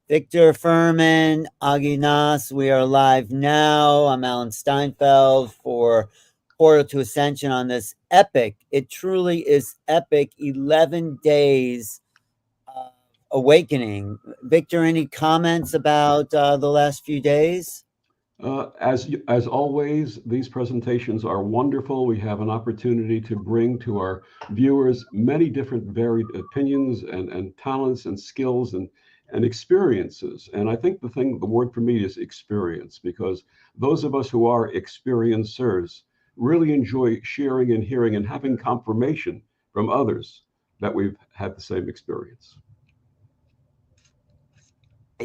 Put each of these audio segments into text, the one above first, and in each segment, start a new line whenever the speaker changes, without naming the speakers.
Victor Furman, Aginas, we are live now. I'm Alan Steinfeld for Portal to Ascension on this epic, it truly is epic, 11 days of awakening. Victor, any comments about the last few days?
As always, these presentations are wonderful. We have an opportunity to bring to our viewers many different varied opinions and talents and skills and experiences. And I think the word for me is experience, because those of us who are experiencers really enjoy sharing and hearing and having confirmation from others that we've had the same experience.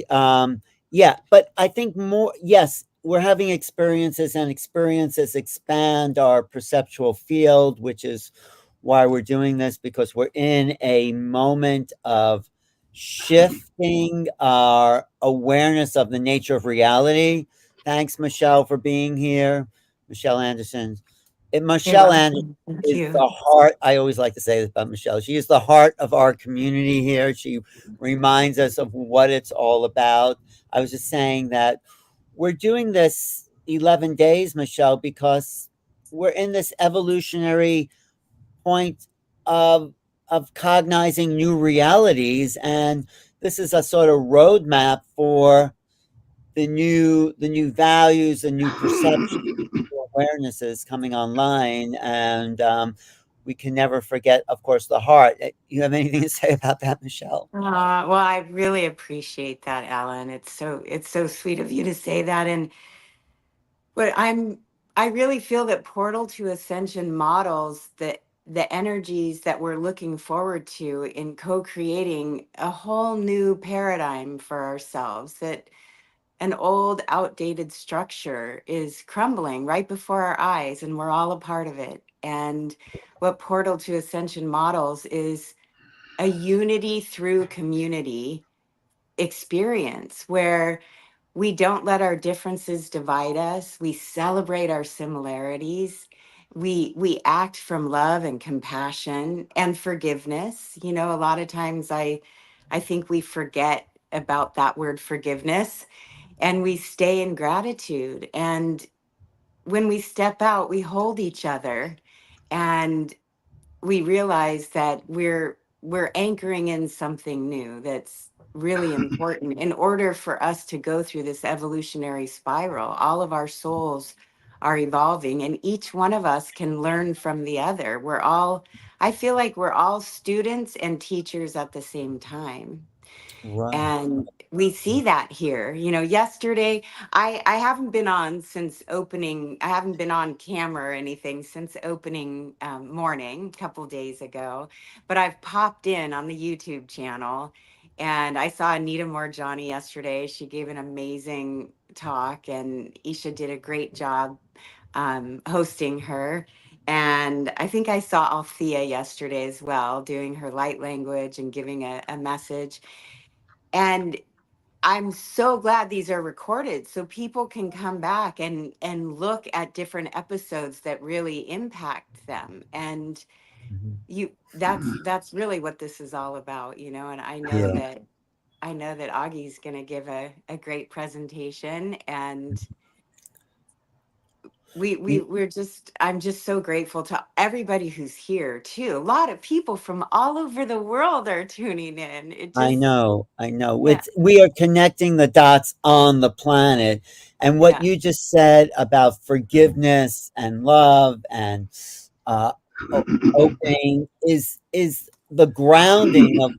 Um, yeah, but I think more, yes, we're having experiences, and experiences expand our perceptual field, which is why we're doing this, because we're in a moment of shifting our awareness of the nature of reality. Thanks, Michelle, for being here. Michelle Anderson.
You're
Michelle Anderson
welcome. Thank
is
you.
the heart. I always like to say this about Michelle. She is the heart of our community here. She reminds us of what it's all about. I was just saying that we're doing this 11 days, Michelle, because we're in this evolutionary point of cognizing new realities, and this is a sort of roadmap for the new values, the new perceptions, awarenesses coming online, and we can never forget, of course, the heart. You have anything to say about that, Michelle?
Well, I really appreciate that, Alan. It's so sweet of you to say that. And but I really feel that Portal to Ascension models the energies that we're looking forward to in co-creating a whole new paradigm for ourselves. That an old, outdated structure is crumbling right before our eyes, and we're all a part of it. And what Portal to Ascension models is a unity through community experience where we don't let our differences divide us. We celebrate our similarities. We act from love and compassion and forgiveness. You know, a lot of times I think we forget about that word forgiveness, and we stay in gratitude. And when we step out, we hold each other, and we realize that we're anchoring in something new that's really important in order for us to go through this evolutionary spiral. All of our souls are evolving, and each one of us can learn from the other. I feel like we're all students and teachers at the same time.
Right.
And we see that here. You know, yesterday I haven't been on since opening. I haven't been on camera or anything since opening morning a couple days ago, but I've popped in on the YouTube channel, and I saw Anita Morjani yesterday. She gave an amazing talk, and Isha did a great job hosting her. And I think I saw Althea yesterday as well, doing her light language and giving a message. And I'm so glad these are recorded so people can come back and look at different episodes that really impact them. And
Mhm.
that's really what this is all about, you know. And
Yeah.
I know that Augie's gonna give a great presentation. And we're just I'm just so grateful to everybody who's here too. A lot of people from all over the world are tuning in. It
I
just
know, I know.
Yeah,
We are connecting the dots on the planet. And what
yeah.
you just said about forgiveness and love and uh, opening is the grounding of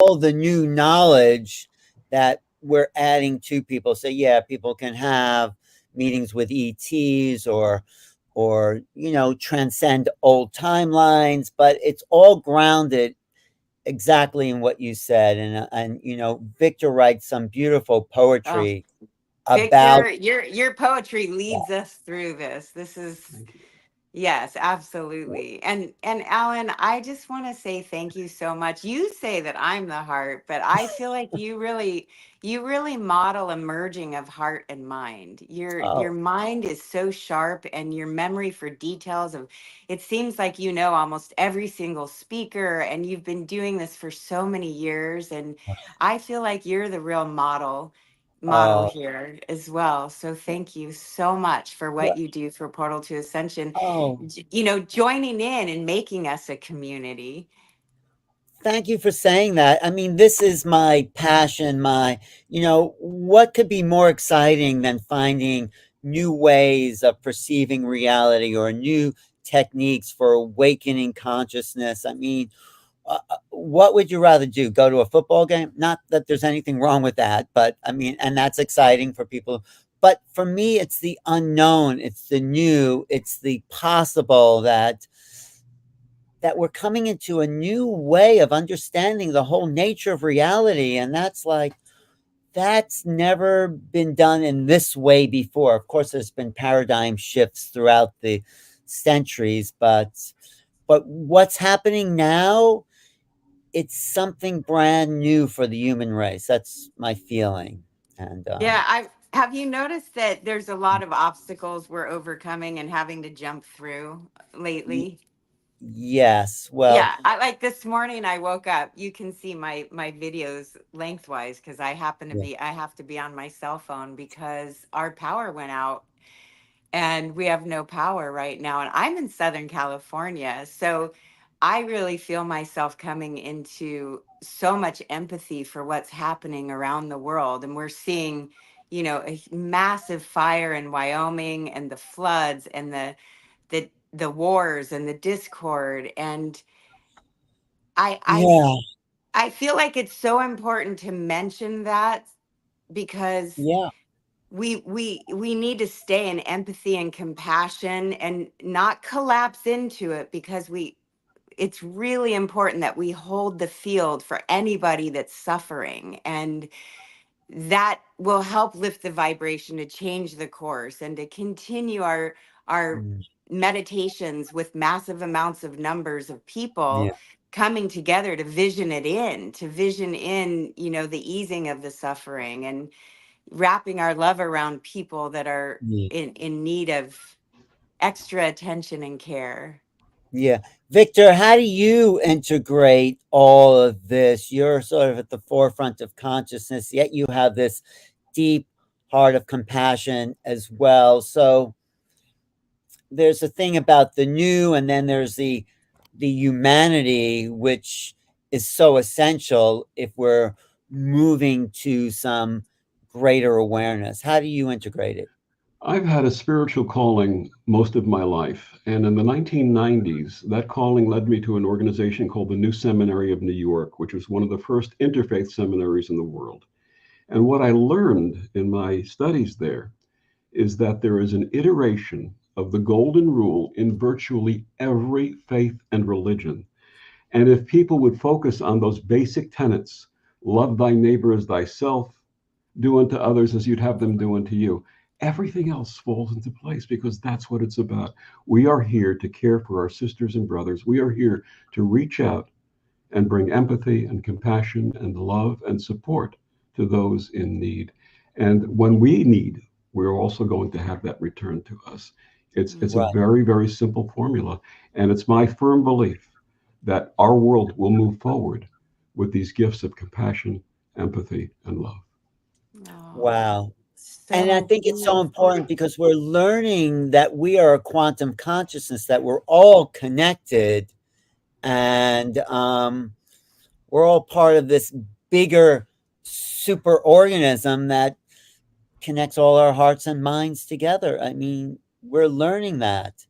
all the new knowledge that we're adding to people. So yeah, people can have meetings with ETs, or transcend old timelines, but it's all grounded exactly in what you said. And Victor writes some beautiful
Oh,
poetry about
Victor, your poetry leads us through this. This is
Thank you.
Yes, absolutely. And Alan, I just want to say thank you so much. You say that I'm the heart, but I feel like you really model a merging of heart and mind. Your
Oh,
mind is so sharp, and your memory for details of, it seems like you know almost every single speaker, and you've been doing this for so many years, and I feel like you're the real model
oh,
here as well. So thank you so much for what
well,
you do for Portal to Ascension,
oh.
joining in and making us a community.
Thank you for saying that. I mean, this is my passion. What could be more exciting than finding new ways of perceiving reality or new techniques for awakening consciousness? I mean, what would you rather do? Go to a football game? Not that there's anything wrong with that, but I mean, and that's exciting for people. But for me, it's the unknown, it's the new, it's the possible that we're coming into a new way of understanding the whole nature of reality. And that's never been done in this way before. Of course, there's been paradigm shifts throughout the centuries, but what's happening now, it's something brand new for the human race. That's my feeling. And
Yeah, I have you noticed that there's a lot of obstacles we're overcoming and having to jump through
y-
lately?
yes, well,
Yeah, I like this morning I woke up. You can see my videos lengthwise because
yeah,
I have to be on my cell phone because our power went out and we have no power right now. And I'm in Southern California. So I really feel myself coming into so much empathy for what's happening around the world. And we're seeing, a massive fire in Wyoming, and the floods, and the wars and the discord. And I I
yeah,
I feel like it's so important to mention that because
yeah,
we need to stay in empathy and compassion and not collapse into it, because we it's really important that we hold the field for anybody that's suffering, and that will help lift the vibration to change the course and to continue our
mm,
meditations with massive amounts of numbers of people
yeah,
coming together to vision in the easing of the suffering, and wrapping our love around people that are
yeah.
in need of extra attention and care.
Yeah. Victor, how do you integrate all of this? You're sort of at the forefront of consciousness, yet you have this deep heart of compassion as well. So there's a thing about the new, and then there's the humanity, which is so essential if we're moving to some greater awareness. How do you integrate it?
I've had a spiritual calling most of my life. And in the 1990s, that calling led me to an organization called the New Seminary of New York, which was one of the first interfaith seminaries in the world. And what I learned in my studies there is that there is an iteration of the golden rule in virtually every faith and religion. And if people would focus on those basic tenets, love thy neighbor as thyself, do unto others as you'd have them do unto you, everything else falls into place because that's what it's about. We are here to care for our sisters and brothers. We are here to reach out and bring empathy and compassion and love and support to those in need. And when we need, we're also going to have that return to us. It's a
Right.
very, very simple formula. And it's my firm belief that our world will move forward with these gifts of compassion, empathy, and love.
Oh,
Wow. And I
so
think it's so
beautiful.
important because we're learning that we are a quantum consciousness, that we're all connected, and we're all part of this bigger super organism that connects all our hearts and minds together. I mean, we're learning that.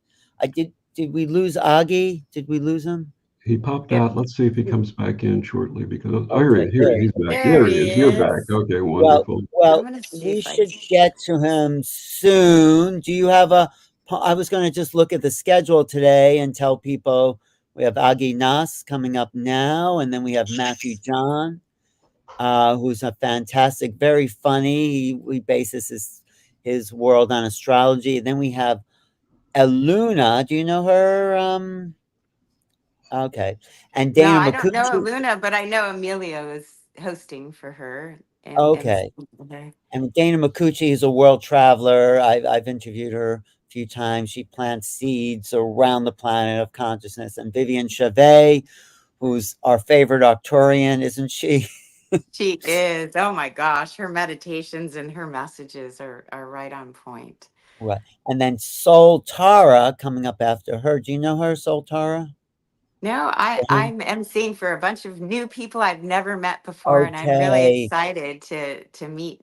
Did we lose Augie? Did we lose him?
He popped
Yep.
out. Let's see if he comes back in shortly because oh, here he
Okay,
is. Here
there.
he's back.
There
There he
he
is. You're back.
is.
Okay,
Well,
wonderful.
I'm
well,
gonna see
we
if I.
should get to him soon. Do you have a? I was going to just look at the schedule today and tell people we have Agi Nas coming up now, and then we have Matthew John, who's a fantastic, very funny. He bases his world on astrology. Then we have Eluna, do you know her? Okay. And
No,
Dana
I don't know
Makuchi.
Luna, but I know Emilio is hosting for her and
Okay.
speaking with her.
And Dana Makuchi is a world traveler. I've interviewed her a few times. She plants seeds around the planet of consciousness. And Vivianne Chavalt, who's our favorite Arcturian, isn't she?
She is. Oh my gosh, her meditations and her messages are right on point.
Right. And then Sol Tara coming up after her. Do you know her, Sol Tara?
No, I'm emceeing for a bunch of new people I've never met before, and I'm really
Okay.
excited to meet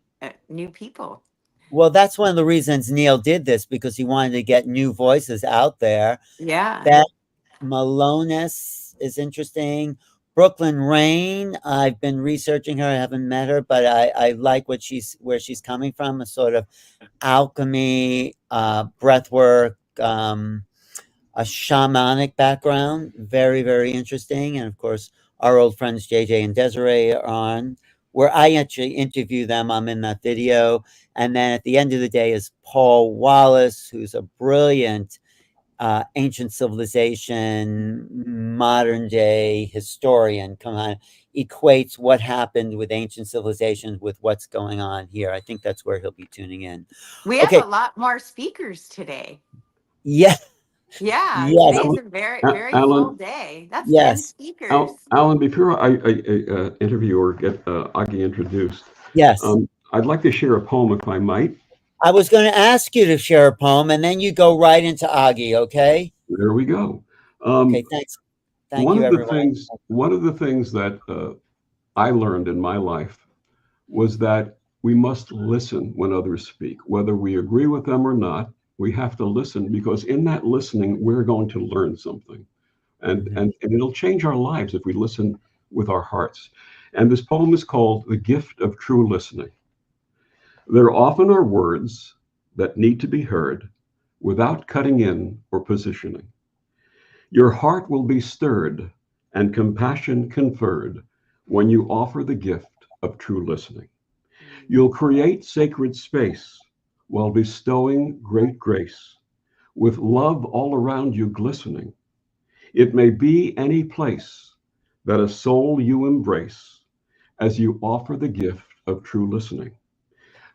new people.
Well, that's one of the reasons Neil did this because he wanted to get new voices out there.
Yeah.
Beth Malonis is interesting. Brooklin Raine, I've been researching her. I haven't met her, but I like where she's coming from, a sort of alchemy, breath work, a shamanic background. Very, very interesting. And of course, our old friends JJ and Desiree are on, where I actually interview them. I'm in that video. And then at the end of the day is Paul Wallis, who's a brilliant ancient civilization, modern day historian. Come on, equates what happened with ancient civilizations with what's going on here. I think that's where he'll be tuning in.
We have
Okay.
a lot more speakers today.
Yeah.
Yeah,
Yes.
today's a very, very full
Alan,
day. That's 10
Yes.
speakers.
Alan, before I interview or get Augie introduced,
Yes.
I'd like to share a poem if I might.
I was going to ask you to share a poem, and then you go right into Augie. Okay.
There we go.
Okay. Thanks. Thank you, everyone.
One of the things that I learned in my life was that we must listen when others speak, whether we agree with them or not. We have to listen because in that listening, we're going to learn something, and it'll change our lives if we listen with our hearts. And this poem is called "The Gift of True Listening." There often are words that need to be heard without cutting in or positioning. Your heart will be stirred and compassion conferred when you offer the gift of true listening. You'll create sacred space while bestowing great grace, with love all around you glistening. It may be any place that a soul you embrace as you offer the gift of true listening.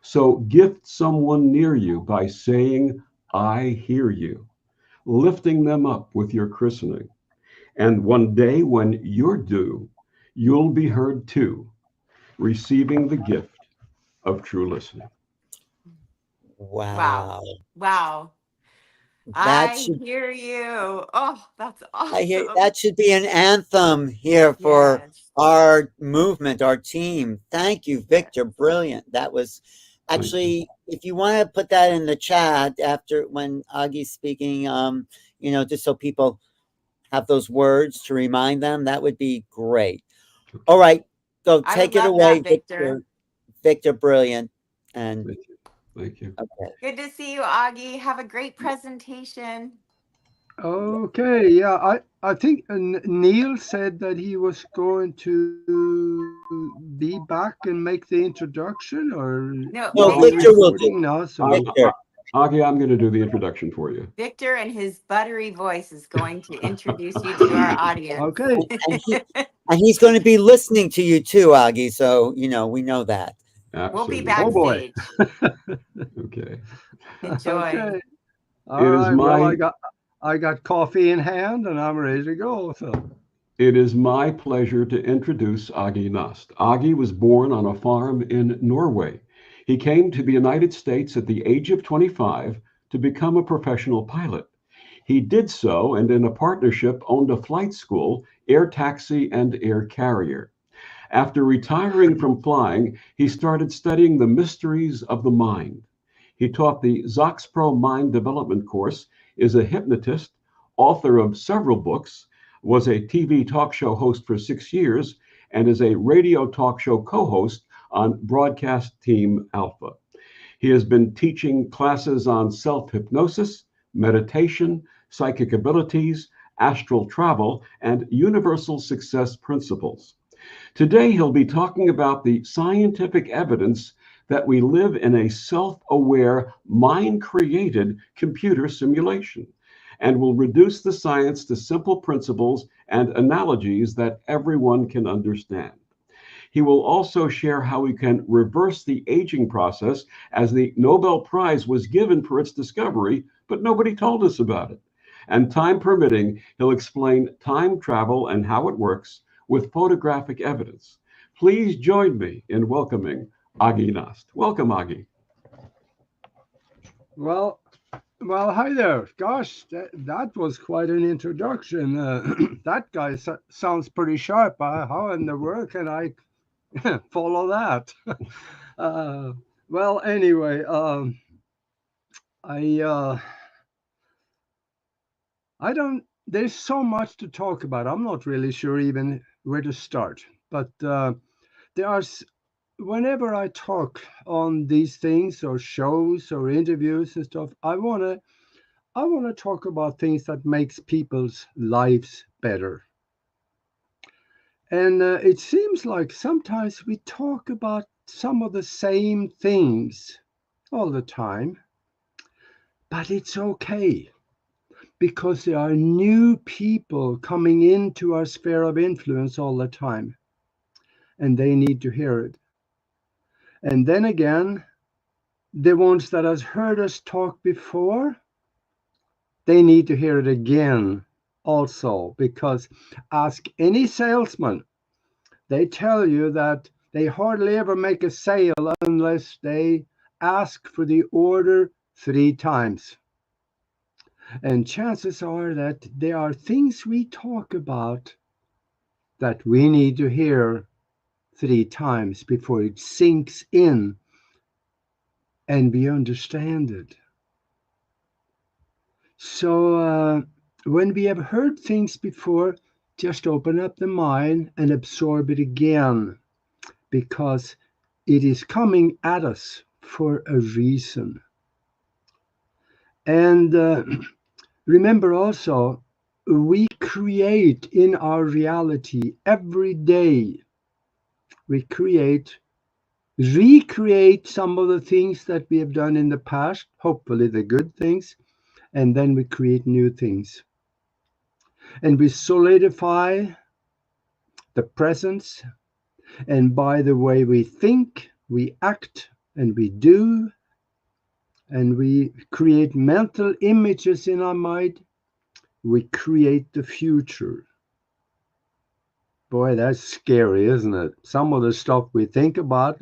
So gift someone near you by saying, I hear you, lifting them up with your christening. And one day when you're due, you'll be heard too, receiving the gift of true listening.
Wow.
Wow.
Wow.
That
I
should
hear you. Oh, that's
I hear
awesome.
that should be an anthem here for
Yes.
our movement, our team. Thank you,
Yes.
Victor. Brilliant. That was
Thank you.
actually, if you want to put that in the chat after when Augie's speaking, just so people have those words to remind them, that would be great. All right. So
I would
take it
love
away,
that, Victor.
Victor. Victor, brilliant. And
Thank you. Thank you.
okay.
Good to see you, Augie. Have a great presentation.
Okay, yeah, I think Neil said that he was going to be back and make the introduction, or
No,
No,
are we
Victor
Victor's
will do
recording now? So,
Victor.
Augie, I'm going to do the introduction for you.
Victor and his buttery voice is going to introduce you to our audience.
okay,
And and he's going to be listening to you too, Augie. So we know that.
We'll be
Absolutely.
oh boy,
backstage.
Okay.
Enjoy.
okay, all
It is
right. Well,
my
I got coffee in hand and I'm ready to go. So,
it is my pleasure to introduce Augie Nast. Augie was born on a farm in Norway. He came to the United States at the age of 25 to become a professional pilot. He did so and in a partnership owned a flight school, air taxi and air carrier. After retiring from flying, he started studying the mysteries of the mind. He taught the Zoxpro Mind Development course, is a hypnotist, author of several books, was a TV talk show host for 6 years, and is a radio talk show co-host on Broadcast Team Alpha. He has been teaching classes on self-hypnosis, meditation, psychic abilities, astral travel, and universal success principles. Today, he'll be talking about the scientific evidence that we live in a self-aware, mind-created computer simulation, and will reduce the science to simple principles and analogies that everyone can understand. He will also share how we can reverse the aging process, as the Nobel Prize was given for its discovery, but nobody told us about it. And time permitting, he'll explain time travel and how it works with photographic evidence. Please join me in welcoming Agi Nast. Welcome, Agi.
Well, hi there. Gosh, that was quite an introduction. That guy sounds pretty sharp. How in the world can I follow that? Well, anyway, I don't. There's so much to talk about. I'm not really sure even where to start. But there are. Whenever I talk on these things or shows or interviews and stuff, I wanna talk about things that makes people's lives better. And it seems like sometimes we talk about some of the same things all the time, but it's okay because there are new people coming into our sphere of influence all the time, and they need to hear it. And then again, the ones that has heard us talk before, they need to hear it again also, because ask any salesman, they tell you that they hardly ever make a sale unless they ask for the order 3 times. And chances are that there are things we talk about that we need to hear 3 times before it sinks in and we understand it. So when we have heard things before, just open up the mind and absorb it again, because it is coming at us for a reason. And remember also, we create in our reality every day. We recreate some of the things that we have done in the past, hopefully the good things, and then we create new things. And we solidify the presence, and by the way we think, we act, and we do, and we create mental images in our mind, we create the future. Boy, that's scary, isn't it? Some of the stuff we think about,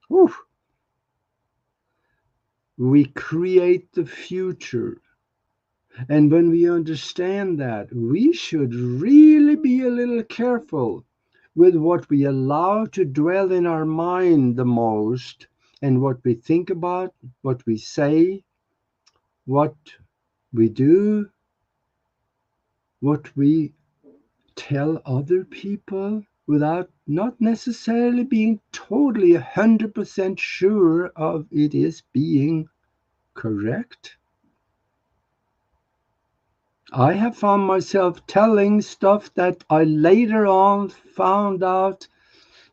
whew, we create the future. And when we understand that, we should really be a little careful with what we allow to dwell in our mind the most, and what we think about, what we say, what we do, what we tell other people, without not necessarily being totally 100% sure of it is being correct. I have found myself telling stuff that I later on found out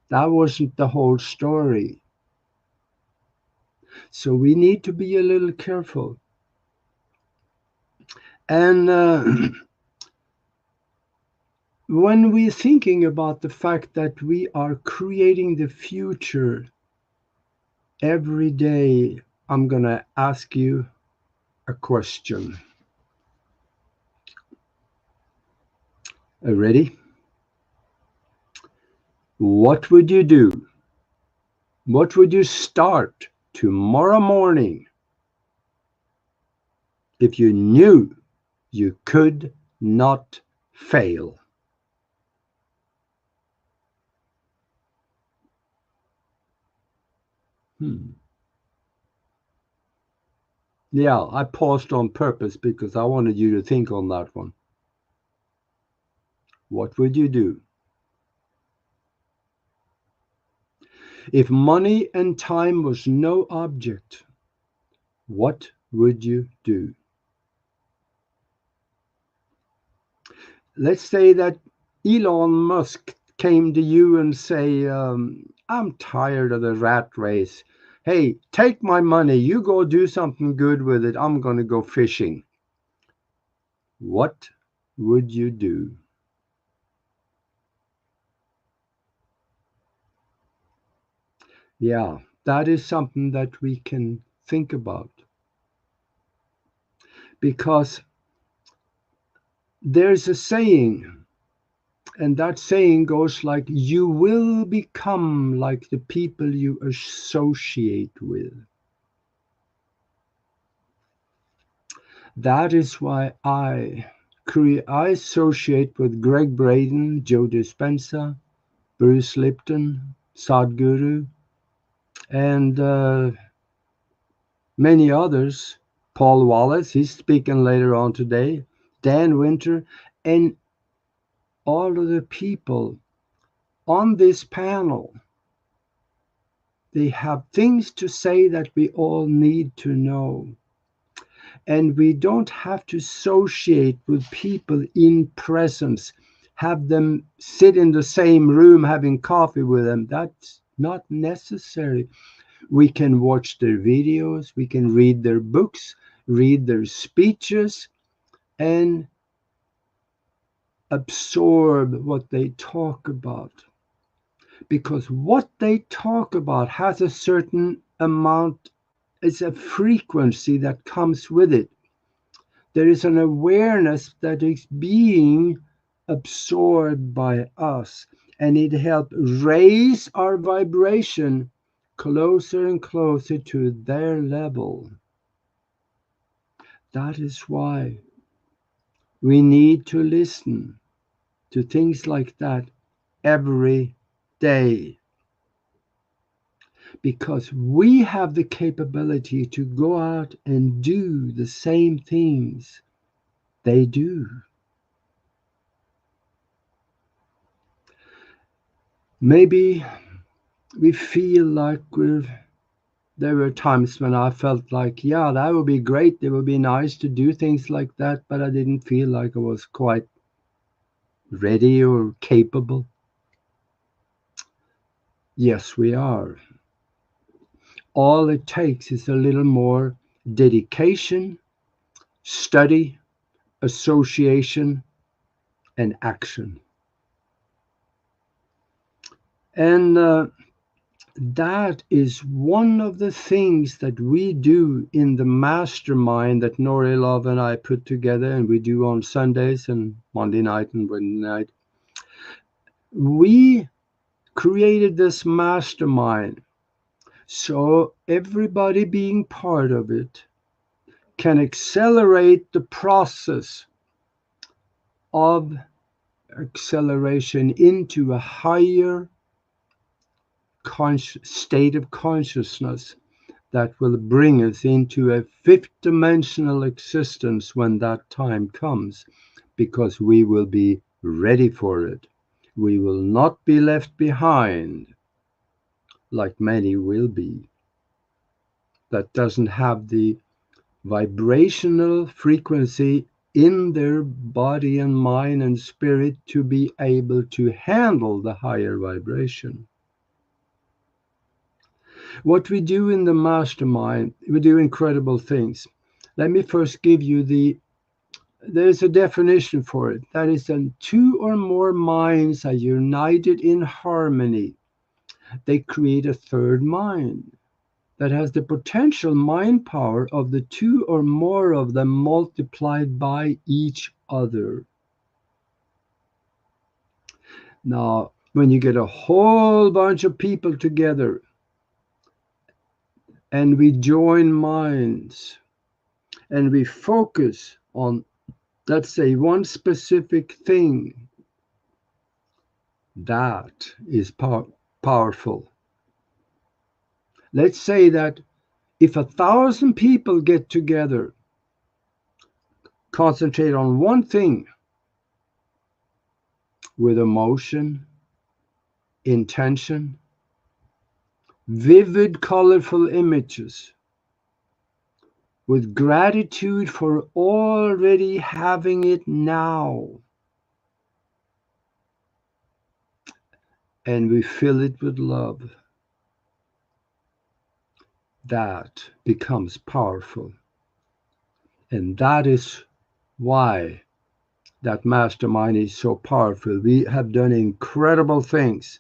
that wasn't the whole story. So we need to be a little careful. And when we're thinking about the fact that we are creating the future every day, I'm going to ask you a question. Are you ready? What would you do? What would you start tomorrow morning if you knew you could not fail? Yeah, I paused on purpose because I wanted you to think on that one. What would you do? If money and time was no object, what would you do? Let's say that Elon Musk came to you and say, I'm tired of the rat race. Hey, take my money. You go do something good with it. I'm going to go fishing. What would you do? Yeah, that is something that we can think about. Because there's a saying, and that saying goes like, you will become like the people you associate with. That is why I associate with Greg Braden, Joe Dispenza, Bruce Lipton, Sadhguru, and many others. Paul Wallis, he's speaking later on today, Dan Winter, and all of the people on this panel. They have things to say that we all need to know. And we don't have to associate with people in presence, have them sit in the same room having coffee with them. That's not necessary. We can watch their videos, we can read their books, read their speeches, and absorb what they talk about. Because what they talk about has a certain amount, it's a frequency that comes with it. There is an awareness that is being absorbed by us, and it helps raise our vibration closer and closer to their level. That is why we need to listen to things like that every day, because we have the capability to go out and do the same things they do. Maybe we feel like there were times when I felt like, yeah, that would be great. It would be nice to do things like that, but I didn't feel like I was quite ready or capable. Yes, we are. All it takes is a little more dedication, study, association, and action. And that is one of the things that we do in the mastermind that Nori Love and I put together, and we do on Sundays and Monday night and Wednesday night. We created this mastermind so everybody being part of it can accelerate the process of acceleration into a higher state of consciousness that will bring us into a fifth dimensional existence when that time comes, because we will be ready for it. We will not be left behind like many will be. That doesn't have the vibrational frequency in their body and mind and spirit to be able to handle the higher vibration. What we do in the mastermind, we do incredible things. Let me first give you there's a definition for it. That is, when two or more minds are united in harmony, they create a third mind that has the potential mind power of the two or more of them multiplied by each other. Now, when you get a whole bunch of people together and we join minds and we focus on, let's say, one specific thing, that is powerful. Let's say that if 1,000 people get together, concentrate on one thing with emotion, intention, vivid, colorful images, with gratitude for already having it now, and we fill it with love, that becomes powerful. And that is why that mastermind is so powerful. We have done incredible things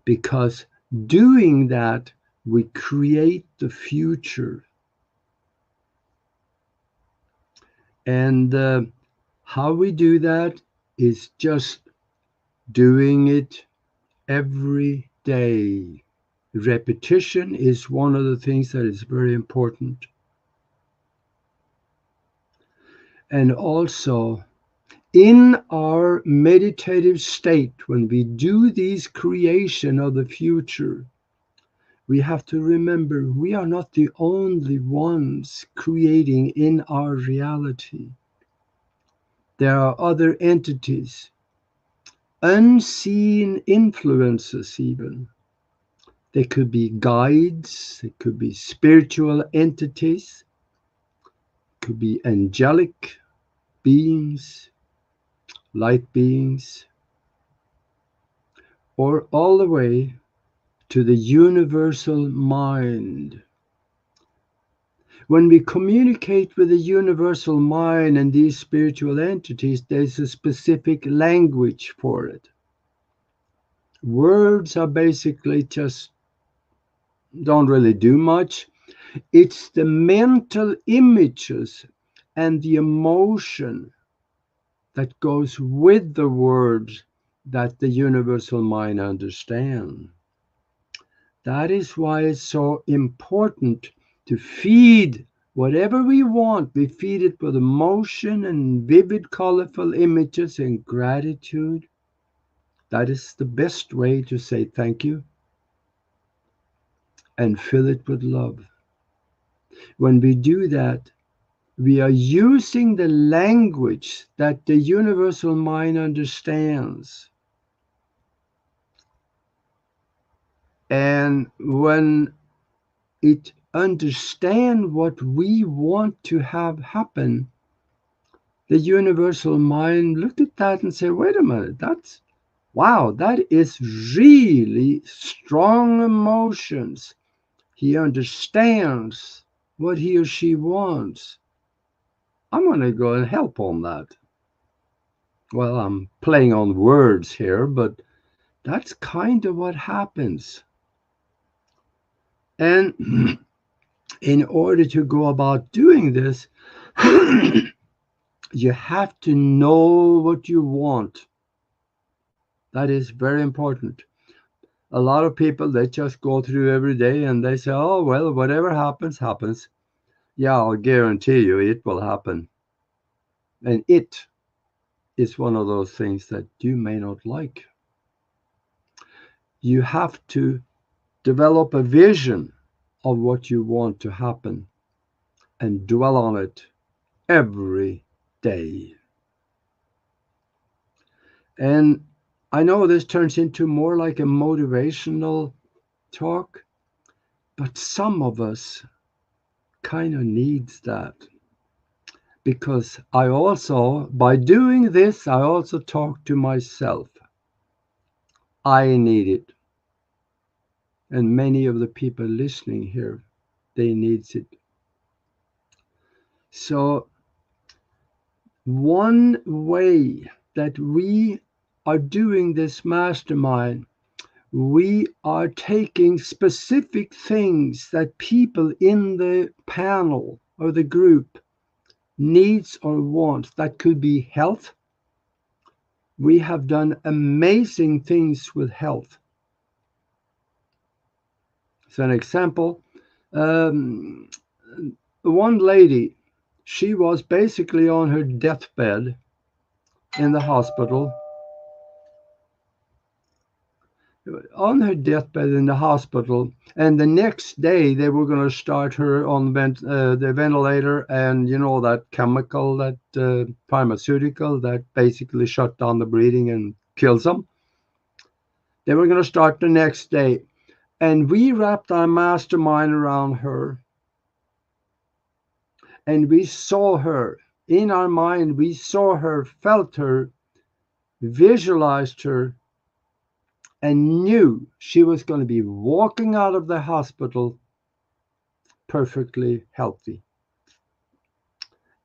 because doing that, we create the future. And how we do that is just doing it every day. Repetition is one of the things that is very important. And also, in our meditative state, when we do this creation of the future, we have to remember we are not the only ones creating in our reality. There are other entities, unseen influences even. They could be guides, they could be spiritual entities, could be angelic beings, light beings, or all the way to the universal mind. When we communicate with the universal mind and these spiritual entities, there's a specific language for it. Words are basically just don't really do much. It's the mental images and the emotion that goes with the words that the universal mind understands. That is why it's so important to feed whatever we want. We feed it with emotion and vivid, colorful images and gratitude. That is the best way to say thank you, and fill it with love. When we do that, we are using the language that the universal mind understands. And when it understands what we want to have happen, the universal mind look at that and say, wait a minute, wow, that is really strong emotions. He understands what he or she wants. I'm going to go and help on that. Well, I'm playing on words here, but that's kind of what happens. And in order to go about doing this, you have to know what you want. That is very important. A lot of people, they just go through every day and they say, oh, well, whatever happens, happens. Yeah, I'll guarantee you it will happen. And it is one of those things that you may not like. You have to develop a vision of what you want to happen and dwell on it every day. And I know this turns into more like a motivational talk, but some of us kind of needs that. Because I also, by doing this, I also talk to myself. I need it. And many of the people listening here, they needs it. So one way that we are doing this mastermind, we are taking specific things that people in the panel or the group needs or wants. That could be health. We have done amazing things with health. So an example, one lady, she was basically on her deathbed in the hospital. And the next day they were going to start her on the ventilator, and you know that chemical, that pharmaceutical that basically shut down the breathing and kills them. They were going to start the next day, and we wrapped our mastermind around her, and we saw her in our mind. We saw her, felt her, visualized her and knew she was going to be walking out of the hospital perfectly healthy.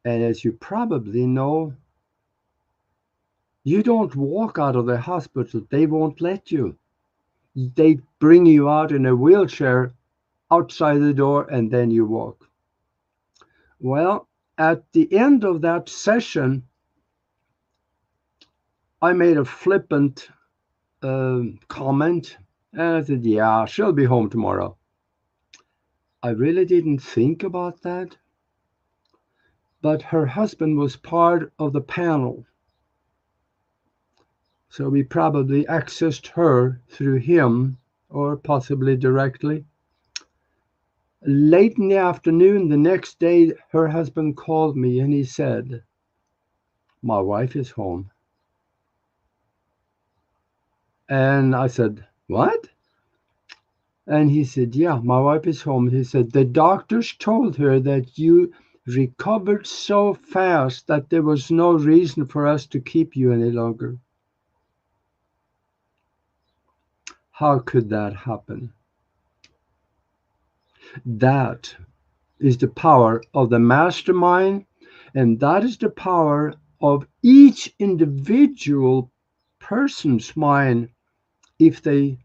And as you probably know, you don't walk out of the hospital. They won't let you. They bring you out in a wheelchair outside the door and then you walk. Well, at the end of that session, I made a flippant comment and I said, yeah, she'll be home tomorrow. I really didn't think about that. But her husband was part of the panel. So we probably accessed her through him or possibly directly. Late in the afternoon, the next day, her husband called me and he said, my wife is home. And I said, what? And he said, yeah, my wife is home. He said, the doctors told her that you recovered so fast that there was no reason for us to keep you any longer. How could that happen? That is the power of the mastermind, and that is the power of each individual person's mind if they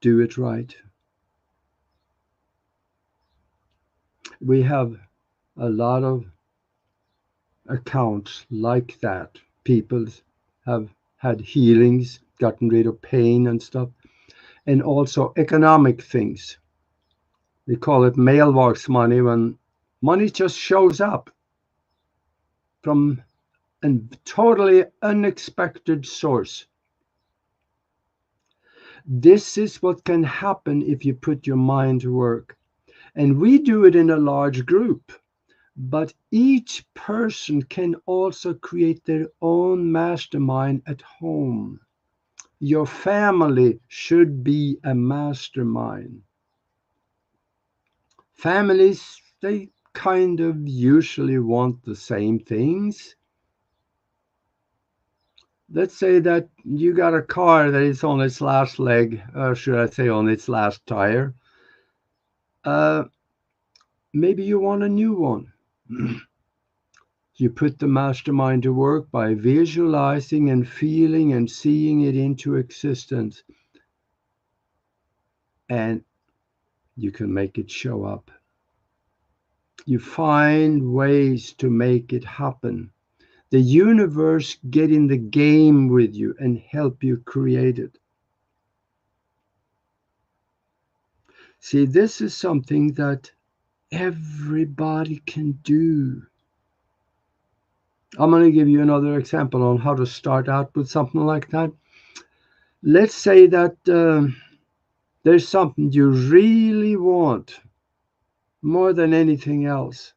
do it right. We have a lot of accounts like that. People have had healings, gotten rid of pain and stuff, and also economic things. We call it mailbox money when money just shows up from a totally unexpected source. This is what can happen if you put your mind to work. And we do it in a large group, but each person can also create their own mastermind at home. Your family should be a mastermind. Families, they kind of usually want the same things. Let's say that you got a car that is on its last leg, or should I say on its last tire. Uh, Maybe you want a new one. You put the mastermind to work by visualizing and feeling and seeing it into existence. And you can make it show up. You find ways to make it happen. The universe get in the game with you and help you create it. See, this is something that everybody can do. I'm going to give you another example on how to start out with something like that. Let's say that there's something you really want more than anything else.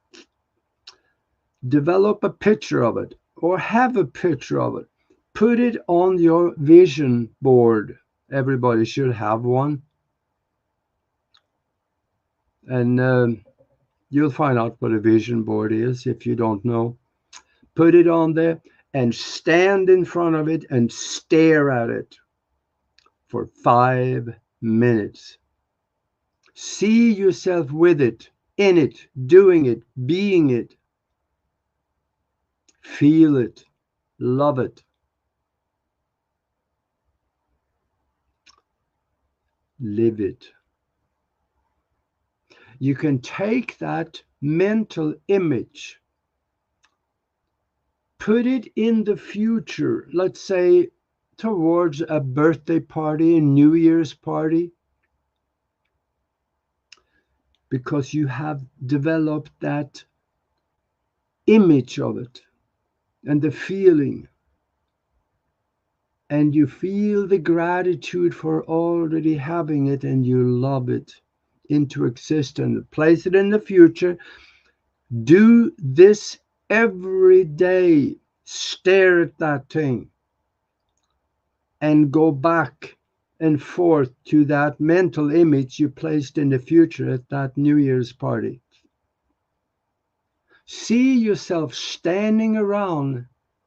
Develop a picture of it or have a picture of it. Put it on your vision board. Everybody should have one. And you'll find out what a vision board is if you don't know. Put it on there and stand in front of it and stare at it for 5 minutes. See yourself with it, in it, doing it, being it. Feel it, love it. Live it. You can take that mental image, put it in the future, let's say towards a birthday party, a New Year's party, because you have developed that image of it and the feeling. And you feel the gratitude for already having it and you love it into existence. Place it in the future. Do this every day. Stare at that thing and go back and forth to that mental image you placed in the future at that New Year's party. See yourself standing around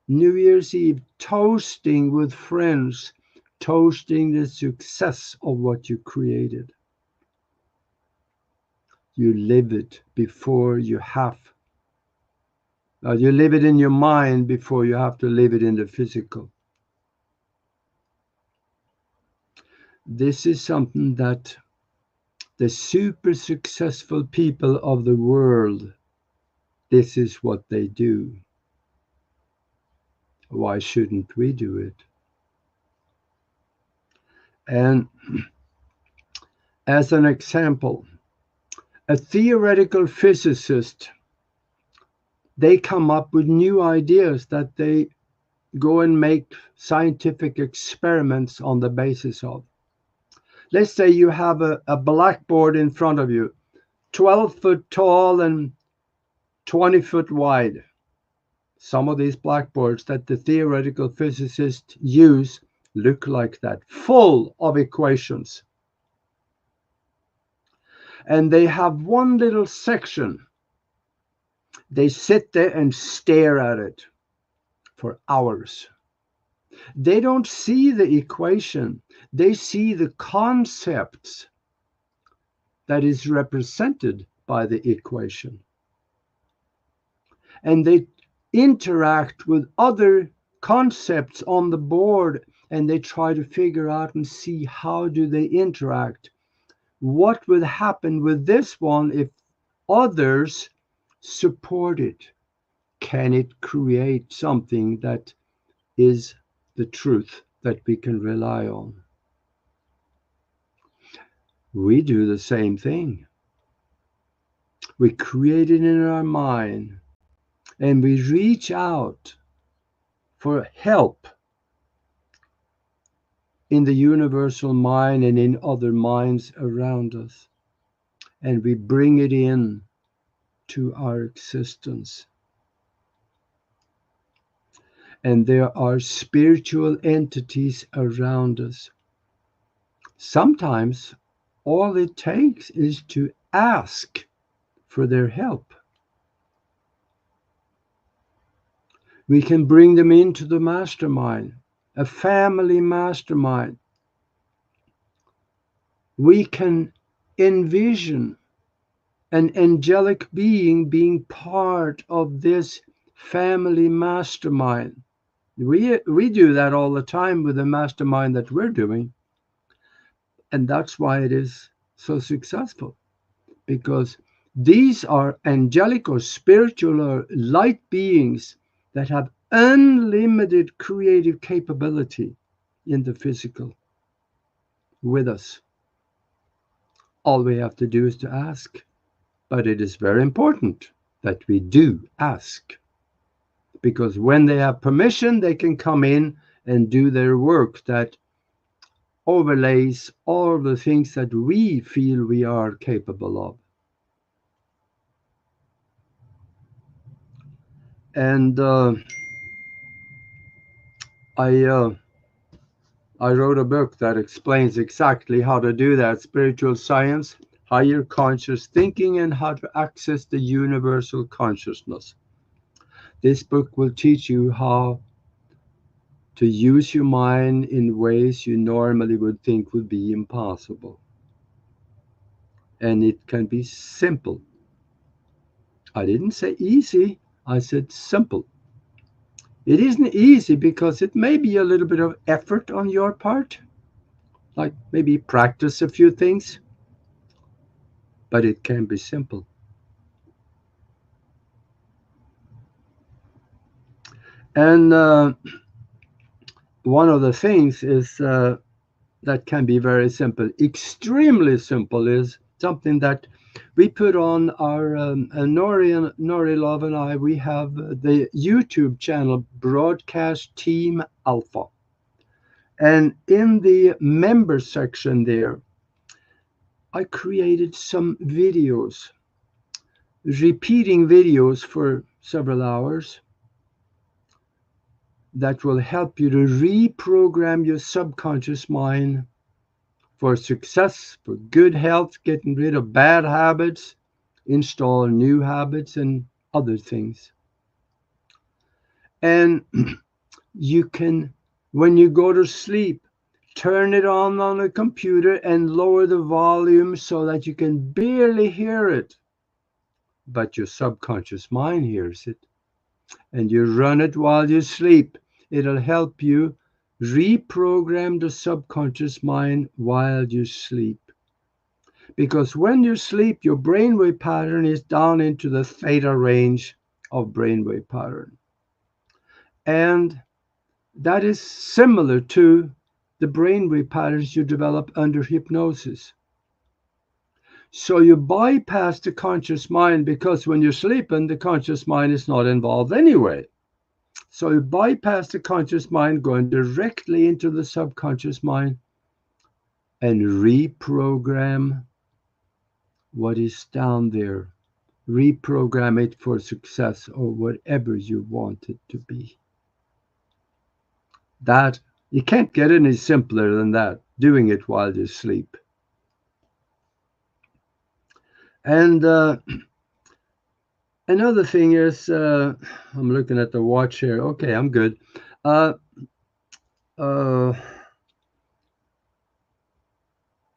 New Year's Eve, toasting with friends, toasting the success of what you created. You live it before you have. You live it in your mind before you have to live it in the physical. This is something that the super successful people of the world, this is what they do. Why shouldn't we do it? And as an example, a theoretical physicist, they come up with new ideas that they go and make scientific experiments on the basis of. Let's say you have a blackboard in front of you, 12 foot tall and 20 foot wide. Some of these blackboards that the theoretical physicists use look like that, full of equations. And they have one little section. They sit there and stare at it for hours. They don't see the equation. They see the concepts that is represented by the equation. And they interact with other concepts on the board, and they try to figure out and see how do they interact. What would happen with this one if others support it? Can it create something that is the truth that we can rely on? We do the same thing. We create it in our mind, and we reach out for help in the universal mind and in other minds around us. And we bring it in to our existence. And there are spiritual entities around us. Sometimes all it takes is to ask for their help. We can bring them into the mastermind, a family mastermind. We can envision an angelic being being part of this family mastermind. We do that all the time with the mastermind that we're doing. And that's why it is so successful. Because these are angelic or spiritual or light beings that have unlimited creative capability in the physical with us. All we have to do is to ask. But it is very important that we do ask. Because when they have permission, they can come in and do their work that overlays all the things that we feel we are capable of. And I wrote a book that explains exactly how to do that: spiritual science, higher conscious thinking, and how to access the universal consciousness. This book will teach you how to use your mind in ways you normally would think would be impossible. And it can be simple. I didn't say easy, I said simple. It isn't easy because it may be a little bit of effort on your part, like maybe practice a few things, but it can be simple. And one of the things is that can be very simple, extremely simple, is something that we put on our Nori Love and I. We have the YouTube channel Broadcast Team Alpha, and in the member section there, I created some videos, repeating videos for several hours that will help you to reprogram your subconscious mind for success, for good health, getting rid of bad habits, install new habits, and other things. And you can, when you go to sleep, turn it on a computer and lower the volume so that you can barely hear it. But your subconscious mind hears it. And you run it while you sleep. It'll help you reprogram the subconscious mind while you sleep. Because when you sleep, your brainwave pattern is down into the theta range of brainwave pattern. And that is similar to the brainwave patterns you develop under hypnosis. So you bypass the conscious mind because when you're sleeping, the conscious mind is not involved anyway. So you bypass the conscious mind, going directly into the subconscious mind and reprogram what is down there. Reprogram it for success or whatever you want it to be. That, you can't get any simpler than that, doing it while you sleep. And another thing is, I'm looking at the watch here. Okay, I'm good.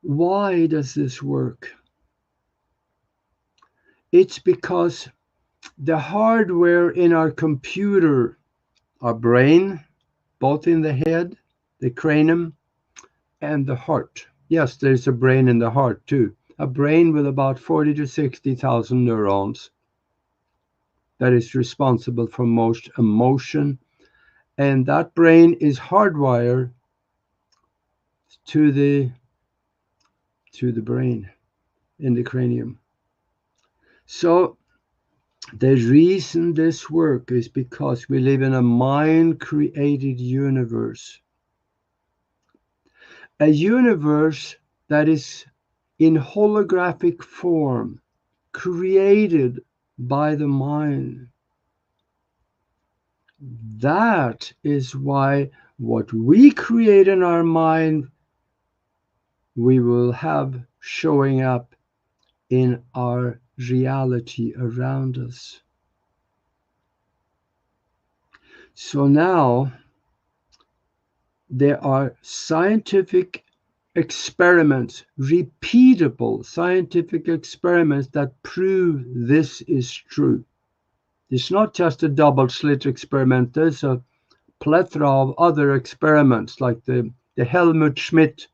Why does this work? It's because the hardware in our computer, our brain, both in the head, the cranium, and the heart. Yes, there's a brain in the heart too. A brain with about 40 to 60,000 neurons that is responsible for most emotion. And that brain is hardwired to the brain in the cranium. So the reason this works is because we live in a mind-created universe. A universe that is in holographic form, created by the mind. That is why what we create in our mind, we will have showing up in our reality around us. So now there are scientific experiments, repeatable scientific experiments that prove this is true. It's not just a double slit experiment. There's a plethora of other experiments like the Helmut Schmidt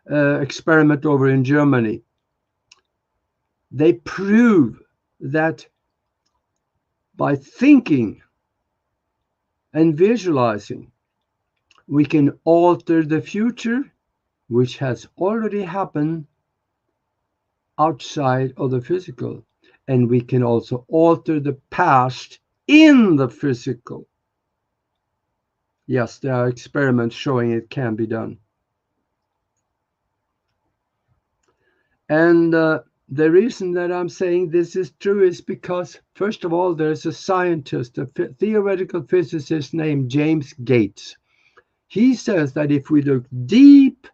experiment over in Germany. They prove that by thinking and visualizing, we can alter the future, which has already happened outside of the physical. And we can also alter the past in the physical. Yes, there are experiments showing it can be done. And the reason that I'm saying this is true is because, first of all, there's a scientist, a theoretical physicist named James Gates. He says that if we look deep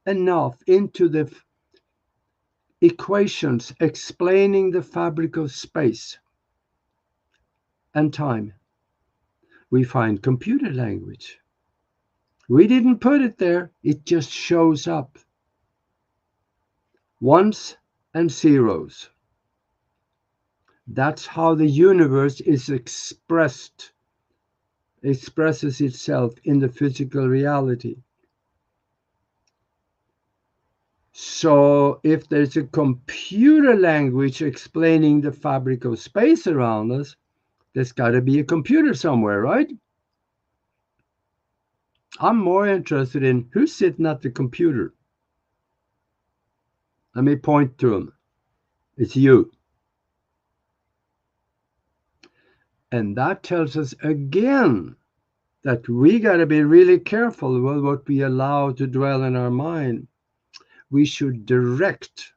enough into the equations explaining the fabric of space and time, we find computer language. We didn't put it there, it just shows up. Ones and zeros. That's how the universe is expresses itself in the physical reality. So if there's a computer language explaining the fabric of space around us, there's got to be a computer somewhere, right? I'm more interested in who's sitting at the computer. Let me point to him. It's you. And that tells us again that we got to be really careful with what we allow to dwell in our mind. We should direct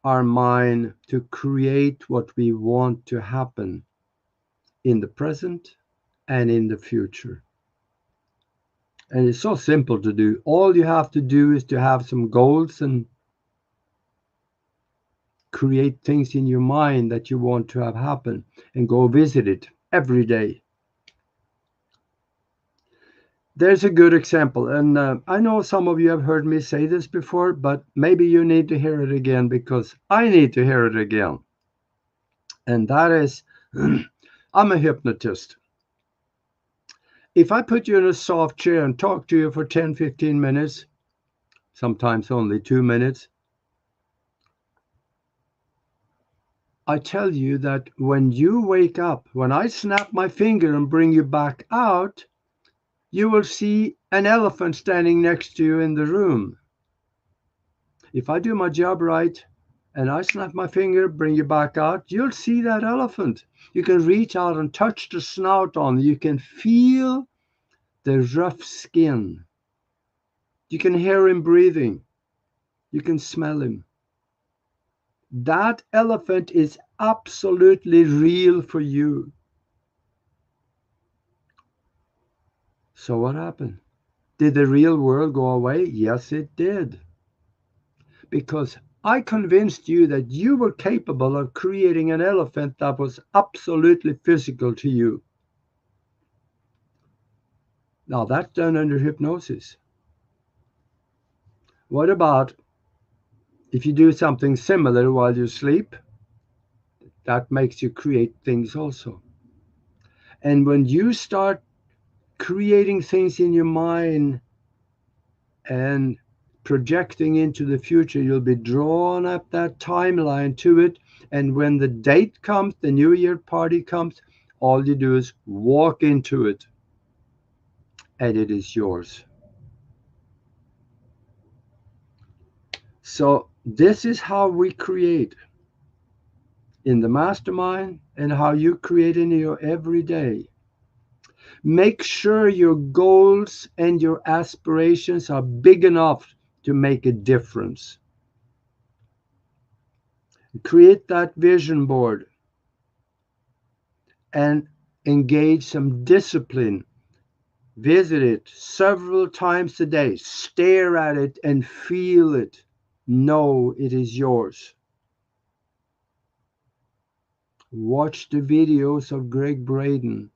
our mind to create what we want to happen in the present and in the future. And it's so simple to do. All you have to do is to have some goals and create things in your mind that you want to have happen and go visit it every day. There's a good example, and I know some of you have heard me say this before, but maybe you need to hear it again because I need to hear it again. And that is, I'm a hypnotist. If I put you in a soft chair and talk to you for 10, 15 minutes, sometimes only 2 minutes, I tell you that when you wake up, when I snap my finger and bring you back out, you will see an elephant standing next to you in the room. If I do my job right and I snap my finger, bring you back out, you'll see that elephant. You can reach out and touch the snout on. You can feel the rough skin. You can hear him breathing. You can smell him. That elephant is absolutely real for you. So what happened? Did the real world go away? Yes, it did. Because I convinced you that you were capable of creating an elephant that was absolutely physical to you. Now that's done under hypnosis. What about if you do something similar while you sleep? That makes you create things also. And when you start creating things in your mind and projecting into the future, you'll be drawn up that timeline to it. And when the date comes, the New Year party comes, all you do is walk into it and it is yours. So, this is how we create in the mastermind and how you create in your everyday. Make sure your goals and your aspirations are big enough to make a difference. Create that vision board and engage some discipline. Visit it several times a day. Stare at it and feel it. Know it is yours. Watch the videos of Greg Braden,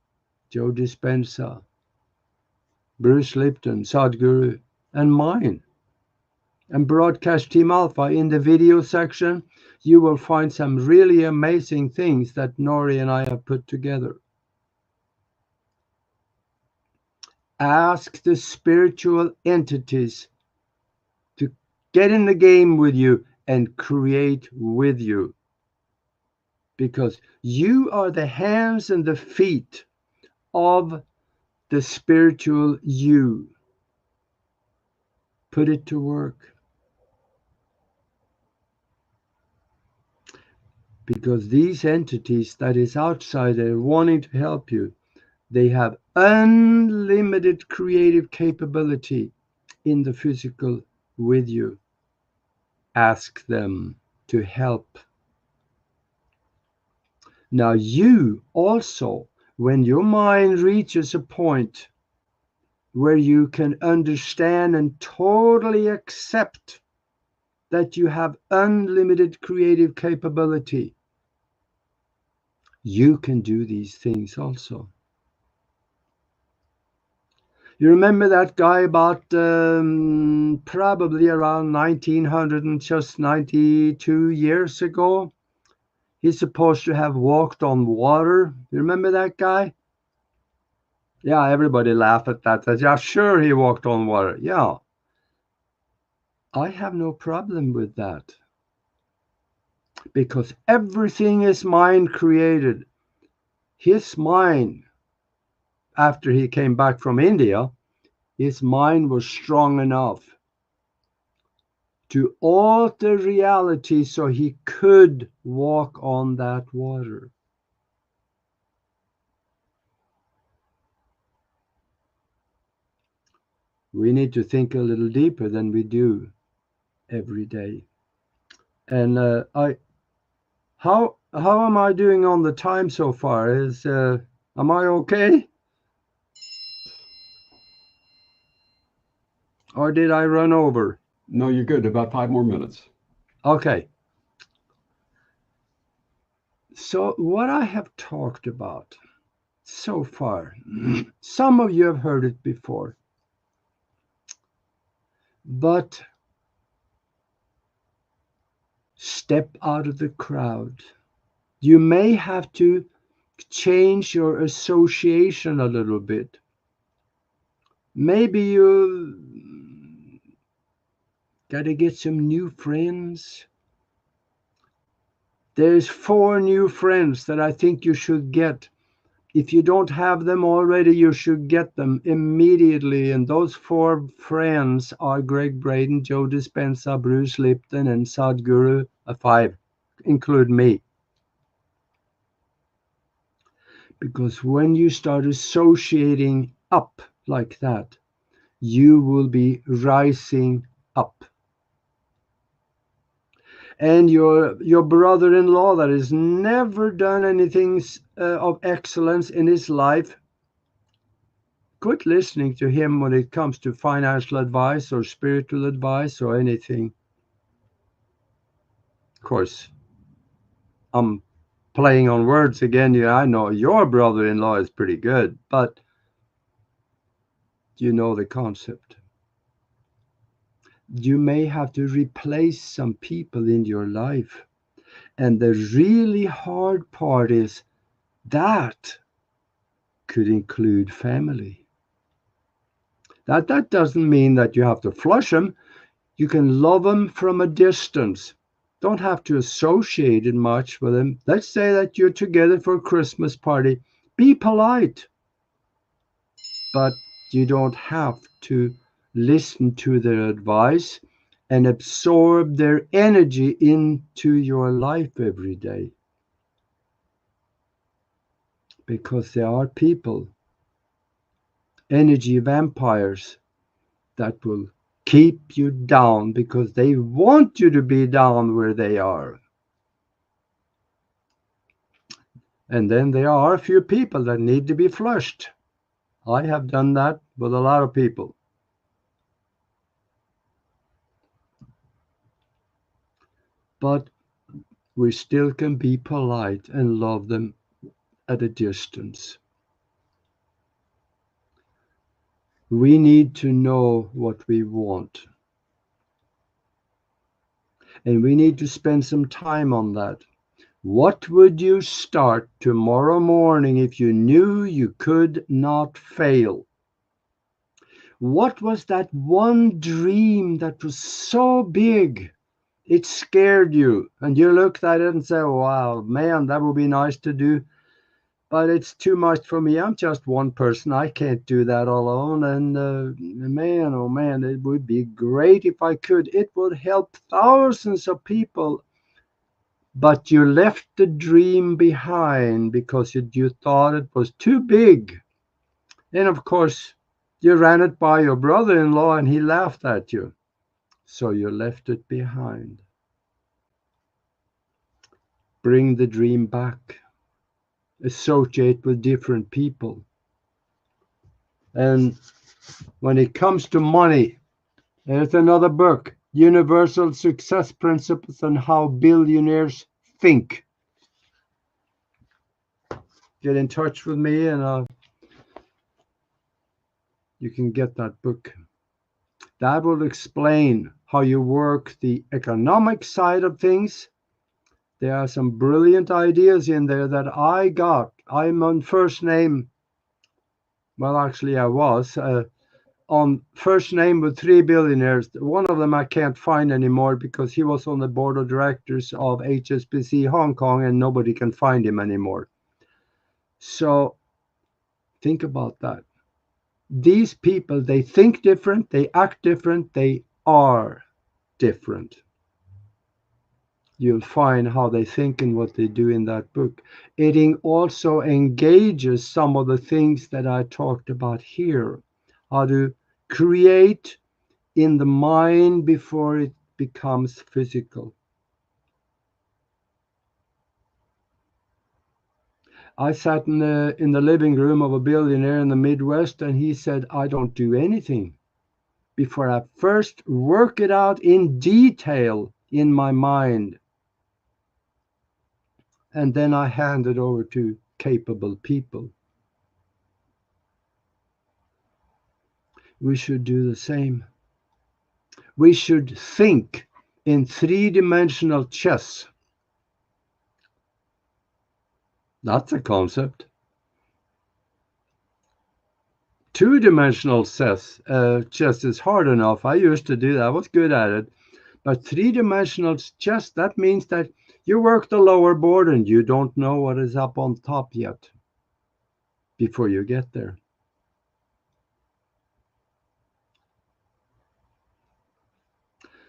Joe Dispenza, Bruce Lipton, Sadhguru, and mine. And Broadcast Team Alpha. In the video section, you will find some really amazing things that Nori and I have put together. Ask the spiritual entities to get in the game with you and create with you. Because you are the hands and the feet of the spiritual you. Put it to work. Because these entities that is outside there wanting to help you, they have unlimited creative capability in the physical with you. Ask them to help. Now you also, when your mind reaches a point where you can understand and totally accept that you have unlimited creative capability, you can do these things also. You remember that guy about probably around 1900 and just 92 years ago? He's supposed to have walked on water. You remember that guy? Yeah, everybody laughed at that. Said, yeah, sure he walked on water. Yeah. I have no problem with that. Because everything is mind created. His mind, after he came back from India, his mind was strong enough to alter reality so he could walk on that water. We need to think a little deeper than we do every day. And how am I doing on the time so far? Am I okay? Or did I run over?
No, you're good. About 5 more minutes.
Okay. So what I have talked about so far, some of you have heard it before. but step out of the crowd. You may have to change your association a little bit. Maybe you gotta get some new friends. There's 4 new friends that I think you should get. If you don't have them already, you should get them immediately. And those 4 friends are Greg Braden, Joe Dispenza, Bruce Lipton, and Sadhguru. 5, include me. Because when you start associating up like that, you will be rising up. And your brother-in-law that has never done anything of excellence in his life, quit listening to him when it comes to financial advice or spiritual advice or anything. Of course, I'm playing on words again. Yeah, I know your brother-in-law is pretty good, but you know the concept. You may have to replace some people in your life. And the really hard part is that could include family. That doesn't mean that you have to flush them. You can love them from a distance. Don't have to associate it much with them. Let's say that you're together for a Christmas party. Be polite, but you don't have to listen to their advice and absorb their energy into your life every day. Because there are people, energy vampires, that will keep you down because they want you to be down where they are. And then there are a few people that need to be flushed. I have done that with a lot of people. But we still can be polite and love them at a distance. We need to know what we want. And we need to spend some time on that. What would you start tomorrow morning if you knew you could not fail? What was that one dream that was so big it scared you? And you looked at it and said, wow, man, that would be nice to do. But it's too much for me. I'm just one person. I can't do that alone. And man, oh man, it would be great if I could. It would help thousands of people. But you left the dream behind because you thought it was too big. And of course, you ran it by your brother-in-law and he laughed at you. So you left it behind. Bring the dream back. Associate with different people. And when it comes to money, there's another book, Universal Success Principles and How Billionaires Think. Get in touch with me and you can get that book. That will explain how you work the economic side of things. There are some brilliant ideas in there that I got. I'm on first name. Well, actually, I was on first name with 3 billionaires. One of them I can't find anymore because he was on the board of directors of HSBC Hong Kong and nobody can find him anymore. So think about that. These people, they think different, they act different, they are different. You'll find how they think and what they do in that book. It also engages some of the things that I talked about here. How to create in the mind before it becomes physical. I sat in the living room of a billionaire in the Midwest and he said, I don't do anything before I first work it out in detail in my mind. And then I hand it over to capable people. We should do the same. we should think in three-dimensional chess. That's a concept. Two-dimensional chess is hard enough. I used to do that. I was good at it. But three-dimensional chess, that means that you work the lower board and you don't know what is up on top yet before you get there.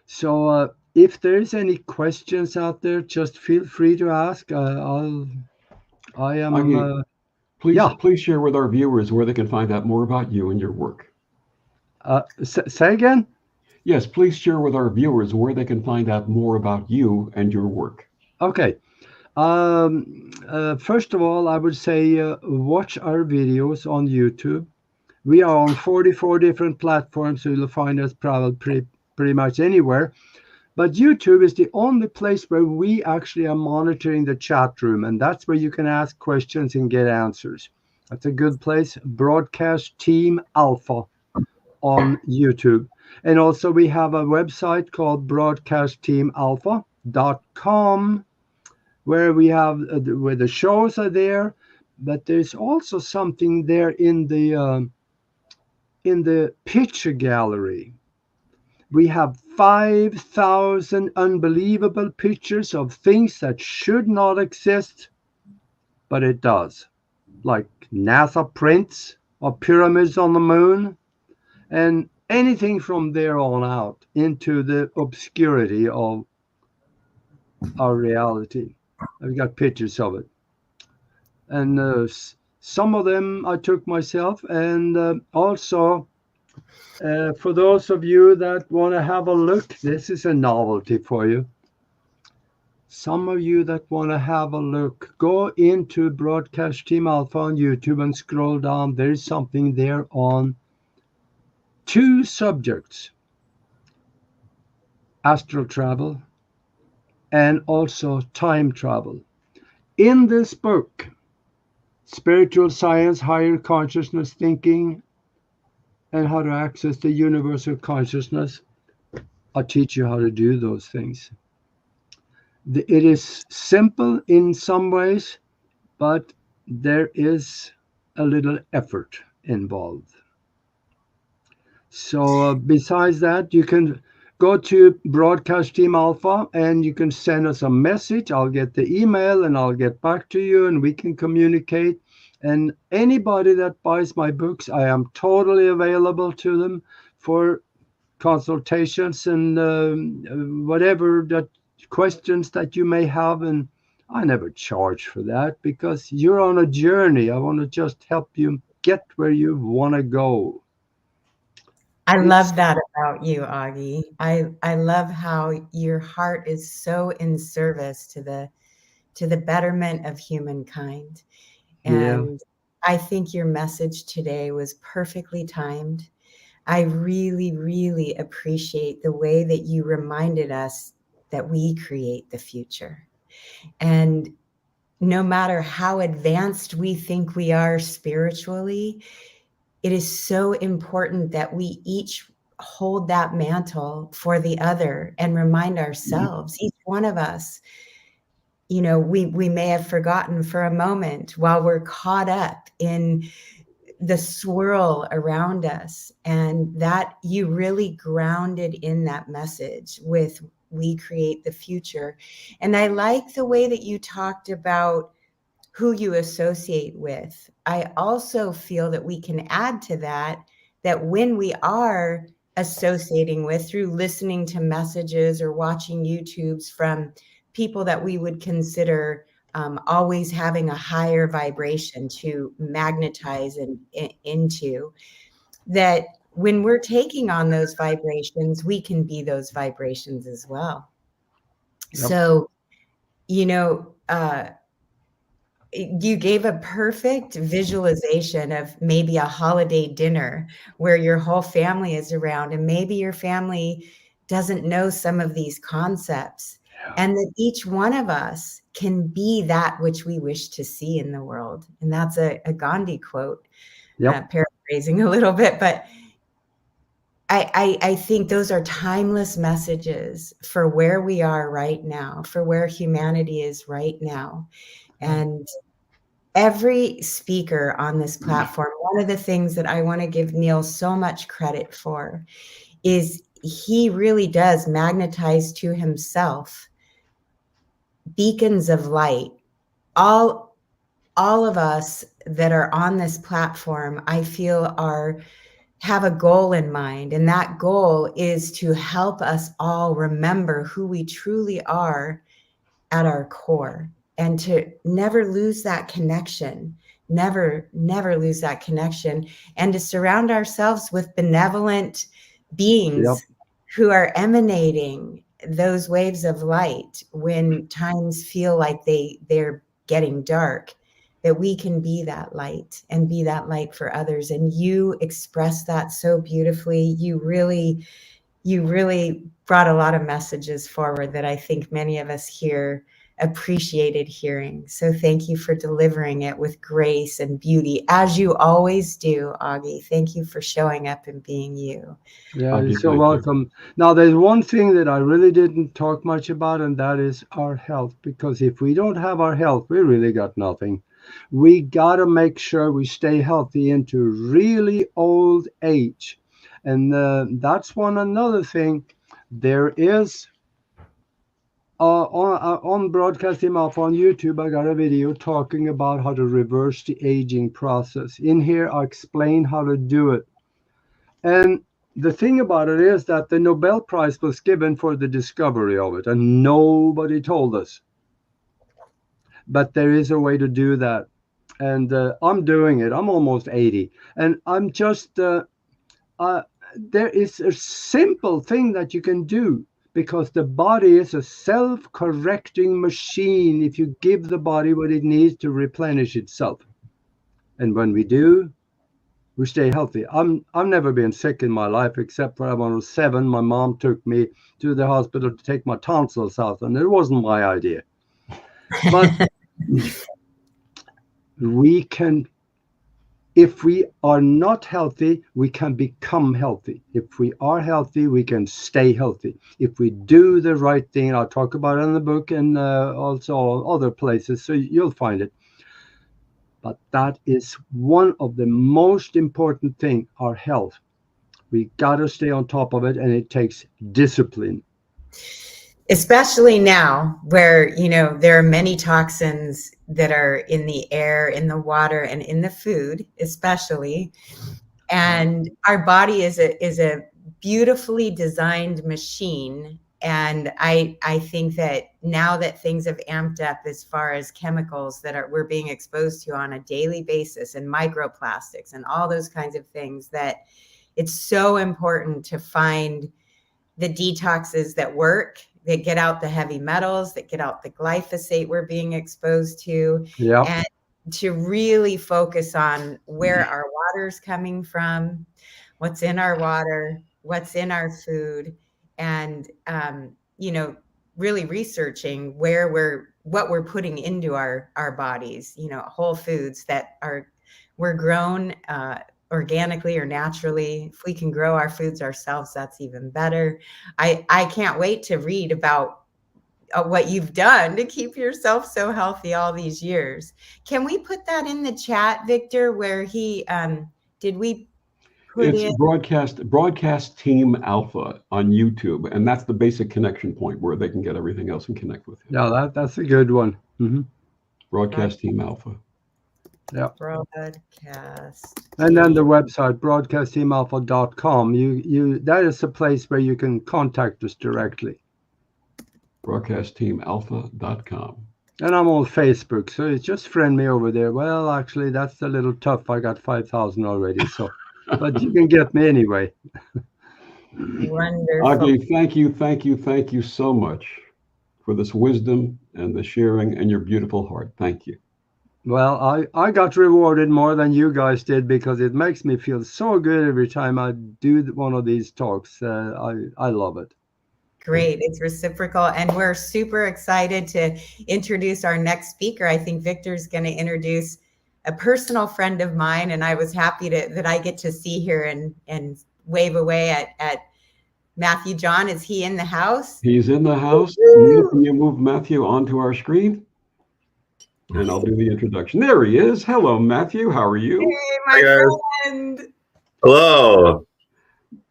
So if there's any questions out there, just feel free to ask.
Please share with our viewers where they can find out more about you and your work.
Say again?
Yes, please share with our viewers where they can find out more about you and your work.
Okay. First of all, I would say watch our videos on YouTube. We are on 44 different platforms, so you'll find us probably pretty much anywhere. But YouTube is the only place where we actually are monitoring the chat room, and that's where you can ask questions and get answers. That's a good place. Broadcast Team Alpha on YouTube. And also we have a website called broadcastteamalpha.com where we have where the shows are there, but there's also something there in the picture gallery. We have 5,000 unbelievable pictures of things that should not exist, but it does. Like NASA prints of pyramids on the moon, and anything from there on out into the obscurity of our reality. I've got pictures of it. And some of them I took myself, and also for those of you that want to have a look, this is a novelty for you. Some of you that want to have a look, go into Broadcast Team Alpha on YouTube and scroll down. There's something there on 2 subjects: astral travel and also time travel. In this book, Spiritual Science, Higher Consciousness Thinking, and How to Access the Universal Consciousness, I'll teach you how to do those things. It is simple in some ways, but there is a little effort involved. So besides that, you can go to Broadcast Team Alpha and you can send us a message. I'll get the email and I'll get back to you and we can communicate. And anybody that buys my books, I am totally available to them for consultations and whatever that questions that you may have. And I never charge for that because you're on a journey. I want to just help you get where you want to go.
I love that about you, Augie. I love how your heart is so in service to the betterment of humankind. And I think your message today was perfectly timed. I really, really appreciate the way that you reminded us that we create the future. And no matter how advanced we think we are spiritually, it is so important that we each hold that mantle for the other and remind ourselves, each one of us, you know, we may have forgotten for a moment while we're caught up in the swirl around us, and that you really grounded in that message with we create the future. And I like the way that you talked about who you associate with. I also feel that we can add to that when we are associating with, through listening to messages or watching YouTubes from people that we would consider always having a higher vibration to magnetize into, that when we're taking on those vibrations, we can be those vibrations as well. Yep. So, you know, you gave a perfect visualization of maybe a holiday dinner where your whole family is around and maybe your family doesn't know some of these concepts, and that each one of us can be that which we wish to see in the world. And that's a Gandhi quote, paraphrasing a little bit, but I think those are timeless messages for where we are right now, for where humanity is right now. And every speaker on this platform, one of the things that I want to give Neil so much credit for is he really does magnetize to himself beacons of light. All of us that are on this platform, I feel have a goal in mind. And that goal is to help us all remember who we truly are at our core, and to never lose that connection, never lose that connection, and to surround ourselves with benevolent beings who are emanating those waves of light when times feel like they're getting dark, that we can be that light and be that light for others. And you express that so beautifully. You really brought a lot of messages forward that I think many of us here appreciated hearing. So thank you for delivering it with grace and beauty, as you always do, Augie. Thank you for showing up and being you.
Yeah, you're so welcome. Now, there's one thing that I really didn't talk much about, and that is our health. Because if we don't have our health, we really got nothing. We got to make sure we stay healthy into really old age. And that's another thing. There is on Broadcasting Alpha on YouTube, I got a video talking about how to reverse the aging process. In here, I explain how to do it. And the thing about it is that the Nobel Prize was given for the discovery of it, and nobody told us. But there is a way to do that. And I'm doing it. I'm almost 80. And I'm just, there is a simple thing that you can do, because the body is a self-correcting machine if you give the body what it needs to replenish itself. And when we do, we stay healthy. I've never been sick in my life, except for when I was 7. My mom took me to the hospital to take my tonsils out, and it wasn't my idea. But we can, if we are not healthy, we can become healthy. If we are healthy, we can stay healthy. If we do the right thing, I'll talk about it in the book and also other places, so you'll find it. But that is one of the most important things, our health. We got to stay on top of it, and it takes discipline.
Especially now, where, there are many toxins that are in the air, in the water, and in the food, especially. And our body is a beautifully designed machine. And I think that now that things have amped up as far as chemicals that we're being exposed to on a daily basis, and microplastics and all those kinds of things, that it's so important to find the detoxes that work, that get out the heavy metals, that get out the glyphosate we're being exposed to, and to really focus on where our water's coming from, what's in our water, what's in our food, and really researching what we're putting into our bodies. Whole foods that were grown organically or naturally. If we can grow our foods ourselves, that's even better. I can't wait to read about what you've done to keep yourself so healthy all these years. Can we put that in the chat, Victor, where did we put
it's broadcast Team Alpha on YouTube, and that's the basic connection point where they can get everything else and connect with you.
Yeah, that's a good one. Mm-hmm.
Broadcast Team Alpha.
Yeah.
Broadcast.
And then the website, broadcastteamalpha.com. That is a place where you can contact us directly.
Broadcastteamalpha.com.
And I'm on Facebook, so it's just friend me over there. Well, actually, that's a little tough. I got 5,000 already, so but you can get me anyway.
Wonderful.
Augie, thank you so much for this wisdom and the sharing and your beautiful heart. Thank you.
Well, I got rewarded more than you guys did, because it makes me feel so good every time I do one of these talks. I love it.
Great. It's reciprocal. And we're super excited to introduce our next speaker. I think Victor's going to introduce a personal friend of mine, and I was happy that I get to see here and wave away at Matthew John. Is he in the house?
He's in the house. Neil, can you move Matthew onto our screen? And I'll do the introduction. There he is. Hello, Matthew. How are you?
Hey, my friend.
Hello.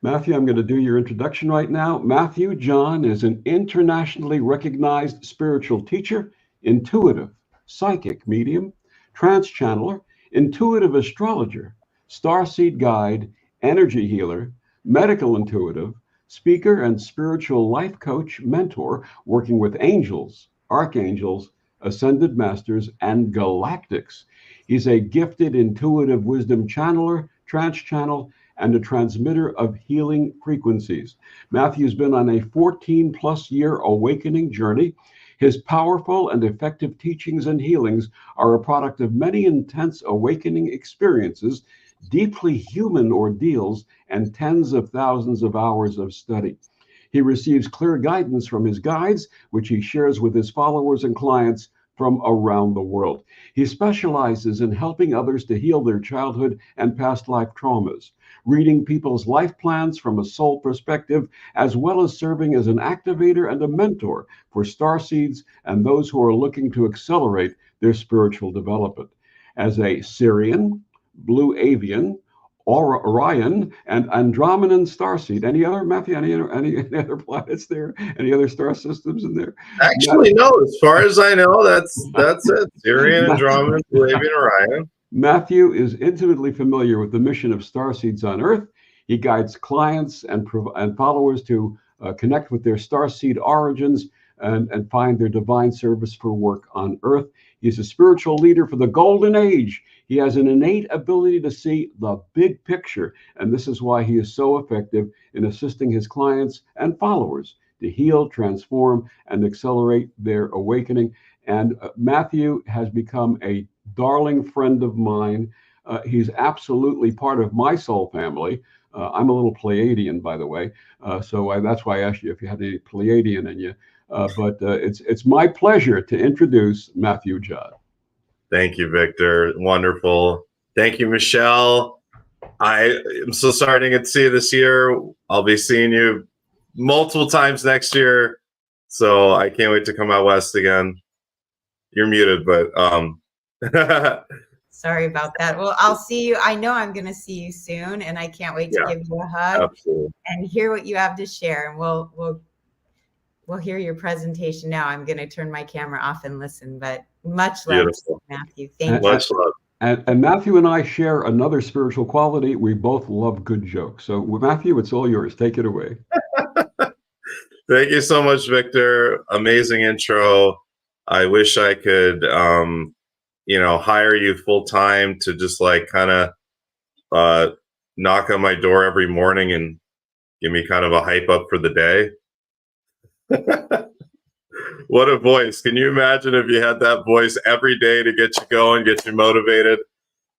Matthew, I'm going to do your introduction right now. Matthew John is an internationally recognized spiritual teacher, intuitive, psychic medium, trance channeler, intuitive astrologer, starseed guide, energy healer, medical intuitive, speaker and spiritual life coach, mentor, working with angels, archangels, ascended masters, and galactics. He's a gifted intuitive wisdom channeler, trance channel, and a transmitter of healing frequencies. Matthew's been on a 14+ year awakening journey. His powerful and effective teachings and healings are a product of many intense awakening experiences, deeply human ordeals, and tens of thousands of hours of study. He receives clear guidance from his guides, which he shares with his followers and clients from around the world. He specializes in helping others to heal their childhood and past life traumas, reading people's life plans from a soul perspective, as well as serving as an activator and a mentor for starseeds and those who are looking to accelerate their spiritual development. As a Syrian, Blue Avian, Orion, and Andromedan starseed. Any other, Matthew? Any other planets there? Any other star systems in there?
Actually, no. As far as I know, that's it. Syrian, Andromeda, Avian, Orion.
Matthew is intimately familiar with the mission of starseeds on Earth. He guides clients and followers to connect with their starseed origins and find their divine service for work on Earth. He's a spiritual leader for the golden age. He has an innate ability to see the big picture, and this is why he is so effective in assisting his clients and followers to heal, transform, and accelerate their awakening. And Matthew has become a darling friend of mine. He's absolutely part of my soul family. I'm a little Pleiadian, by the way, so that's why I asked you if you had any Pleiadian in you. But it's my pleasure to introduce Matthew John.
Thank you, Victor. Wonderful. Thank you, Michelle. I am so sorry to get to see you this year. I'll be seeing you multiple times next year, so I can't wait to come out west again. You're muted, but
Sorry about that. Well, I'll see you. I know I'm going to see you soon, and I can't wait to give you a hug and hear what you have to share. And we'll hear your presentation now. I'm going to turn my camera off and listen, but much love, Matthew. Thank you.
Much love.
And Matthew and I share another spiritual quality. We both love good jokes. So Matthew, it's all yours. Take it away.
Thank you so much, Victor. Amazing intro. I wish I could, hire you full time to just like kind of knock on my door every morning and give me kind of a hype up for the day. What a voice. Can you imagine if you had that voice every day to get you going, get you motivated?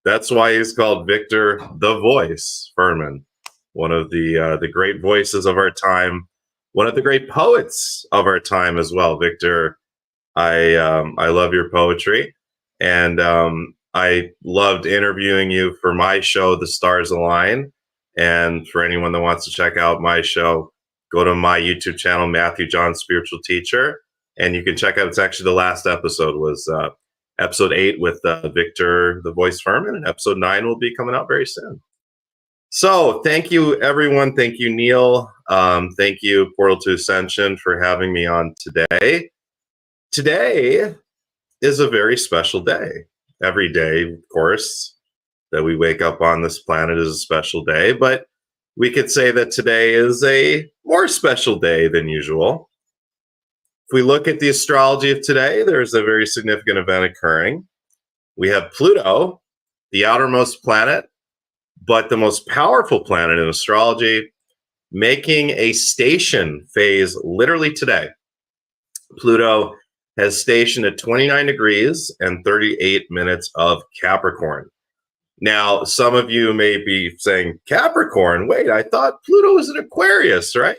That's why he's called Victor the Voice Furman, one of the great voices of our time, one of the great poets of our time as well. Victor, I love your poetry, and I loved interviewing you for my show, The Stars Align. And for anyone that wants to check out my show, go to my YouTube channel, Matthew John Spiritual Teacher, and you can check out, it's actually the last episode was episode 8 with Victor the Voice Furman, and episode 9 will be coming out very soon. So thank you, everyone. Thank you, Neil. Thank you, Portal to Ascension, for having me on today. Today is a very special day. Every day, of course, that we wake up on this planet is a special day, but we could say that today is a more special day than usual. If we look at the astrology of today, there's a very significant event occurring. We have Pluto, the outermost planet, but the most powerful planet in astrology, making a station phase literally today. Pluto has stationed at 29 degrees and 38 minutes of Capricorn. Now, some of you may be saying, Capricorn, wait, I thought Pluto was in Aquarius, right?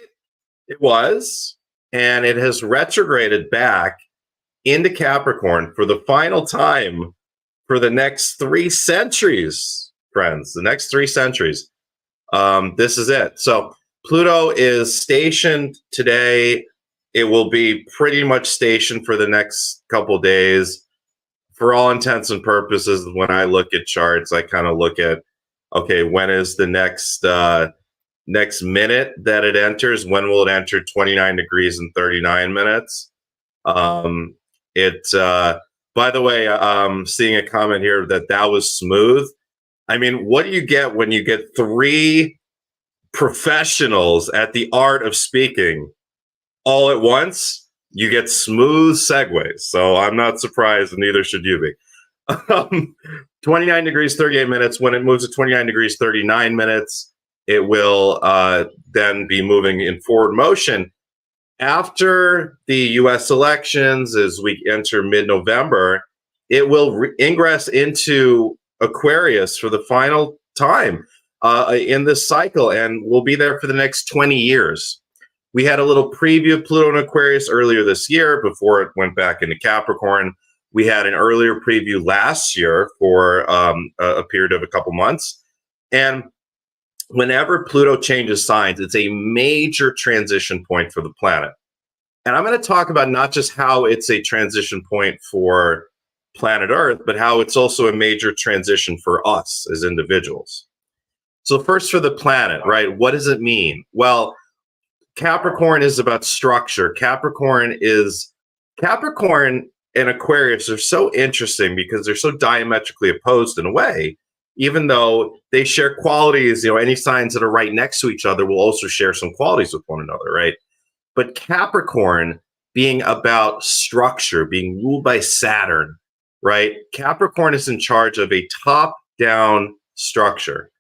It was, and it has retrograded back into Capricorn for the final time for the next 3 centuries, friends, the next 3 centuries. this is it. So Pluto is stationed today. It will be pretty much stationed for the next couple days. For all intents and purposes, when I look at charts, I kind of look at, okay, when is the next minute that it enters? When will it enter 29 degrees and 39 minutes? By the way, seeing a comment here that was smooth. I mean, what do you get when you get three professionals at the art of speaking all at once? You get smooth segues. So I'm not surprised, and neither should you be. 29 degrees, 38 minutes. When it moves to 29 degrees, 39 minutes, it will then be moving in forward motion. After the U.S. elections, as we enter mid-November, it will ingress into Aquarius for the final time in this cycle, and will be there for the next 20 years. We had a little preview of Pluto in Aquarius earlier this year before it went back into Capricorn. We had an earlier preview last year for a period of a couple months. And whenever Pluto changes signs, it's a major transition point for the planet. And I'm going to talk about not just how it's a transition point for planet Earth, but how it's also a major transition for us as individuals. So first, for the planet, right? What does it mean? Well, Capricorn is about structure. Capricorn and Aquarius are so interesting because they're so diametrically opposed in a way, even though they share qualities. Any signs that are right next to each other will also share some qualities with one another, right? But Capricorn being about structure, being ruled by Saturn, right? Capricorn is in charge of a top-down structure.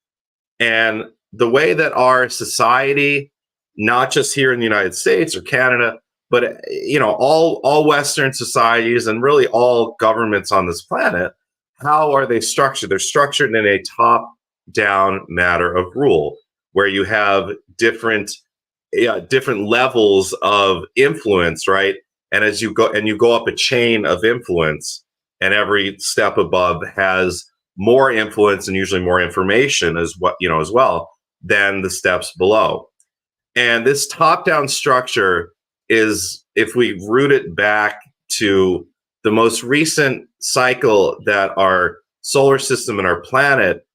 And the way that our society, not just here in the United States or Canada, but all Western societies and really all governments on this planet, how are they structured? They're structured in a top-down matter of rule, where you have different levels of influence, right? And as you go up a chain of influence, and every step above has more influence and usually more information as well than the steps below. And this top-down structure is, if we root it back to the most recent cycle that our solar system and our planet,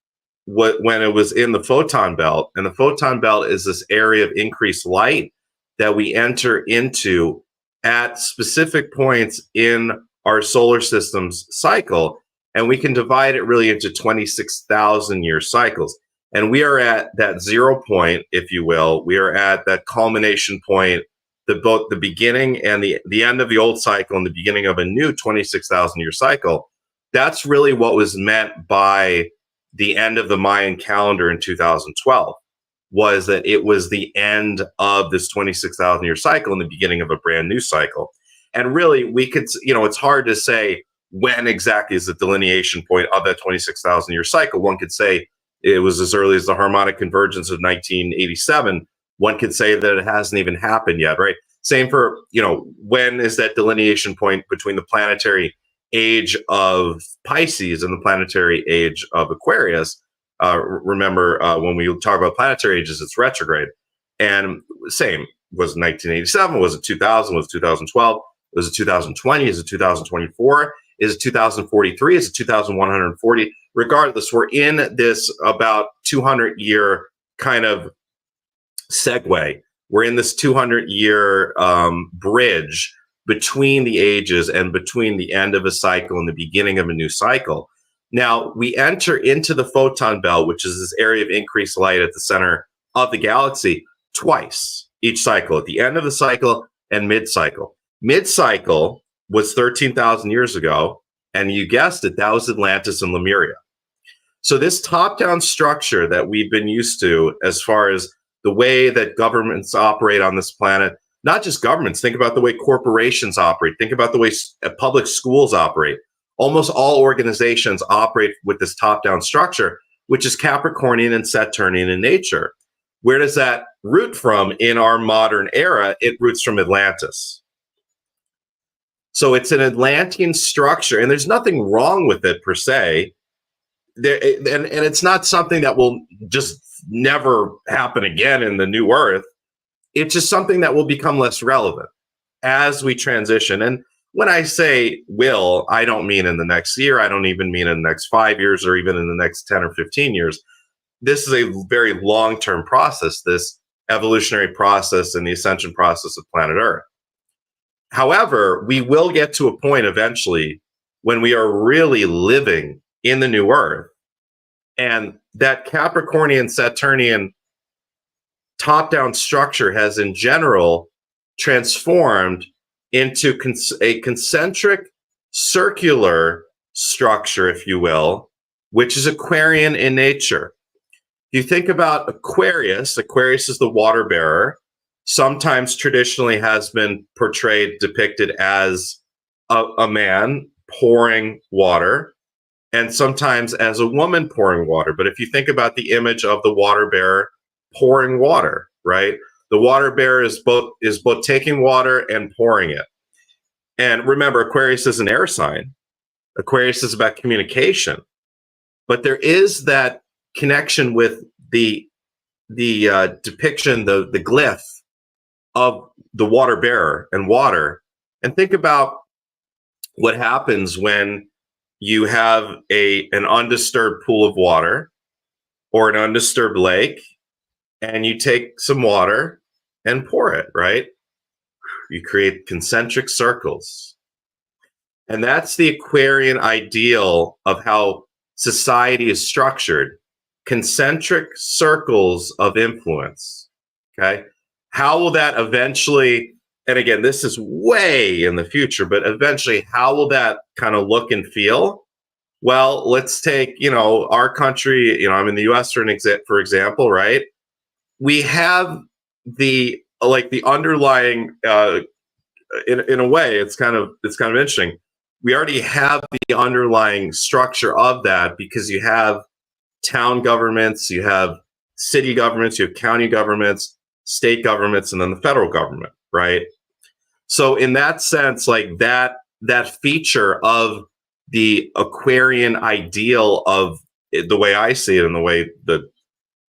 when it was in the photon belt, and the photon belt is this area of increased light that we enter into at specific points in our solar system's cycle, and we can divide it really into 26,000 year cycles. And we are at that 0 point, if you will. We are at that culmination point, both the beginning and the end of the old cycle and the beginning of a new 26,000 year cycle. That's really what was meant by the end of the Mayan calendar in 2012, was that it was the end of this 26,000 year cycle and the beginning of a brand new cycle. And really, we could, it's hard to say when exactly is the delineation point of that 26,000 year cycle. One could say it was as early as the harmonic convergence of 1987. One could say that it hasn't even happened yet, right? Same for, when is that delineation point between the planetary age of Pisces and the planetary age of Aquarius? Remember, when we talk about planetary ages, it's retrograde. And same, was it 1987? Was it 2000? Was it 2012? Was it 2020? Is it 2024? Is it 2043? Is it 2140? Regardless, we're in this about 200-year kind of segue. We're in this 200-year bridge between the ages and between the end of a cycle and the beginning of a new cycle. Now, we enter into the photon belt, which is this area of increased light at the center of the galaxy, twice each cycle, at the end of the cycle and mid-cycle. Mid-cycle was 13,000 years ago, and you guessed it, that was Atlantis and Lemuria. So this top-down structure that we've been used to, as far as the way that governments operate on this planet, not just governments, think about the way corporations operate, think about the way public schools operate. Almost all organizations operate with this top-down structure, which is Capricornian and Saturnian in nature. Where does that root from in our modern era? It roots from Atlantis. So it's an Atlantean structure, and there's nothing wrong with it per se. and it's not something that will just never happen again in the new earth. It's just something that will become less relevant as we transition. And when I say will, I don't mean in the next year. I don't even mean in the next 5 years or even in the next 10 or 15 years. This is a very long-term process, this evolutionary process and the ascension process of planet Earth. However, we will get to a point eventually when we are really living in the new Earth, and that Capricornian, Saturnian top-down structure has in general transformed into a concentric circular structure, if you will, which is Aquarian in nature. You think about Aquarius is the water bearer, sometimes traditionally has been portrayed, depicted as a man pouring water, and sometimes as a woman pouring water. But if you think about the image of the water bearer pouring water, right? The water bearer is both taking water and pouring it. And remember, Aquarius is an air sign. Aquarius is about communication. But there is that connection with the depiction, the glyph of the water bearer and water. And think about what happens when you have an undisturbed pool of water or an undisturbed lake, and you take some water and pour it, right? You create concentric circles. And that's the Aquarian ideal of how society is structured. Concentric circles of influence, okay? How will that eventually, and again, this is way in the future, but eventually, how will that kind of look and feel? Well, let's take, our country, I'm in the US for example, right? We have the underlying, in a way, it's kind of interesting. We already have the underlying structure of that because you have town governments, you have city governments, you have county governments, state governments, and then the federal government, right? So in that sense, like that feature of the Aquarian ideal of the way I see it and the way the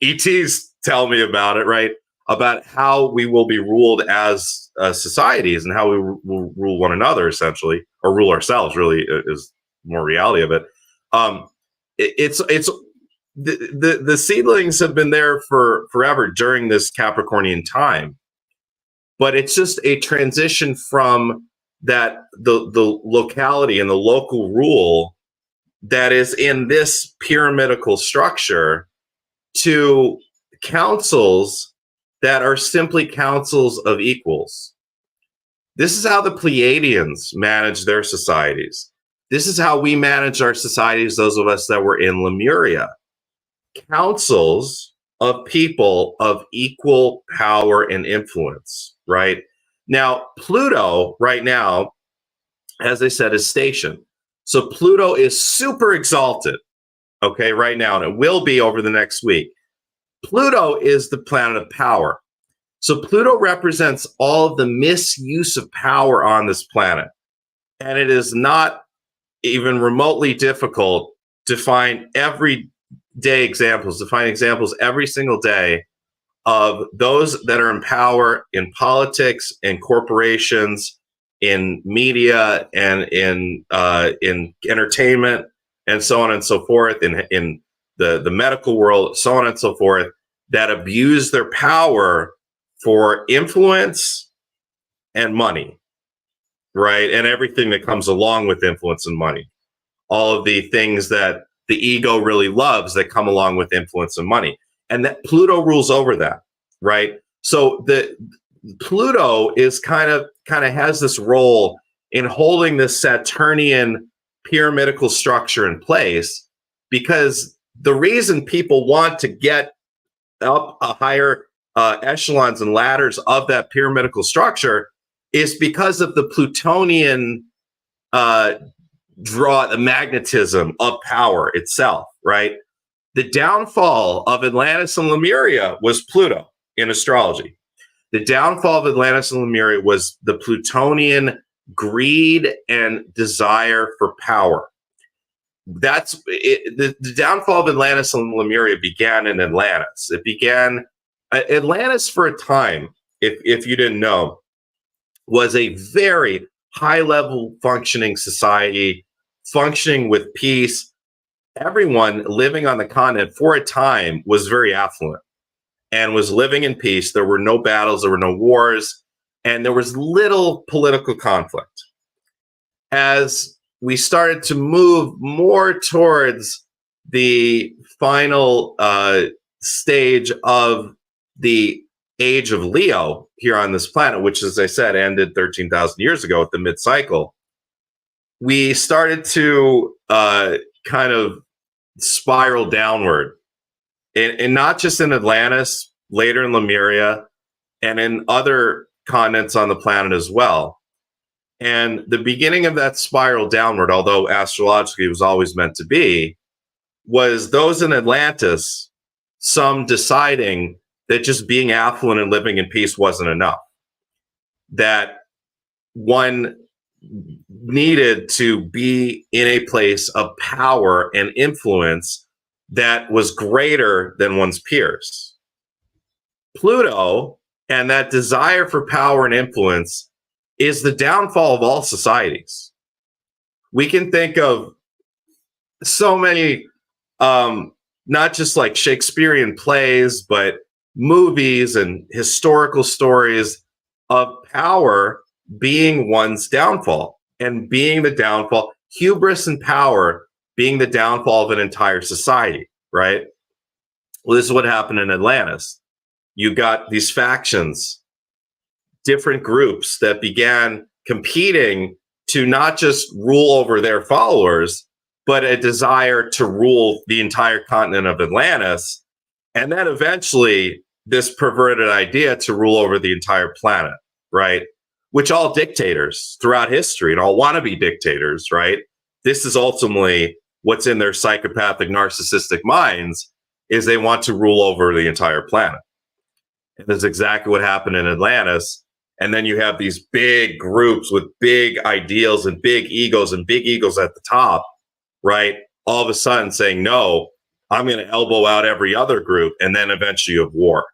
ETs tell me about it, right? About how we will be ruled as societies and how we will rule one another, essentially, or rule ourselves. Really, is more reality of it. It's the seedlings have been there for forever during this Capricornian time, but it's just a transition from that the locality and the local rule that is in this pyramidal structure to councils that are simply councils of equals. This is how the Pleiadians manage their societies. This is how we manage our societies, those of us that were in Lemuria. Councils of people of equal power and influence, right? Now, Pluto right now, as I said, is stationed. So Pluto is super exalted, okay, right now, and it will be over the next week. Pluto is the planet of power. So Pluto represents all of the misuse of power on this planet. And it is not even remotely difficult to find everyday examples, every single day of those that are in power in politics, in corporations, in media, and in entertainment, and so on and so forth, in the medical world, so on and so forth, that abuse their power for influence and money, right? And everything that comes along with influence and money. All of the things that the ego really loves that come along with influence and money. And that Pluto rules over that, right? So the Pluto is kind of has this role in holding this Saturnian pyramidal structure in place, because the reason people want to get up a higher echelons and ladders of that pyramidal structure is because of the Plutonian draw, the magnetism of power itself, right? The downfall of Atlantis and Lemuria was Pluto in astrology. The downfall of Atlantis and Lemuria was the Plutonian greed and desire for power. that's it. The downfall of Atlantis and Lemuria began in Atlantis. It began Atlantis for a time, if you didn't know, was a very high level functioning society, functioning with peace. Everyone living on the continent for a time was very affluent and was living in peace. There were no battles, there were no wars, and there was little political conflict. As we started to move more towards the final stage of the age of Leo here on this planet, which, as I said, ended 13,000 years ago at the mid-cycle, we started to kind of spiral downward, and not just in Atlantis, later in Lemuria, and in other continents on the planet as well. And the beginning of that spiral downward, although astrologically it was always meant to be, was those in Atlantis, some deciding that just being affluent and living in peace wasn't enough. That one needed to be in a place of power and influence that was greater than one's peers. Pluto and that desire for power and influence is the downfall of all societies. We can think of so many, not just like Shakespearean plays, but movies and historical stories of power being one's downfall, and being the downfall, hubris and power being the downfall of an entire society, right? Well, this is what happened in Atlantis. You got these factions, different groups that began competing to not just rule over their followers, but a desire to rule the entire continent of Atlantis. And then eventually this perverted idea to rule over the entire planet, right? Which all dictators throughout history and all wannabe dictators, right? This is ultimately what's in their psychopathic, narcissistic minds, is they want to rule over the entire planet. And that's exactly what happened in Atlantis. And then you have these big groups with big ideals and big egos at the top, right? All of a sudden saying, no, I'm going to elbow out every other group. And then eventually you have war,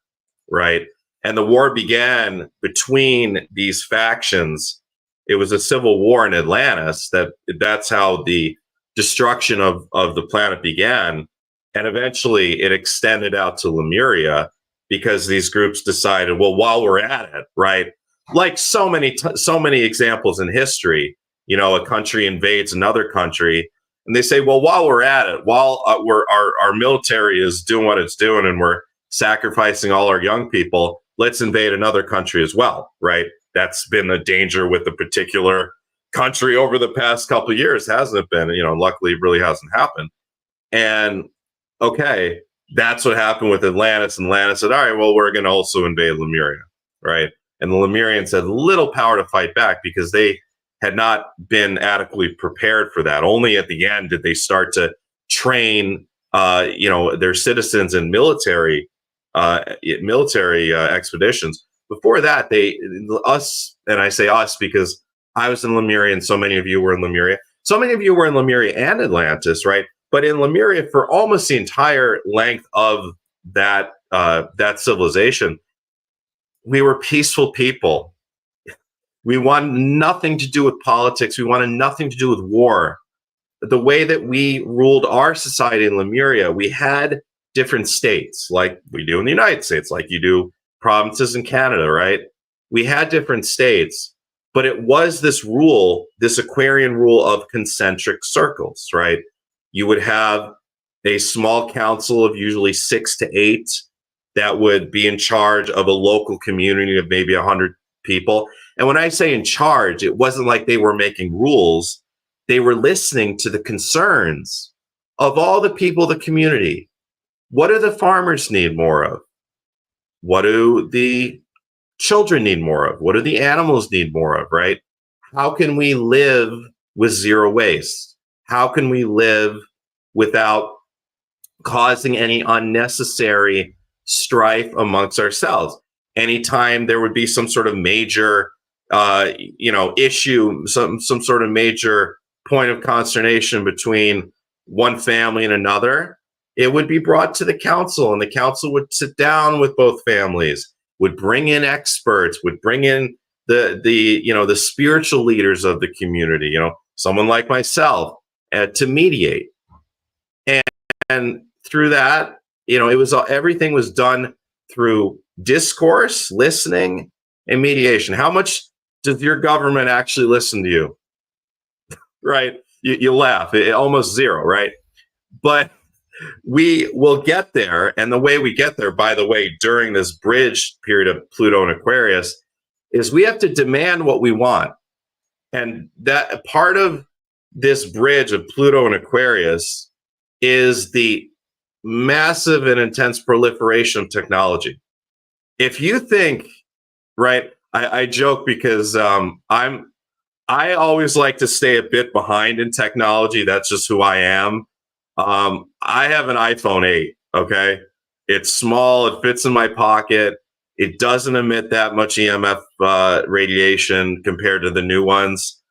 right? And the war began between these factions. It was a civil war in Atlantis. That's how the destruction of the planet began. And eventually it extended out to Lemuria, because these groups decided, well, while we're at it, right? Like so many examples in history, you know, a country invades another country and they say, well, while we're at it, while our military is doing what it's doing and we're sacrificing all our young people, let's invade another country as well, right? That's been a danger with a particular country over the past couple of years, hasn't it been? You know, luckily it really hasn't happened. And okay, that's what happened with Atlantis. And Atlantis said, all right, well, we're going to also invade Lemuria, right? And the Lemurians had little power to fight back because they had not been adequately prepared for that. Only at the end did they start to train, their citizens in military expeditions. Before that, and I say us because I was in Lemuria and so many of you were in Lemuria. So many of you were in Lemuria and Atlantis, right? But in Lemuria, for almost the entire length of that civilization, we were peaceful people. We wanted nothing to do with politics. We wanted nothing to do with war. The way that we ruled our society in Lemuria, we had different states, like we do in the United States, like you do provinces in Canada, right? We had different states, but it was this rule, this Aquarian rule of concentric circles, right? You would have a small council of usually 6 to 8 that would be in charge of a local community of maybe 100 people. And when I say in charge, it wasn't like they were making rules. They were listening to the concerns of all the people of the community. What do the farmers need more of? What do the children need more of? What do the animals need more of, right? How can we live with zero waste? How can we live without causing any unnecessary strife amongst ourselves? Anytime there would be some sort of major, issue, some sort of major point of consternation between, one family and another, it would be brought to the council, and the council would sit down with both families, would bring in experts, would bring in the spiritual leaders of the community, someone like myself, to mediate. And through that, everything was done through discourse, listening, and mediation. How much does your government actually listen to you? Right? You laugh. Almost zero, right? But we will get there. And the way we get there, by the way, during this bridge period of Pluto and Aquarius, is we have to demand what we want. And that part of this bridge of Pluto and Aquarius is the massive and intense proliferation of technology. If you think, right, I joke because I always like to stay a bit behind in technology. That's just who I am. I have an iPhone 8, okay? It's small, it fits in my pocket. It doesn't emit that much EMF radiation compared to the new ones.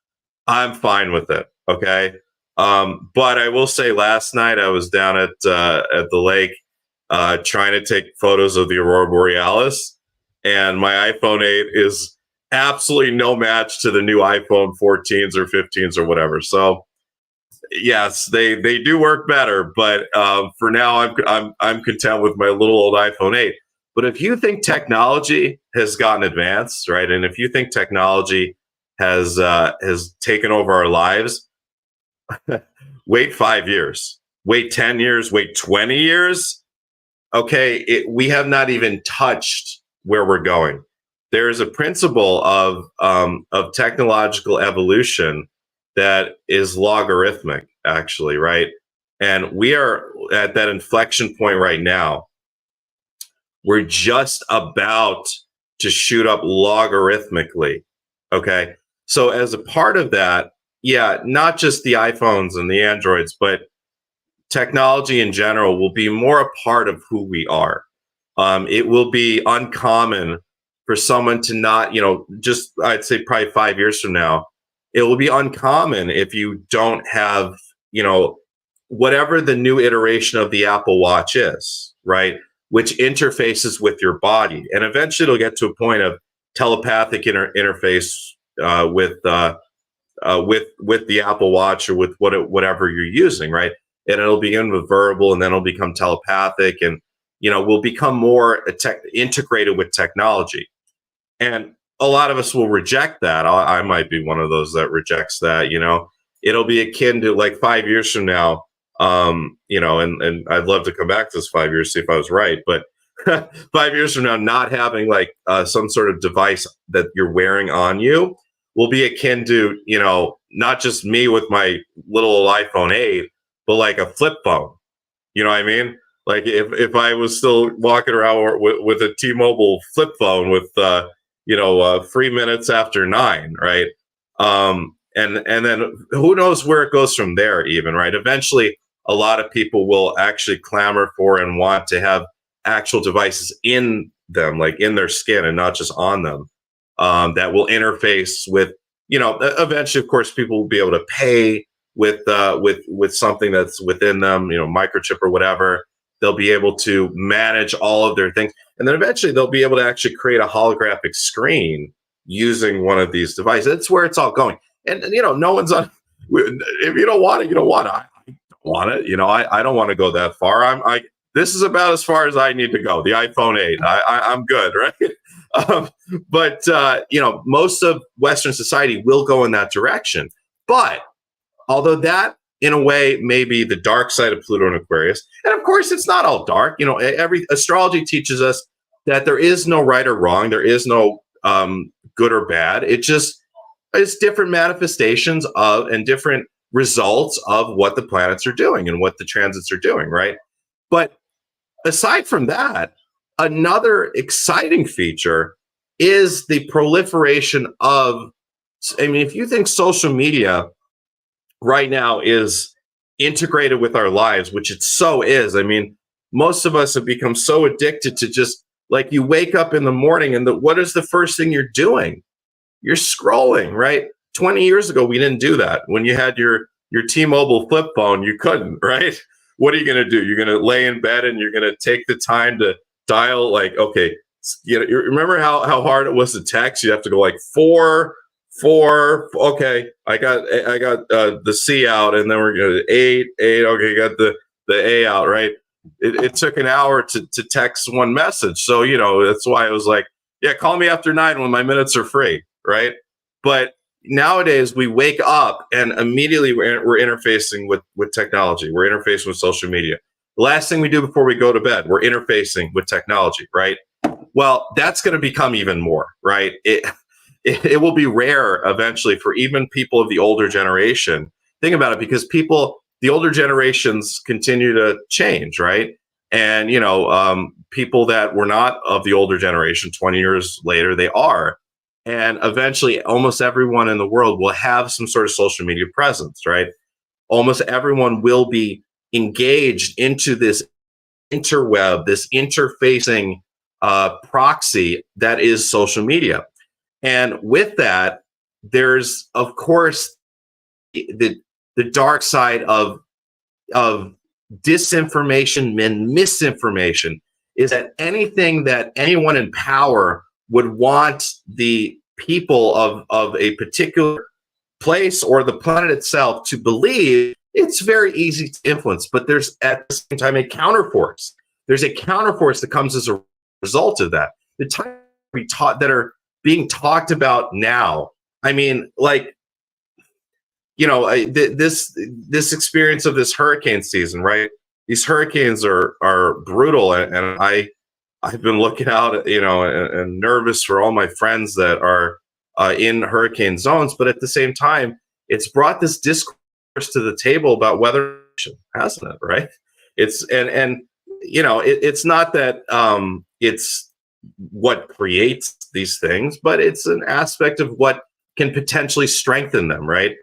I'm fine with it, okay? But I will say last night I was down at the lake trying to take photos of the Aurora Borealis, and my iPhone 8 is absolutely no match to the new iPhone 14s or 15s or whatever. So yes, they do work better, but for now I'm content with my little old iPhone 8. But if you think technology has gotten advanced, right, and if you think technology has taken over our lives, wait 5 years, wait 10 years, wait 20 years. Okay, we have not even touched where we're going. There is a principle of technological evolution that is logarithmic, actually, right? And we are at that inflection point right now. We're just about to shoot up logarithmically, okay? So as a part of that, yeah, not just the iPhones and the Androids, but technology in general will be more a part of who we are. It will be uncommon for someone to not, just I'd say probably 5 years from now, it will be uncommon if you don't have, whatever the new iteration of the Apple Watch is, right? Which interfaces with your body. And eventually it'll get to a point of telepathic interface with the Apple Watch or with whatever you're using, right? And it'll begin with verbal, and then it'll become telepathic, and will become more integrated with technology. And a lot of us will reject that. I might be one of those that rejects that. It'll be akin to like 5 years from now. And I'd love to come back to this 5 years, see if I was right. But 5 years from now, not having like some sort of device that you're wearing on you will be akin to, not just me with my little iPhone 8, but like a flip phone. You know what I mean? Like if I was still walking around with a T-Mobile flip phone with 3 minutes after 9, right? And then who knows where it goes from there, even, right? Eventually, a lot of people will actually clamor for and want to have actual devices in them, like in their skin and not just on them, that will interface with, eventually, of course, people will be able to pay with something that's within them, microchip or whatever. They'll be able to manage all of their things. And then eventually they'll be able to actually create a holographic screen using one of these devices. That's where it's all going. And no one's on, if you don't want it, you don't want it. I don't want it. I don't want to go that far. This is about as far as I need to go. The iPhone 8, I'm good, right? But most of Western society will go in that direction. But although that, in a way, may be the dark side of Pluto and Aquarius, and of course, it's not all dark. Every astrology teaches us that there is no right or wrong. There is no good or bad. It's different manifestations of and different results of what the planets are doing and what the transits are doing, right? But aside from that, another exciting feature is the proliferation of, if you think social media right now is integrated with our lives, which it so is. Most of us have become so addicted to just like you wake up in the morning and what is the first thing you're doing? You're scrolling, right? 20 years ago, we didn't do that. When you had your your T-Mobile flip phone, you couldn't, right? What are you going to do? You're going to lay in bed and you're going to take the time to dial, like, okay, you remember how hard it was to text? You have to go like 4. Okay, I got the C out, and then we're going to 8. Okay, got the A out, right? It took an hour to text one message. So, that's why I was like, yeah, call me after 9 when my minutes are free, right? But nowadays we wake up and immediately we're interfacing with technology. We're interfacing with social media. The last thing we do before we go to bed, we're interfacing with technology, right? Well, that's going to become even more, right? It will be rare eventually for even people of the older generation. Think about it, because the older generations continue to change, right? And, people that were not of the older generation 20 years later, they are. And eventually, almost everyone in the world will have some sort of social media presence, right? Almost everyone will be engaged into this interweb, this interfacing proxy that is social media. And with that, there's, of course, the dark side of disinformation and misinformation, is that anything that anyone in power would want the people of a particular place or the planet itself to believe, it's very easy to influence. But there's at the same time a counterforce. There's a counterforce that comes as a result of that. The type that are being talked about now, I mean, like, this experience of this hurricane season, right? These hurricanes are brutal, and I've been looking out, and nervous for all my friends that are in hurricane zones. But at the same time, it's brought this discourse to the table about weather, hasn't it? Right? It's it's not that it's what creates these things, but it's an aspect of what can potentially strengthen them, right?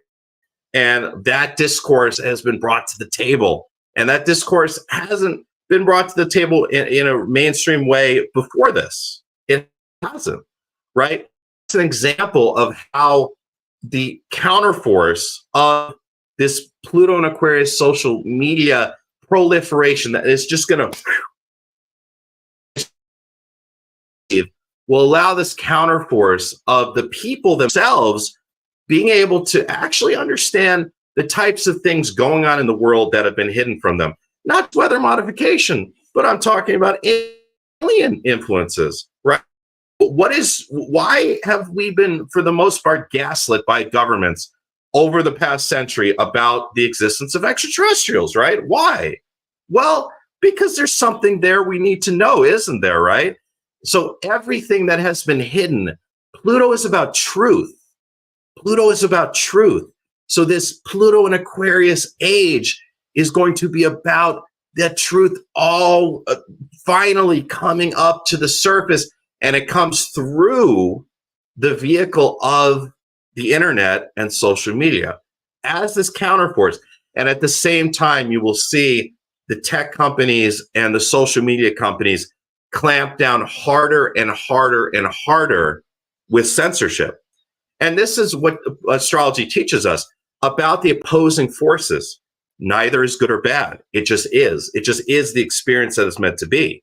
And that discourse has been brought to the table, and that discourse hasn't been brought to the table in a mainstream way before this. It hasn't, right? It's an example of how the counterforce of this Pluto and Aquarius social media proliferation that is just going to will allow this counterforce of the people themselves being able to actually understand the types of things going on in the world that have been hidden from them. Not weather modification, but I'm talking about alien influences, right? Why have we been, for the most part, gaslit by governments over the past century about the existence of extraterrestrials, right? Why? Well, because there's something there we need to know, isn't there, right? So everything that has been hidden, Pluto is about truth. Pluto is about truth. So this Pluto and Aquarius age is going to be about that truth all finally coming up to the surface, and it comes through the vehicle of the internet and social media as this counterforce. And at the same time, you will see the tech companies and the social media companies clamp down harder and harder and harder with censorship. And this is what astrology teaches us about the opposing forces. Neither is good or bad. It just is. It just is the experience that it's meant to be.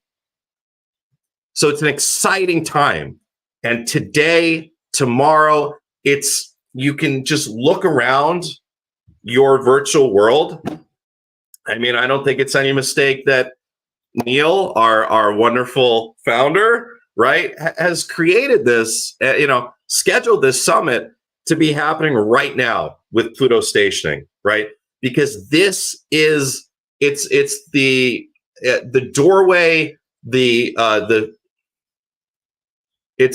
So it's an exciting time. And today, tomorrow, you can just look around your virtual world. I mean, I don't think it's any mistake that Neil, our wonderful founder, right, has created this, scheduled this summit to be happening right now with Pluto stationing, right? Because this is it's the doorway, it's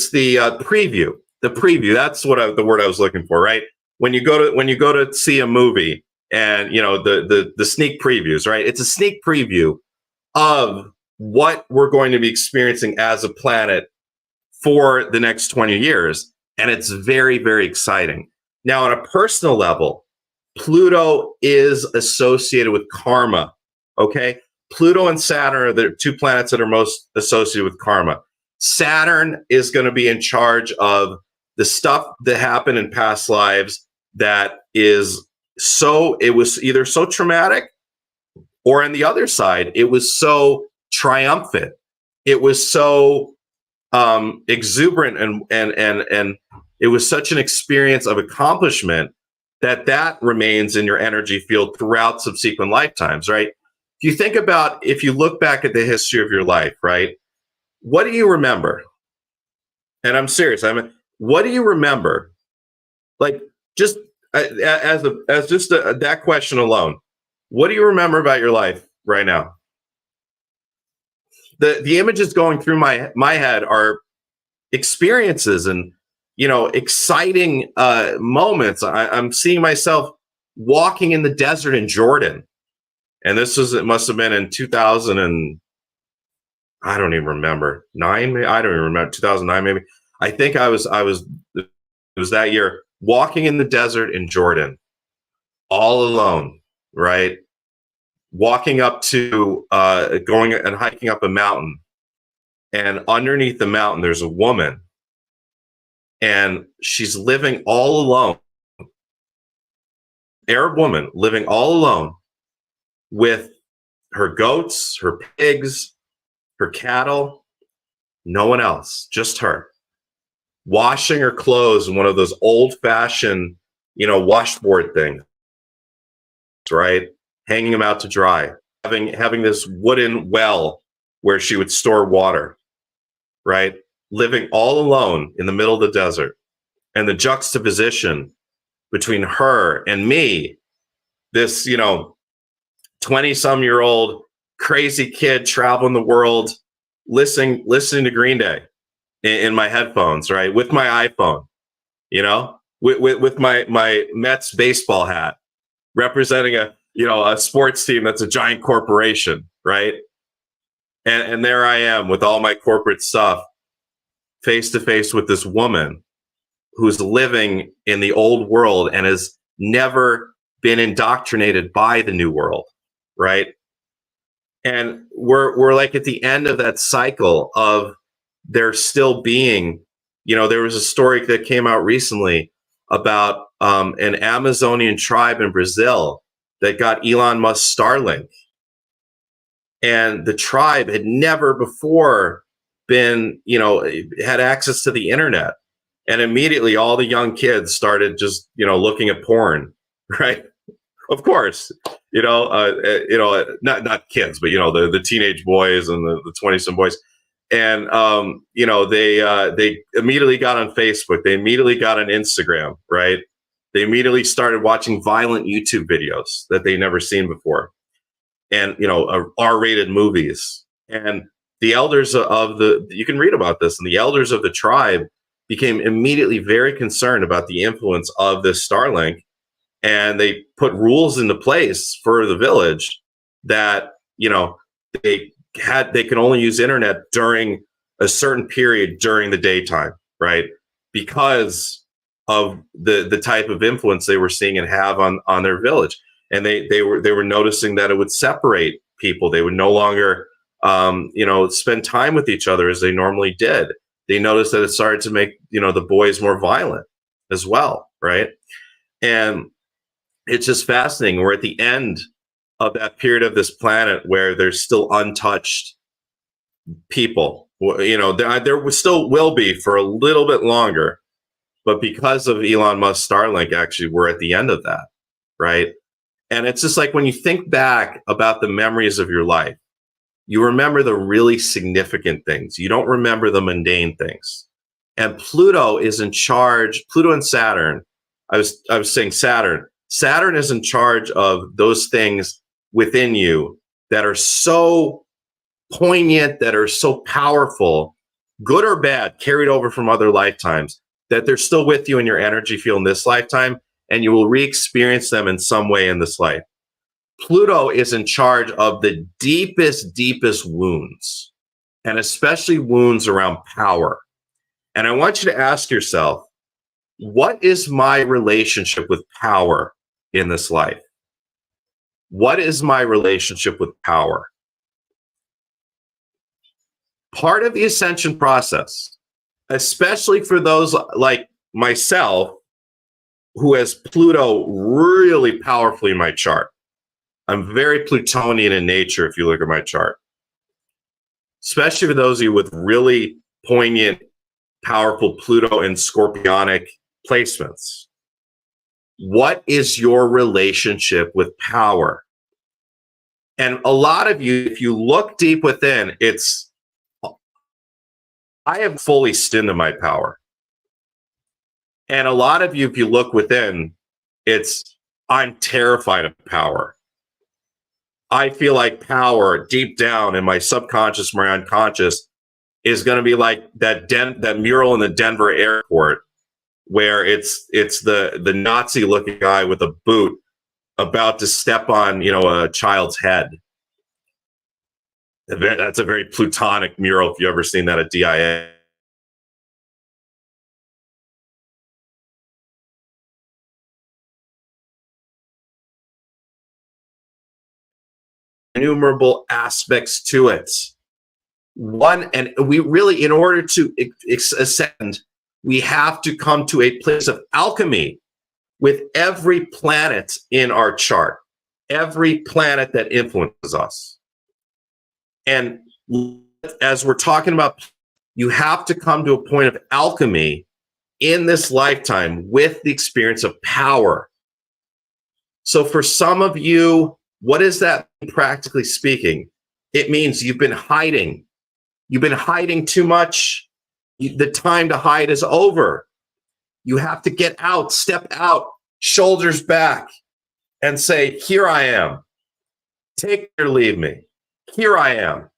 the preview. The preview. That's the word I was looking for, right? When you go to see a movie, and the sneak previews, right? It's a sneak preview of what we're going to be experiencing as a planet for the next 20 years. And it's very, very exciting. Now, on a personal level, Pluto is associated with karma, okay? Pluto and Saturn are the two planets that are most associated with karma. Saturn is going to be in charge of the stuff that happened in past lives that is it was either so traumatic, or on the other side, it was so triumphant. It was so exuberant, and it was such an experience of accomplishment that remains in your energy field throughout subsequent lifetimes, right? If you think about, if you look back at the history of your life, right? What do you remember? And I'm serious. What do you remember? Like, just as just that question alone, what do you remember about your life right now? The images going through my head are experiences and, exciting moments. I'm seeing myself walking in the desert in Jordan, and it must have been in 2000 and I don't even remember 9. I don't even remember 2009 maybe. I think it was that year, walking in the desert in Jordan, all alone, right? Walking up to going and hiking up a mountain, and underneath the mountain there's a woman, and she's living all alone. Arab woman living all alone with her goats, her pigs, her cattle, no one else, just her. Washing her clothes in one of those old-fashioned, washboard things, right? Hanging them out to dry. Having this wooden well where she would store water, right? Living all alone in the middle of the desert. And the juxtaposition between her and me, this, 20-some-year-old crazy kid traveling the world, listening to Green Day in my headphones, right? With my iPhone, with my Mets baseball hat, representing a sports team that's a giant corporation, right? And there I am with all my corporate stuff, face to face with this woman who's living in the old world and has never been indoctrinated by the new world, right? And we're like at the end of that cycle of there still being, there was a story that came out recently about an Amazonian tribe in Brazil that got Elon Musk's Starlink. And the tribe had never before been, had access to the internet. And immediately all the young kids started just, looking at porn, right? Of course, not kids, but, the teenage boys and the 20-some boys. And, they immediately got on Facebook. They immediately got on Instagram, right? They immediately started watching violent YouTube videos that they'd never seen before. And, R-rated movies. And the elders you can read about this, and the elders of the tribe became immediately very concerned about the influence of this Starlink. And they put rules into place for the village that, they could only use internet during a certain period during the daytime, right? Because of the type of influence they were seeing and have on their village. And they were noticing that it would separate people. They would no longer, spend time with each other as they normally did. They noticed that it started to make, the boys more violent as well, right? And it's just fascinating. We're at the end of that period of this planet where there's still untouched people. There still will be for a little bit longer, but because of Elon Musk's Starlink, actually, we're at the end of that, right? And it's just like when you think back about the memories of your life, you remember the really significant things. You don't remember the mundane things. And Pluto is in charge. Pluto and Saturn. I was saying Saturn. Saturn is in charge of those things within you that are so poignant, that are so powerful, good or bad, carried over from other lifetimes, that they're still with you in your energy field in this lifetime, and you will re-experience them in some way in this life. Pluto is in charge of the deepest wounds, and especially wounds around power. And I want you to ask yourself, what is my relationship with power in this life? What is my relationship with power? Part of the ascension process, especially for those like myself, who has Pluto really powerfully in my chart. I'm very Plutonian in nature if you look at my chart. Especially for those of you with really poignant, powerful Pluto and Scorpionic placements. What is your relationship with power? And a lot of you, if you look deep within, it's, I have fully stemmed my power. And a lot of you, if you look within, it's, I'm terrified of power. I feel like power deep down in my subconscious, my unconscious, is going to be like that mural in the Denver airport, where it's the Nazi looking guy with a boot about to step on, you know, a child's head. That's a very Plutonic mural if you've ever seen that at DIA. Innumerable aspects to it. One, and we really, in order to ascend, we have to come to a place of alchemy with every planet in our chart, every planet that influences us. And as we're talking about, you have to come to a point of alchemy in this lifetime with the experience of power. So for some of you, what does that mean, practically speaking? It means you've been hiding. You've been hiding too much. The time to hide is over. You have to get out, step out, shoulders back, and say, here I am. Take or leave me. Here I am.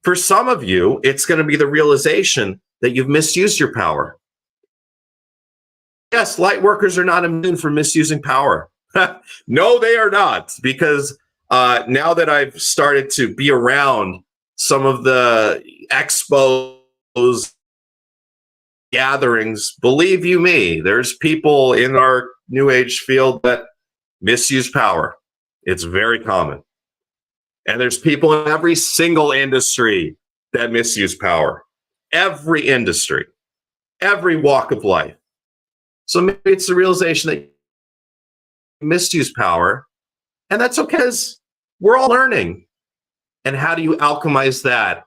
For some of you, it's going to be the realization that you've misused your power. Yes, light workers are not immune from misusing power. No, they are not, because now that I've started to be around some of the expos, gatherings, believe you me, there's people in our New Age field that misuse power. It's very common. And there's people in every single industry that misuse power. Every industry, every walk of life. So maybe it's the realization that you misuse power, and that's okay, because we're all learning. And how do you alchemize that?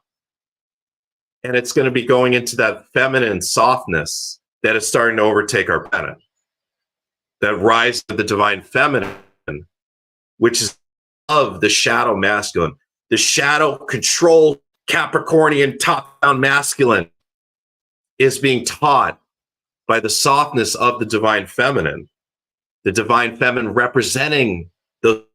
And it's going to be going into that feminine softness that is starting to overtake our planet. That rise of the divine feminine, which is of the shadow masculine. The shadow control Capricornian top-down masculine is being taught by the softness of the divine feminine. The divine feminine representing the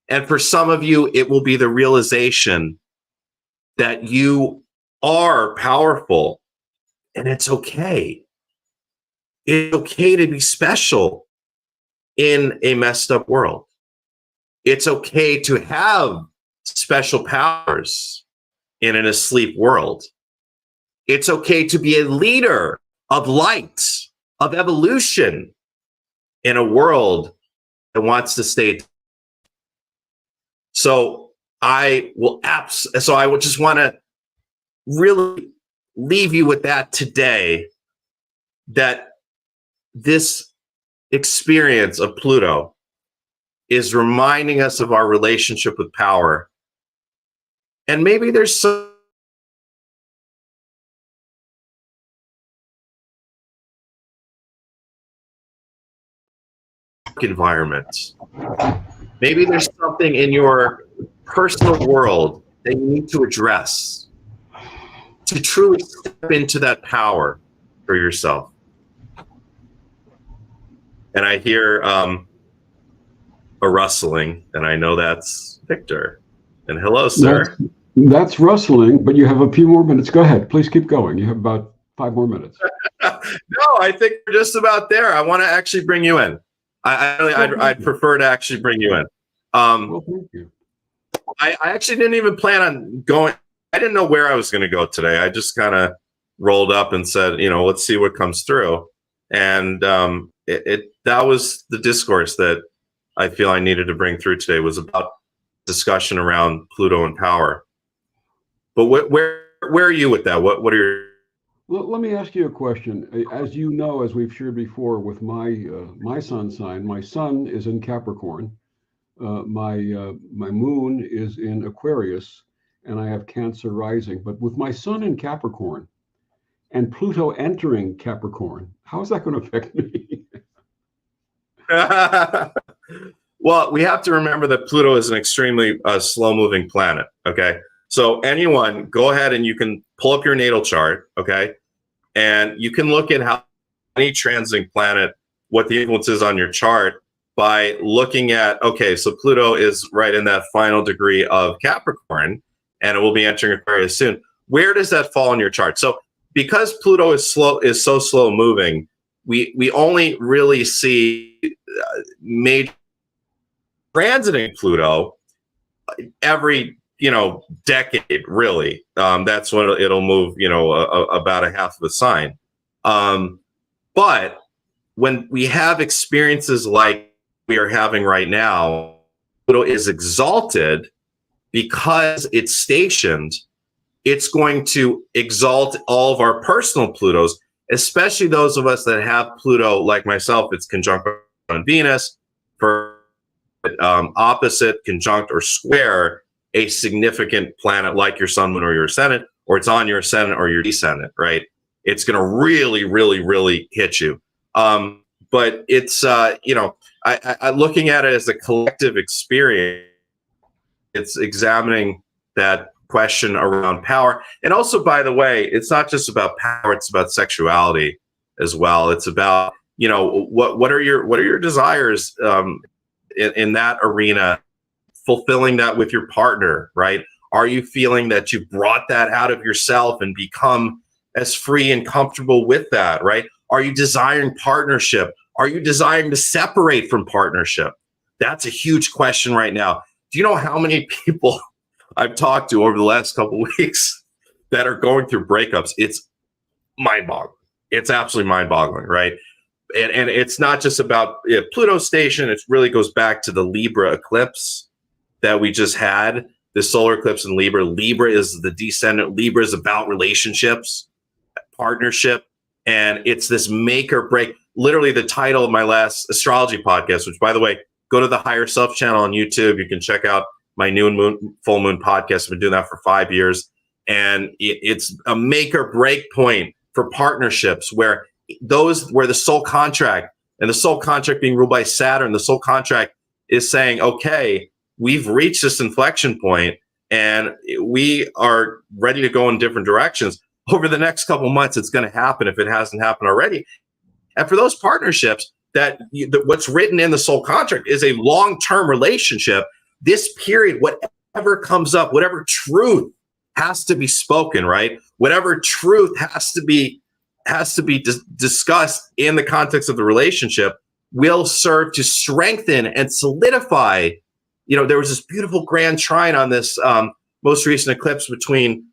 And for some of you, it will be the realization that you are powerful, and it's okay. It's okay to be special in a messed up world. It's okay to have special powers in an asleep world. It's okay to be a leader of light, of evolution in a world that wants to stay. So I will just want to really leave you with that today, that this experience of Pluto is reminding us of our relationship with power. And maybe there's some environment. Maybe there's something in your personal world that you need to address to truly step into that power for yourself. And I hear a rustling, and I know that's Victor. And hello, sir.
That's rustling, but you have a few more minutes. Go ahead. Please keep going. You have about 5 more minutes.
No, I think we're just about there. I want to actually bring you in. I'd prefer to actually bring you in.
Well, thank you.
I actually didn't even plan on going. I didn't know where I was going to go today. I just kind of rolled up and said, let's see what comes through. And that was the discourse that I feel I needed to bring through today was about discussion around Pluto and power. But where are you with that? What are your...
Well, let me ask you a question. As you know, as we've shared before with my sun sign, my sun is in Capricorn. My moon is in Aquarius, and I have Cancer rising. But with my sun in Capricorn and Pluto entering Capricorn, how is that going to affect me?
Well, we have to remember that Pluto is an extremely slow-moving planet, okay? So anyone, go ahead and you can pull up your natal chart, okay? And you can look at how any transiting planet, what the influence is on your chart by looking at, okay, so Pluto is right in that final degree of Capricorn, and it will be entering Aquarius soon. Where does that fall in your chart? So because Pluto is so slow moving, we only really see major transiting Pluto every decade, really. That's when it'll move, about a half of a sign. But when we have experiences like we are having right now, Pluto is exalted because it's stationed. It's going to exalt all of our personal Plutos, especially those of us that have Pluto, like myself. It's conjunct on Venus, for opposite, conjunct, or square a significant planet like your sun, moon, or your ascendant, or it's on your ascendant or your descendant, right? It's going to really, really, really hit you. But it's, I looking at it as a collective experience, it's examining that question around power. And also, by the way, it's not just about power, it's about sexuality as well. It's about, what are your desires in that arena, fulfilling that with your partner, right? Are you feeling that you brought that out of yourself and become as free and comfortable with that, right? Are you desiring partnership? Are you desiring to separate from partnership? That's a huge question right now. Do you know how many people I've talked to over the last couple of weeks that are going through breakups? It's mind-boggling. It's absolutely mind-boggling, right? And it's not just about Pluto station. It really goes back to the Libra eclipse that we just had, the solar eclipse in Libra. Libra is the descendant. Libra is about relationships, partnership, and it's this make or break. Literally the title of my last astrology podcast, which, by the way, go to the Higher Self channel on YouTube. You can check out my full moon podcast. I've been doing that for 5 years. And it's a make or break point for partnerships where the soul contract, and the soul contract being ruled by Saturn, the soul contract is saying, okay, we've reached this inflection point and we are ready to go in different directions. Over the next couple months, it's going to happen if it hasn't happened already. And for those partnerships, what's written in the soul contract is a long-term relationship. This period, whatever comes up, whatever truth has to be spoken, right? Whatever truth has to be discussed in the context of the relationship will serve to strengthen and solidify. There was this beautiful grand trine on this most recent eclipse between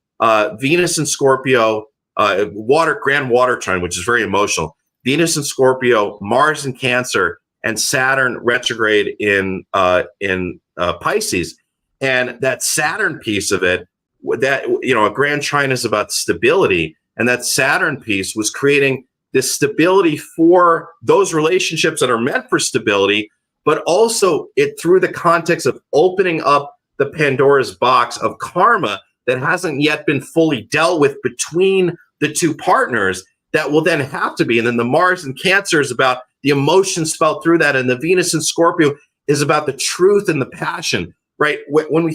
Venus and Scorpio, grand water trine, which is very emotional. Venus and Scorpio, Mars and Cancer, and Saturn retrograde in Pisces. And that Saturn piece of it, a grand trine is about stability. And that Saturn piece was creating this stability for those relationships that are meant for stability, but also it through the context of opening up the Pandora's box of karma that hasn't yet been fully dealt with between the two partners that will then have to be. And then the Mars and Cancer is about the emotions felt through that. And the Venus and Scorpio is about the truth and the passion, right? When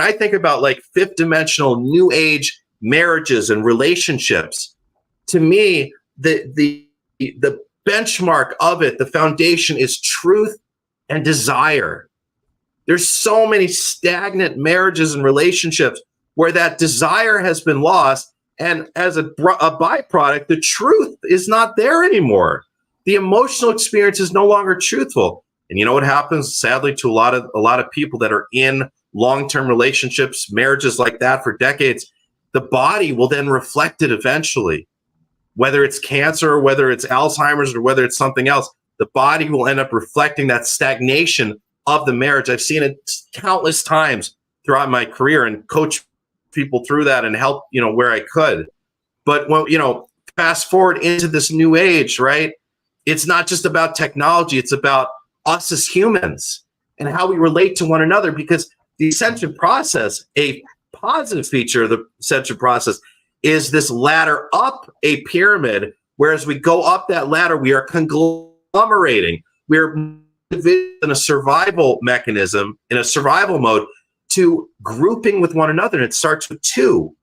I think about like fifth dimensional new age marriages and relationships, to me, the benchmark of it, the foundation is truth and desire. There's so many stagnant marriages and relationships where that desire has been lost. And as a byproduct, the truth is not there anymore. The emotional experience is no longer truthful. And you know what happens, sadly, to a lot of people that are in long-term relationships, marriages like that for decades, the body will then reflect it eventually. Whether it's cancer, or whether it's Alzheimer's, or whether it's something else, the body will end up reflecting that stagnation of the marriage. I've seen it countless times throughout my career and coach people through that and help, where I could. But when, fast forward into this new age, right? It's not just about technology. It's about us as humans and how we relate to one another, because the ascension process, a positive feature of the ascension process, is this ladder up a pyramid. Whereas we go up that ladder, we are conglomerating. We're in a survival mechanism, in a survival mode, to grouping with one another. And it starts with two.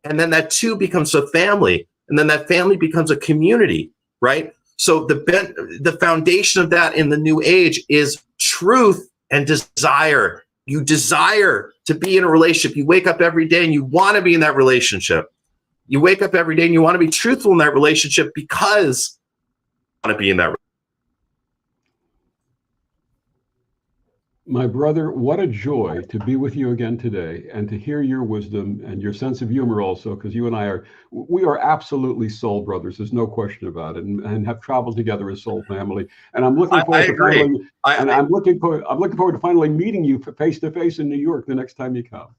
And then that two becomes a family. And then that family becomes a community, right? So the foundation of that in the new age is truth and desire. You desire to be in a relationship. You wake up every day and you want to be in that relationship. You wake up every day and you want to be truthful in that relationship because you want to be in that.
My brother, what a joy to be with you again today and to hear your wisdom and your sense of humor also, because you and we are absolutely soul brothers. There's no question about it, and have traveled together as soul family. And I'm looking forward to finally, I'm looking forward to finally meeting you face to face in New York the next time you come.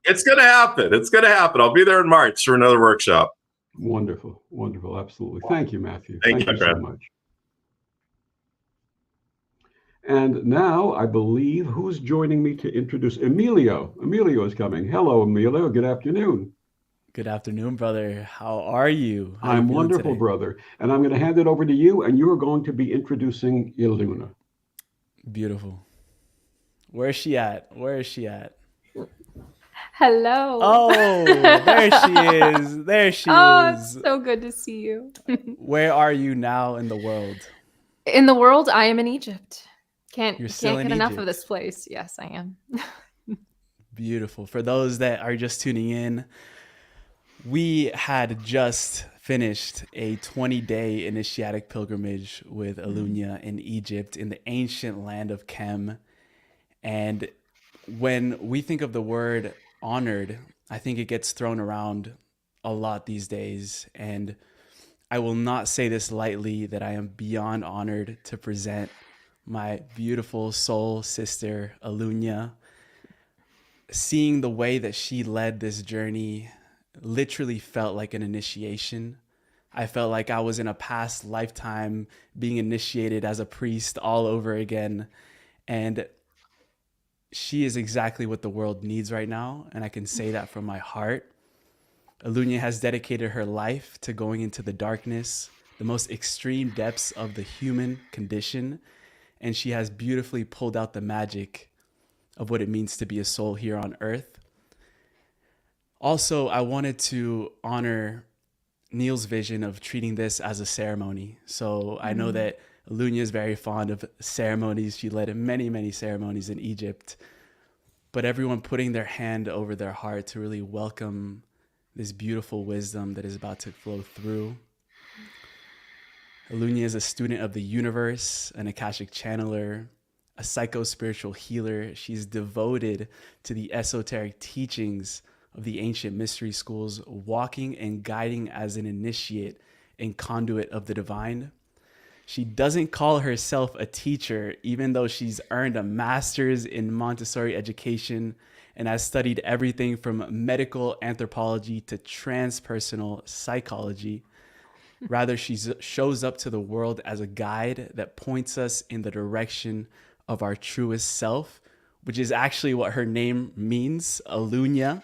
It's going to happen. It's going to happen. I'll be there in March for another workshop.
Wonderful. Wonderful. Absolutely. Thank you, Matthew.
Thank you
so much. And now I believe who's joining me to introduce Emilio. Emilio is coming. Hello, Emilio. Good afternoon.
Good afternoon, brother. How are you?
I'm wonderful, today? Brother. And I'm going to hand it over to you, and you are going to be introducing Iluna.
Beautiful. Where is she at? Where is she at?
Hello.
Oh, there she is. There she is.
Oh, so good to see you.
Where are you now in the world?
In the world, I am in Egypt. Can't
get
enough of this place. Yes, I am.
Beautiful. For those that are just tuning in, we had just finished a 20-day initiatic pilgrimage with Iluna in Egypt, in the ancient land of Kem. And when we think of the word honored, I think it gets thrown around a lot these days. And I will not say this lightly, that I am beyond honored to present my beautiful soul sister, Iluna. Seeing the way that she led this journey literally felt like an initiation. I felt like I was in a past lifetime being initiated as a priest all over again. And she is exactly what the world needs right now. And I can say that from my heart. Iluna has dedicated her life to going into the darkness, the most extreme depths of the human condition. And she has beautifully pulled out the magic of what it means to be a soul here on earth. Also, I wanted to honor Neil's vision of treating this as a ceremony. So I know that Iluna is very fond of ceremonies. She led many, many ceremonies in Egypt. But everyone putting their hand over their heart to really welcome this beautiful wisdom that is about to flow through. Iluna is a student of the universe, an Akashic channeler, a psycho-spiritual healer. She's devoted to the esoteric teachings of the ancient mystery schools, walking and guiding as an initiate and conduit of the divine. She doesn't call herself a teacher, even though she's earned a master's in Montessori education and has studied everything from medical anthropology to transpersonal psychology. Rather, she shows up to the world as a guide that points us in the direction of our truest self, which is actually what her name means, Iluna.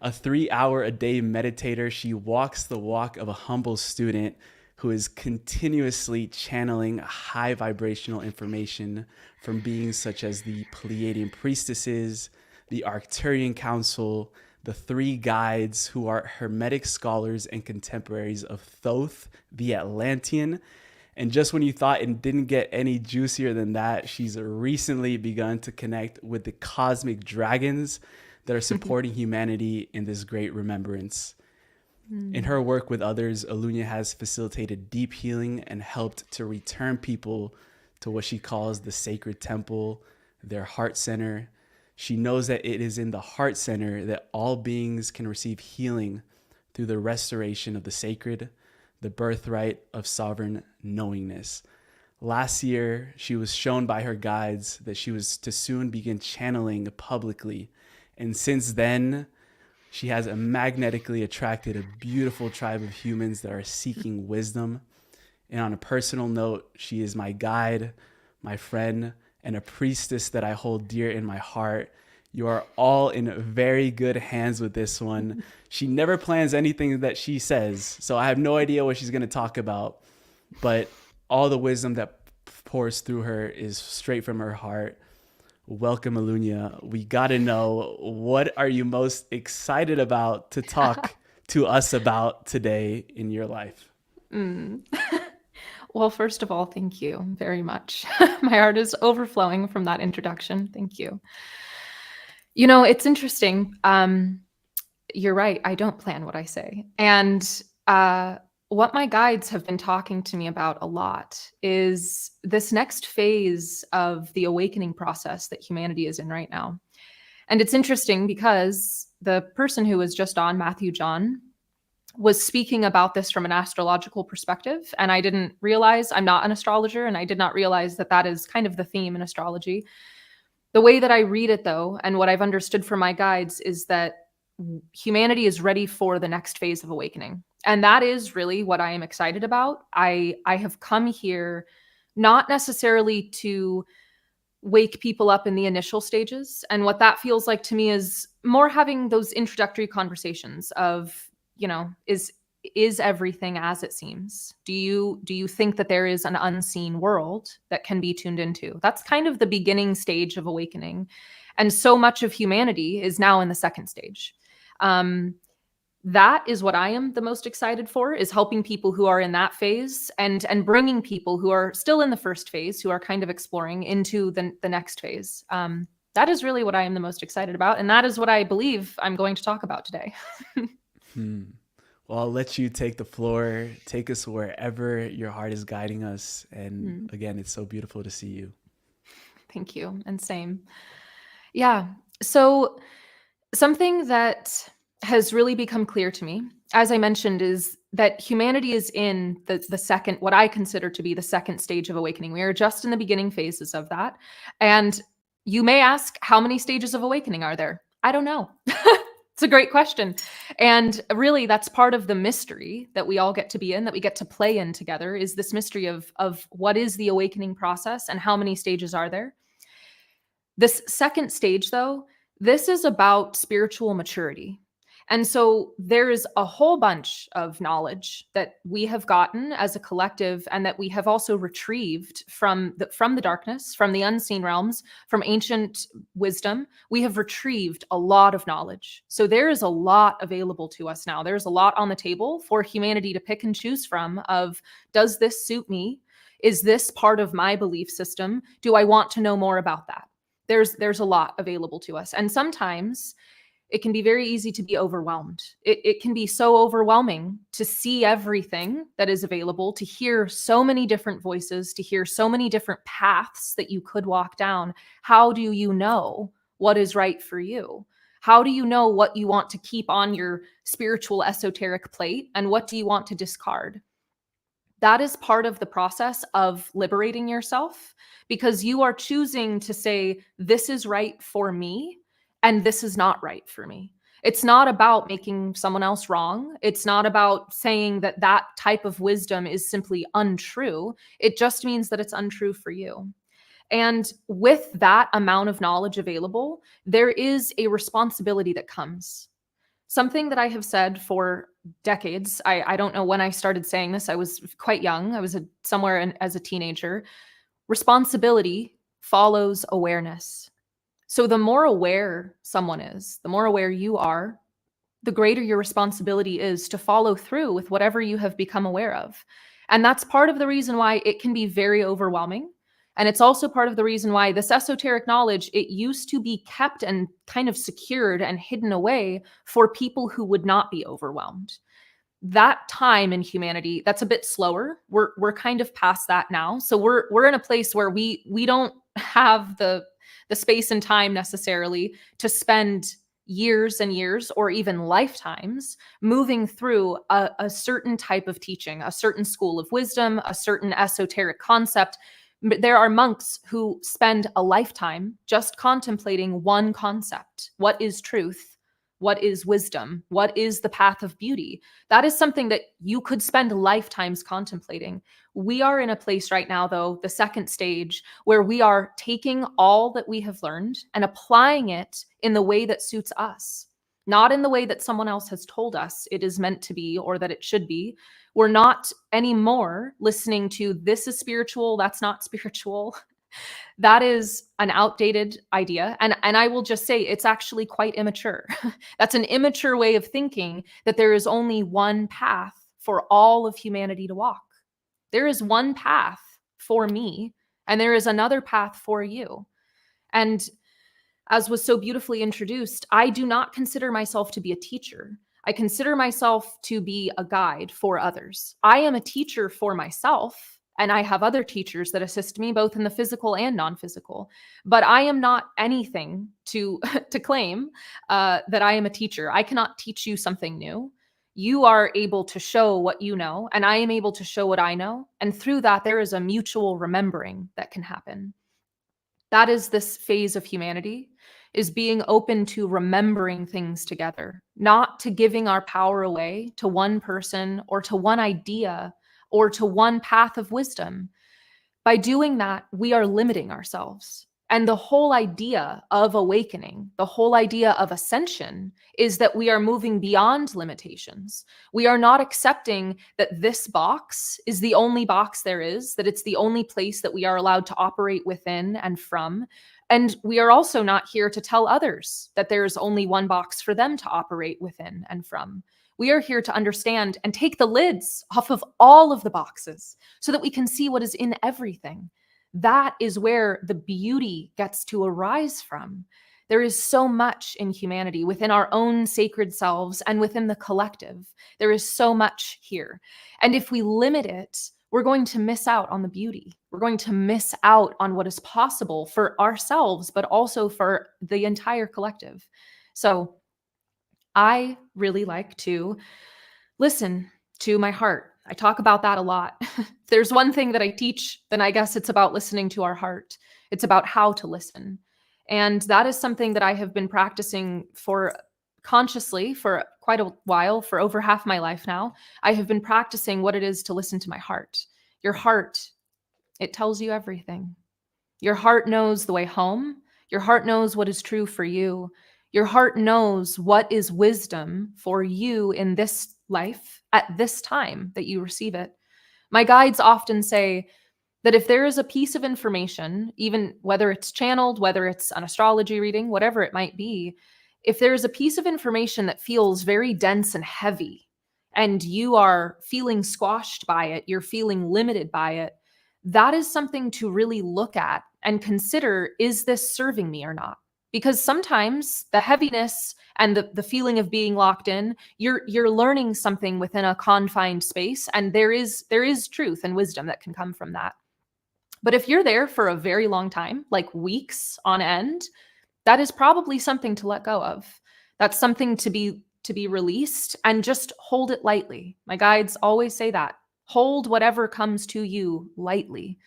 A 3-hour-a-day meditator, she walks the walk of a humble student who is continuously channeling high vibrational information from beings such as the Pleiadian priestesses, the Arcturian Council, the 3 guides who are Hermetic scholars and contemporaries of Thoth, the Atlantean. And just when you thought it didn't get any juicier than that, she's recently begun to connect with the cosmic dragons that are supporting humanity in this great remembrance. In her work with others, Iluna has facilitated deep healing and helped to return people to what she calls the sacred temple, their heart center. She knows that it is in the heart center that all beings can receive healing through the restoration of the sacred, the birthright of sovereign knowingness. Last year, she was shown by her guides that she was to soon begin channeling publicly. And since then, she has magnetically attracted a beautiful tribe of humans that are seeking wisdom. And on a personal note, she is my guide, my friend, and a priestess that I hold dear in my heart. You are all in very good hands with this one. She never plans anything that she says, so I have no idea what she's going to talk about. But all the wisdom that pours through her is straight from her heart. Welcome, Alunia. We got to know, what are you most excited about to talk to us about today in your life?
Well, first of all, thank you very much. My heart is overflowing from that introduction. Thank you. You know, it's interesting. You're right. I don't plan what I say. And what my guides have been talking to me about a lot is this next phase of the awakening process that humanity is in right now. And it's interesting because the person who was just on, Matthew John, was speaking about this from an astrological perspective. And I didn't realize, I'm not an astrologer, and I did not realize that that is kind of the theme in astrology. The way that I read it, though, and what I've understood from my guides, is that humanity is ready for the next phase of awakening. And that is really what I am excited about. I have come here not necessarily to wake people up in the initial stages. And what that feels like to me is more having those introductory conversations of, you know, is everything as it seems? Do you think that there is an unseen world that can be tuned into? That's kind of the beginning stage of awakening. And so much of humanity is now in the second stage. That is what I am the most excited for, is helping people who are in that phase and bringing people who are still in the first phase, who are kind of exploring, into the next phase. That is really what I am the most excited about. And that is what I believe I'm going to talk about today.
Well, I'll let you take the floor. Take us wherever your heart is guiding us. And again, it's so beautiful to see you.
Thank you. And same. Yeah. So something that has really become clear to me, as I mentioned, is that humanity is in the second, what I consider to be the second stage of awakening. We are just in the beginning phases of that. And you may ask, how many stages of awakening are there? I don't know. It's a great question. And really, that's part of the mystery that we all get to be in, that we get to play in together, is this mystery of what is the awakening process and how many stages are there. This second stage, though, this is about spiritual maturity. And so there is a whole bunch of knowledge that we have gotten as a collective, and that we have also retrieved from the darkness, from the unseen realms, from ancient wisdom. We have retrieved a lot of knowledge. So there is a lot available to us now. There's a lot on the table for humanity to pick and choose from of, does this suit me? Is this part of my belief system? Do I want to know more about that? There's a lot available to us. And sometimes it can be very easy to be overwhelmed. It can be so overwhelming to see everything that is available, to hear so many different voices, to hear so many different paths that you could walk down. How do you know what is right for you? How do you know what you want to keep on your spiritual esoteric plate, and what do you want to discard? That is part of the process of liberating yourself, because you are choosing to say, this is right for me, and this is not right for me. It's not about making someone else wrong. It's not about saying that that type of wisdom is simply untrue. It just means that it's untrue for you. And with that amount of knowledge available, there is a responsibility that comes. Something that I have said for decades. I don't know when I started saying this. I was quite young. I was somewhere as a teenager. Responsibility follows awareness. So the more aware someone is, the more aware you are, the greater your responsibility is to follow through with whatever you have become aware of. And that's part of the reason why it can be very overwhelming. And it's also part of the reason why this esoteric knowledge, it used to be kept and kind of secured and hidden away for people who would not be overwhelmed. That time in humanity, that's a bit slower. We're kind of past that now. So we're in a place where we don't have the space and time necessarily to spend years and years or even lifetimes moving through a certain type of teaching, a certain school of wisdom, a certain esoteric concept. There are monks who spend a lifetime just contemplating one concept. What is truth? What is wisdom? What is the path of beauty? That is something that you could spend lifetimes contemplating. We are in a place right now, though, the second stage, where we are taking all that we have learned and applying it in the way that suits us, not in the way that someone else has told us it is meant to be or that it should be. We're not anymore listening to this is spiritual, that's not spiritual. That is an outdated idea. And I will just say it's actually quite immature. That's an immature way of thinking that there is only one path for all of humanity to walk. There is one path for me, and there is another path for you. And as was so beautifully introduced, I do not consider myself to be a teacher. I consider myself to be a guide for others. I am a teacher for myself, and I have other teachers that assist me both in the physical and non-physical. But I am not anything to claim that I am a teacher. I cannot teach you something new. You are able to show what you know, and I am able to show what I know. And through that, there is a mutual remembering that can happen. That is this phase of humanity, is being open to remembering things together, not to giving our power away to one person or to one idea or to one path of wisdom. By doing that, we are limiting ourselves. And the whole idea of awakening, the whole idea of ascension is that we are moving beyond limitations. We are not accepting that this box is the only box there is, that it's the only place that we are allowed to operate within and from. And we are also not here to tell others that there is only one box for them to operate within and from. We are here to understand and take the lids off of all of the boxes so that we can see what is in everything. That is where the beauty gets to arise from. There is so much in humanity within our own sacred selves and within the collective. There is so much here. And if we limit it, we're going to miss out on the beauty. We're going to miss out on what is possible for ourselves, but also for the entire collective. So I really like to listen to my heart. I talk about that a lot. If there's one thing that I teach, then I guess it's about listening to our heart. It's about how to listen. And that is something that I have been practicing consciously for quite a while, for over half my life now. I have been practicing what it is to listen to my heart. Your heart, it tells you everything. Your heart knows the way home. Your heart knows what is true for you. Your heart knows what is wisdom for you in this life at this time that you receive it. My guides often say that if there is a piece of information, even whether it's channeled, whether it's an astrology reading, whatever it might be, if there is a piece of information that feels very dense and heavy, and you are feeling squashed by it, you're feeling limited by it, that is something to really look at and consider, is this serving me or not? Because sometimes the heaviness and the feeling of being locked in, you're learning something within a confined space, and there is truth and wisdom that can come from that. But if you're there for a very long time, like weeks on end, that is probably something to let go of. That's something to be released, and just hold it lightly. My guides always say that. Hold whatever comes to you lightly.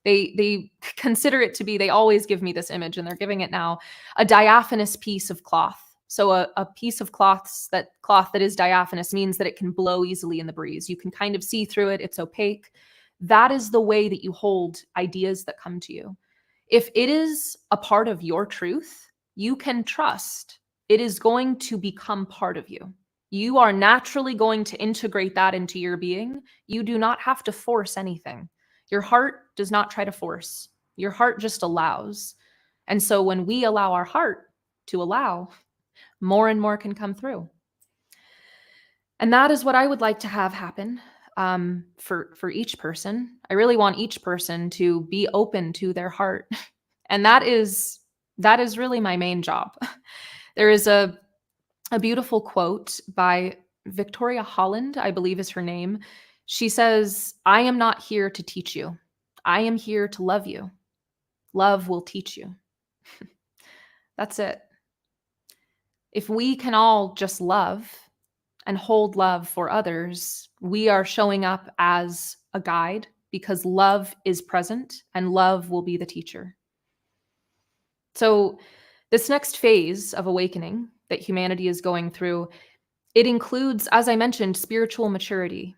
They consider it to be, they always give me this image, and they're giving it now, a diaphanous piece of cloth. So a piece of cloth that is diaphanous means that it can blow easily in the breeze. You can kind of see through it. It's opaque. That is the way that you hold ideas that come to you. If it is a part of your truth, you can trust it is going to become part of you. You are naturally going to integrate that into your being. You do not have to force anything. Your heart does not try to force. Your heart just allows. And so when we allow our heart to allow, more and more can come through. And that is what I would like to have happen for each person. I really want each person to be open to their heart. And that is really my main job. There is a beautiful quote by Victoria Holland, I believe is her name. She says, "I am not here to teach you. I am here to love you. Love will teach you." That's it. If we can all just love and hold love for others, we are showing up as a guide because love is present and love will be the teacher. So this next phase of awakening that humanity is going through, it includes, as I mentioned, spiritual maturity.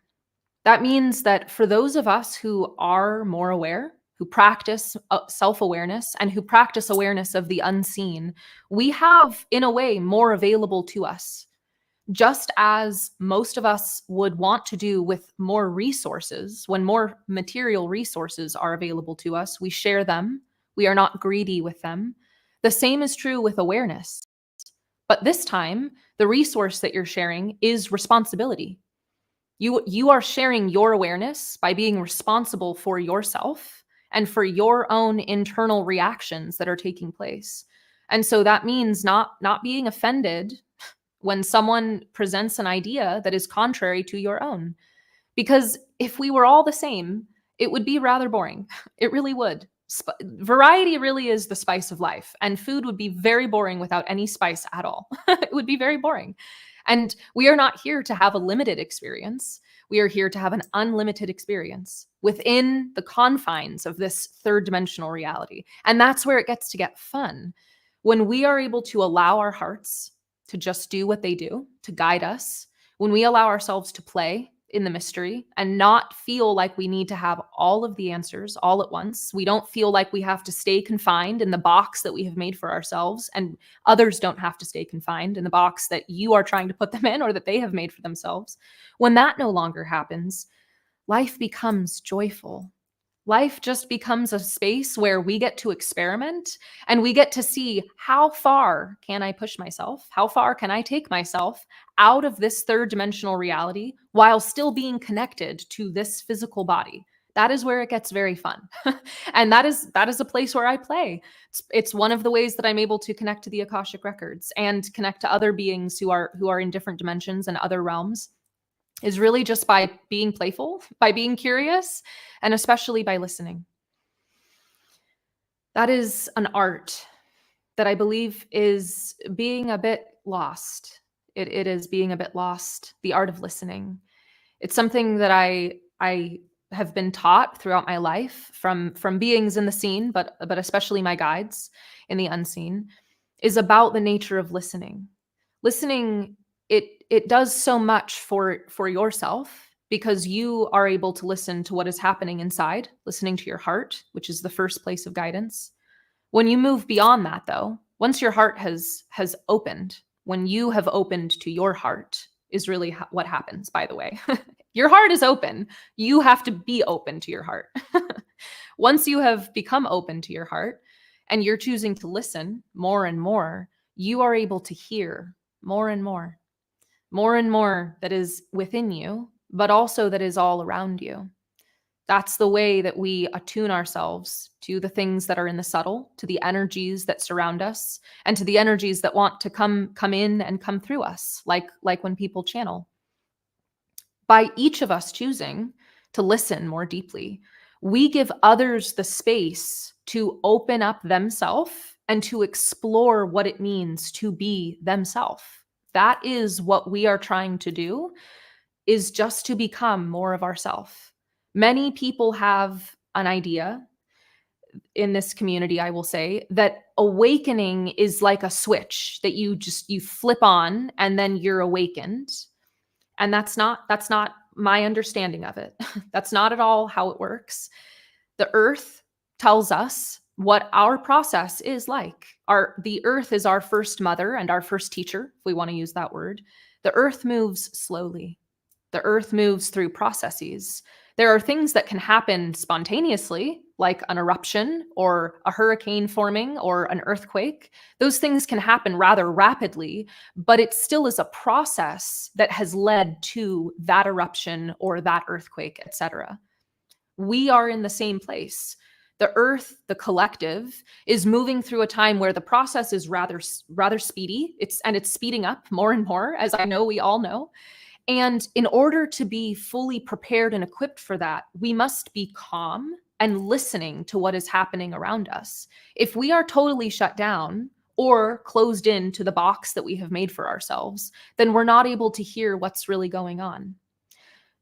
That means that for those of us who are more aware, who practice self-awareness and who practice awareness of the unseen, we have, in a way, more available to us. Just as most of us would want to do with more resources, when more material resources are available to us, we share them. We are not greedy with them. The same is true with awareness. But this time, the resource that you're sharing is responsibility. You are sharing your awareness by being responsible for yourself and for your own internal reactions that are taking place. And so that means not being offended when someone presents an idea that is contrary to your own. Because if we were all the same, it would be rather boring. It really would. Variety really is the spice of life, and food would be very boring without any spice at all. It would be very boring. And we are not here to have a limited experience. We are here to have an unlimited experience within the confines of this third dimensional reality. And that's where it gets to get fun. When we are able to allow our hearts to just do what they do, to guide us, when we allow ourselves to play in the mystery and not feel like we need to have all of the answers all at once. We don't feel like we have to stay confined in the box that we have made for ourselves, and others don't have to stay confined in the box that you are trying to put them in or that they have made for themselves. When that no longer happens, life becomes joyful. Life just becomes a space where we get to experiment and we get to see how far can I push myself? How far can I take myself out of this third dimensional reality while still being connected to this physical body? That is where it gets very fun. And that is a place where I play. It's one of the ways that I'm able to connect to the Akashic records and connect to other beings who are in different dimensions and other realms, is really just by being playful, by being curious, and especially by listening. That is an art that I believe is being a bit lost. It is being a bit lost, the art of listening. It's something that I have been taught throughout my life from beings in the seen, but especially my guides in the unseen, is about the nature of listening. Listening, it does so much for yourself because you are able to listen to what is happening inside, listening to your heart, which is the first place of guidance. When you move beyond that, though, once your heart has opened, when you have opened to your heart, is really what happens, by the way. Your heart is open. You have to be open to your heart. Once you have become open to your heart and you're choosing to listen more and more, you are able to hear more and more that is within you, but also that is all around you. That's the way that we attune ourselves to the things that are in the subtle, to the energies that surround us, and to the energies that want to come in and come through us, like when people channel. By each of us choosing to listen more deeply, we give others the space to open up themselves and to explore what it means to be themselves. That is what we are trying to do, is just to become more of ourself. Many people have an idea in this community, I will say, that awakening is like a switch that you flip on and then you're awakened. And that's not my understanding of it. That's not at all how it works. The earth tells us what our process is like. The earth is our first mother and our first teacher, if we want to use that word. The earth moves slowly. The earth moves through processes. There are things that can happen spontaneously, like an eruption or a hurricane forming or an earthquake. Those things can happen rather rapidly, but it still is a process that has led to that eruption or that earthquake, etc. We are in the same place. The earth, the collective, is moving through a time where the process is rather speedy. It's speeding up more and more, as I know we all know. And in order to be fully prepared and equipped for that, we must be calm and listening to what is happening around us. If we are totally shut down or closed into the box that we have made for ourselves, then we're not able to hear what's really going on.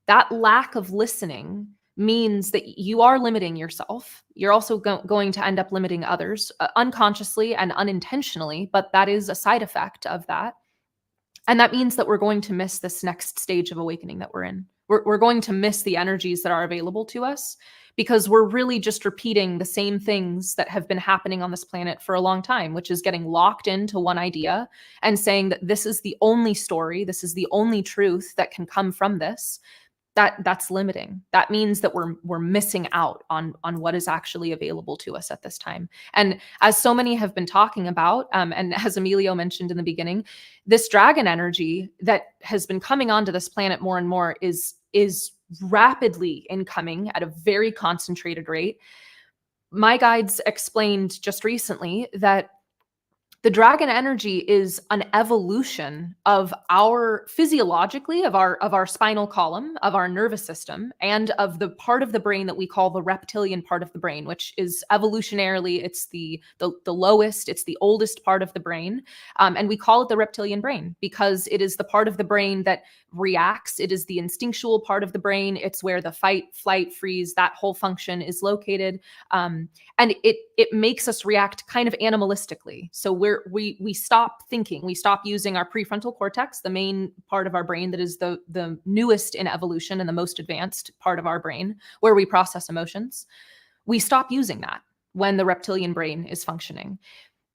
That lack of listening means that you are limiting yourself. You're also going to end up limiting others unconsciously and unintentionally, but that is a side effect of that. And that means that we're going to miss this next stage of awakening that we're in. We're going to miss the energies that are available to us because we're really just repeating the same things that have been happening on this planet for a long time, which is getting locked into one idea and saying that this is the only story, this is the only truth that can come from this. That's limiting. That means that we're missing out on what is actually available to us at this time. And as so many have been talking about, and as Emilio mentioned in the beginning, this dragon energy that has been coming onto this planet more and more is rapidly incoming at a very concentrated rate. My guides explained just recently that the dragon energy is an evolution of our physiologically of our spinal column, of our nervous system, and of the part of the brain that we call the reptilian part of the brain, which is evolutionarily, it's the lowest, it's the oldest part of the brain. And we call it the reptilian brain because it is the part of the brain that reacts. It is the instinctual part of the brain. It's where the fight, flight, freeze, that whole function is located. And it makes us react kind of animalistically. So we stop thinking, we stop using our prefrontal cortex, the main part of our brain that is the newest in evolution and the most advanced part of our brain, where we process emotions. We stop using that when the reptilian brain is functioning.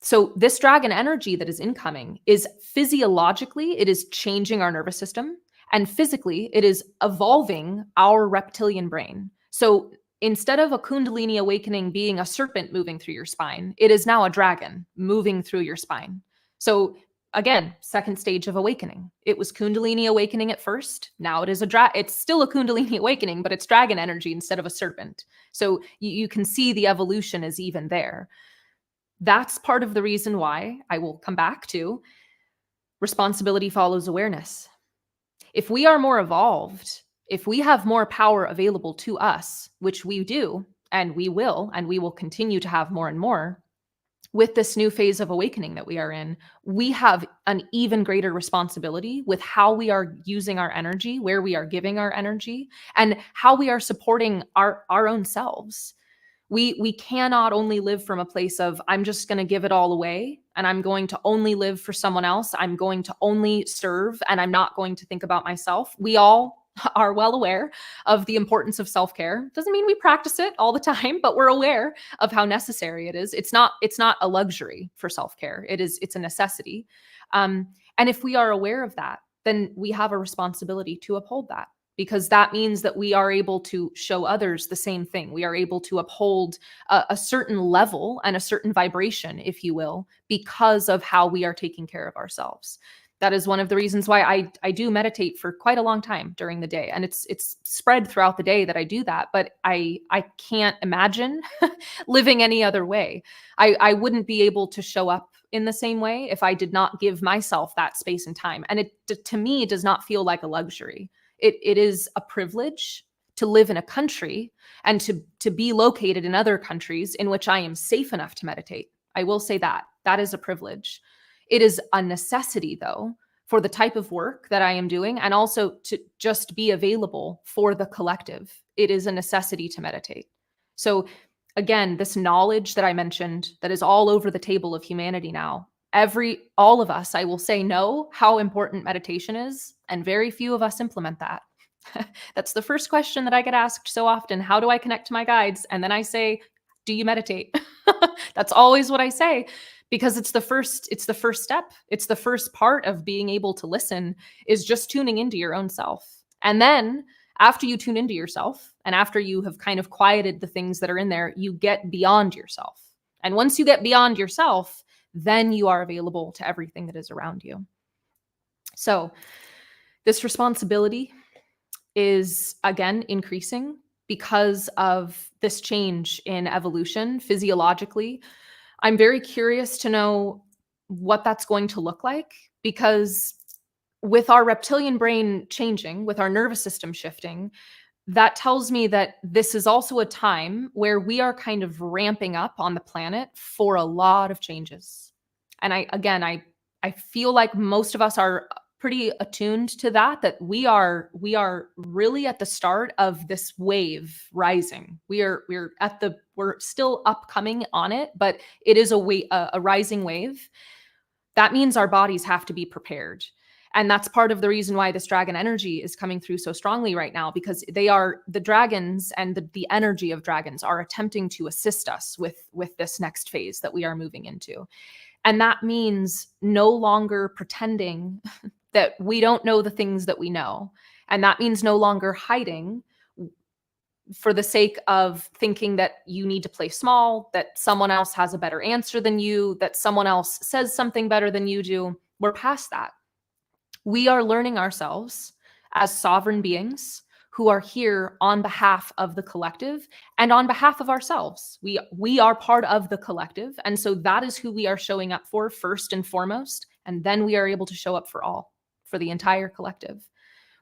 So this dragon energy that is incoming is physiologically, it is changing our nervous system, and physically, it is evolving our reptilian brain. So instead of a Kundalini awakening being a serpent moving through your spine, it is now a dragon moving through your spine. So again, second stage of awakening. It was Kundalini awakening at first. Now it is it's still a Kundalini awakening, but it's dragon energy instead of a serpent. So you can see the evolution is even there. That's part of the reason why I will come back to responsibility follows awareness. If we are more evolved, if we have more power available to us, which we do, and we will continue to have more and more, with this new phase of awakening that we are in, we have an even greater responsibility with how we are using our energy, where we are giving our energy, and how we are supporting our own selves. We cannot only live from a place of, I'm just going to give it all away and I'm going to only live for someone else. I'm going to only serve and I'm not going to think about myself. We all are well aware of the importance of self-care. Doesn't mean we practice it all the time, but we're aware of how necessary it is. It's not a luxury for self-care. It's a necessity. And if we are aware of that, then we have a responsibility to uphold that, because that means that we are able to show others the same thing. We are able to uphold a certain level and a certain vibration, if you will, because of how we are taking care of ourselves. That is one of the reasons why I do meditate for quite a long time during the day. And it's spread throughout the day that I do that, but I can't imagine living any other way. I wouldn't be able to show up in the same way if I did not give myself that space and time. And it, to me, does not feel like a luxury. It is a privilege to live in a country and to be located in other countries in which I am safe enough to meditate. I will say that. That is a privilege. It is a necessity, though, for the type of work that I am doing and also to just be available for the collective. It is a necessity to meditate. So again, this knowledge that I mentioned that is all over the table of humanity now, all of us, I will say, know how important meditation is, and very few of us implement that. That's the first question that I get asked so often. How do I connect to my guides? And then I say, do you meditate? That's always what I say, because it's the first step. It's the first part of being able to listen, is just tuning into your own self. And then after you tune into yourself and after you have kind of quieted the things that are in there, you get beyond yourself. And once you get beyond yourself, then you are available to everything that is around you. So this responsibility is, again, increasing because of this change in evolution physiologically. I'm very curious to know what that's going to look like, because with our reptilian brain changing, with our nervous system shifting, that tells me that this is also a time where we are kind of ramping up on the planet for a lot of changes. And I feel like most of us are pretty attuned to that we are really at the start of this wave rising. We're still upcoming on it, but it is a rising wave. That means our bodies have to be prepared. And that's part of the reason why this dragon energy is coming through so strongly right now, because the dragons and the energy of dragons are attempting to assist us with this next phase that we are moving into. And that means no longer pretending that we don't know the things that we know. And that means no longer hiding for the sake of thinking that you need to play small, that someone else has a better answer than you, that someone else says something better than you do. We're past that. We are learning ourselves as sovereign beings who are here on behalf of the collective and on behalf of ourselves. We are part of the collective. And so that is who we are showing up for first and foremost. And then we are able to show up for the entire collective.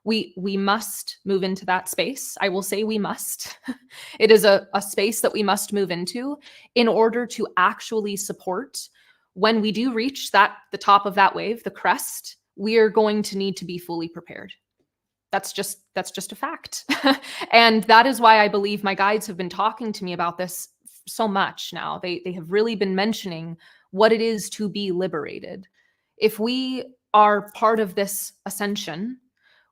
We must move into that space. I will say we must. It is a space that we must move into in order to actually support when we do reach the top of that wave, the crest. We are going to need to be fully prepared. That's just a fact. And that is why I believe my guides have been talking to me about this so much now. They have really been mentioning what it is to be liberated. If we are part of this ascension,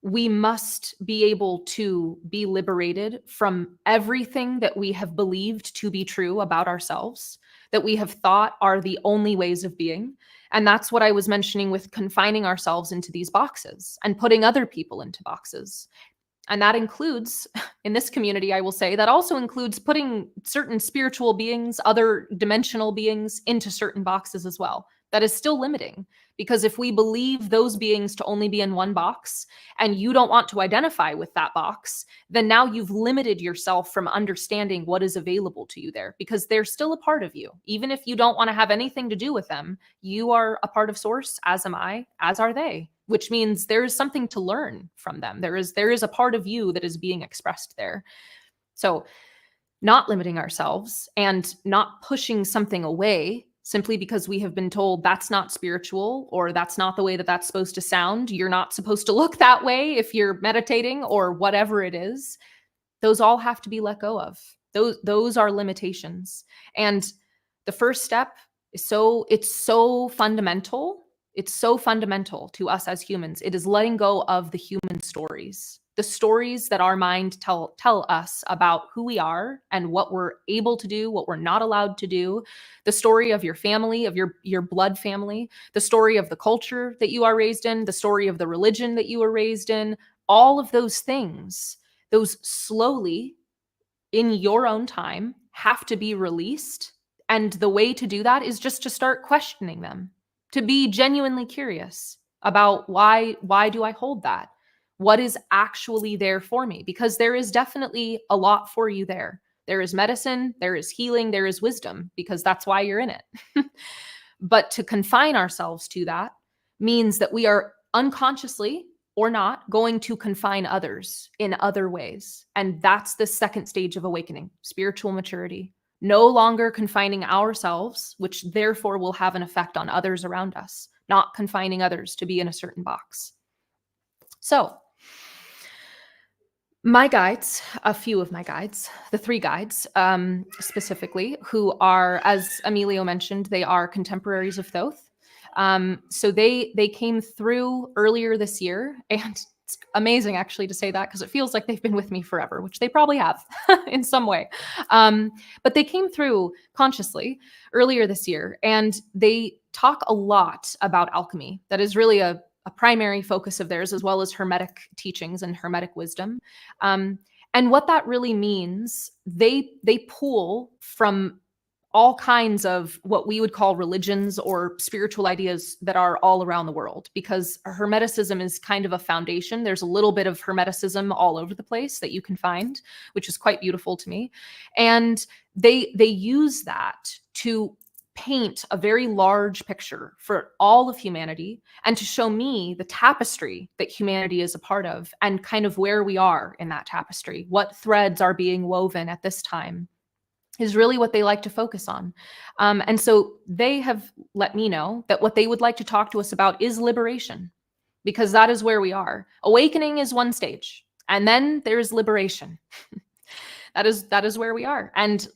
we must be able to be liberated from everything that we have believed to be true about ourselves, that we have thought are the only ways of being. And that's what I was mentioning with confining ourselves into these boxes and putting other people into boxes. And that includes, in this community, I will say, that also includes putting certain spiritual beings, other dimensional beings into certain boxes as well. That is still limiting, because if we believe those beings to only be in one box and you don't want to identify with that box, then now you've limited yourself from understanding what is available to you there, because they're still a part of you. Even if you don't want to have anything to do with them, you are a part of Source, as am I, as are they, which means there is something to learn from them. There is a part of you that is being expressed there. So not limiting ourselves and not pushing something away simply because we have been told that's not spiritual, or that's not the way that that's supposed to sound. You're not supposed to look that way if you're meditating, or whatever it is. Those all have to be let go of. Those are limitations. And the first step is it's so fundamental. It's so fundamental to us as humans. It is letting go of the human stories. The stories that our mind tell us about who we are and what we're able to do, what we're not allowed to do. The story of your family, of your blood family, the story of the culture that you are raised in, the story of the religion that you were raised in, all of those things, those slowly, in your own time, have to be released. And the way to do that is just to start questioning them, to be genuinely curious about why do I hold that? What is actually there for me? Because there is definitely a lot for you there. There is medicine, there is healing, there is wisdom, because that's why you're in it. But to confine ourselves to that means that we are unconsciously or not going to confine others in other ways. And that's the second stage of awakening, spiritual maturity. No longer confining ourselves, which therefore will have an effect on others around us, not confining others to be in a certain box. So my guides, a few of my guides, the 3 guides specifically, who are, as Emilio mentioned, they are contemporaries of Thoth. So they came through earlier this year, and it's amazing actually to say that, because it feels like they've been with me forever, which they probably have in some way. But they came through consciously earlier this year, and they talk a lot about alchemy. That is really a primary focus of theirs, as well as Hermetic teachings and Hermetic wisdom. And what that really means, they pull from all kinds of what we would call religions or spiritual ideas that are all around the world, because Hermeticism is kind of a foundation. There's a little bit of Hermeticism all over the place that you can find, which is quite beautiful to me. And they use that to paint a very large picture for all of humanity, and to show me the tapestry that humanity is a part of, and kind of where we are in that tapestry, what threads are being woven at this time. is really what they like to focus on. And so they have let me know that what they would like to talk to us about is liberation, because that is where we are. Awakening is one stage, and then there's liberation. that is where we are. And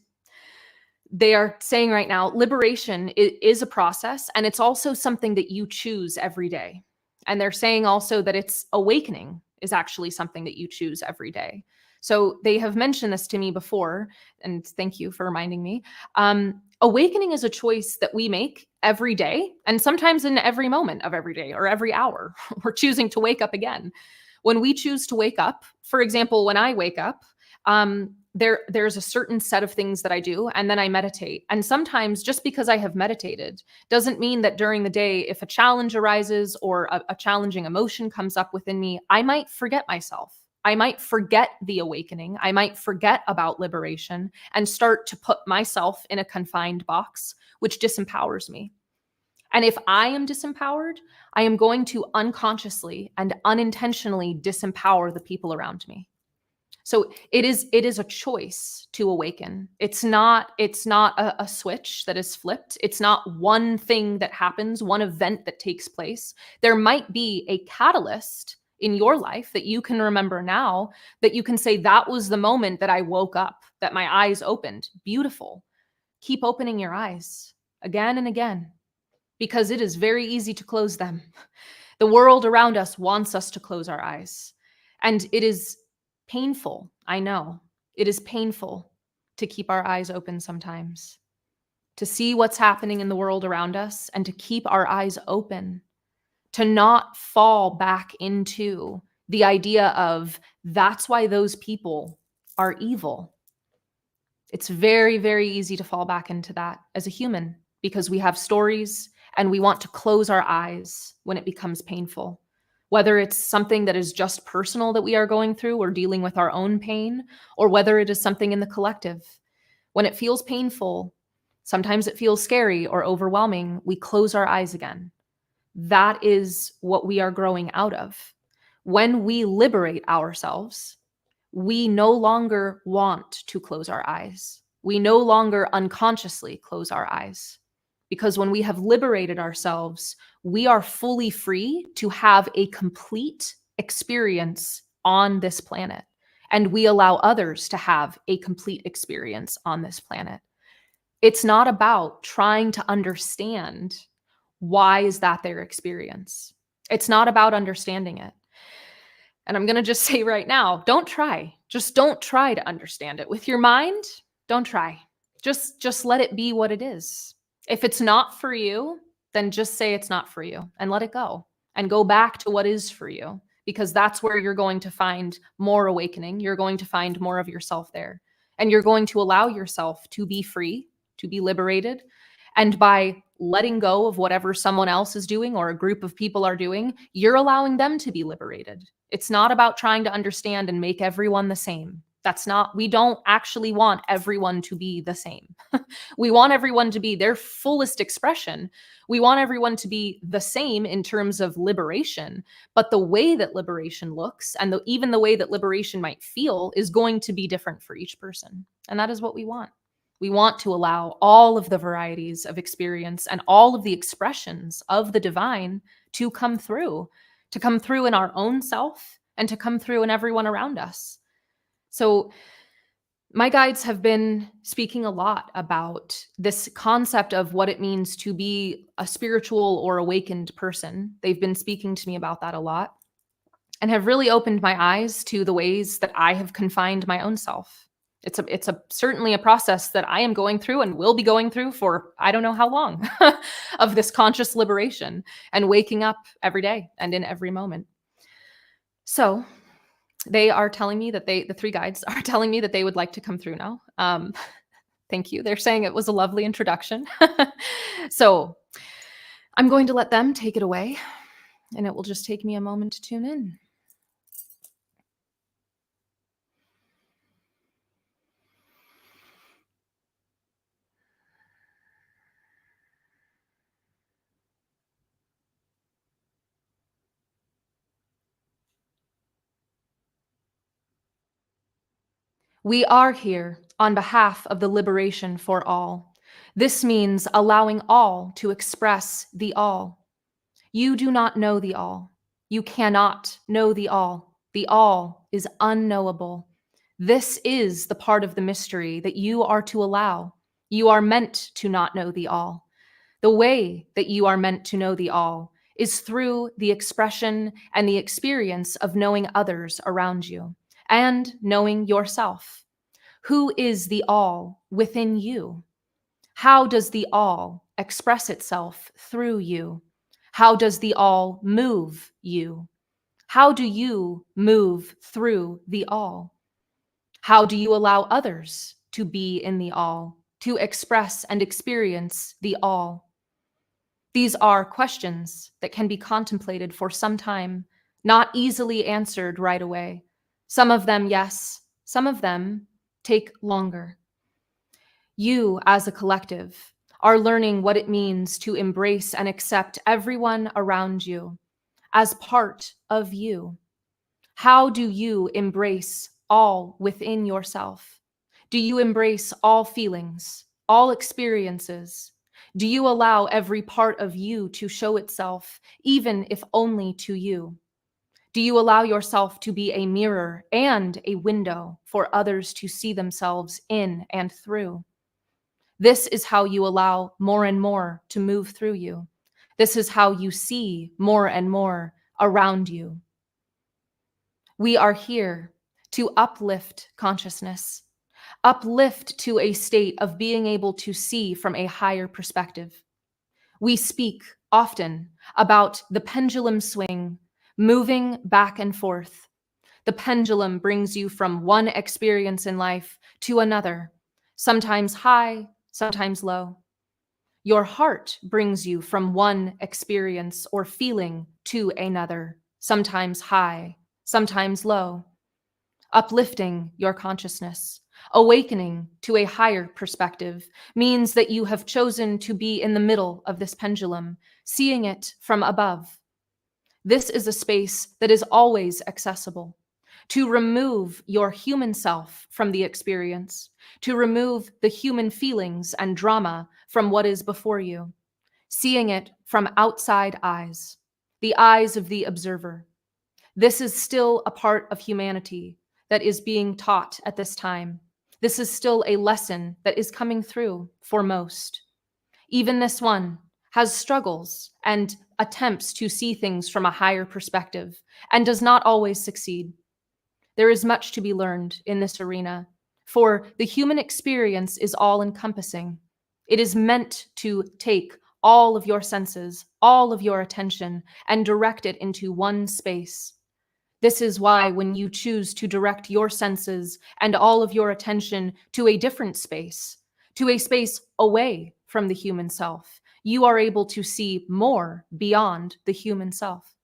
they are saying right now, liberation is a process, and it's also something that you choose every day. And they're saying also that it's awakening is actually something that you choose every day. So they have mentioned this to me before, and thank you for reminding me. Awakening is a choice that we make every day, and sometimes in every moment of every day or every hour. We're choosing to wake up again. When we choose to wake up, for example, when I wake up, there's a certain set of things that I do, and then I meditate. And sometimes just because I have meditated doesn't mean that during the day, if a challenge arises or a challenging emotion comes up within me, I might forget myself. I might forget the awakening. I might forget about liberation and start to put myself in a confined box, which disempowers me. And if I am disempowered, I am going to unconsciously and unintentionally disempower the people around me. So it is a choice to awaken. It's not a switch that is flipped. It's not one thing that happens, one event that takes place. There might be a catalyst in your life that you can remember now, that you can say, that was the moment that I woke up, that my eyes opened. Beautiful. Keep opening your eyes again and again, because it is very easy to close them. The world around us wants us to close our eyes. And it is painful. I know it is painful to keep our eyes open sometimes, to see what's happening in the world around us and to keep our eyes open, to not fall back into the idea of that's why those people are evil. It's very, very easy to fall back into that as a human, because we have stories and we want to close our eyes when it becomes painful. Whether it's something that is just personal that we are going through or dealing with our own pain, or whether it is something in the collective. When it feels painful, sometimes it feels scary or overwhelming, we close our eyes again. That is what we are growing out of. When we liberate ourselves, we no longer want to close our eyes. We no longer unconsciously close our eyes. Because when we have liberated ourselves, we are fully free to have a complete experience on this planet. And we allow others to have a complete experience on this planet. It's not about trying to understand why is that their experience. It's not about understanding it. And I'm going to just say right now, don't try. Just don't try to understand it. With your mind, don't try. Just let it be what it is. If it's not for you, then just say it's not for you and let it go and go back to what is for you, because that's where you're going to find more awakening. You're going to find more of yourself there, and you're going to allow yourself to be free, to be liberated. And by letting go of whatever someone else is doing or a group of people are doing, you're allowing them to be liberated. It's not about trying to understand and make everyone the same. We don't actually want everyone to be the same. We want everyone to be their fullest expression. We want everyone to be the same in terms of liberation, but the way that liberation looks and even the way that liberation might feel is going to be different for each person. And that is what we want. We want to allow all of the varieties of experience and all of the expressions of the divine to come through in our own self and to come through in everyone around us. So my guides have been speaking a lot about this concept of what it means to be a spiritual or awakened person. They've been speaking to me about that a lot and have really opened my eyes to the ways that I have confined my own self. It's certainly a process that I am going through and will be going through for I don't know how long of this conscious liberation and waking up every day and in every moment. So they are telling me that the three guides are telling me that they would like to come through now. Thank you. They're saying it was a lovely introduction. So I'm going to let them take it away, and it will just take me a moment to tune in. We are here on behalf of the liberation for all. This means allowing all to express the all. You do not know the all. You cannot know the all. The all is unknowable. This is the part of the mystery that you are to allow. You are meant to not know the all. The way that you are meant to know the all is through the expression and the experience of knowing others around you and knowing yourself. Who is the all within you? How does the all express itself through you? How does the all move you? How do you move through the all? How do you allow others to be in the all, to express and experience the all? These are questions that can be contemplated for some time, not easily answered right away. Some of them, yes, some of them take longer. You, as a collective, are learning what it means to embrace and accept everyone around you as part of you. How do you embrace all within yourself? Do you embrace all feelings, all experiences? Do you allow every part of you to show itself, even if only to you? Do you allow yourself to be a mirror and a window for others to see themselves in and through? This is how you allow more and more to move through you. This is how you see more and more around you. We are here to uplift consciousness, uplift to a state of being able to see from a higher perspective. We speak often about the pendulum swing, moving back and forth. The pendulum brings you from one experience in life to another, sometimes high, sometimes low. Your heart brings you from one experience or feeling to another, sometimes high, sometimes low. Uplifting your consciousness, awakening to a higher perspective, means that you have chosen to be in the middle of this pendulum, seeing it from above. This is a space that is always accessible. To remove your human self from the experience, to remove the human feelings and drama from what is before you, seeing it from outside eyes, the eyes of the observer. This is still a part of humanity that is being taught at this time. This is still a lesson that is coming through for most. Even this one has struggles and attempts to see things from a higher perspective and does not always succeed. There is much to be learned in this arena, for the human experience is all-encompassing. It is meant to take all of your senses, all of your attention, and direct it into one space. This is why when you choose to direct your senses and all of your attention to a different space, to a space away from the human self, you are able to see more beyond the human self.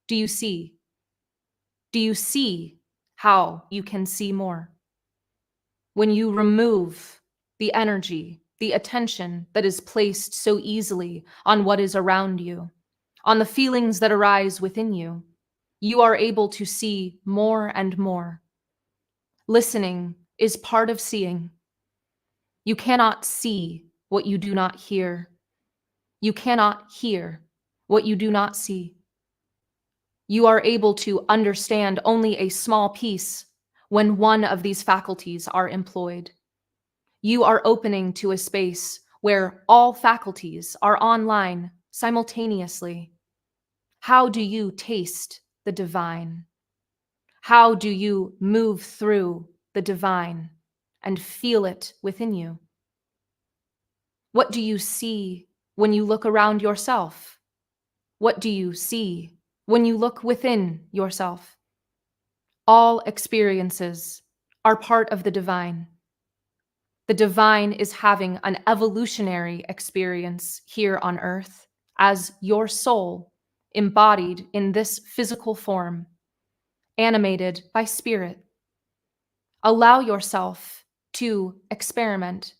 Do you see? Do you see how you can see more? When you remove the energy, the attention that is placed so easily on what is around you, on the feelings that arise within you, you are able to see more and more. Listening is part of seeing. You cannot see what you do not hear. You cannot hear what you do not see. You are able to understand only a small piece when one of these faculties are employed. You are opening to a space where all faculties are online simultaneously. How do you taste the divine? How do you move through the divine and feel it within you? What do you see when you look around yourself? What do you see when you look within yourself? All experiences are part of the divine. The divine is having an evolutionary experience here on earth as your soul embodied in this physical form, animated by spirit. Allow yourself to experiment.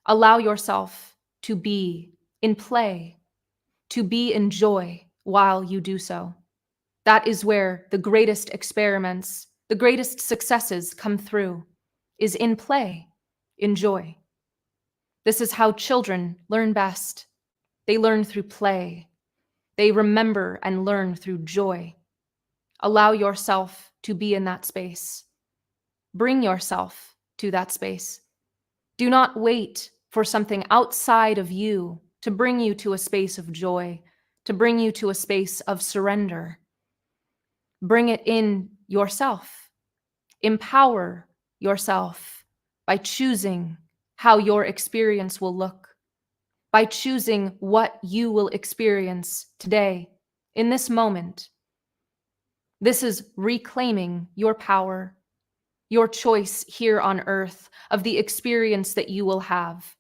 Allow yourself to be in play, to be in joy while you do so. That is where the greatest experiments, the greatest successes come through, is in play, in joy. This is how children learn best. They learn through play. They remember and learn through joy. Allow yourself to be in that space. Bring yourself to that space. Do not wait for something outside of you to bring you to a space of joy, to bring you to a space of surrender. Bring it in yourself. Empower yourself by choosing how your experience will look, by choosing what you will experience today, in this moment. This is reclaiming your power, your choice here on earth of the experience that you will have.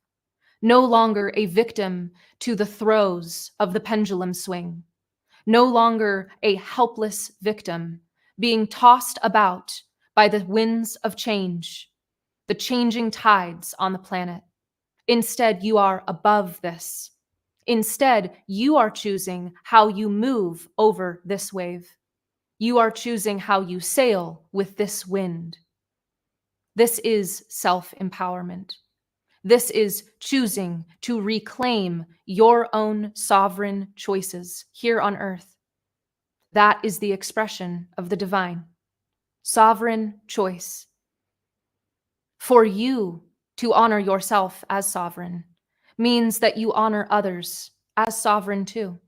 No longer a victim to the throes of the pendulum swing. No longer a helpless victim being tossed about by the winds of change, the changing tides on the planet. Instead, you are above this. Instead, you are choosing how you move over this wave. You are choosing how you sail with this wind. This is self-empowerment. This is choosing to reclaim your own sovereign choices here on earth. That is the expression of the divine. Sovereign choice. For you to honor yourself as sovereign means that you honor others as sovereign too.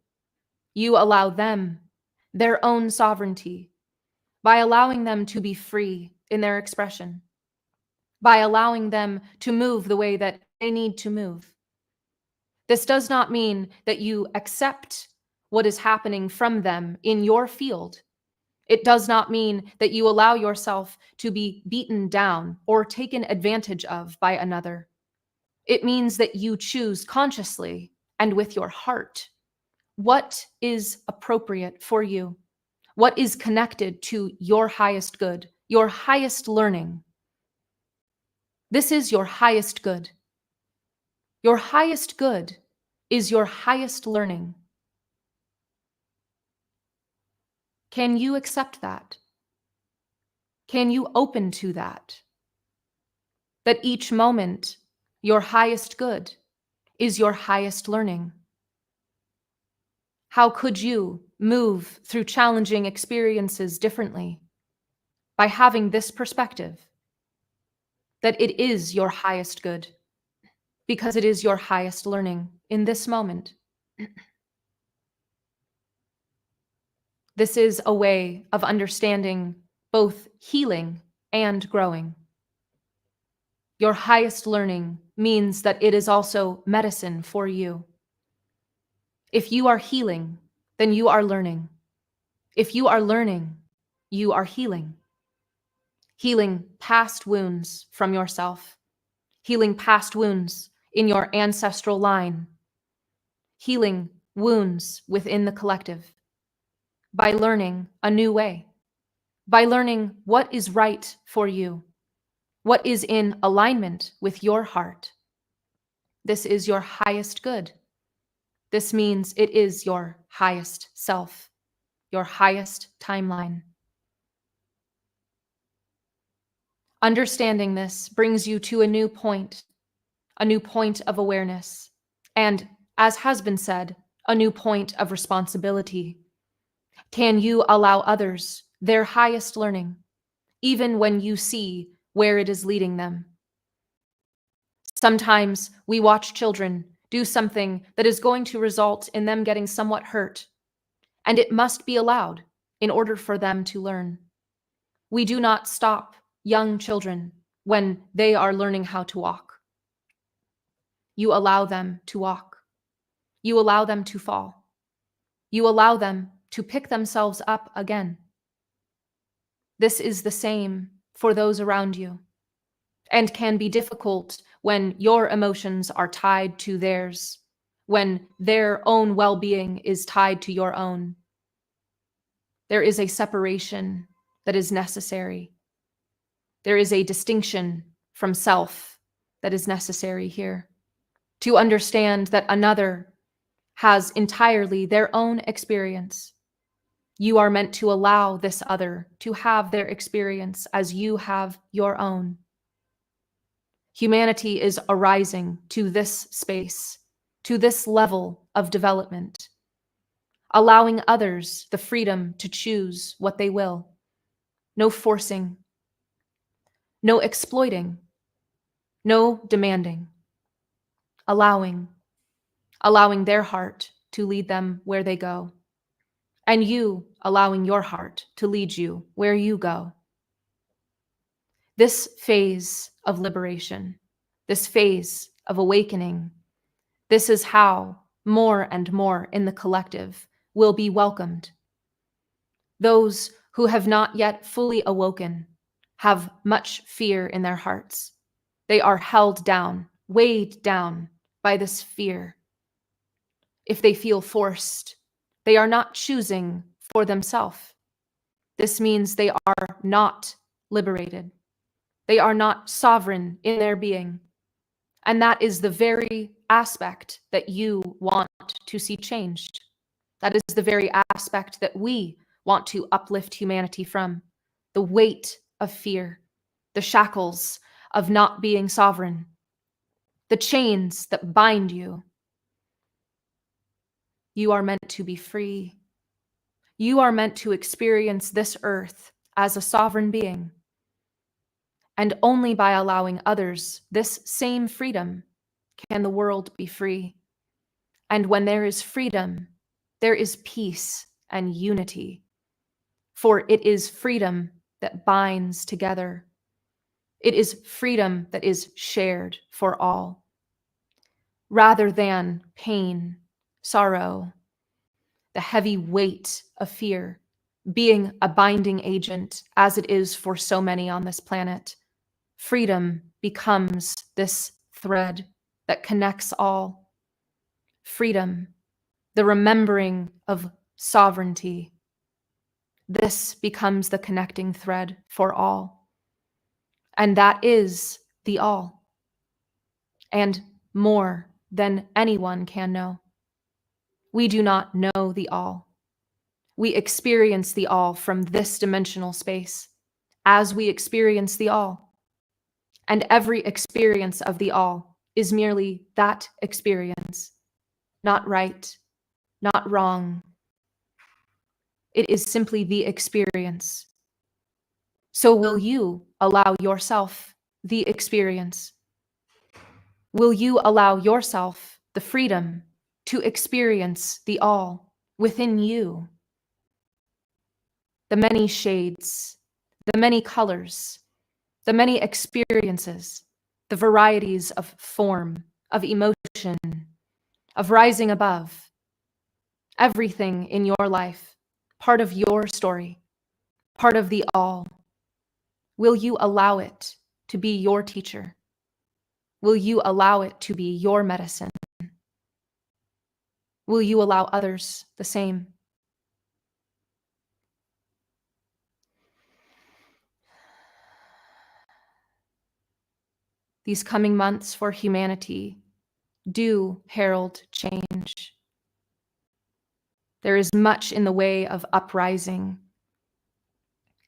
You allow them their own sovereignty by allowing them to be free in their expression, by allowing them to move the way that they need to move. This does not mean that you accept what is happening from them in your field. It does not mean that you allow yourself to be beaten down or taken advantage of by another. It means that you choose consciously and with your heart what is appropriate for you, what is connected to your highest good, your highest learning. This is your highest good. Your highest good is your highest learning. Can you accept that? Can you open to that? That each moment, your highest good is your highest learning. How could you move through challenging experiences differently? By having this perspective, that it is your highest good, because it is your highest learning in this moment. This is a way of understanding both healing and growing. Your highest learning means that it is also medicine for you. If you are healing, then you are learning. If you are learning, you are healing. Healing past wounds from yourself. Healing past wounds in your ancestral line. Healing wounds within the collective. By learning a new way. By learning what is right for you. What is in alignment with your heart. This is your highest good. This means it is your highest self, your highest timeline. Understanding this brings you to a new point of awareness, and, as has been said, a new point of responsibility. Can you allow others their highest learning, even when you see where it is leading them? Sometimes we watch children do something that is going to result in them getting somewhat hurt, and it must be allowed in order for them to learn. We do not stop young children when they are learning how to walk. You allow them to walk. You allow them to fall. You allow them to pick themselves up again. This is the same for those around you, and can be difficult when your emotions are tied to theirs, when their own well-being is tied to your own. There is a separation that is necessary. There is a distinction from self that is necessary here. To understand that another has entirely their own experience. You are meant to allow this other to have their experience as you have your own. Humanity is arising to this space, to this level of development, allowing others the freedom to choose what they will. No forcing, no exploiting, no demanding. Allowing their heart to lead them where they go, and you allowing your heart to lead you where you go. This phase of liberation, this phase of awakening, this is how more and more in the collective will be welcomed. Those who have not yet fully awoken have much fear in their hearts. They are held down, weighed down by this fear. If they feel forced, they are not choosing for themselves. This means they are not liberated. They are not sovereign in their being. And that is the very aspect that you want to see changed. That is the very aspect that we want to uplift humanity from. The weight of fear, the shackles of not being sovereign, the chains that bind you. You are meant to be free. You are meant to experience this earth as a sovereign being. And only by allowing others this same freedom can the world be free. And when there is freedom, there is peace and unity. For it is freedom that binds together. It is freedom that is shared for all, rather than pain, sorrow, the heavy weight of fear being a binding agent as it is for so many on this planet. Freedom becomes this thread that connects all. Freedom, the remembering of sovereignty. This becomes the connecting thread for all. And that is the all. And more than anyone can know. We do not know the all. We experience the all from this dimensional space as we experience the all. And every experience of the all is merely that experience, not right, not wrong. It is simply the experience. So will you allow yourself the experience? Will you allow yourself the freedom to experience the all within you? The many shades, the many colors, the many experiences, the varieties of form, of emotion, of rising above, everything in your life, part of your story, part of the all. Will you allow it to be your teacher? Will you allow it to be your medicine? Will you allow others the same? These coming months for humanity do herald change. There is much in the way of uprising.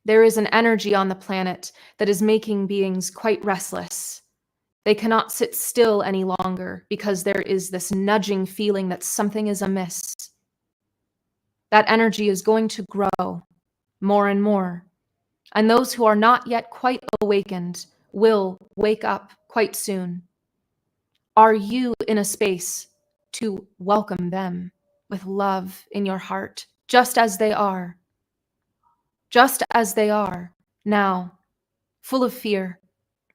There is an energy on the planet that is making beings quite restless. They cannot sit still any longer because there is this nudging feeling that something is amiss. That energy is going to grow more and more. And those who are not yet quite awakened will wake up quite soon. Are you in a space to welcome them with love in your heart, just as they are? Just as they are now, full of fear,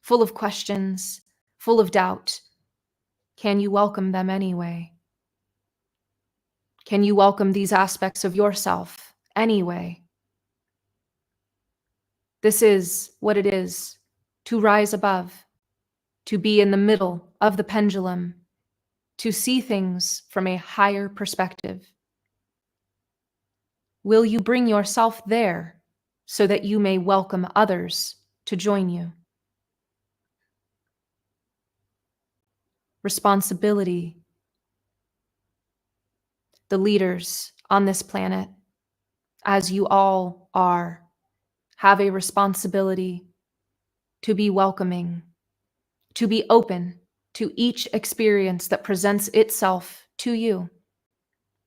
full of questions, full of doubt. Can you welcome them anyway? Can you welcome these aspects of yourself anyway? This is what it is to rise above, to be in the middle of the pendulum, to see things from a higher perspective. Will you bring yourself there so that you may welcome others to join you? Responsibility. The leaders on this planet, as you all are, have a responsibility to be welcoming, to be open to each experience that presents itself to you.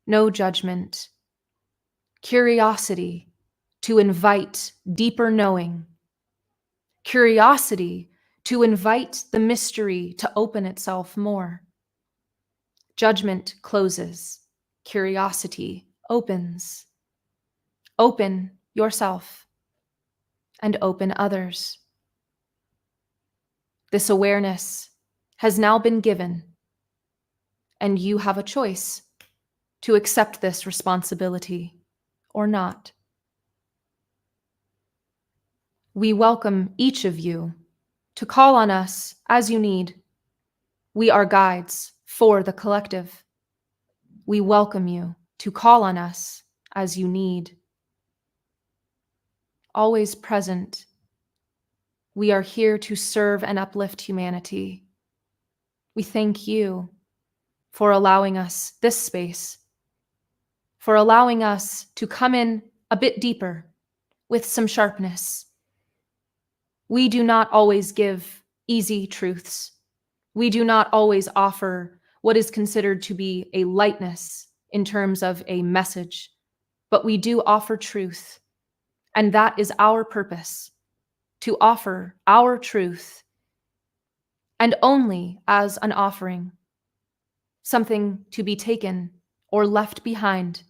No judgment. Curiosity to invite deeper knowing. Curiosity to invite the mystery to open itself more. Judgment closes. Curiosity opens. Open yourself and open others. This awareness has now been given, and you have a choice to accept this responsibility or not. We welcome each of you to call on us as you need. We are guides for the collective. We welcome you to call on us as you need. Always present, we are here to serve and uplift humanity. We thank you for allowing us this space, for allowing us to come in a bit deeper with some sharpness. We do not always give easy truths. We do not always offer what is considered to be a lightness in terms of a message, but we do offer truth. And that is our purpose, to offer our truth, and only as an offering, something to be taken or left behind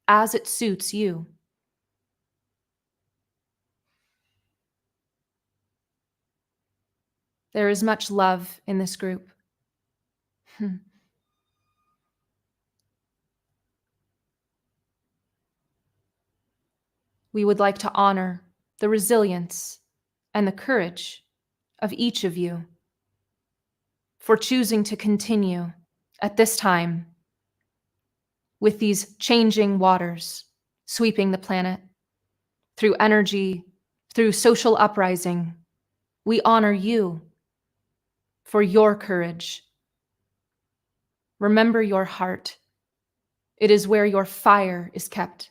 as it suits you. There is much love in this group. We would like to honor the resilience and the courage of each of you for choosing to continue at this time with these changing waters sweeping the planet through energy, through social uprising. We honor you for your courage. Remember your heart. It is where your fire is kept.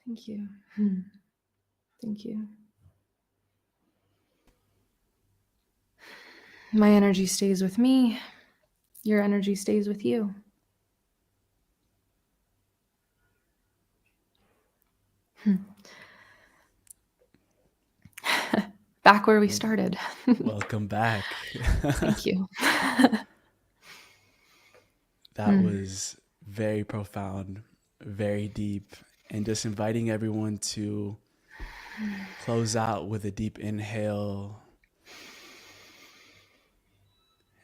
Thank you. Thank you. My energy stays with me. Your energy stays with you. Back where we started.
Welcome back.
Thank you.
That was very profound, very deep, and just inviting everyone to close out with a deep inhale.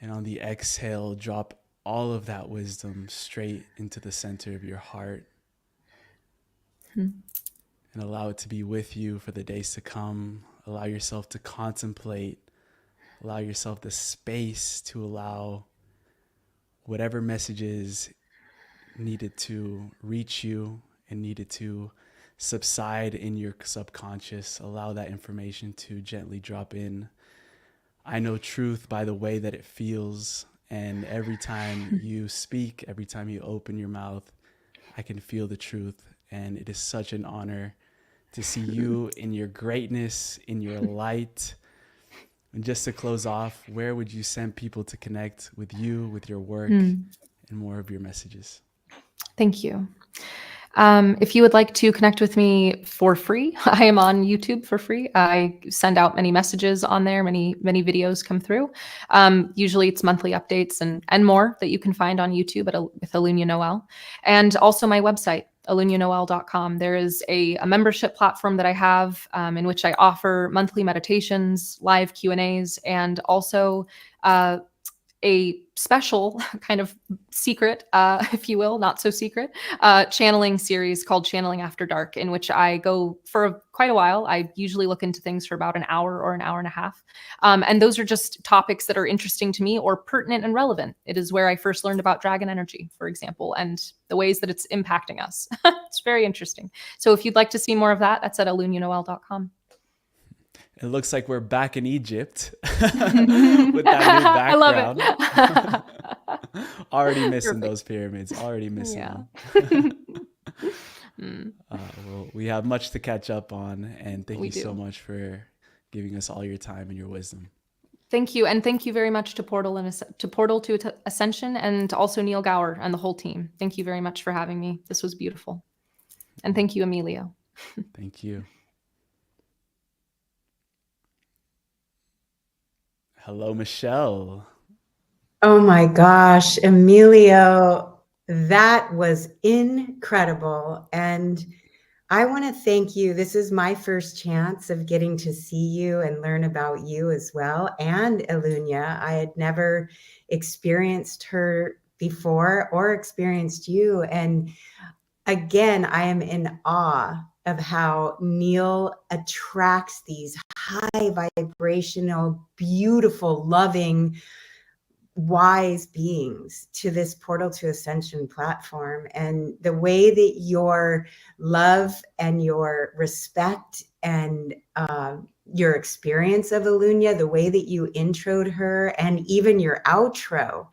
And on the exhale, drop all of that wisdom straight into the center of your heart. And allow it to be with you for the days to come. Allow yourself to contemplate. Allow yourself the space to allow whatever messages needed to reach you and needed to subside in your subconscious. Allow that information to gently drop in. I know truth by the way that it feels. And every time you speak, every time you open your mouth, I can feel the truth. And it is such an honor to see you in your greatness, in your light. And just to close off, where would you send people to connect with you, with your work, and more of your messages?
Thank you. If you would like to connect with me for free, I am on YouTube for free. I send out many messages on there, many videos come through. Usually it's monthly updates and more that you can find on YouTube with Alunya Noel. And also my website, alunyanoel.com. There is a membership platform that I have in which I offer monthly meditations, live Q&As, and also a special kind of secret, if you will, not so secret, channeling series called Channeling After Dark, in which I go for quite a while. I usually look into things for about an hour or an hour and a half. And those are just topics that are interesting to me or pertinent and relevant. It is where I first learned about dragon energy, for example, and the ways that it's impacting us. It's very interesting. So if you'd like to see more of that, that's at illuminaNoel.com.
It looks like we're back in Egypt with that new background.
I love it.
Already missing
Perfect.
those pyramids. Already missing them.
Mm.
Well, we have much to catch up on, and thank
We
you so
do.
much for giving us all your time and your wisdom.
Thank you. And thank you very much to Portal to Ascension, and also Neil Gower and the whole team. Thank you very much for having me. This was beautiful. And thank you, Emilio.
Thank you. Hello, Michelle.
Oh my gosh, Emilio, that was incredible. And I want to thank you. This is my first chance of getting to see you and learn about you as well. And Ilunya, I had never experienced her before or experienced you. And again, I am in awe of how Neil attracts these high vibrational, beautiful, loving, wise beings to this Portal to Ascension platform. And the way that your love and your respect and your experience of Ilunya, the way that you introed her and even your outro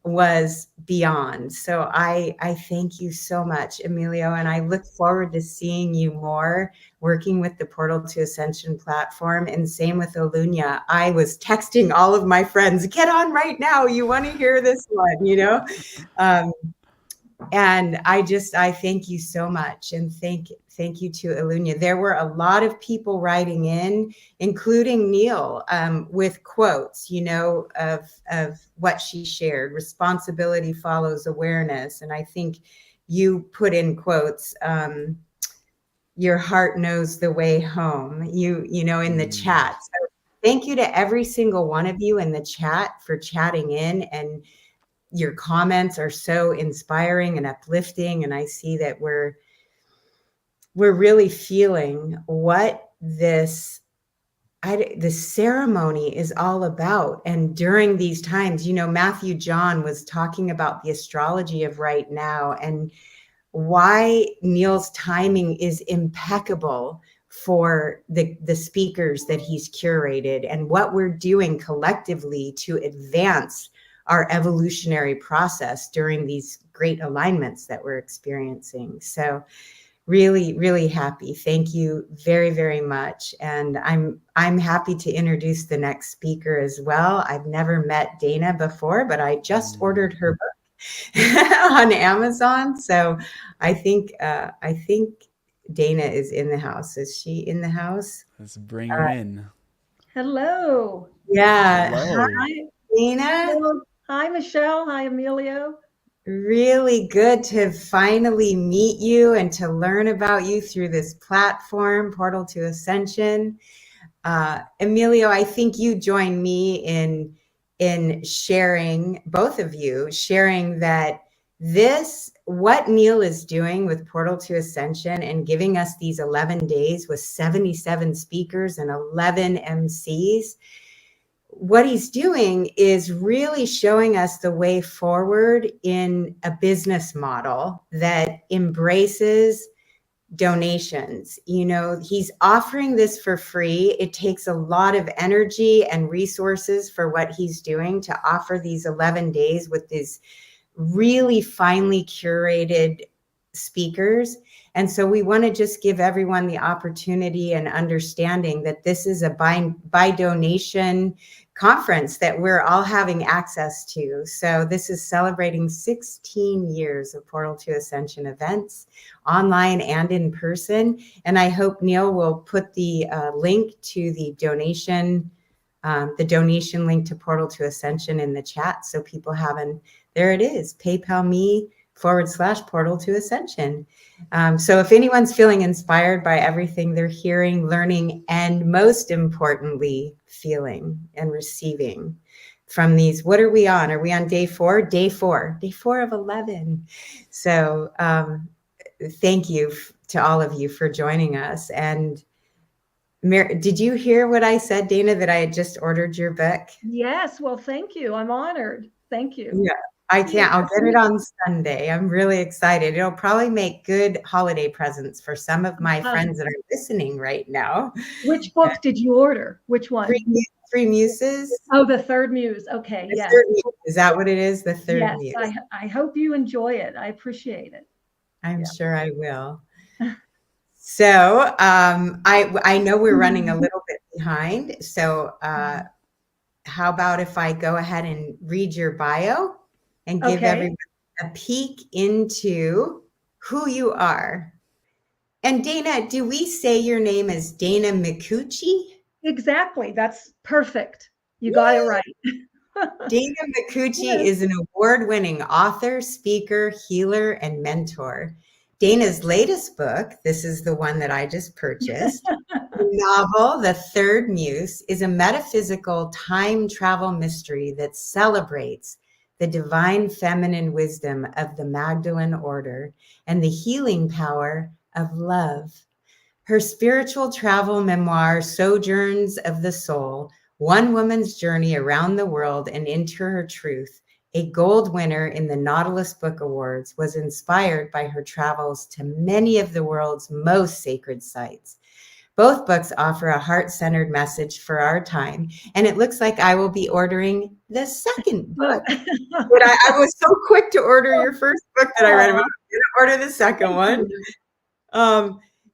was beyond. So I thank you so much, Emilio, and I look forward to seeing you more working with the Portal to Ascension platform, and same with Ilunya. I was texting all of my friends, get on right now, you want to hear this one, you know? And I thank you so much, and thank you to Ilunya. There were a lot of people writing in, including Neil, with quotes, you know, of what she shared. Responsibility follows awareness, and I think you put in quotes. Your heart knows the way home. You know, in the chat. So thank you to every single one of you in the chat for chatting in, and your comments are so inspiring and uplifting. And I see that we're really feeling what this ceremony is all about. And during these times, you know, Matthew John was talking about the astrology of right now and why Neil's timing is impeccable for the speakers that he's curated and what we're doing collectively to advance our evolutionary process during these great alignments that we're experiencing. So really, really happy. Thank you very, very much. And I'm happy to introduce the next speaker as well. I've never met Dana before, but I just ordered her book on Amazon. So I think Dana is in the house. Is she in the house?
Let's bring her in.
Hello.
Yeah.
Hello.
Hi, Dana.
Hello. Hi, Michelle. Hi, Emilio.
Really good to finally meet you and to learn about you through this platform, Portal to Ascension. Emilio, I think you join me in sharing, both of you, sharing that what Neil is doing with Portal to Ascension and giving us these 11 days with 77 speakers and 11 MCs, what he's doing is really showing us the way forward in a business model that embraces donations. You know, he's offering this for free. It takes a lot of energy and resources for what he's doing to offer these 11 days with these really finely curated speakers. And so we want to just give everyone the opportunity and understanding that this is a by donation conference that we're all having access to. So this is celebrating 16 years of Portal to Ascension events, online and in person. And I hope Neil will put the link to the donation link to Portal to Ascension in the chat, so people there it is, PayPal me/Portal to Ascension. So if anyone's feeling inspired by everything they're hearing, learning, and most importantly, feeling and receiving, from these. What are we on? Are we on day 4? Day 4 of 11. So thank you to all of you for joining us. And did you hear what I said, Dana, that I had just ordered your book?
Yes. Well, thank you. I'm honored. Thank you.
Yeah, I can't. I'll get it on Sunday. I'm really excited. It'll probably make good holiday presents for some of my friends that are listening right now.
Which book did you order? Which one?
Three Muses.
Oh, the Third Muse. Okay.
The
Yes.
Third Muse. Is that what it is? The Third
Yes.
Muse.
I hope you enjoy it. I appreciate it.
I'm sure I will. So I know we're running a little bit behind. So how about if I go ahead and read your bio and give everyone a peek into who you are? And Dana, do we say your name is Dana Micucci?
Exactly. That's perfect. You got it right.
Dana Micucci is an award-winning author, speaker, healer, and mentor. Dana's latest book, this is the one that I just purchased, the novel, The Third Muse, is a metaphysical time travel mystery that celebrates the divine feminine wisdom of the Magdalene order and the healing power of love. Her spiritual travel memoir, Sojourns of the Soul, one woman's journey around the world and into her truth, a gold winner in the Nautilus Book Awards, was inspired by her travels to many of the world's most sacred sites. Both books offer a heart-centered message for our time, and it looks like I will be ordering the second book. But I was so quick to order your first book that I read about. I'm going to order the second one.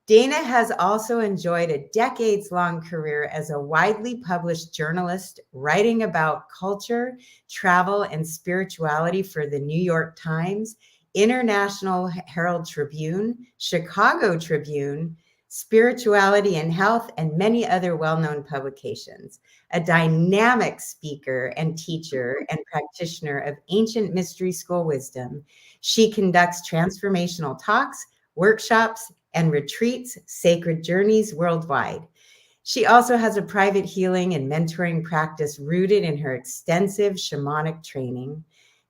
Dana has also enjoyed a decades-long career as a widely published journalist, writing about culture, travel, and spirituality for the New York Times, International Herald Tribune, Chicago Tribune, Spirituality and Health, and many other well-known publications. A dynamic speaker and teacher and practitioner of ancient mystery school wisdom, she conducts transformational talks, workshops, and retreats, sacred journeys worldwide. She also has a private healing and mentoring practice rooted in her extensive shamanic training.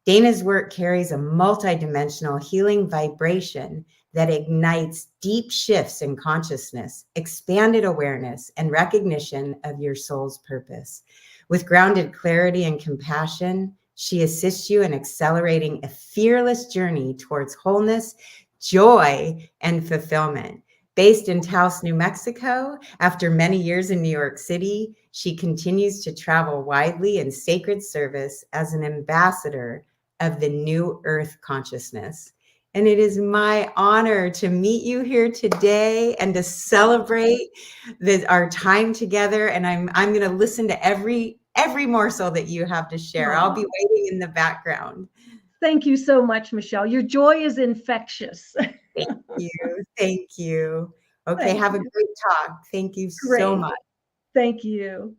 Dana's work carries a multidimensional healing vibration that ignites deep shifts in consciousness, expanded awareness, and recognition of your soul's purpose. With grounded clarity and compassion, she assists you in accelerating a fearless journey towards wholeness, joy, and fulfillment. Based in Taos, New Mexico, after many years in New York City, she continues to travel widely in sacred service as an ambassador of the New Earth consciousness. And it is my honor to meet you here today and to celebrate our time together. And I'm going to listen to every morsel that you have to share. I'll be waiting in the background.
Thank you so much, Michelle. Your joy is infectious.
Thank you. Thank you. Okay, have a great talk. Thank you so much.
Thank you.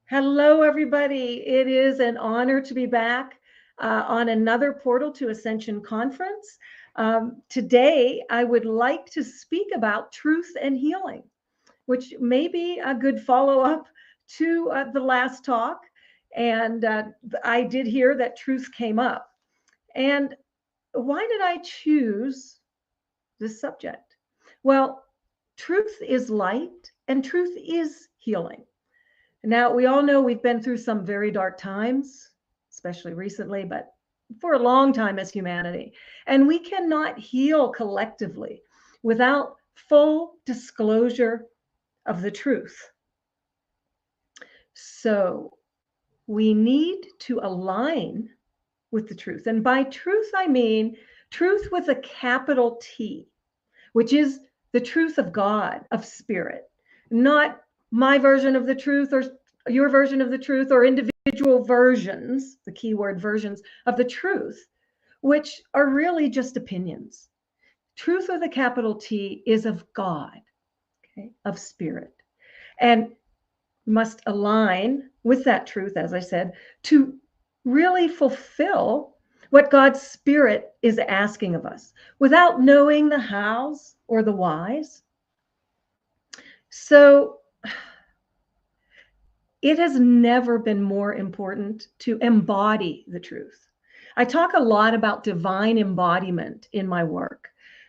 Hello, everybody. It is an honor to be back on another Portal to Ascension conference. Today, I would like to speak about truth and healing, which may be a good follow-up to the last talk. And I did hear that truth came up. And why did I choose this subject? Well, truth is light and truth is healing. Now, we all know we've been through some very dark times, especially recently, but for a long time as humanity. And we cannot heal collectively without full disclosure of the truth. So we need to align with the truth. And by truth, I mean truth with a capital T, which is the truth of God, of spirit, not my version of the truth or your version of the truth or individual versions, the keyword versions of the truth, which are really just opinions. Truth with a capital T is of God, okay, of spirit. And must align with that truth, as I said, to really fulfill what God's Spirit is asking of us without knowing the hows or the whys. So it has never been more important to embody the truth. I talk a lot about divine embodiment in my work,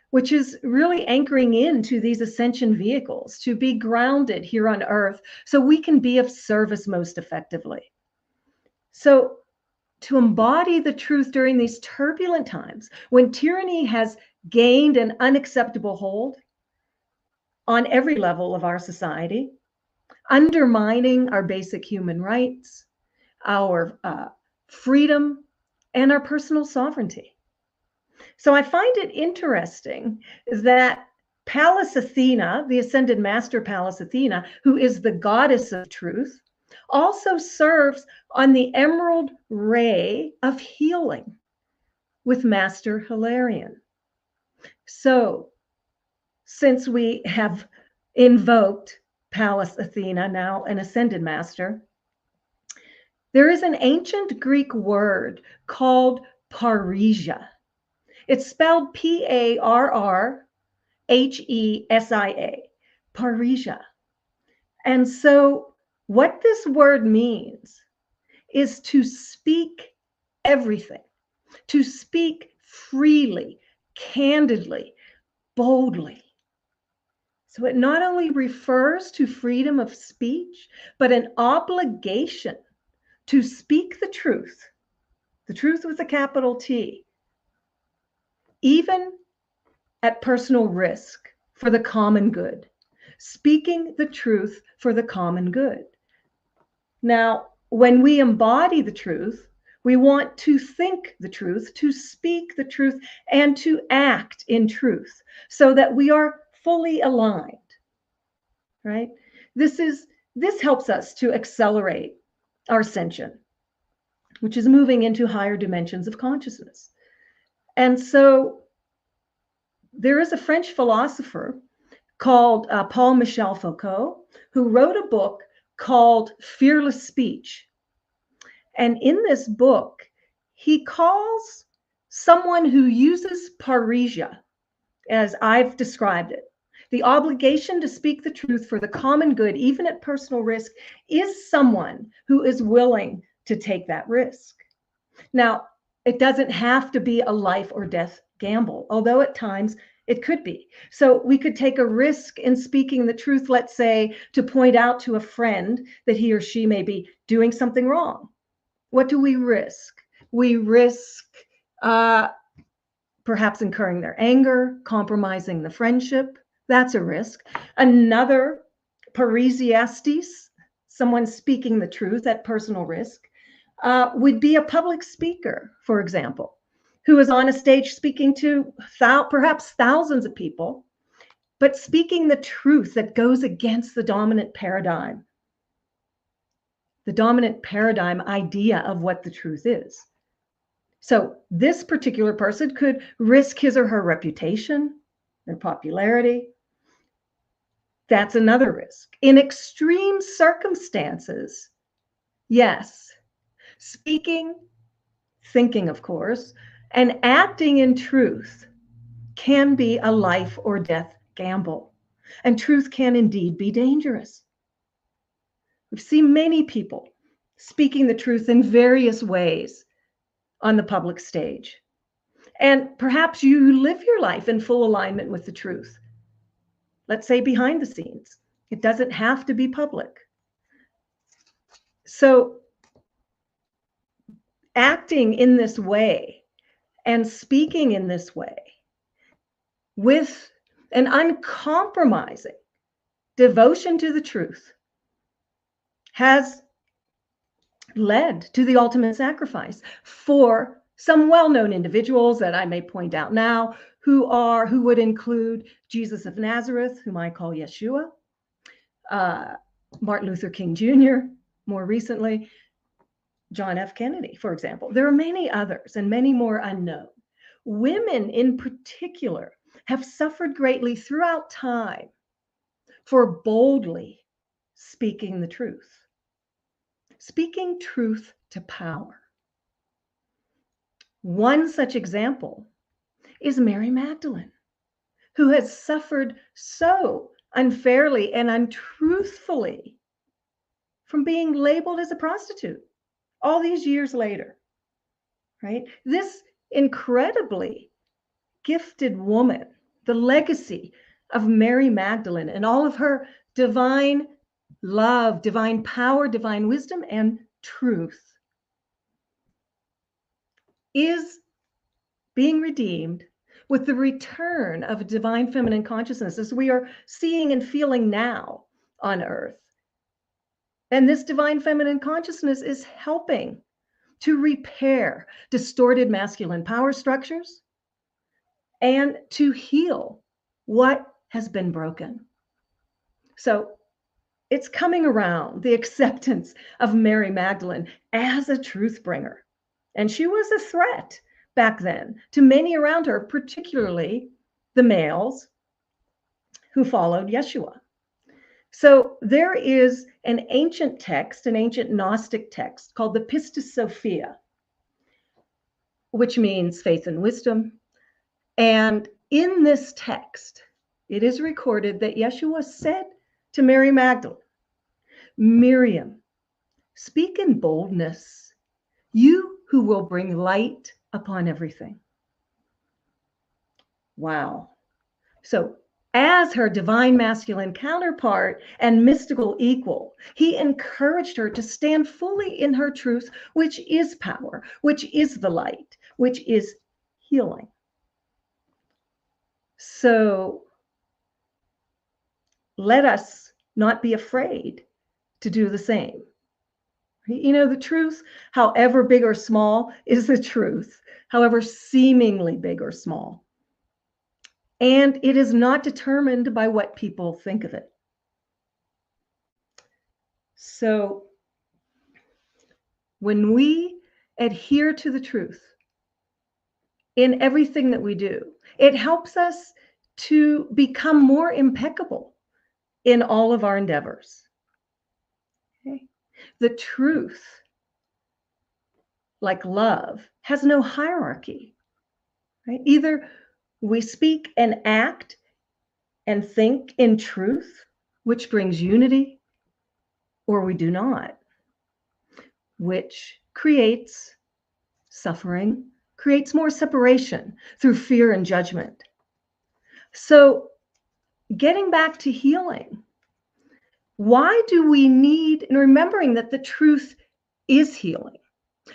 which is really anchoring into these ascension vehicles to be grounded here on earth so we can be of service most effectively. So to embody the truth during these turbulent times when tyranny has gained an unacceptable hold on every level of our society, undermining our basic human rights, our freedom, and our personal sovereignty. So I find it interesting that Pallas Athena, the ascended master Pallas Athena, who is the goddess of truth, also serves on the emerald ray of healing with Master Hilarion. So since we have invoked Pallas Athena, now an ascended master, there is an ancient Greek word called parrhesia. It's spelled Parrhesia, parrhesia. And so what this word means is to speak everything, to speak freely, candidly, boldly. So it not only refers to freedom of speech, but an obligation to speak the truth with a capital T, even at personal risk for the common good, speaking the truth for the common good. Now, when we embody the truth, we want to think the truth, to speak the truth, and to act in truth so that we are fully aligned, right? This helps us to accelerate our ascension, which is moving into higher dimensions of consciousness. And so there is a French philosopher called Paul Michel Foucault, who wrote a book called Fearless Speech. And in this book, he calls someone who uses parrhesia, as I've described it, the obligation to speak the truth for the common good, even at personal risk, is someone who is willing to take that risk. Now, it doesn't have to be a life or death gamble, although at times it could be. So we could take a risk in speaking the truth, let's say, to point out to a friend that he or she may be doing something wrong. What do we risk? We risk perhaps incurring their anger, compromising the friendship. That's a risk. Another, parrhesiastes, someone speaking the truth at personal risk, would be a public speaker, for example, who is on a stage speaking to perhaps thousands of people, but speaking the truth that goes against the dominant paradigm idea of what the truth is. So this particular person could risk his or her reputation, their popularity. That's another risk. In extreme circumstances, yes, speaking, thinking, of course, and acting in truth can be a life or death gamble. And truth can indeed be dangerous. We've seen many people speaking the truth in various ways on the public stage. And perhaps you live your life in full alignment with the truth. Let's say behind the scenes. It doesn't have to be public. So acting in this way and speaking in this way with an uncompromising devotion to the truth has led to the ultimate sacrifice for some well-known individuals that I may point out now, who would include Jesus of Nazareth, whom I call Yeshua, Martin Luther King Jr., more recently, John F. Kennedy, for example. There are many others and many more unknown. Women in particular have suffered greatly throughout time for boldly speaking the truth. Speaking truth to power. One such example is Mary Magdalene, who has suffered so unfairly and untruthfully from being labeled as a prostitute all these years later, right? This incredibly gifted woman, the legacy of Mary Magdalene and all of her divine love, divine power, divine wisdom, and truth, is being redeemed with the return of a divine feminine consciousness, as we are seeing and feeling now on earth. And this divine feminine consciousness is helping to repair distorted masculine power structures and to heal what has been broken. So it's coming around, the acceptance of Mary Magdalene as a truth bringer. And she was a threat back then to many around her, particularly the males who followed Yeshua. So there is an ancient text, an ancient Gnostic text called the Pistis Sophia, which means faith and wisdom. And in this text, it is recorded that Yeshua said to Mary Magdalene, Miriam, speak in boldness, you who will bring light upon everything. Wow. So as her divine masculine counterpart and mystical equal, he encouraged her to stand fully in her truth, which is power, which is the light, which is healing. So let us not be afraid to do the same. You know, the truth, however big or small, is the truth, however seemingly big or small. And it is not determined by what people think of it. So when we adhere to the truth in everything that we do, it helps us to become more impeccable in all of our endeavors. Okay? The truth, like love, has no hierarchy. Right? Either we speak and act and think in truth, which brings unity, or we do not, which creates suffering, creates more separation through fear and judgment. So getting back to healing, why do we need, and remembering that the truth is healing.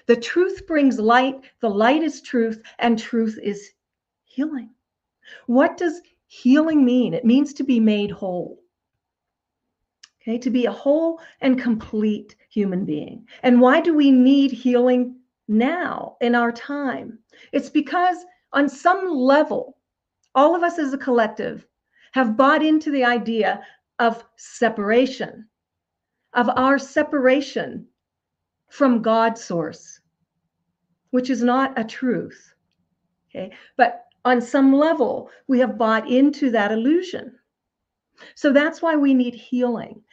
The truth brings light, the light is truth, and truth is healing. What does healing mean? It means to be made whole. Okay, to be a whole and complete human being. And why do we need healing now in our time? It's because on some level, all of us as a collective have bought into the idea of separation, of our separation from God's source, which is not a truth. Okay, but on some level, we have bought into that illusion. So that's why we need healing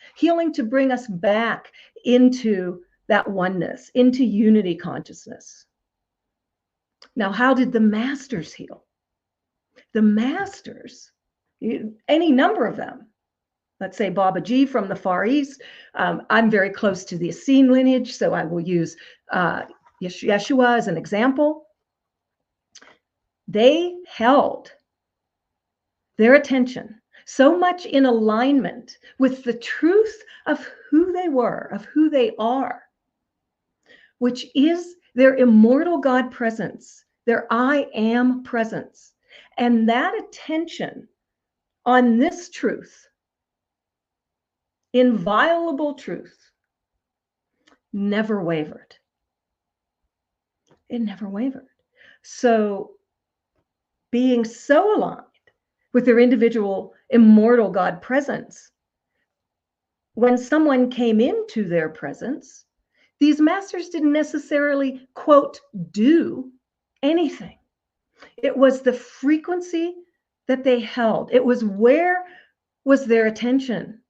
to bring us back into that oneness, into unity consciousness. Now, how did the masters heal? The masters, any number of them, let's say Babaji from the Far East. I'm very close to the Essene lineage, so I will use Yeshua as an example. They held their attention so much in alignment with the truth of who they were, of who they are, which is their immortal God presence, their I am presence. And that attention on this truth, inviolable truth, never wavered. It never wavered. So being so aligned with their individual immortal God presence, when someone came into their presence, these masters didn't necessarily, quote, do anything. It was the frequency that they held. It was where was their attention.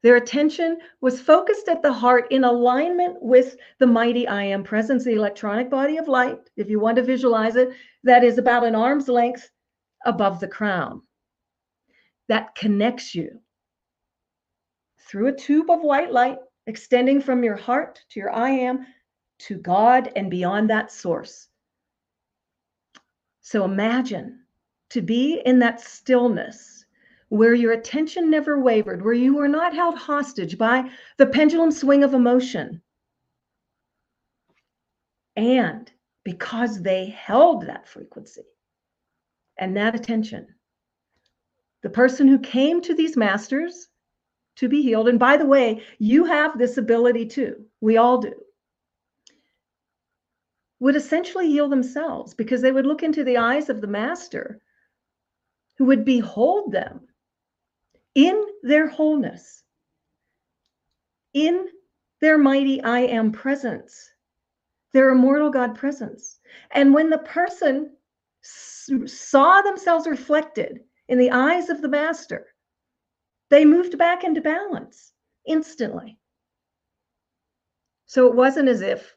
Their attention was focused at the heart in alignment with the mighty I am presence, the electronic body of light, if you want to visualize it, that is about an arm's length above the crown. That connects you through a tube of white light extending from your heart to your I am, to God and beyond that source. So imagine to be in that stillness where your attention never wavered, where you were not held hostage by the pendulum swing of emotion. And because they held that frequency and that attention, the person who came to these masters to be healed, and by the way, you have this ability too, we all do, would essentially heal themselves because they would look into the eyes of the master who would behold them in their wholeness, in their mighty I am presence, their immortal God presence. And when the person saw themselves reflected in the eyes of the master, they moved back into balance instantly. So it wasn't as if,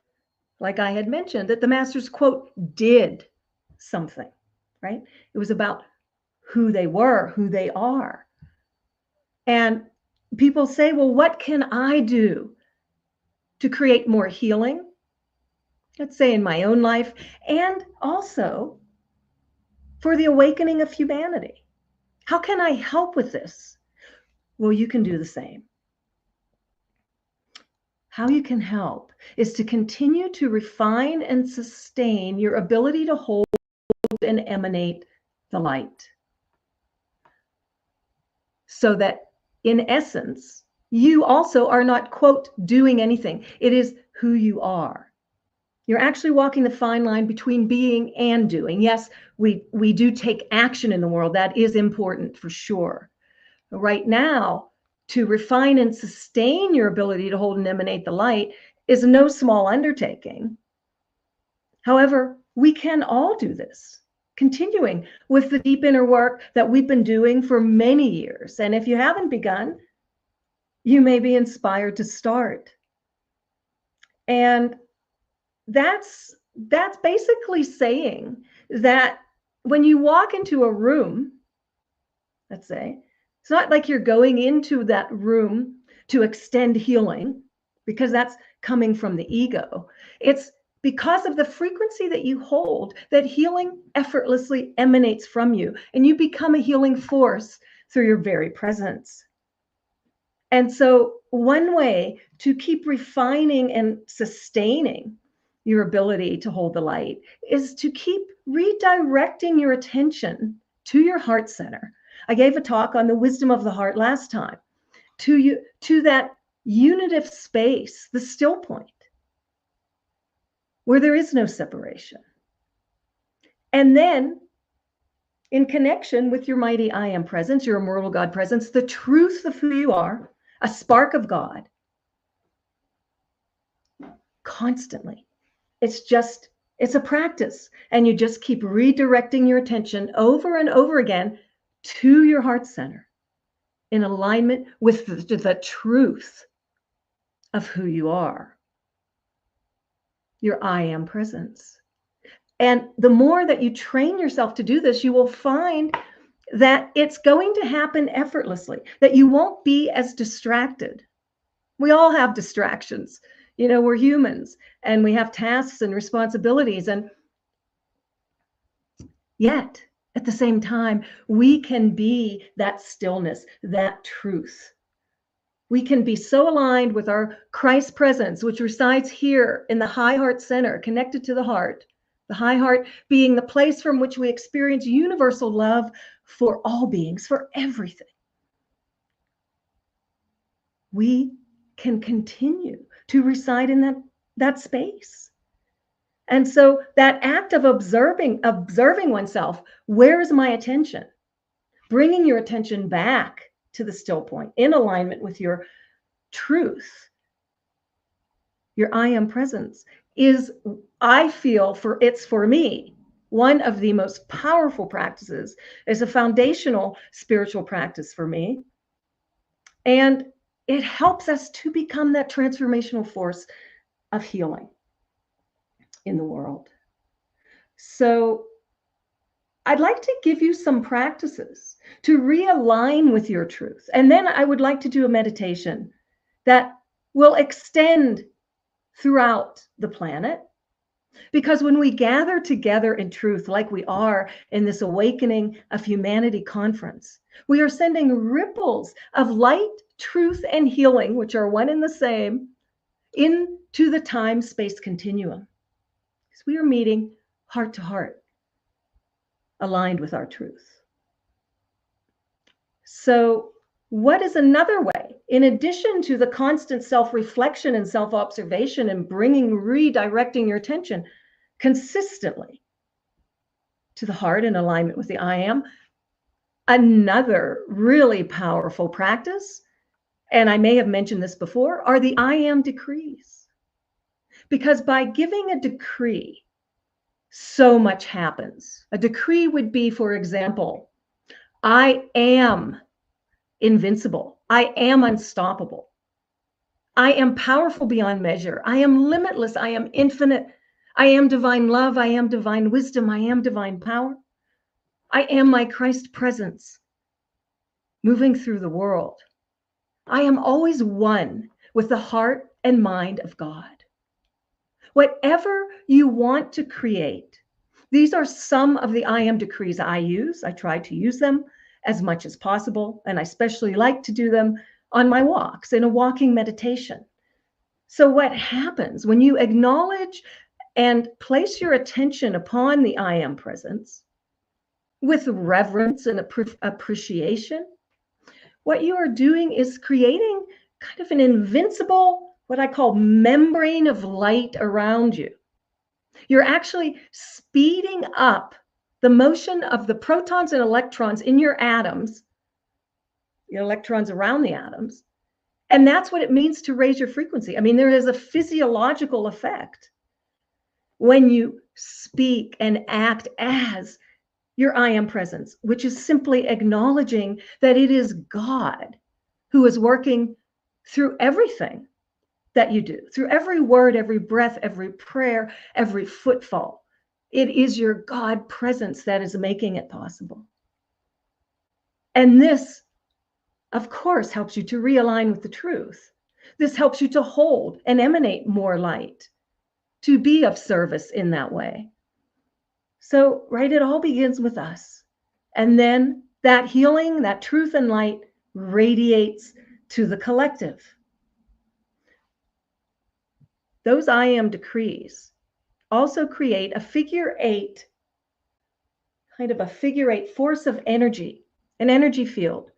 like I had mentioned, that the masters, quote, did something, right? It was about who they were, who they are. And people say, well, what can I do to create more healing? Let's say in my own life, and also for the awakening of humanity. How can I help with this? Well, you can do the same. How you can help is to continue to refine and sustain your ability to hold and emanate the light. So that in essence, you also are not, quote, doing anything. It is who you are. You're actually walking the fine line between being and doing. Yes, we do take action in the world. That is important for sure. But right now, to refine and sustain your ability to hold and emanate the light is no small undertaking. However, we can all do this, continuing with the deep inner work that we've been doing for many years. And if you haven't begun, you may be inspired to start. And that's basically saying that when you walk into a room, let's say, it's not like you're going into that room to extend healing, because that's coming from the ego. It's because of the frequency that you hold that healing effortlessly emanates from you, and you become a healing force through your very presence. And so one way to keep refining and sustaining your ability to hold the light is to keep redirecting your attention to your heart center. I gave a talk on the wisdom of the heart last time, to that unitive space, the still point, where there is no separation. And then in connection with your mighty I am presence, your immortal God presence, the truth of who you are, a spark of God, constantly. It's a practice, and you just keep redirecting your attention over and over again to your heart center in alignment with the truth of who you are, your I am presence. And the more that you train yourself to do this, you will find that it's going to happen effortlessly, that you won't be as distracted. We all have distractions. You know, we're humans and we have tasks and responsibilities. And yet, at the same time, we can be that stillness, that truth. We can be so aligned with our Christ presence, which resides here in the high heart center, connected to the high heart being the place from which we experience universal love for all beings, for everything. We can continue to reside in that space. And so that act of observing oneself, where is my attention? Bringing your attention back to the still point in alignment with your truth, your I am presence, is, I feel, for me, one of the most powerful practices, is a foundational spiritual practice for me. And it helps us to become that transformational force of healing in the world. So I'd like to give you some practices to realign with your truth. And then I would like to do a meditation that will extend throughout the planet. Because when we gather together in truth, like we are in this Awakening of Humanity conference, we are sending ripples of light, truth, and healing, which are one and the same, into the time-space continuum. Because we are meeting heart to heart, aligned with our truth. So, what is another way, in addition to the constant self-reflection and self-observation and redirecting your attention consistently to the heart in alignment with the I am? Another really powerful practice, and I may have mentioned this before, are the I am decrees. Because by giving a decree, so much happens. A decree would be, for example, I am invincible. I am unstoppable. I am powerful beyond measure. I am limitless. I am infinite. I am divine love. I am divine wisdom. I am divine power. I am my Christ presence moving through the world. I am always one with the heart and mind of God. Whatever you want to create, these are some of the I am decrees I use. I try to use them as much as possible, and I especially like to do them on my walks in a walking meditation. So what happens when you acknowledge and place your attention upon the I am presence with reverence and appreciation, what you are doing is creating kind of an invincible, what I call membrane of light around you. You're actually speeding up the motion of the protons and electrons in your atoms, the electrons around the atoms. And that's what it means to raise your frequency. I mean, there is a physiological effect when you speak and act as your I am presence, which is simply acknowledging that it is God who is working through everything that you do, through every word, every breath, every prayer, every footfall. It is your God presence that is making it possible. And this, of course, helps you to realign with the truth. This helps you to hold and emanate more light, to be of service in that way. So, right, it all begins with us. And then that healing, that truth and light radiates to the collective. Those I am decrees also create a figure eight, kind of a figure eight force of energy, an energy field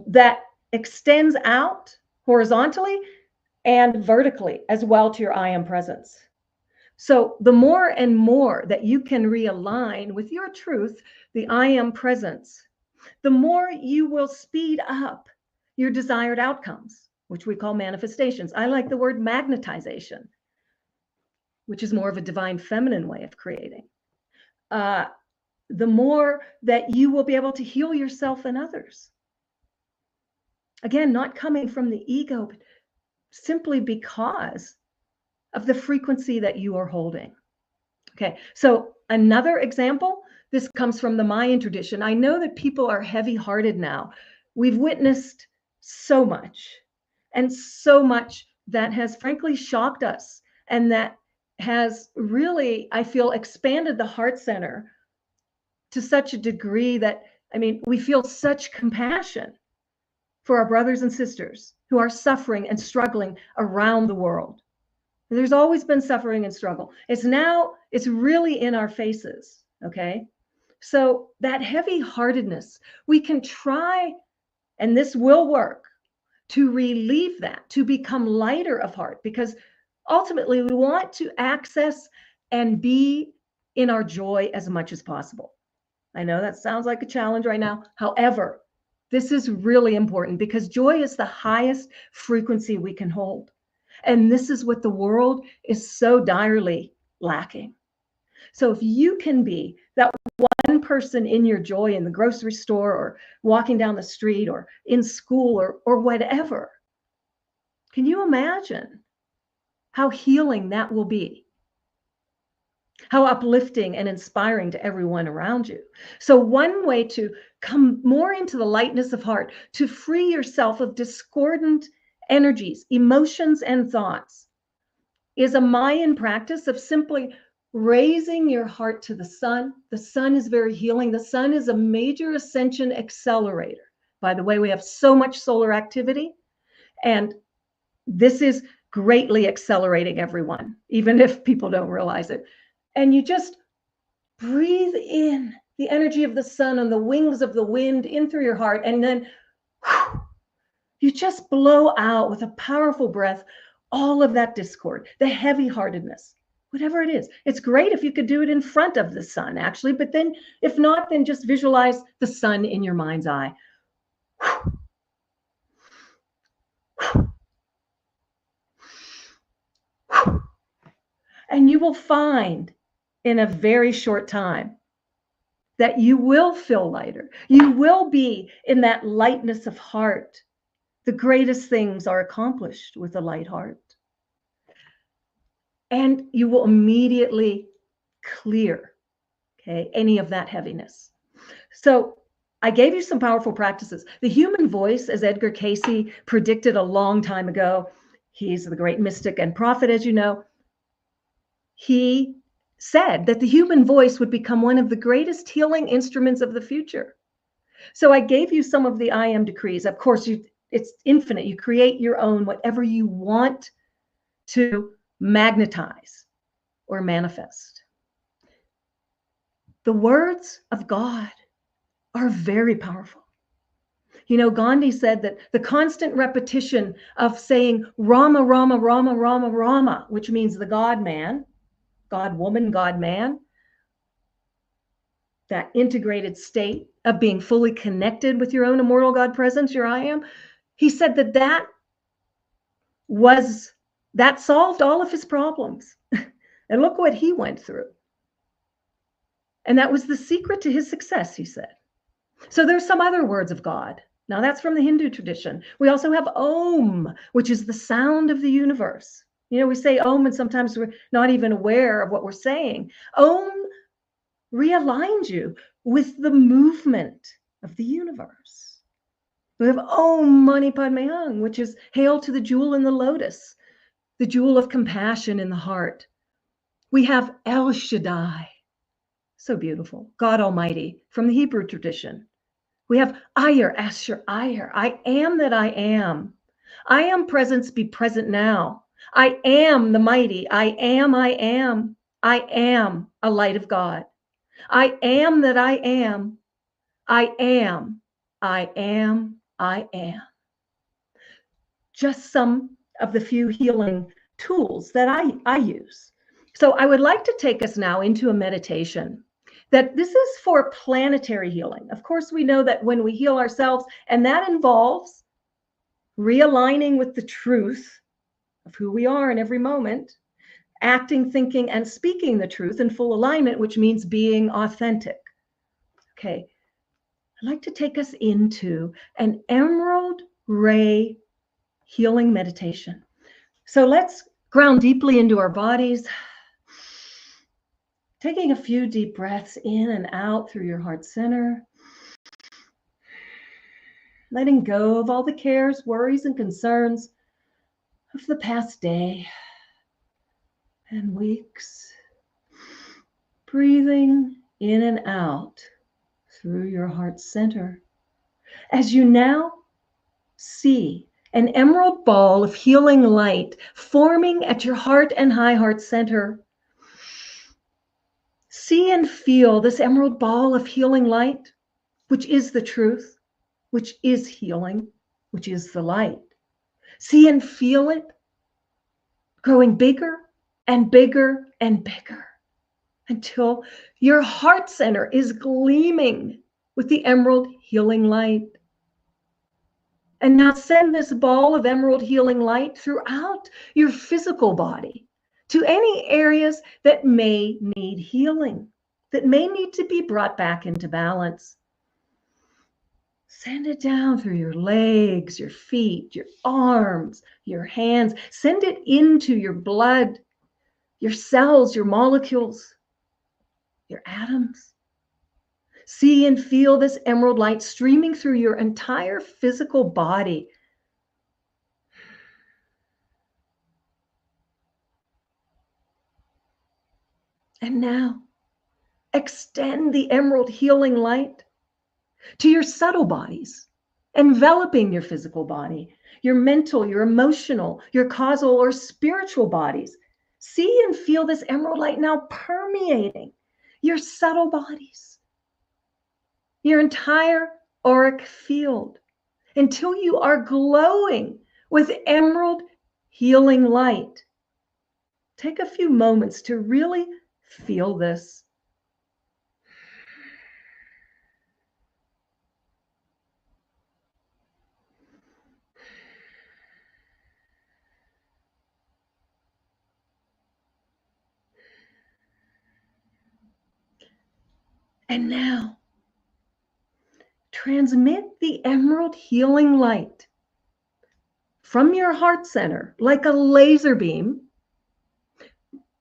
that extends out horizontally and vertically as well to your I am presence. So the more and more that you can realign with your truth, the I am presence, the more you will speed up your desired outcomes, which we call manifestations. I like the word magnetization, which is more of a divine feminine way of creating. The more that you will be able to heal yourself and others. Again, not coming from the ego, but simply because of the frequency that you are holding. Okay, so another example, this comes from the Mayan tradition. I know that people are heavy-hearted now. We've witnessed so much, and so much that has frankly shocked us, and that has really, I feel, expanded the heart center to such a degree that, I mean, we feel such compassion for our brothers and sisters who are suffering and struggling around the world. There's always been suffering and struggle. It's really in our faces, okay? So that heavy-heartedness, we can try, and this will work, to relieve that, to become lighter of heart, because ultimately we want to access and be in our joy as much as possible. I know that sounds like a challenge right now. However, this is really important because joy is the highest frequency we can hold. And this is what the world is so direly lacking. So if you can be that one person in your joy in the grocery store or walking down the street or in school or whatever, can you imagine how healing that will be? How uplifting and inspiring to everyone around you. So one way to come more into the lightness of heart, to free yourself of discordant energies, emotions, and thoughts is a Mayan practice of simply raising your heart to the sun. The sun is very healing. The sun is a major ascension accelerator. By the way, we have so much solar activity, and this is greatly accelerating everyone, even if people don't realize it. And you just breathe in the energy of the sun on the wings of the wind in through your heart, and then you just blow out with a powerful breath all of that discord, the heavy-heartedness, whatever it is. It's great if you could do it in front of the sun, actually, but then if not, then just visualize the sun in your mind's eye. And you will find in a very short time that you will feel lighter. You will be in that lightness of heart. The greatest things are accomplished with a light heart. And you will immediately clear, okay, any of that heaviness. So I gave you some powerful practices. The human voice, as Edgar Cayce predicted a long time ago, he's the great mystic and prophet, as you know, he said that the human voice would become one of the greatest healing instruments of the future. So I gave you some of the I am decrees. Of course, it's infinite. You create your own, whatever you want to magnetize or manifest. The words of God are very powerful. You know, Gandhi said that the constant repetition of saying Rama, Rama, Rama, Rama, Rama, which means the God-man, God-woman, God-man, that integrated state of being fully connected with your own immortal God presence, your I am, he said that solved all of his problems. And look what he went through. And that was the secret to his success, he said. So there's some other words of God. Now that's from the Hindu tradition. We also have Om, which is the sound of the universe. You know, we say Om and sometimes we're not even aware of what we're saying. Om realigns you with the movement of the universe. We have Om Mani Padme Hum, which is hail to the jewel in the lotus, the jewel of compassion in the heart. We have El Shaddai, so beautiful, God Almighty, from the Hebrew tradition. We have Ayer, Asher, Ayer, I am that I am. I am presence, be present now. I am the mighty, I am a light of God. I am that I am. I am, I am, I am. Just some of the few healing tools that I use. So I would like to take us now into a meditation that this is for planetary healing. Of course, we know that when we heal ourselves, and that involves realigning with the truth of who we are in every moment, acting, thinking, and speaking the truth in full alignment, which means being authentic. Okay, I'd like to take us into an emerald ray healing meditation. So let's ground deeply into our bodies, taking a few deep breaths in and out through your heart center, letting go of all the cares, worries, and concerns of the past day and weeks, breathing in and out through your heart center. As you now see an emerald ball of healing light forming at your heart and high heart center, see and feel this emerald ball of healing light, which is the truth, which is healing, which is the light. See and feel it growing bigger and bigger and bigger until your heart center is gleaming with the emerald healing light. And now send this ball of emerald healing light throughout your physical body to any areas that may need healing, that may need to be brought back into balance. Send it down through your legs, your feet, your arms, your hands. Send it into your blood, your cells, your molecules, your atoms. See and feel this emerald light streaming through your entire physical body. And now, extend the emerald healing light to your subtle bodies, enveloping your physical body, your mental, your emotional, your causal or spiritual bodies. See and feel this emerald light now permeating your subtle bodies, your entire auric field, until you are glowing with emerald healing light. Take a few moments to really feel this. And now, transmit the emerald healing light from your heart center like a laser beam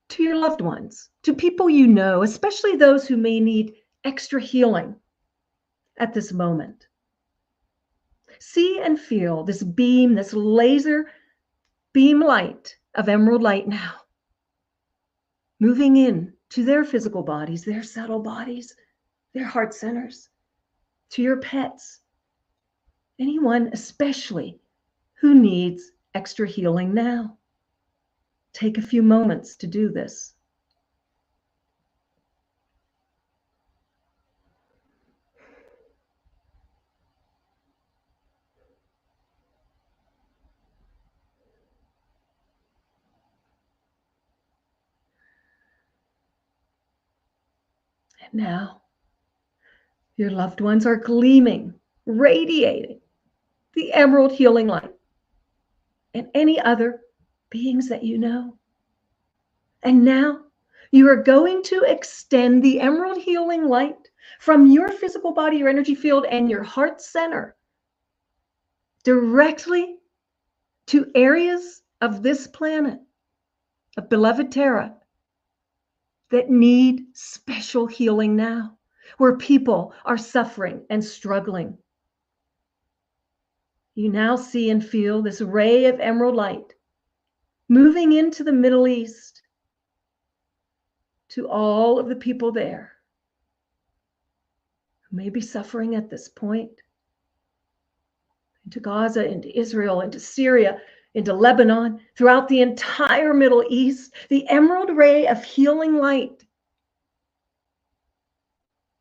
to your loved ones, to people you know, especially those who may need extra healing at this moment. See and feel this beam, this laser beam light of emerald light now, moving in to their physical bodies, their subtle bodies, their heart centers, to your pets, anyone especially who needs extra healing now. Take a few moments to do this. And now, your loved ones are gleaming, radiating the emerald healing light, and any other beings that you know. And now, you are going to extend the emerald healing light from your physical body, your energy field, and your heart center directly to areas of this planet, of beloved Terra, that need special healing now, where people are suffering and struggling. You now see and feel this ray of emerald light moving into the Middle East to all of the people there who may be suffering at this point, into Gaza, into Israel, into Syria, into Lebanon, throughout the entire Middle East. The emerald ray of healing light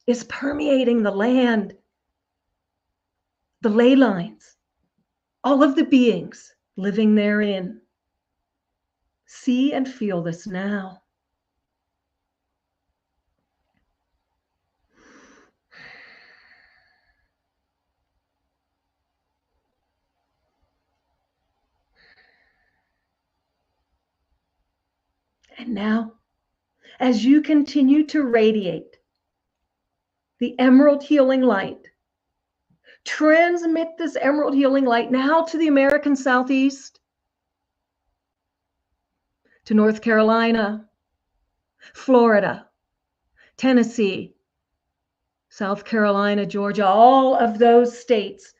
is permeating the land, the ley lines, all of the beings living therein. See and feel this now. And now, as you continue to radiate the emerald healing light, transmit this emerald healing light now to the American Southeast, to North Carolina, Florida, Tennessee, South Carolina, Georgia, all of those states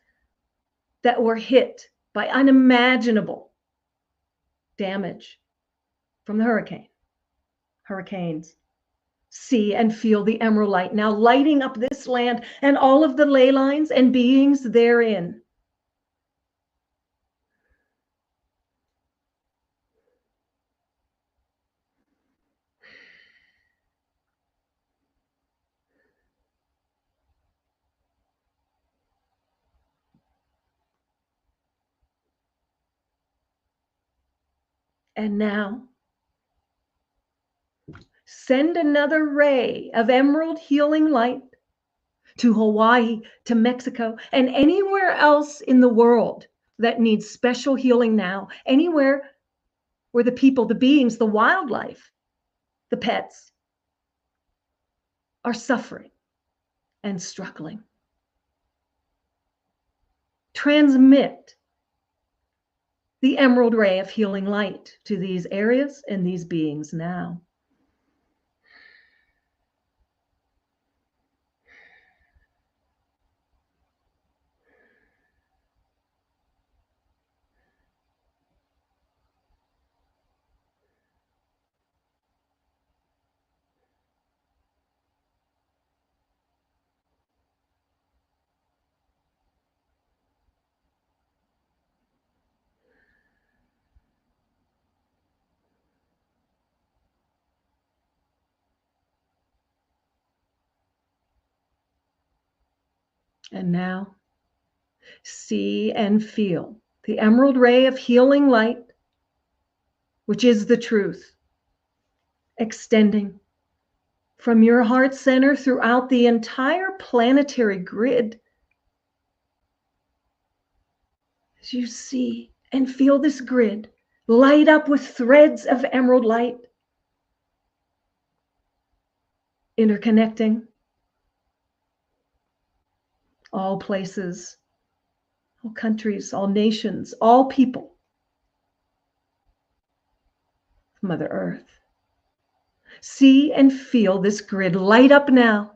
that were hit by unimaginable damage from the hurricanes. See and feel the emerald light now lighting up this land and all of the ley lines and beings therein. And now, send another ray of emerald healing light to Hawaii, to Mexico, and anywhere else in the world that needs special healing now, anywhere where the people, the beings, the wildlife, the pets are suffering and struggling. Transmit the emerald ray of healing light to these areas and these beings now. And now, see and feel the emerald ray of healing light, which is the truth, extending from your heart center throughout the entire planetary grid. As you see and feel this grid light up with threads of emerald light, interconnecting all places, all countries, all nations, all people, Mother Earth. See and feel this grid light up now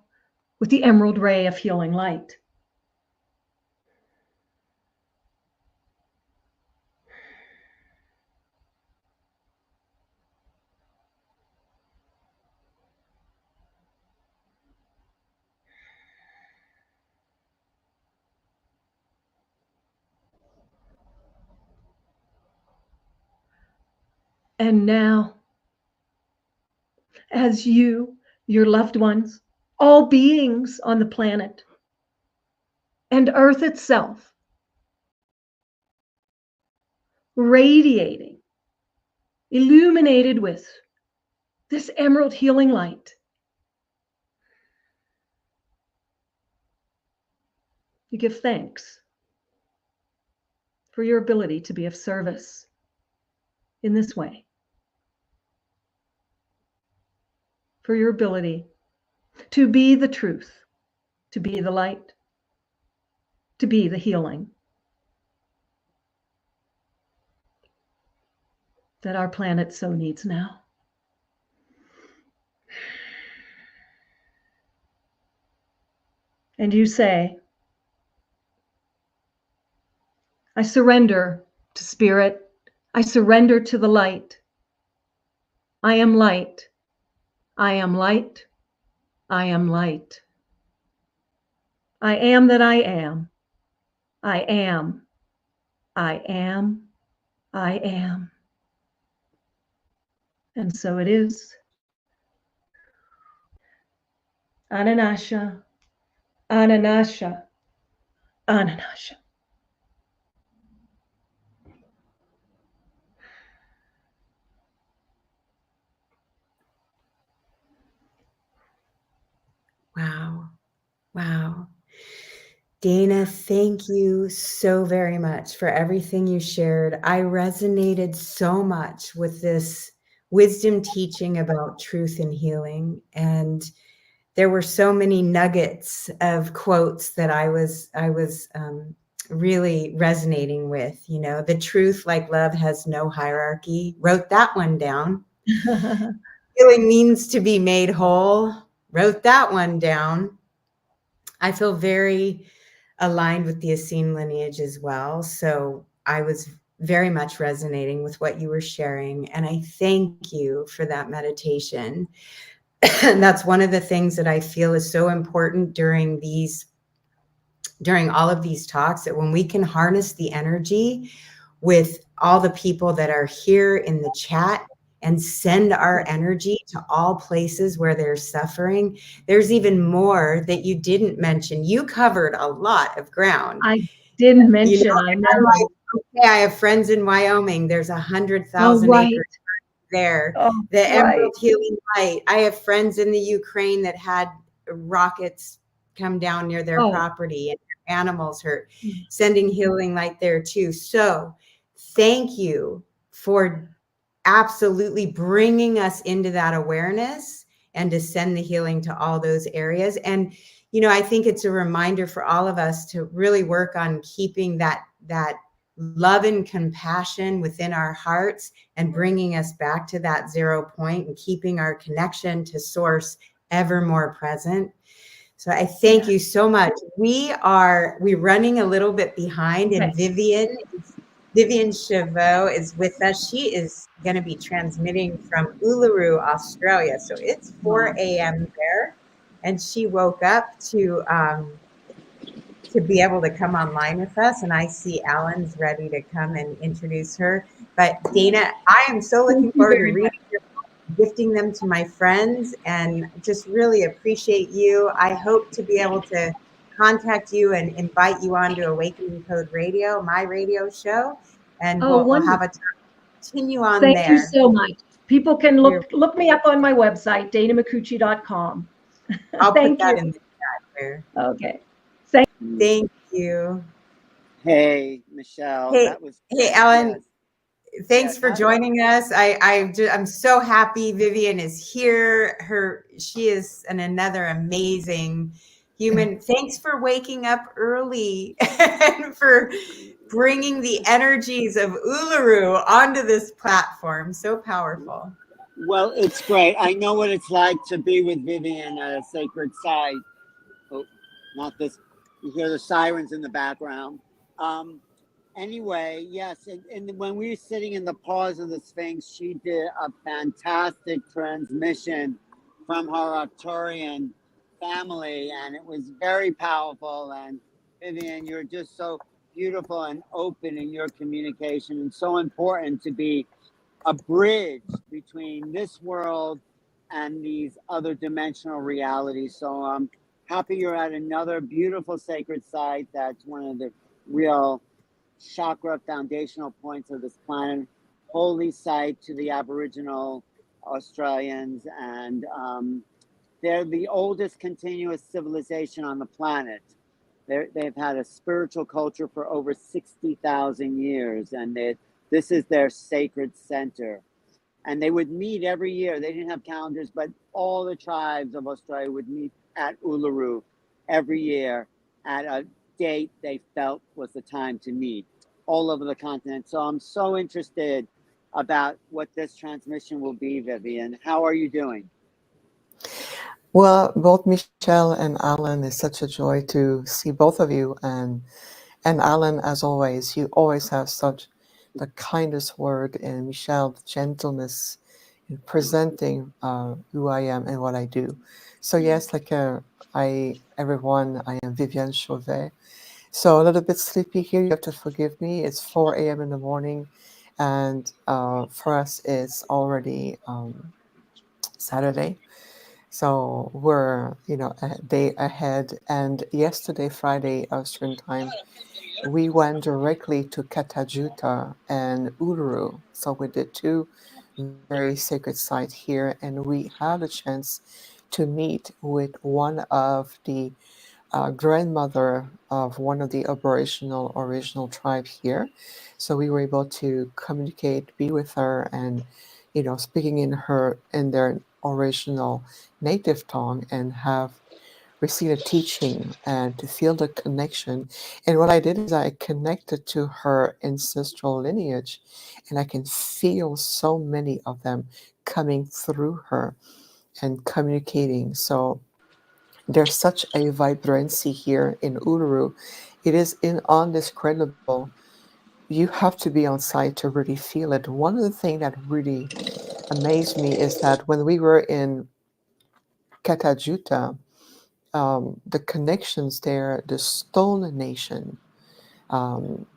with the emerald ray of healing light. And now, as you, your loved ones, all beings on the planet, and Earth itself, radiating, illuminated with this emerald healing light, you give thanks for your ability to be of service in this way, for your ability to be the truth, to be the light, to be the healing that our planet so needs now. And you say, I surrender to spirit. I surrender to the light. I am light. I am light. I am light. I am that I am. I am. I am. I am. And so it is. Ananasha, Ananasha, Ananasha.
Wow. Wow. Dana, thank you so very much for everything you shared. I resonated so much with this wisdom teaching about truth and healing. And there were so many nuggets of quotes that I was really resonating with. You know, the truth, like love, has no hierarchy. Wrote that one down. Healing means to be made whole. Wrote that one down. I feel very aligned with the Essene lineage as well. So I was very much resonating with what you were sharing. And I thank you for that meditation. And that's one of the things that I feel is so important during all of these talks, that when we can harness the energy with all the people that are here in the chat and send our energy to all places where there's suffering. There's even more that you didn't mention. You covered a lot of ground.
I didn't mention, I know.
I'm like, okay, I have friends in Wyoming. There's 100,000 acres there. The Emerald Healing Light. I have friends in the Ukraine that had rockets come down near their property and animals hurt. Sending healing light there too. So thank you for absolutely bringing us into that awareness and to send the healing to all those areas. And, you know, I think it's a reminder for all of us to really work on keeping that love and compassion within our hearts and bringing us back to that 0 point and keeping our connection to source ever more present. So I thank you so much. We're running a little bit behind, and Vivianne Chavalt is with us. She is going to be transmitting from Uluru, Australia. So it's 4 a.m. there, and she woke up to be able to come online with us. And I see Alan's ready to come and introduce her. But Dana, I am so looking forward to reading your book, gifting them to my friends, and just really appreciate you. I hope to be able to contact you and invite you onto Awakening Code Radio, my radio show, and
Oh,
we'll have
wonderful.
continue on
Thank you
there.
so much. People can
You're-
look me up on my website, danamacucci.com.
I'll put
Thank
that
you.
in the chat there.
Okay.
Thank you.
Hey, Michelle,
Hey,
that was
hey,
great.
Alan.
Yes.
Thanks
Yeah,
for
go ahead.
joining us. I'm so happy Vivianne is here. She is another amazing human. Thanks for waking up early and for bringing the energies of Uluru onto this platform. So powerful.
Well, it's great. I know what it's like to be with Vivianne at a sacred site. Oh, not this. You hear the sirens in the background. Anyway, yes, and when we were sitting in the pause of the Sphinx, she did a fantastic transmission from her Arcturian family, and it was very powerful. And Vivianne, you're just so beautiful and open in your communication, and so important to be a bridge between this world and these other dimensional realities. So I'm happy you're at another beautiful sacred site that's one of the real chakra foundational points of this planet, holy site to the Aboriginal Australians, and they're the oldest continuous civilization on the planet. They've had a spiritual culture for over 60,000 years, and this is their sacred center. And they would meet every year. They didn't have calendars, but all the tribes of Australia would meet at Uluru every year at a date they felt was the time to meet all over the continent. So I'm so interested about what this transmission will be, Vivianne. How are you doing?
Well, both Michelle and Alan, it's such a joy to see both of you. And Alan, as always, you always have such the kindest word, and Michelle, the gentleness in presenting who I am and what I do. So yes, like everyone, I am Vivianne Chauvet. So a little bit sleepy here. You have to forgive me. It's 4 a.m. in the morning, and for us, it's already Saturday. So we're, a day ahead. And yesterday, Friday, Austrian time, we went directly to Katajuta and Uluru. So we did two very sacred sites here, and we had a chance to meet with one of the grandmother of one of the Aboriginal original tribe here. So we were able to communicate, be with her, and speaking in their original native tongue, and have received a teaching and to feel the connection. And what I did is I connected to her ancestral lineage, and I can feel so many of them coming through her and communicating. So there's such a vibrancy here in Uluru. It is indescribable. You have to be on site to really feel it. One of the things that really amazed me is that when we were in Katajuta, the connections there, the Stone Nation,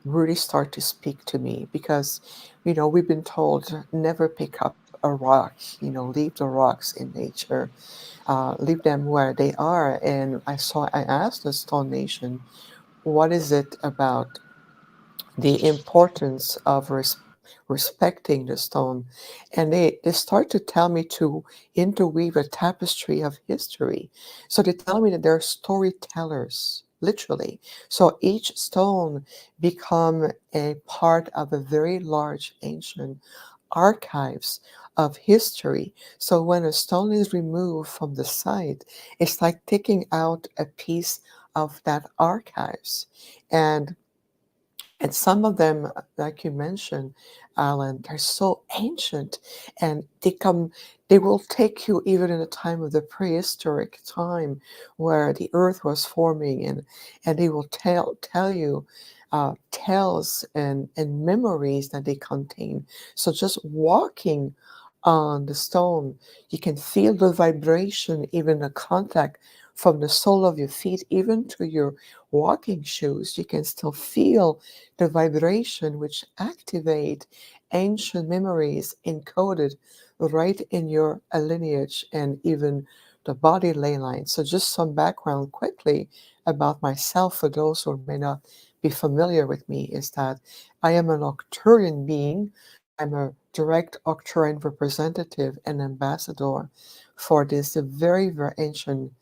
really start to speak to me because, we've been told never pick up a rock, leave the rocks in nature. Leave them where they are. And I asked the Stone Nation, what is it about the importance of respecting the stone? And they start to tell me to interweave a tapestry of history. So they tell me that they're storytellers, literally. So each stone become a part of a very large ancient archives of history. So when a stone is removed from the site, it's like taking out a piece of that archives. And some of them, like you mentioned, Alan, they're so ancient, and they will take you even in the time of the prehistoric time where the earth was forming, and they will tell you tales and memories that they contain. So just walking on the stone, you can feel the vibration, even the contact from the sole of your feet, even to your walking shoes. You can still feel the vibration which activate ancient memories encoded right in your lineage, and even the body ley line. So just some background quickly about myself for those who may not be familiar with me is that I am an Arcturian being. I'm a direct Arcturian representative and ambassador for this very, very ancient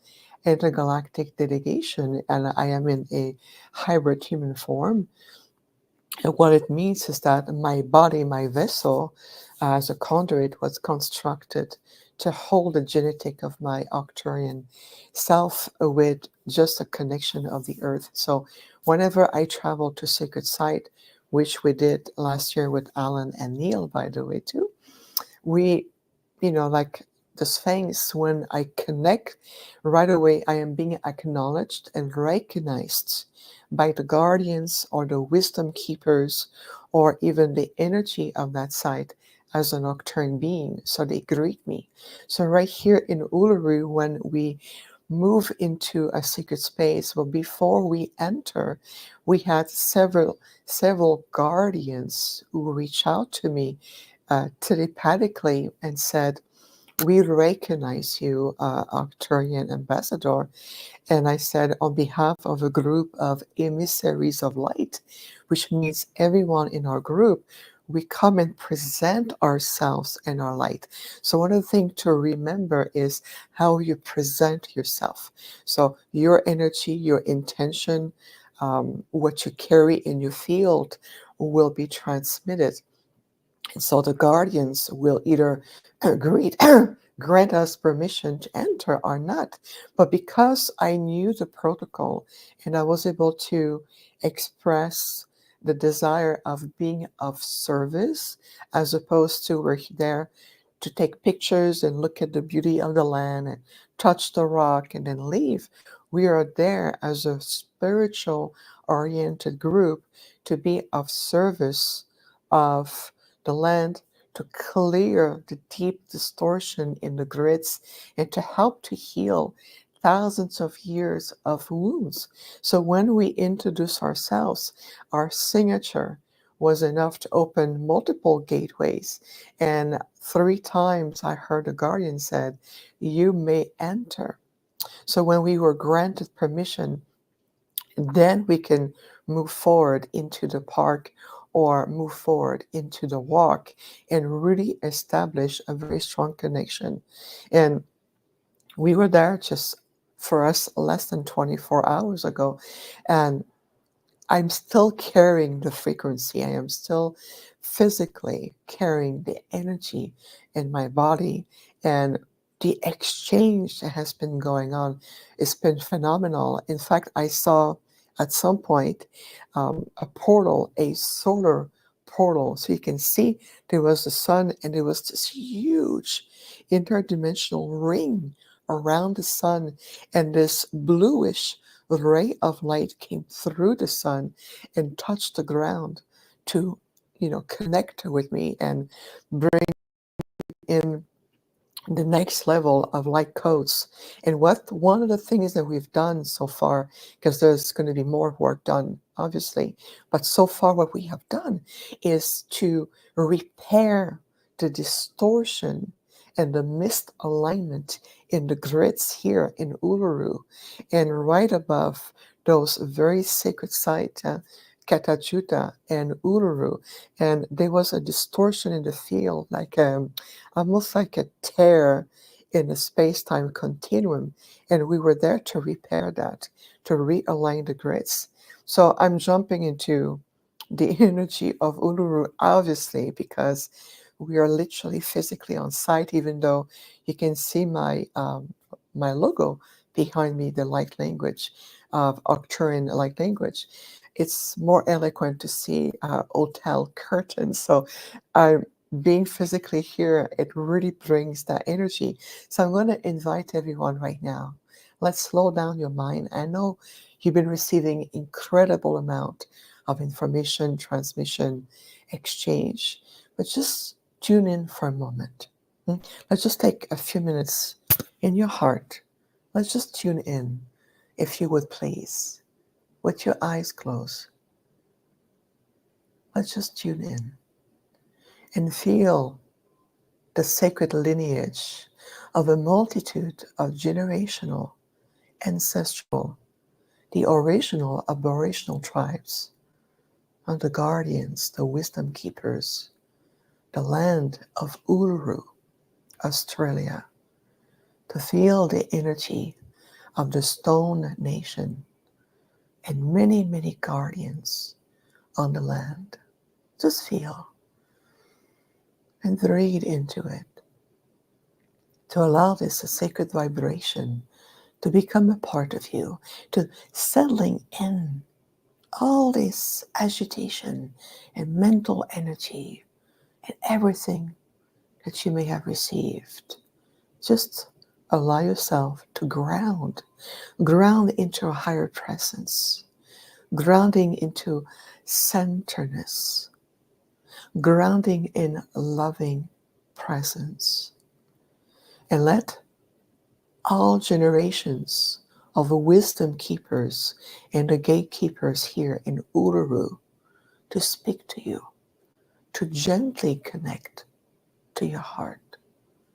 intergalactic delegation, and I am in a hybrid human form. And what it means is that my body, my vessel, as a conduit, was constructed to hold the genetic of my Arcturian self with just a connection of the earth. So whenever I travel to sacred site, which we did last year with Alan and Neil, by the way, too, we, like the Sphinx, when I connect right away, I am being acknowledged and recognized by the guardians or the wisdom keepers or even the energy of that site as an Arcturian being. So they greet me. So right here in Uluru, when we move into a secret space, well, before we enter, we had several guardians who reached out to me telepathically and said, "We recognize you, Arcturian ambassador." And I said, on behalf of a group of emissaries of light, which means everyone in our group, we come and present ourselves and our light. So one of the things to remember is how you present yourself. So your energy, your intention, what you carry in your field will be transmitted. And so the guardians will either grant us permission to enter or not. But because I knew the protocol and I was able to express the desire of being of service, as opposed to we're there to take pictures and look at the beauty of the land and touch the rock and then leave, we are there as a spiritual oriented group to be of service of the land, to clear the deep distortion in the grids and to help to heal thousands of years of wounds. So when we introduce ourselves, our signature was enough to open multiple gateways. And 3 times I heard the guardian said, "You may enter." So when we were granted permission, then we can move forward into the park or move forward into the walk and really establish a very strong connection. And we were there just for us less than 24 hours ago. And I'm still carrying the frequency. I am still physically carrying the energy in my body. And the exchange that has been going on has been phenomenal. In fact, I saw at some point a portal, a solar portal. So you can see there was the sun and there was this huge interdimensional ring around the sun, and this bluish ray of light came through the sun and touched the ground to, connect with me and bring in the next level of light codes. And one of the things that we've done so far, because there's going to be more work done, obviously, but so far what we have done is to repair the distortion and the misalignment in the grids here in Uluru, and right above those very sacred sites, Katajuta and Uluru, and there was a distortion in the field, like almost like a tear in the space-time continuum, and we were there to repair that, to realign the grids. So I'm jumping into the energy of Uluru, obviously, because we are literally physically on site, even though you can see my logo behind me, the light language of Arcturian light language. It's more eloquent to see hotel curtains. So being physically here, it really brings that energy. So I'm going to invite everyone right now. Let's slow down your mind. I know you've been receiving incredible amount of information, transmission, exchange, but just tune in for a moment. Let's just take a few minutes in your heart. Let's just tune in, if you would please, with your eyes closed. Let's just tune in and feel the sacred lineage of a multitude of generational, ancestral, the original aboriginal tribes, and the guardians, the wisdom keepers, the land of Uluru, Australia, to feel the energy of the Stone Nation and many, many guardians on the land. Just feel and breathe into it, to allow this a sacred vibration to become a part of you, to settling in all this agitation and mental energy and everything that you may have received. Just allow yourself to ground into a higher presence, grounding into centerness, grounding in loving presence. And let all generations of the wisdom keepers and the gatekeepers here in Uluru to speak to you, to gently connect to your heart,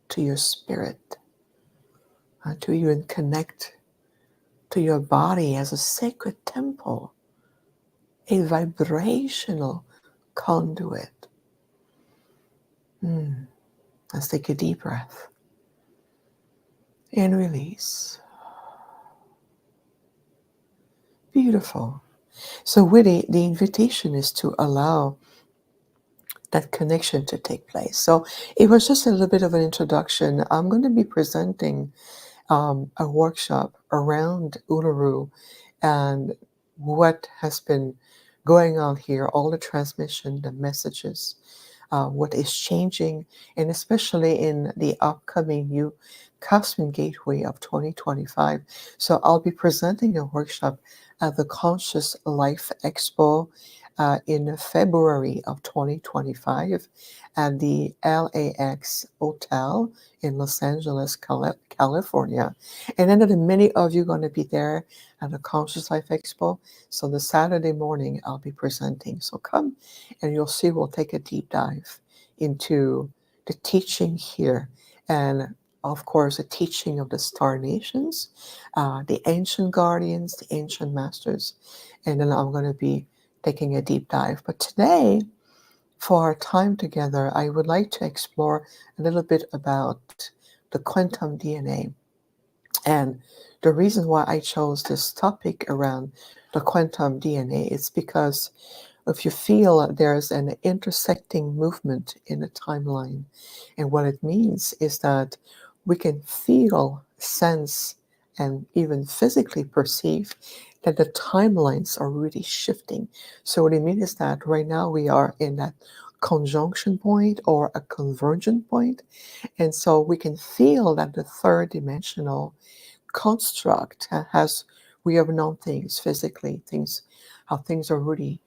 to your spirit, to even connect to your body as a sacred temple, a vibrational conduit. Let's take a deep breath and release. Beautiful. So really, the invitation is to allow that connection to take place. So it was just a little bit of an introduction. I'm going to be presenting a workshop around Uluru and what has been going on here, all the transmission, the messages, what is changing, and especially in the upcoming new Cosmic Gateway of 2025. So I'll be presenting a workshop at the Conscious Life Expo in February of 2025 at the LAX Hotel in Los Angeles, California. And I know that many of you are going to be there at the Conscious Life Expo. So the Saturday morning, I'll be presenting. So come and you'll see we'll take a deep dive into the teaching here. And of course, the teaching of the star nations, the ancient guardians, the ancient masters. And then I'm going to be taking a deep dive. But today, for our time together, I would like to explore a little bit about the quantum DNA. And the reason why I chose this topic around the quantum DNA is because if you feel there's an intersecting movement in the timeline, and what it means is that we can feel, sense, and even physically perceive that the timelines are really shifting. So what it means is that right now we are in that conjunction point or a convergent point. And so we can feel that the third dimensional construct has, we have known things physically, how things are really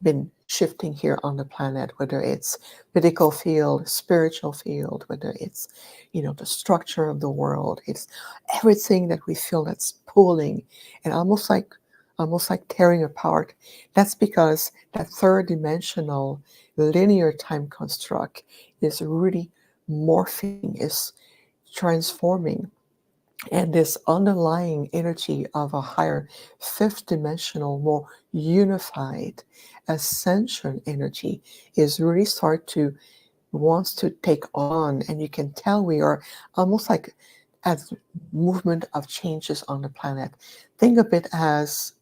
been shifting here on the planet, whether it's physical field, spiritual field, whether it's, the structure of the world. It's everything that we feel that's pulling and almost like tearing apart. That's because that third dimensional linear time construct is really morphing, is transforming. And this underlying energy of a higher fifth dimensional, more unified ascension energy is really wants to take on. And you can tell we are almost like at movement of changes on the planet. Think of it as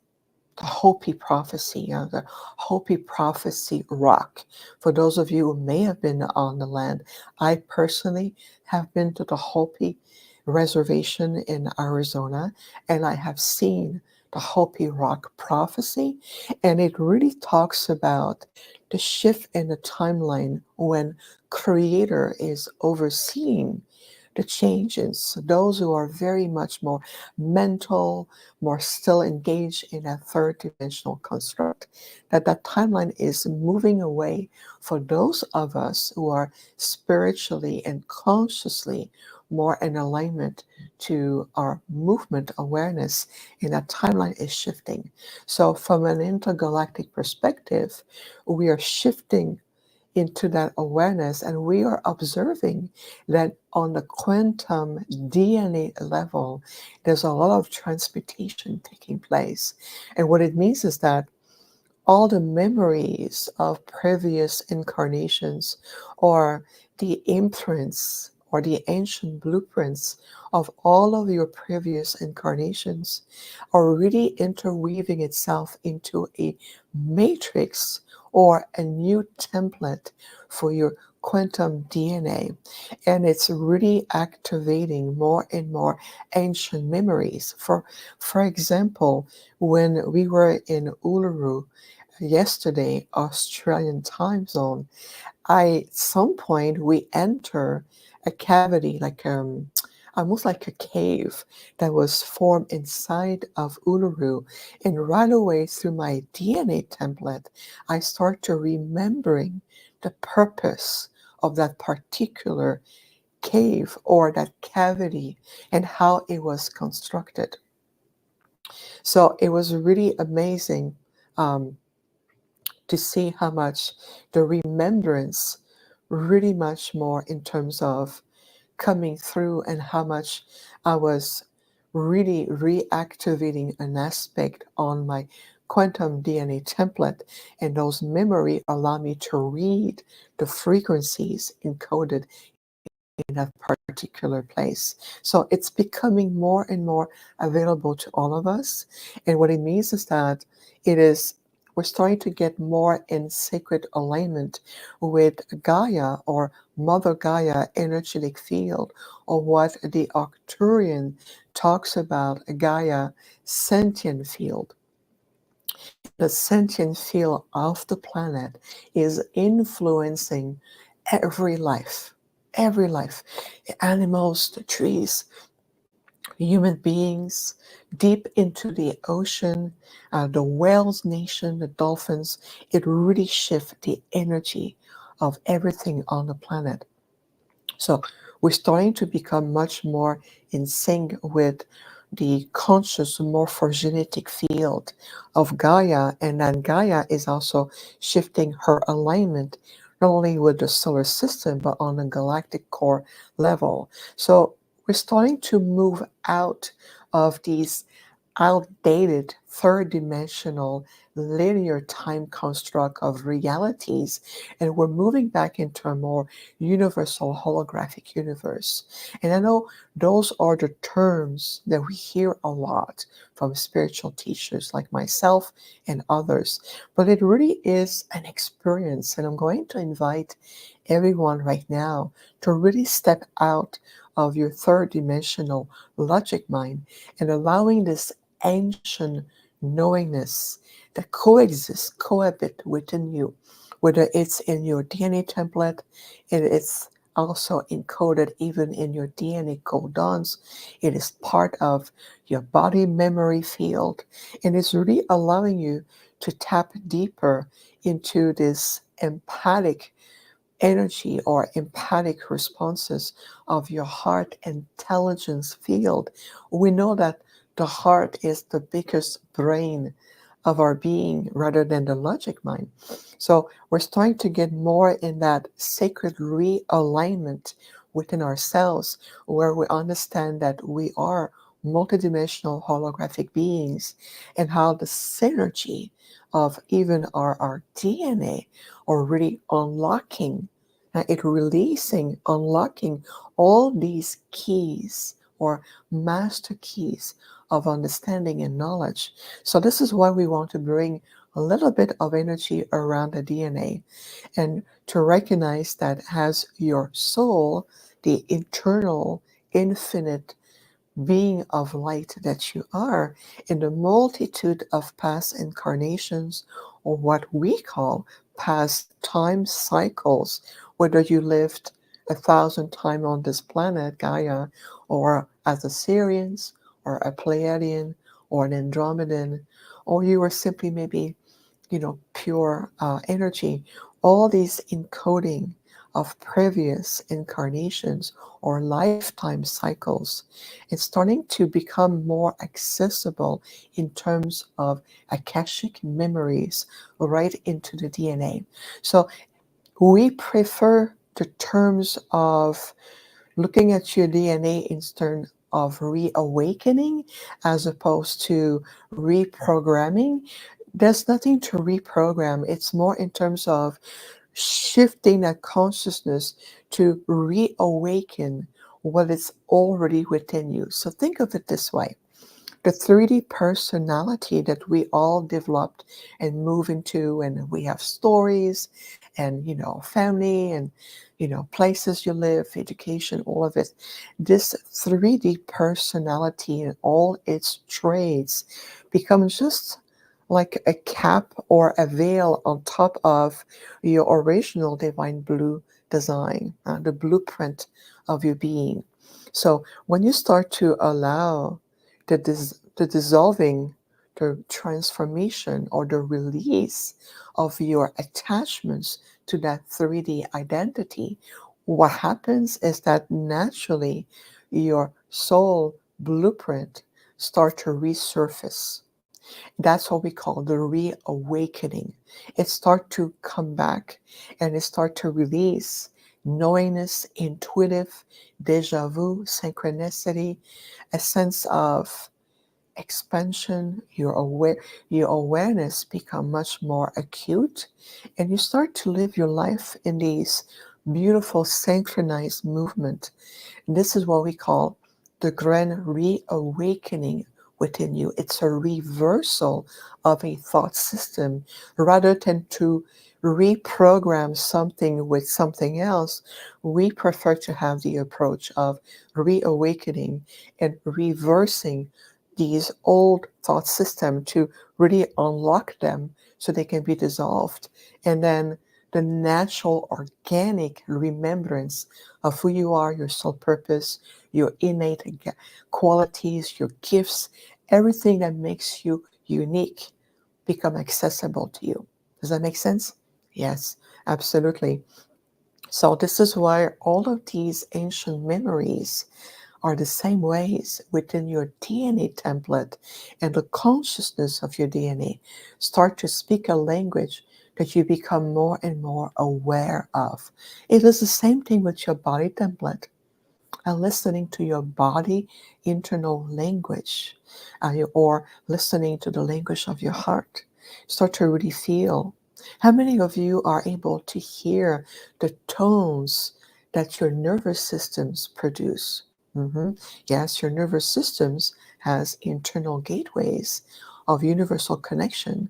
the Hopi prophecy, the Hopi prophecy rock. For those of you who may have been on the land, I personally have been to the Hopi reservation in Arizona, and I have seen the Hopi rock prophecy, and it really talks about the shift in the timeline when Creator is overseeing the changes. Those who are very much more mental, more still engaged in that third dimensional construct, that timeline is moving away for those of us who are spiritually and consciously more in alignment to our movement awareness, and that timeline is shifting. So from an intergalactic perspective, we are shifting into that awareness, and we are observing that on the quantum DNA level, there's a lot of transmutation taking place. And what it means is that all the memories of previous incarnations, or the imprints or the ancient blueprints of all of your previous incarnations, are really interweaving itself into a matrix or a new template for your quantum DNA. And it's really activating more and more ancient memories. For example, when we were in Uluru yesterday, Australian time zone, at some point we enter a cavity, like almost like a cave that was formed inside of Uluru. And right away through my DNA template, I start to remembering the purpose of that particular cave or that cavity and how it was constructed. So it was really amazing to see how much the remembrance really much more in terms of coming through, and how much I was really reactivating an aspect on my quantum DNA template, and those memory allow me to read the frequencies encoded in that particular place. So it's becoming more and more available to all of us. And what it means is that we're starting to get more in sacred alignment with Gaia, or Mother Gaia energetic field, or what the Arcturian talks about, Gaia sentient field. The sentient field of the planet is influencing every life, animals, the trees, human beings, deep into the ocean, the whales nation, the dolphins. It really shifts the energy of everything on the planet. So we're starting to become much more in sync with the conscious morphogenetic field of Gaia, and then Gaia is also shifting her alignment not only with the solar system but on a galactic core level. So we're starting to move out of these outdated third dimensional linear time construct of realities, and we're moving back into a more universal holographic universe. And I know those are the terms that we hear a lot from spiritual teachers like myself and others, but it really is an experience. And I'm going to invite everyone right now to really step out of your third dimensional logic mind and allowing this ancient knowingness that coexists, cohabit within you, whether it's in your DNA template, and it's also encoded even in your DNA codons. It is part of your body memory field, and it's really allowing you to tap deeper into this empathic energy or empathic responses of your heart intelligence field. We know that the heart is the biggest brain of our being rather than the logic mind. So we're starting to get more in that sacred realignment within ourselves, where we understand that we are multidimensional holographic beings, and how the synergy of even our DNA are really unlocking, unlocking all these keys or master keys of understanding and knowledge. So this is why we want to bring a little bit of energy around the DNA, and to recognize that as your soul, the eternal, infinite being of light that you are, in the multitude of past incarnations, or what we call past time cycles, whether you lived 1,000 times on this planet, Gaia, or as a Sirians, or a Pleiadian, or an Andromedan, or you were simply maybe, pure energy. All these encoding of previous incarnations or lifetime cycles, it's starting to become more accessible in terms of akashic memories right into the DNA. So We prefer the terms of looking at your DNA in terms of reawakening as opposed to reprogramming. There's nothing to reprogram. It's more in terms of shifting that consciousness to reawaken what is already within you. So think of it this way. The 3D personality that we all developed and move into, and we have stories and, family and, places you live, education, all of it. This 3D personality and all its traits becomes just like a cap or a veil on top of your original divine blue design, the blueprint of your being. So when you start to allow the dissolving, the transformation, or the release of your attachments to that 3D identity, what happens is that naturally your soul blueprint start to resurface. That's what we call the reawakening. It start to come back and it start to release knowingness, intuitive, deja vu, synchronicity, a sense of expansion. Your awareness become much more acute, and you start to live your life in these beautiful synchronized movement. This is what we call the grand reawakening within you. It's a reversal of a thought system. Rather than to reprogram something with something else, we prefer to have the approach of reawakening and reversing these old thought systems to really unlock them so they can be dissolved. And then the natural organic remembrance of who you are, your soul purpose, your innate qualities, your gifts, everything that makes you unique become accessible to you. Does that make sense? Yes, absolutely. So this is why all of these ancient memories are the same ways within your DNA template, and the consciousness of your DNA start to speak a language that you become more and more aware of. It is the same thing with your body template. And listening to your body internal language, or listening to the language of your heart, start to really feel. How many of you are able to hear the tones that your nervous systems produce? Yes, your nervous systems has internal gateways of universal connection,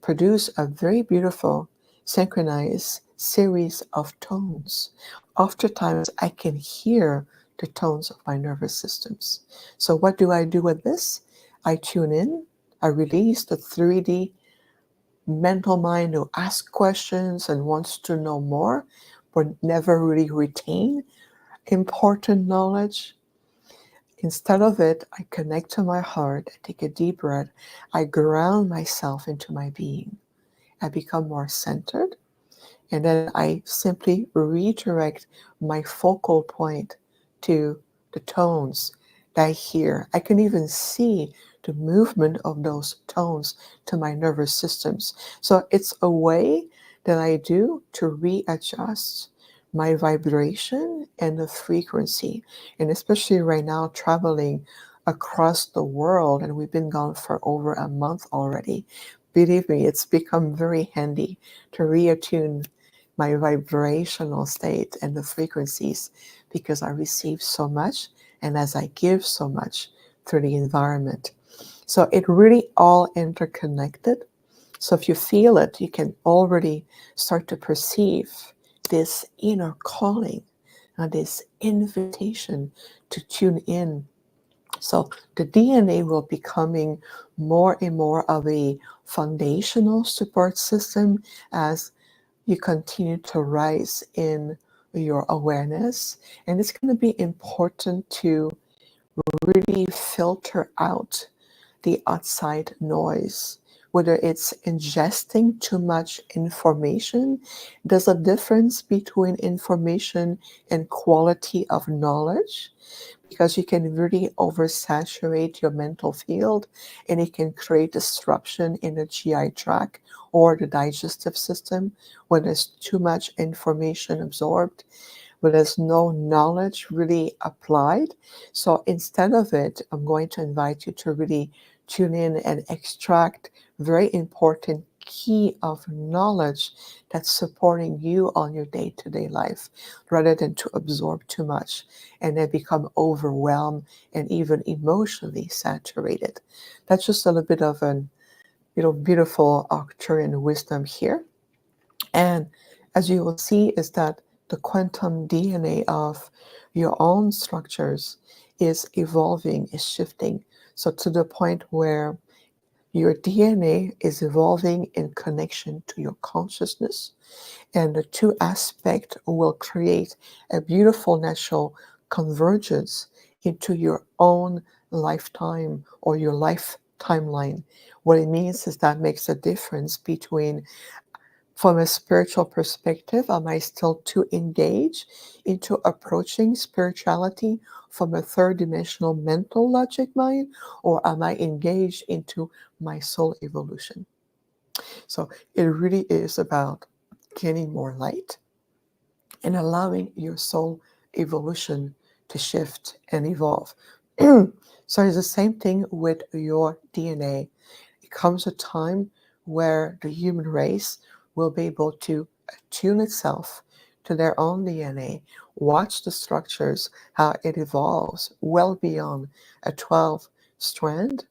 produce a very beautiful synchronized series of tones. Oftentimes I can hear the tones of my nervous systems. So what do I do with this? I tune in, I release the 3D mental mind who asks questions and wants to know more, but never really retain important knowledge. Instead of it, I connect to my heart, I take a deep breath, I ground myself into my being. I become more centered, and then I simply redirect my focal point to the tones that I hear. I can even see the movement of those tones to my nervous systems. So it's a way that I do to readjust my vibration and the frequency. And especially right now, traveling across the world, and we've been gone for over a month already. Believe me, it's become very handy to reattune my vibrational state and the frequencies, because I receive so much and as I give so much through the environment. So it really all interconnected. So if you feel it, you can already start to perceive this inner calling, this invitation to tune in. So the DNA will be becoming more and more of a foundational support system as you continue to rise in your awareness. And it's going to be important to really filter out the outside noise whether it's ingesting too much information. There's a difference between information and quality of knowledge, because you can really oversaturate your mental field and it can create disruption in the GI tract or the digestive system when there's too much information absorbed, but there's no knowledge really applied. So instead of it, I'm going to invite you to really tune in and extract very important key of knowledge that's supporting you on your day-to-day life, rather than to absorb too much and then become overwhelmed and even emotionally saturated. That's just a little bit of an beautiful Arcturian wisdom here. And as you will see is that the quantum DNA of your own structures is evolving, is shifting. So to the point where your DNA is evolving in connection to your consciousness, and the two aspects will create a beautiful natural convergence into your own lifetime or your life timeline. What it means is that makes a difference between, from a spiritual perspective, am I still too engaged into approaching spirituality from a third dimensional mental logic mind, or am I engaged into my soul evolution? So it really is about gaining more light and allowing your soul evolution to shift and evolve. So it's the same thing with your DNA. It comes a time where the human race will be able to attune itself to their own DNA, watch the structures, how it evolves well beyond a 12 strand,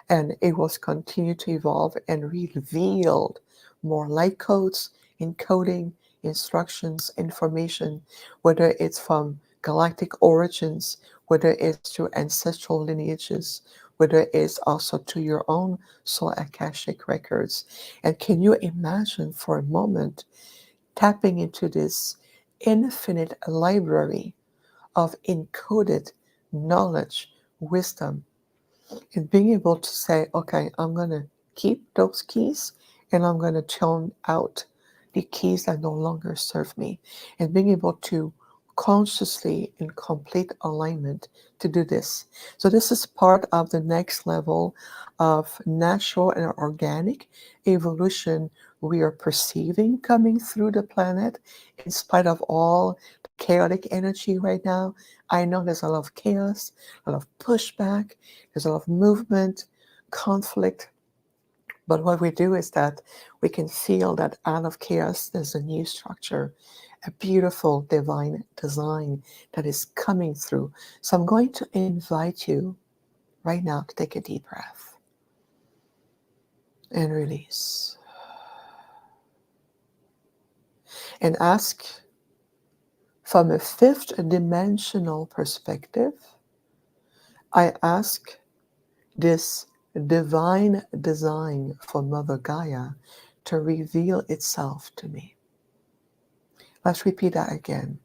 and it will continue to evolve and reveal more light codes, encoding, instructions, information, whether it's from galactic origins, whether it's through ancestral lineages, whether it's also to your own soul akashic records. And can you imagine for a moment tapping into this infinite library of encoded knowledge, wisdom, and being able to say, okay, I'm going to keep those keys and I'm going to tune out the keys that no longer serve me, and being able to consciously in complete alignment to do this. So this is part of the next level of natural and organic evolution we are perceiving coming through the planet, in spite of all the chaotic energy right now. I know there's a lot of chaos, a lot of pushback, there's a lot of movement, conflict. But what we do is that we can feel that out of chaos, there's a new structure, a beautiful divine design that is coming through. So I'm going to invite you right now to take a deep breath and release. And ask, from a fifth dimensional perspective, I ask this divine design for Mother Gaia to reveal itself to me. Let's repeat that again.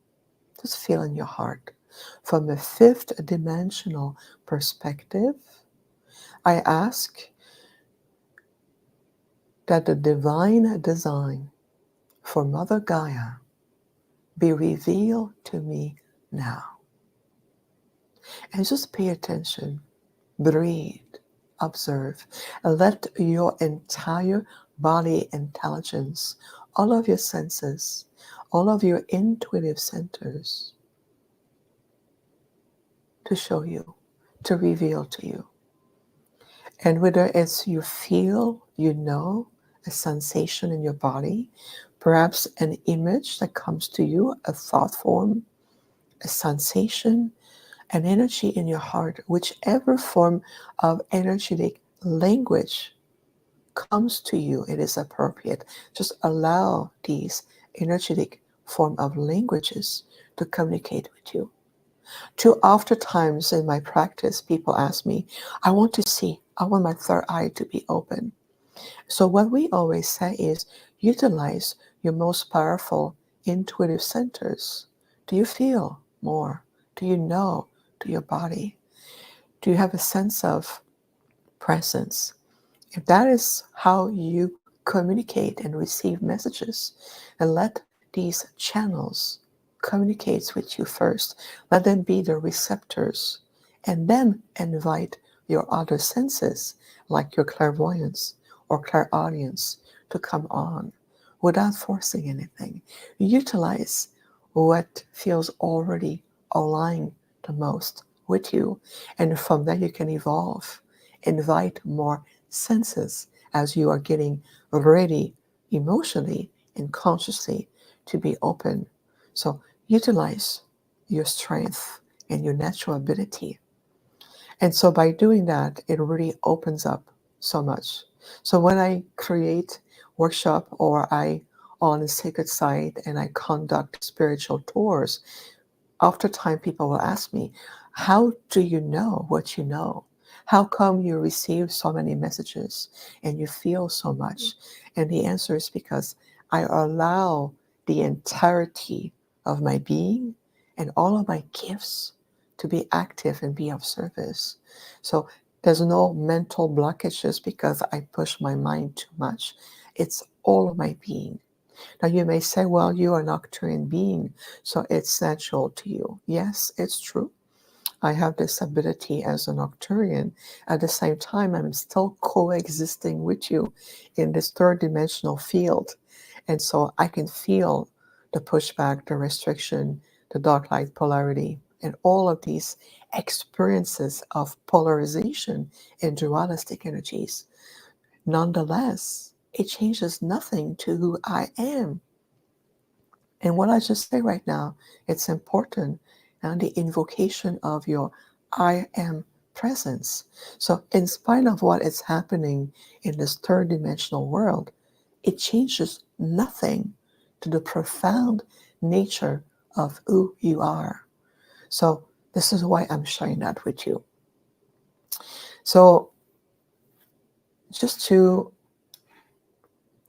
Just feel in your heart. From a fifth dimensional perspective, I ask that the divine design for Mother Gaia be revealed to me now. And just pay attention, breathe, observe, and let your entire body intelligence, all of your senses, all of your intuitive centers, to show you, to reveal to you. And whether it's you feel, you know, a sensation in your body, perhaps an image that comes to you, a thought form, a sensation, an energy in your heart, whichever form of energetic language comes to you, it is appropriate. Just allow these energetic form of languages to communicate with you. Too often times in my practice, people ask me, I want to see, I want my third eye to be open. So what we always say is, utilize your most powerful intuitive centers. Do you feel more? Do you know to your body? Do you have a sense of presence? If that is how you communicate and receive messages, and let these channels communicate with you first. Let them be the receptors, and then invite your other senses, like your clairvoyance or clairaudience, to come on without forcing anything. Utilize what feels already aligned the most with you, and from there you can evolve. Invite more senses as you are getting ready emotionally and consciously to be open. So utilize your strength and your natural ability. And so by doing that, it really opens up so much. So when I create workshop or I on a sacred site and I conduct spiritual tours, after time people will ask me, how do you know what you know? How come you receive so many messages and you feel so much? And the answer is because I allow the entirety of my being and all of my gifts to be active and be of service. So there's no mental blockages because I push my mind too much. It's all of my being. Now you may say, well, you are an Arcturian being, so it's natural to you. Yes, it's true. I have this ability as an Arcturian. At the same time, I'm still coexisting with you in this third dimensional field. And so I can feel the pushback, the restriction, the dark light polarity, and all of these experiences of polarization and dualistic energies. Nonetheless, it changes nothing to who I am. And what I just say right now, it's important, and the invocation of your I am presence. So in spite of what is happening in this third dimensional world, it changes nothing to the profound nature of who you are. So this is why I'm sharing that with you. So just to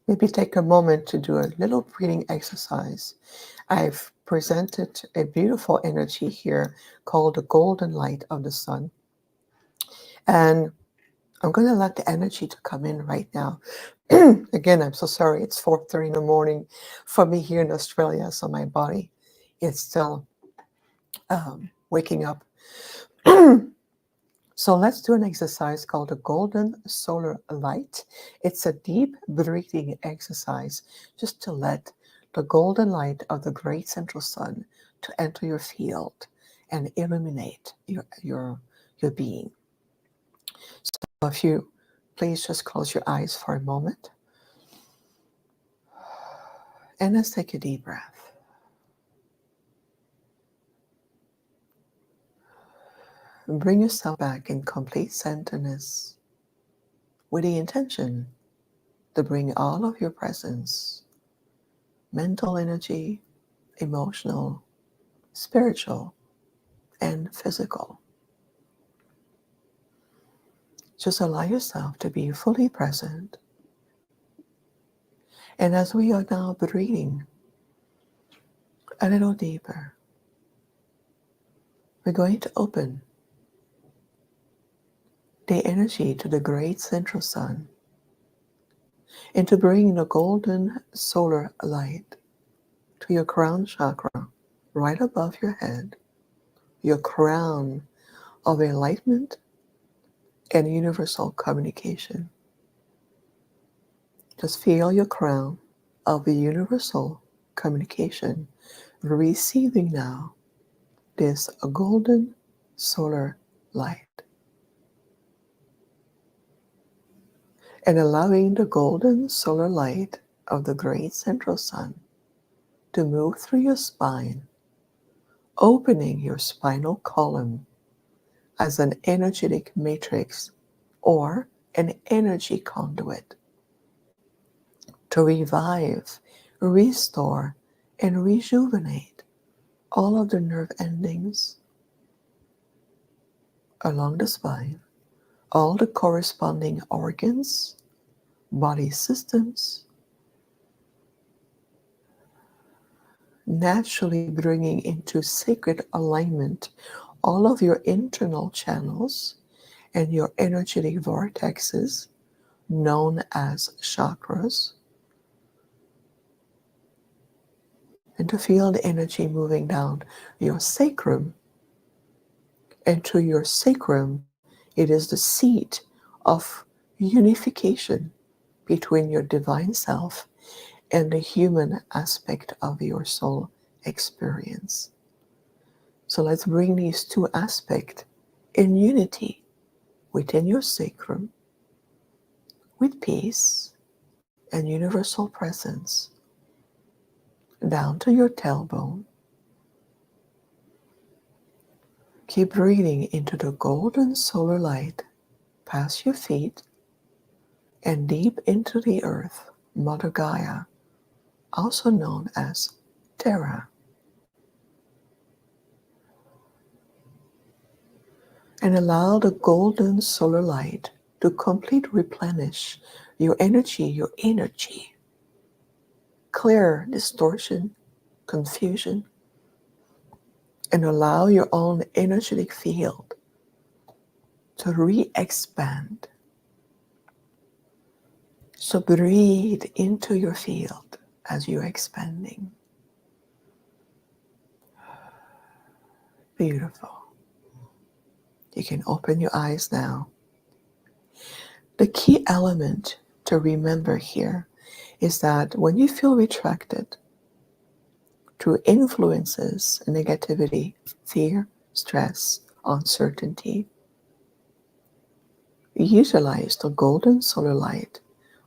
maybe take a moment to do a little breathing exercise. I've presented a beautiful energy here called the golden light of the sun. And I'm going to let the energy to come in right now. Again, I'm so sorry. It's 4:30 in the morning for me here in Australia, so my body is still waking up. So let's do an exercise called the golden solar light. It's a deep breathing exercise just to let the golden light of the great central sun to enter your field and illuminate your being. So if you please just close your eyes for a moment. And let's take a deep breath. Bring yourself back in complete centeredness with the intention to bring all of your presence, mental energy, emotional, spiritual, and physical. Just allow yourself to be fully present. And as we are now breathing a little deeper, we're going to open the energy to the great central sun and to bring the golden solar light to your crown chakra right above your head, your crown of enlightenment and universal communication. Just feel your crown of the universal communication receiving now this golden solar light and allowing the golden solar light of the great central sun to move through your spine, opening your spinal column as an energetic matrix or an energy conduit to revive, restore, and rejuvenate all of the nerve endings along the spine, all the corresponding organs, body systems, naturally bringing into sacred alignment all of your internal channels and your energetic vortexes known as chakras, and to feel the energy moving down your sacrum. And to your sacrum, it is the seat of unification between your divine self and the human aspect of your soul experience. So let's bring these two aspects in unity within your sacrum with peace and universal presence down to your tailbone. Keep breathing into the golden solar light past your feet and deep into the earth, Mother Gaia, also known as Terra. And allow the golden solar light to completely replenish your energy, clear distortion, confusion, and allow your own energetic field to re-expand. So breathe into your field as you're expanding. Beautiful. You can open your eyes now. The key element to remember here is that when you feel retracted through influences, negativity, fear, stress, uncertainty, utilize the golden solar light.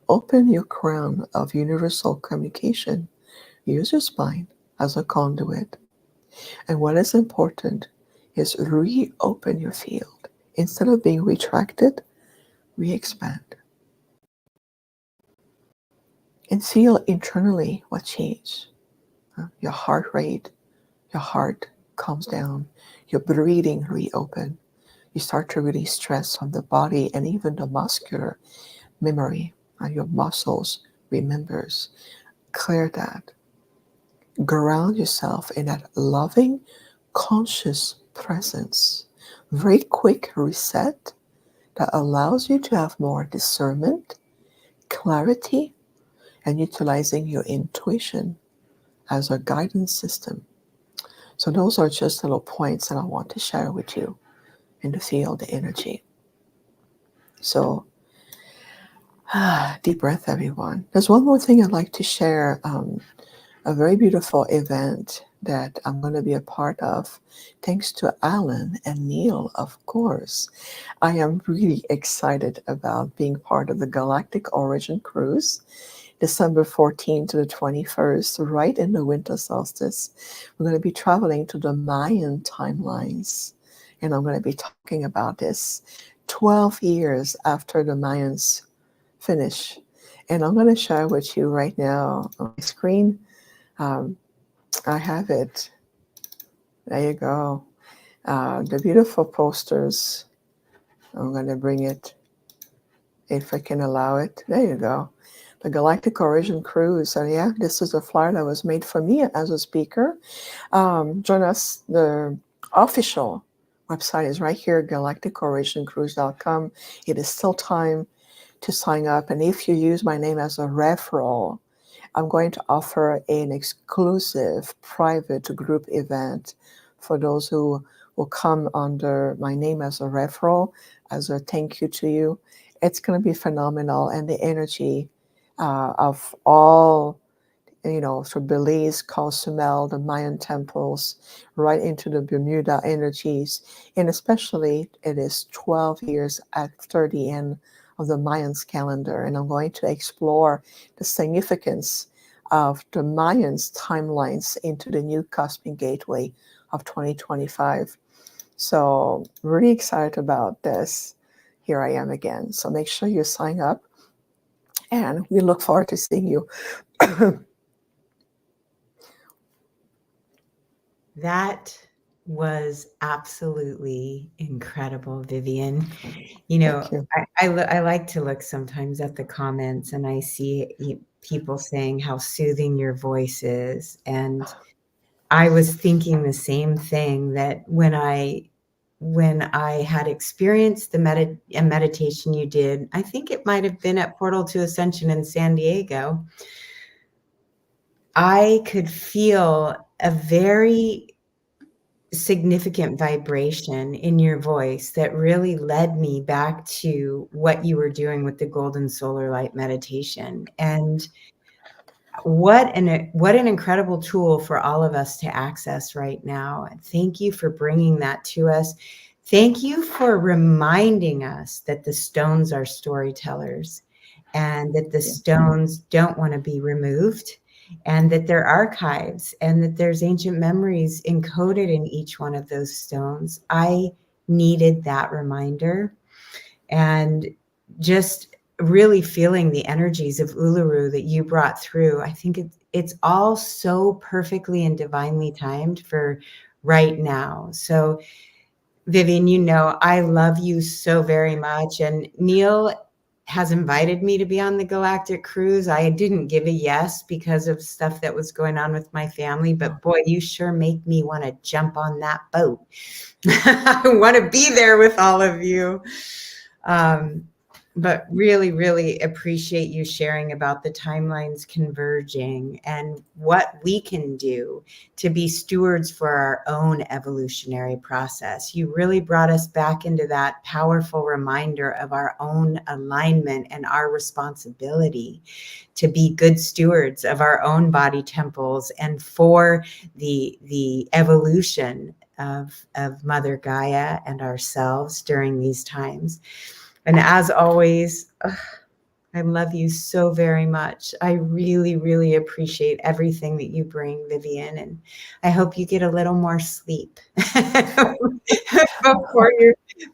Open your crown of universal communication. Use your spine as a conduit. And what is important is reopen your field. Instead of being retracted, re-expand. And feel internally what changed. Your heart rate, your heart calms down. Your breathing reopen. You start to release stress from the body and even the muscular memory. Your muscles remembers. Clear that. Ground yourself in that loving, conscious presence. Very quick reset that allows you to have more discernment, clarity, and utilizing your intuition as a guidance system. So those are just little points that I want to share with you in the field, the energy. So deep breath, everyone. There's one more thing I'd like to share. A very beautiful event that I'm going to be a part of, thanks to Alan and Neil, of course. I am really excited about being part of the Galactic Origin Cruise, December 14th to the 21st, right in the winter solstice. We're going to be traveling to the Mayan timelines, and I'm going to be talking about this 12 years after the Mayans finish. And I'm going to share with you right now on my screen. I have it. There you go. The beautiful posters. I'm going to bring it, if I can allow it. There you go. The Galactic Origin Cruise. So yeah, this is a flyer that was made for me as a speaker. Join us. The official website is right here, galacticorigincruise.com. It is still time to sign up. And if you use my name as a referral, I'm going to offer an exclusive private group event for those who will come under my name as a referral, as a thank you to you. It's going to be phenomenal. And the energy of all, from Belize, Cozumel, the Mayan temples, right into the Bermuda energies. And especially it is 12 years after the end of the Mayans calendar. And I'm going to explore the significance of the Mayans timelines into the new cosmic gateway of 2025. So really excited about this. Here I am again. So make sure you sign up, and we look forward to seeing you.
That was absolutely incredible, Vivianne. Thank you. I like to look sometimes at the comments, and I see people saying how soothing your voice is. And I was thinking the same thing, that when I when I had experienced the meditation you did. I think it might have been at Portal to Ascension in San Diego. I could feel a very significant vibration in your voice that really led me back to what you were doing with the golden solar light meditation. And what an incredible tool for all of us to access right now. Thank you for bringing that to us. Thank you for reminding us that the stones are storytellers and that the stones don't want to be removed, and that they're archives, and that there's ancient memories encoded in each one of those stones. I needed that reminder, and just really feeling the energies of Uluru that you brought through. I think it's all so perfectly and divinely timed for right now. So Vivianne, you know, I love you so very much. And Neil has invited me to be on the Galactic Cruise. I didn't give a yes because of stuff that was going on with my family, but boy, you sure make me want to jump on that boat. I want to be there with all of you. But really, really appreciate you sharing about the timelines converging and what we can do to be stewards for our own evolutionary process. You really brought us back into that powerful reminder of our own alignment and our responsibility to be good stewards of our own body temples and for the evolution of Mother Gaia and ourselves during these times. And as always, I love you so very much. I really, really appreciate everything that you bring, Vivianne. And I hope you get a little more sleep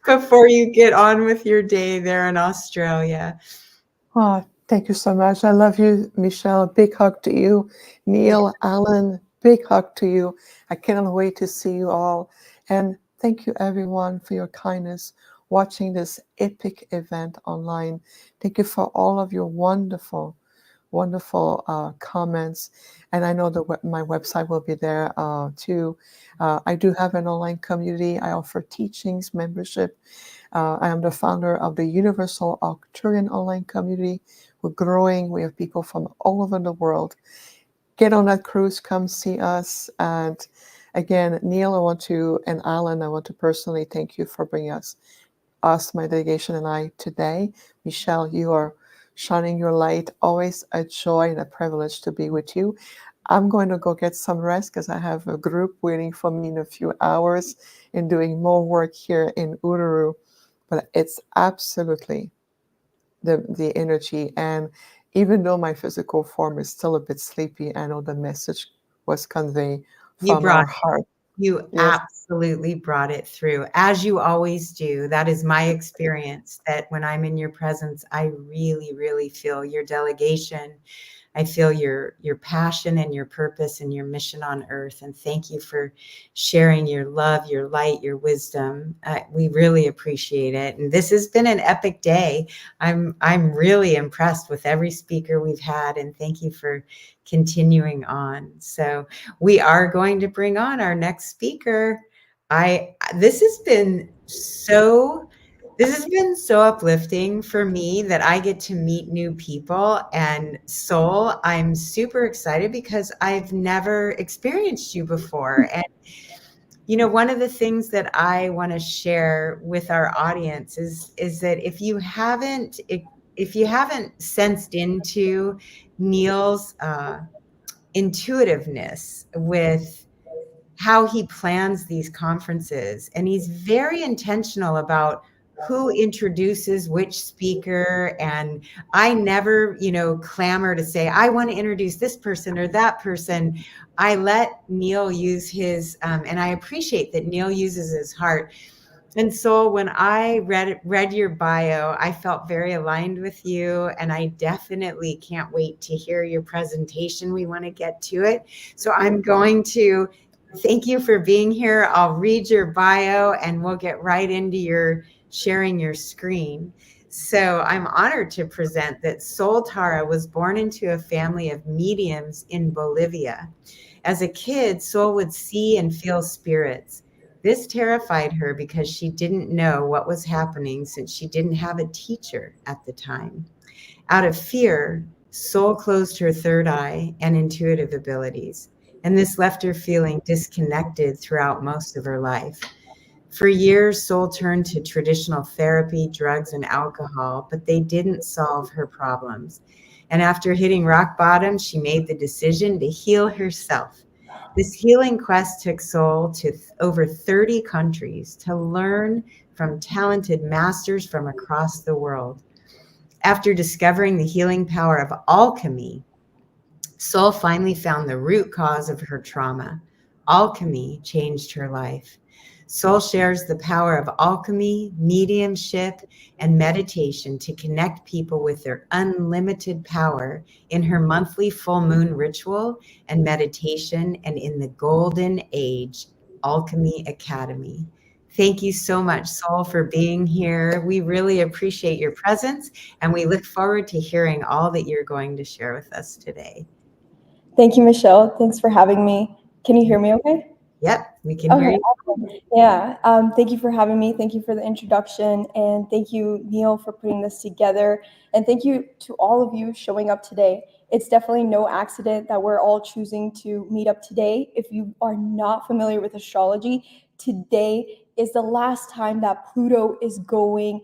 before you get on with your day there in Australia.
Oh, thank you so much. I love you, Michelle. Big hug to you. Neil, Alan, big hug to you. I cannot wait to see you all. And thank you, everyone, for your kindness watching this epic event online. Thank you for all of your wonderful, wonderful comments. And I know that my website will be there too. I do have an online community. I offer teachings, membership. I am the founder of the Universal Arcturian online community. We're growing. We have people from all over the world. Get on that cruise. Come see us. And again, Neil, and Alan, I want to personally thank you for bringing us, my delegation and I today. Michelle, you are shining your light. Always a joy and a privilege to be with you. I'm going to go get some rest because I have a group waiting for me in a few hours and doing more work here in Uluru. But it's absolutely the energy. And even though my physical form is still a bit sleepy, I know the message was conveyed from our heart.
You absolutely brought it through, as you always do. That is my experience, that when I'm in your presence, I really, really feel your delegation. I feel your passion and your purpose and your mission on earth. And thank you for sharing your love, your light, your wisdom. We really appreciate it. And this has been an epic day. I'm really impressed with every speaker we've had. And thank you for continuing on. So we are going to bring on our next speaker. This has been so uplifting for me that I get to meet new people. And Sol, I'm super excited because I've never experienced you before. And, you know, one of the things that I want to share with our audience is that if you haven't sensed into Neil's intuitiveness with how he plans these conferences, and he's very intentional about who introduces which speaker. And I never, clamor to say, I want to introduce this person or that person. I let Neil use his, and I appreciate that Neil uses his heart. And so when I read your bio, I felt very aligned with you, and I definitely can't wait to hear your presentation. We want to get to it. So I'm going to thank you for being here. I'll read your bio and we'll get right into your sharing your screen. So I'm honored to present that Sol Tara was born into a family of mediums in Bolivia. As a kid, Sol would see and feel spirits. This terrified her because she didn't know what was happening since she didn't have a teacher at the time. Out of fear, Soul closed her third eye and intuitive abilities, and this left her feeling disconnected throughout most of her life. For years, Soul turned to traditional therapy, drugs, and alcohol, but they didn't solve her problems. And after hitting rock bottom, she made the decision to heal herself. This healing quest took Soul to over 30 countries to learn from talented masters from across the world. After discovering the healing power of alchemy, Soul finally found the root cause of her trauma. Alchemy changed her life. Soul shares the power of alchemy, mediumship, and meditation to connect people with their unlimited power in her monthly full moon ritual and meditation, and in the Golden Age Alchemy Academy. Thank you so much, Soul, for being here. We really appreciate your presence, and we look forward to hearing all that you're going to share with us today.
Thank you, Michelle. Thanks for having me. Can you hear me okay?
Yep, we can hear you.
Awesome. Yeah, thank you for having me. Thank you for the introduction. And thank you, Neil, for putting this together. And thank you to all of you showing up today. It's definitely no accident that we're all choosing to meet up today. If you are not familiar with astrology, today is the last time that Pluto is going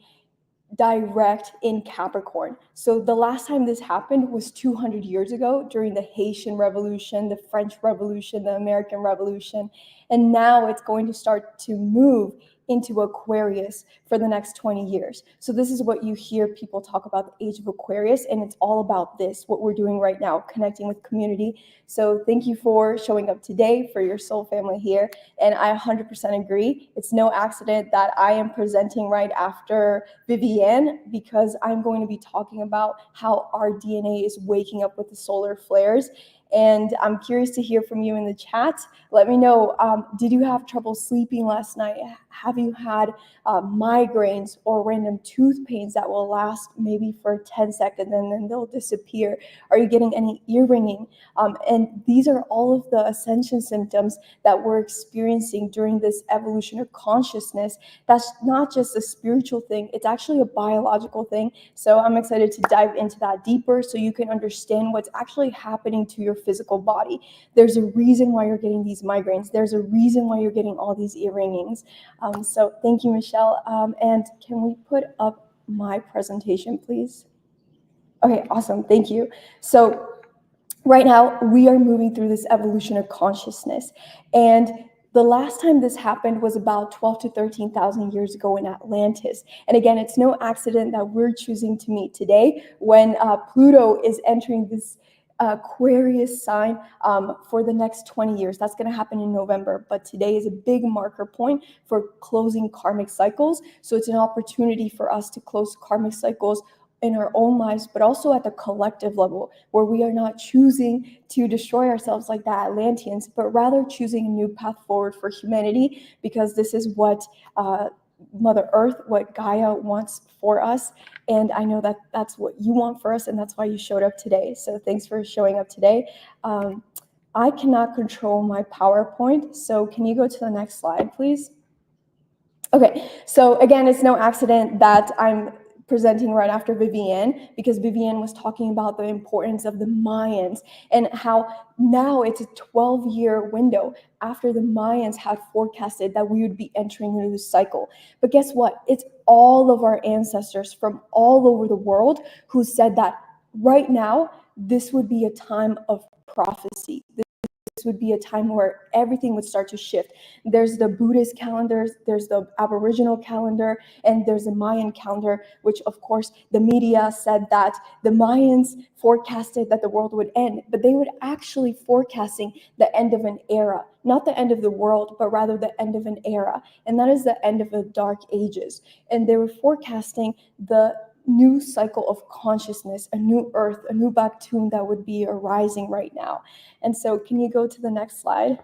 direct in Capricorn. So the last time this happened was 200 years ago during the Haitian Revolution, the French Revolution, the American Revolution. And now it's going to start to move into Aquarius for the next 20 years. So this is what you hear people talk about, the age of Aquarius, and it's all about this, what we're doing right now, connecting with community. So thank you for showing up today, for your soul family here. And I 100% agree. It's no accident that I am presenting right after Vivianne, because I'm going to be talking about how our DNA is waking up with the solar flares. And I'm curious to hear from you in the chat. Let me know, did you have trouble sleeping last night? Have you had migraines or random tooth pains that will last maybe for 10 seconds and then they'll disappear? Are you getting any ear ringing? And these are all of the ascension symptoms that we're experiencing during this evolution of consciousness. That's not just a spiritual thing, it's actually a biological thing. So I'm excited to dive into that deeper so you can understand what's actually happening to your physical body. There's a reason why you're getting these migraines. There's a reason why you're getting all these ear ringings. So thank you, Michelle. And can we put up my presentation, please? Okay, awesome. Thank you. So right now, we are moving through this evolution of consciousness. And the last time this happened was about 12 to 13,000 years ago in Atlantis. And again, it's no accident that we're choosing to meet today when Pluto is entering this Aquarius sign for the next 20 years. That's going to happen in November, but today is a big marker point for closing karmic cycles. So it's an opportunity for us to close karmic cycles in our own lives, but also at the collective level, where we are not choosing to destroy ourselves like the Atlanteans, but rather choosing a new path forward for humanity, because this is what Mother Earth, what Gaia wants for us. And I know that that's what you want for us, and that's why you showed up today. So thanks for showing up today. I cannot control my PowerPoint, so can you go to the next slide, please? Okay, so again, it's no accident that I'm presenting right after Vivianne, because Vivianne was talking about the importance of the Mayans and how now it's a 12-year window after the Mayans had forecasted that we would be entering a new cycle. But guess what? It's all of our ancestors from all over the world who said that right now, this would be a time of prophecy. This would be a time where everything would start to shift. There's the Buddhist calendars, there's the Aboriginal calendar, and there's the Mayan calendar, which of course the media said that the Mayans forecasted that the world would end, but they were actually forecasting the end of an era, not the end of the world, but rather the end of an era. And that is the end of the Dark Ages. And they were forecasting the new cycle of consciousness, a new earth, a new Baktun that would be arising right now. And so can you go to the next slide?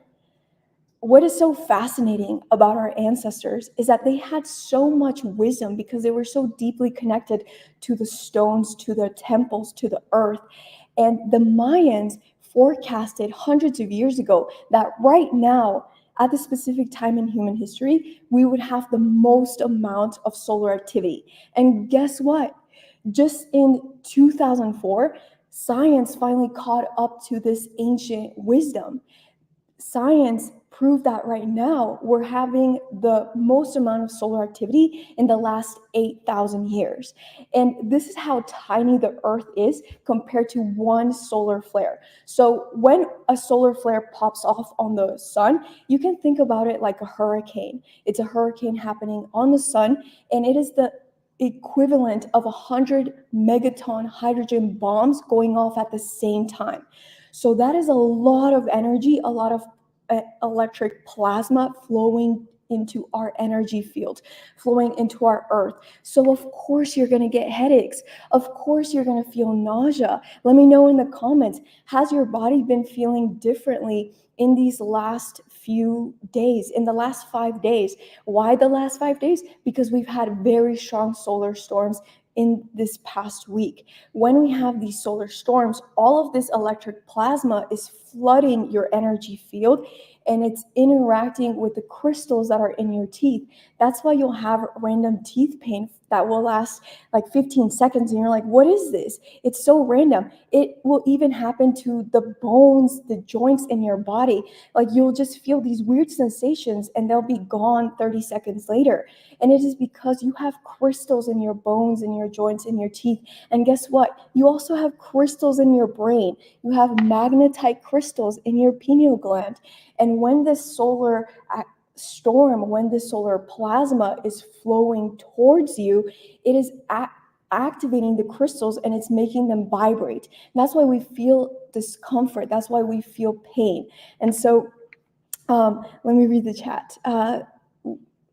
What is so fascinating about our ancestors is that they had so much wisdom because they were so deeply connected to the stones, to the temples, to the earth. And the Mayans forecasted hundreds of years ago that right now, at the specific time in human history, we would have the most amount of solar activity. And guess what? Just in 2004, science finally caught up to this ancient wisdom. Science proved that right now we're having the most amount of solar activity in the last 8,000 years. And this is how tiny the Earth is compared to one solar flare. So when a solar flare pops off on the sun, you can think about it like a hurricane. It's a hurricane happening on the sun, and it is the equivalent of 100 megaton hydrogen bombs going off at the same time. So that is a lot of energy, a lot of electric plasma flowing into our energy field, flowing into our Earth. So of course you're going to get headaches. Of course you're going to feel nausea. Let me know in the comments, has your body been feeling differently in these last few days, in the last 5 days? Why the last 5 days? Because we've had very strong solar storms in this past week. When we have these solar storms, all of this electric plasma is flooding your energy field, and it's interacting with the crystals that are in your teeth. That's why you'll have random teeth pain that will last like 15 seconds, and you're like, what is this? It's so random. It will even happen to the bones, the joints in your body. Like you'll just feel these weird sensations, and they'll be gone 30 seconds later. And it is because you have crystals in your bones, in your joints, in your teeth. And guess what? You also have crystals in your brain. You have magnetite crystals in your pineal gland. And when this solar storm, when this solar plasma is flowing towards you, it is activating the crystals, and it's making them vibrate. And that's why we feel discomfort. That's why we feel pain. And so let me read the chat.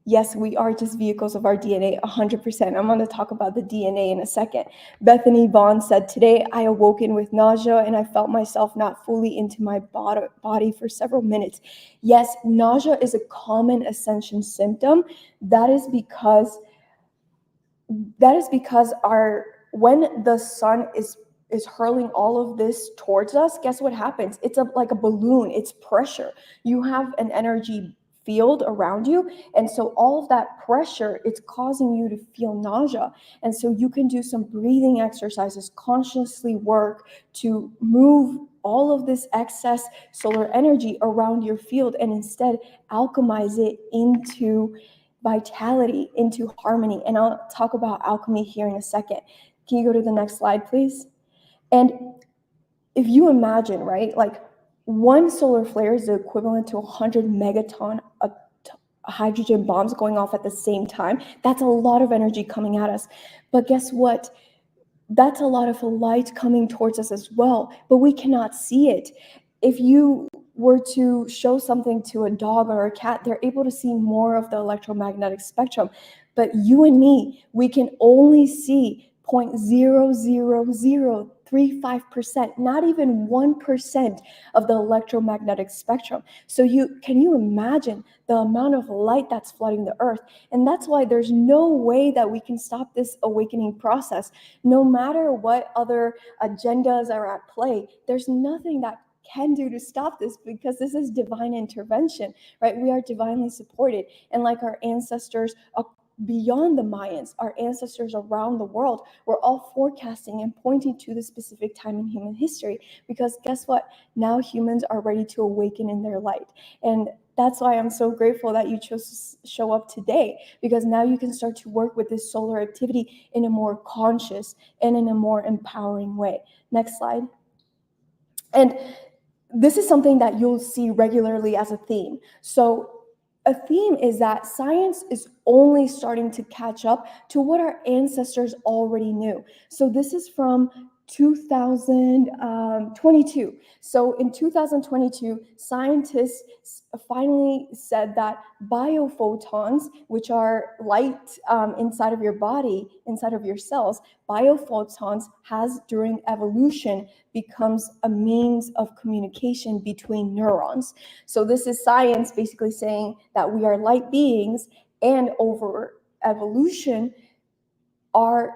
Yes, we are just vehicles of our DNA, 100%. I'm going to talk about the DNA in a second. Bethany Vaughn said, today I awoken with nausea and I felt myself not fully into my body for several minutes. Yes, nausea is a common ascension symptom. That is because when the sun is hurling all of this towards us, guess what happens? It's like a balloon. It's pressure. You have an energy field around you, and so all of that pressure, it's causing you to feel nausea. And so you can do some breathing exercises, consciously work to move all of this excess solar energy around your field, and instead alchemize it into vitality, into harmony. And I'll talk about alchemy here in a second. Can you go to the next slide, please? And if you imagine, right, like one solar flare is the equivalent to 100 megaton of hydrogen bombs going off at the same time. That's a lot of energy coming at us. But guess what? That's a lot of light coming towards us as well, but we cannot see it. If you were to show something to a dog or a cat, they're able to see more of the electromagnetic spectrum. But you and me, we can only see 0.00035%, not even 1% of the electromagnetic spectrum. So can you imagine the amount of light that's flooding the Earth? And that's why there's no way that we can stop this awakening process. No matter what other agendas are at play, there's nothing that can do to stop this, because this is divine intervention, right? We are divinely supported. And like our ancestors beyond the Mayans, our ancestors around the world, were all forecasting and pointing to the specific time in human history, because guess what? Now humans are ready to awaken in their light. And that's why I'm so grateful that you chose to show up today, because now you can start to work with this solar activity in a more conscious and in a more empowering way. Next slide. And this is something that you'll see regularly as a theme. So a theme is that science is only starting to catch up to what our ancestors already knew. So this is from 2022. So in 2022, scientists finally said that biophotons, which are light inside of your body, inside of your cells, biophotons has during evolution becomes a means of communication between neurons. So this is science basically saying that we are light beings, and over evolution, our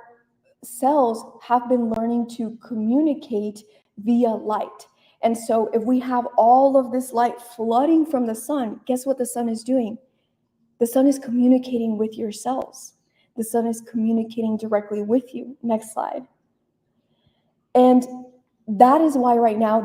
cells have been learning to communicate via light. And so if we have all of this light flooding from the sun, guess what the sun is doing? The sun is communicating with your cells. The sun is communicating directly with you. Next slide. And that is why right now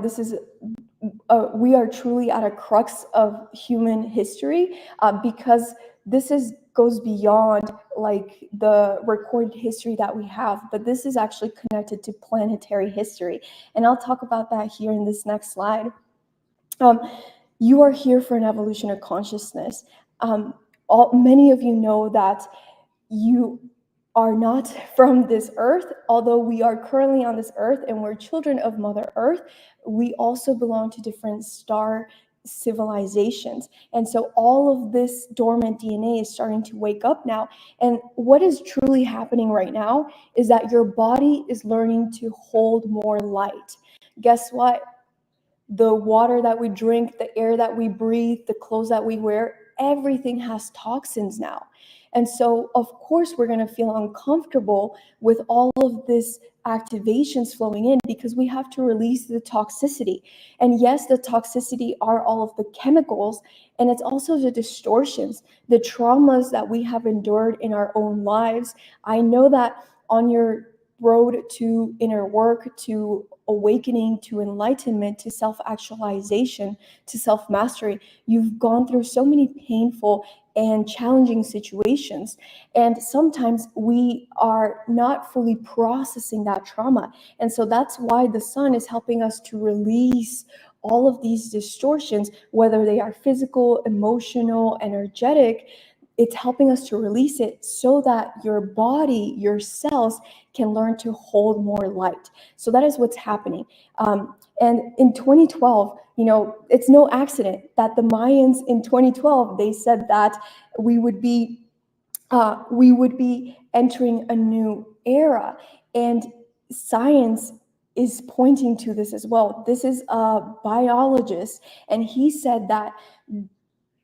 we are truly at a crux of human history, because this goes beyond like the recorded history that we have, but this is actually connected to planetary history. And I'll talk about that here in this next slide. You are here for an evolution of consciousness. Many of you know that you are not from this earth. Although we are currently on this earth and we're children of Mother Earth, we also belong to different star civilizations. And so all of this dormant DNA is starting to wake up now. And what is truly happening right now is that your body is learning to hold more light. Guess what? The water that we drink, the air that we breathe, the clothes that we wear, everything has toxins now. And so, of course, we're going to feel uncomfortable with all of this activations flowing in because we have to release the toxicity. And yes, the toxicity are all of the chemicals, and it's also the distortions, the traumas that we have endured in our own lives. I know that on your road to inner work, to awakening, to enlightenment, to self-actualization, to self-mastery, you've gone through so many painful and challenging situations. And sometimes we are not fully processing that trauma. And so that's why the sun is helping us to release all of these distortions, whether they are physical, emotional, energetic. It's helping us to release it so that your body, your cells can learn to hold more light. So that is what's happening. And in 2012, it's no accident that the Mayans in 2012, they said that we would be entering a new era. And science is pointing to this as well. This is a biologist, and he said that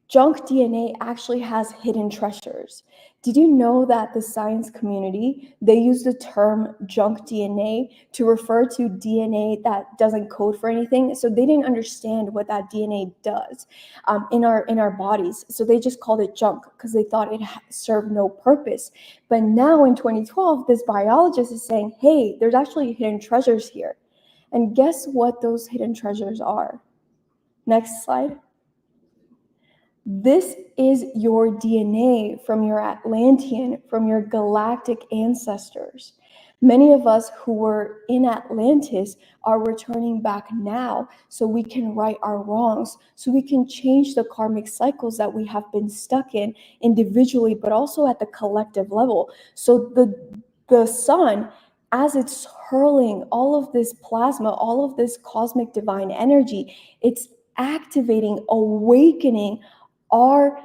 junk DNA actually has hidden treasures. Did you know that the science community, they use the term junk DNA to refer to DNA that doesn't code for anything? So they didn't understand what that DNA does in our bodies. So they just called it junk because they thought it served no purpose. But now in 2012, this biologist is saying, hey, there's actually hidden treasures here. And guess what those hidden treasures are? Next slide. This is your DNA from your Atlantean, from your galactic ancestors. Many of us who were in Atlantis are returning back now so we can right our wrongs, so we can change the karmic cycles that we have been stuck in individually, but also at the collective level. So the sun, as it's hurling all of this plasma, all of this cosmic divine energy, it's activating, awakening our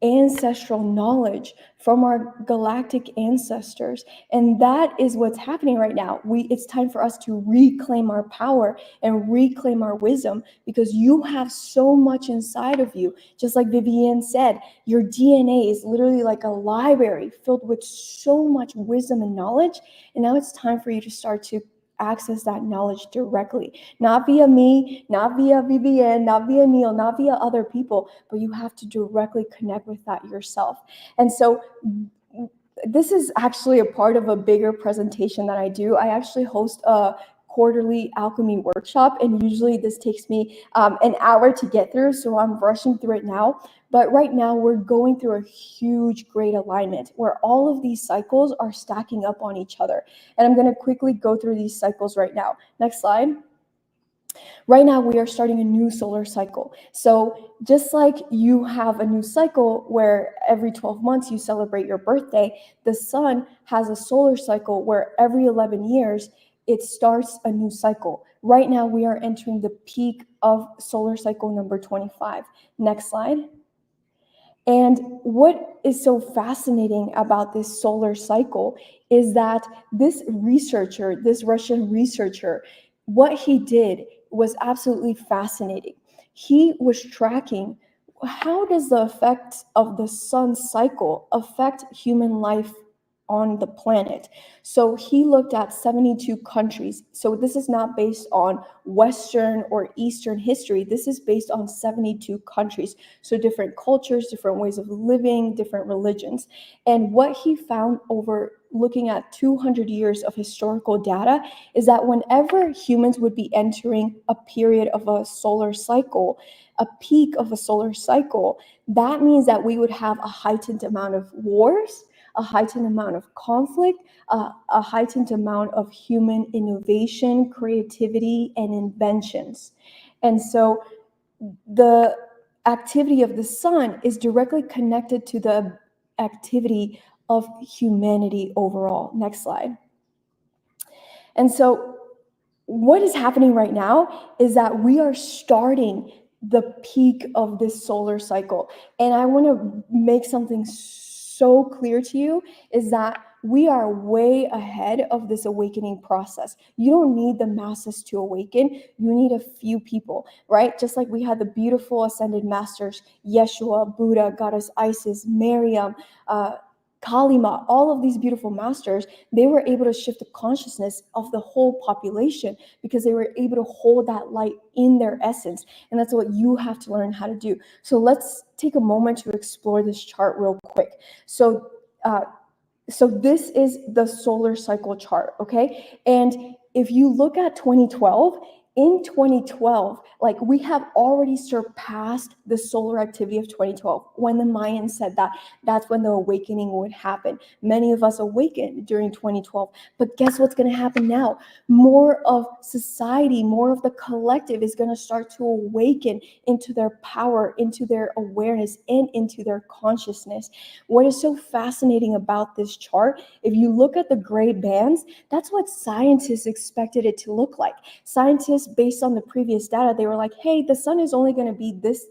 ancestral knowledge from our galactic ancestors. And that is what's happening right now. It's time for us to reclaim our power and reclaim our wisdom, because you have so much inside of you. Just like Vivianne said, your DNA is literally like a library filled with so much wisdom and knowledge. And now it's time for you to start to access that knowledge directly, not via me, not via Vivianne, not via Neil, not via other people, but you have to directly connect with that yourself. And so this is actually a part of a bigger presentation that I do. I actually host a quarterly alchemy workshop, and usually this takes me an hour to get through, so I'm rushing through it now. But right now we're going through a huge great alignment where all of these cycles are stacking up on each other. And I'm going to quickly go through these cycles right now. Next slide. Right now we are starting a new solar cycle. So just like you have a new cycle where every 12 months you celebrate your birthday, the sun has a solar cycle where every 11 years it starts a new cycle. Right now we are entering the peak of solar cycle number 25. Next slide. And what is so fascinating about this solar cycle is that this researcher, this Russian researcher, what he did was absolutely fascinating. He was tracking how does the effect of the sun cycle affect human life on the planet. So he looked at 72 countries. So this is not based on Western or Eastern history. This is based on 72 countries. So different cultures, different ways of living, different religions. And what he found over looking at 200 years of historical data is that whenever humans would be entering a period of a solar cycle, a peak of a solar cycle, that means that we would have a heightened amount of wars, a heightened amount of conflict, a heightened amount of human innovation, creativity, and inventions. And so the activity of the sun is directly connected to the activity of humanity overall. Next slide. And so what is happening right now is that we are starting the peak of this solar cycle. And I want to make something so clear to you is that we are way ahead of this awakening process. You don't need the masses to awaken. You need a few people, right? Just like we had the beautiful ascended masters, Yeshua, Buddha, Goddess Isis, Miriam, Kalima, all of these beautiful masters, they were able to shift the consciousness of the whole population because they were able to hold that light in their essence. And that's what you have to learn how to do. So let's take a moment to explore this chart real quick. So this is the solar cycle chart, okay? And if you look at 2012, in 2012, like we have already surpassed the solar activity of 2012. When the Mayans said that, that's when the awakening would happen. Many of us awakened during 2012. But guess what's going to happen now? More of society, more of the collective is going to start to awaken into their power, into their awareness, and into their consciousness. What is so fascinating about this chart, if you look at the gray bands, that's what scientists expected it to look like. Scientists, based on the previous data, they were like, hey, the sun is only going to be this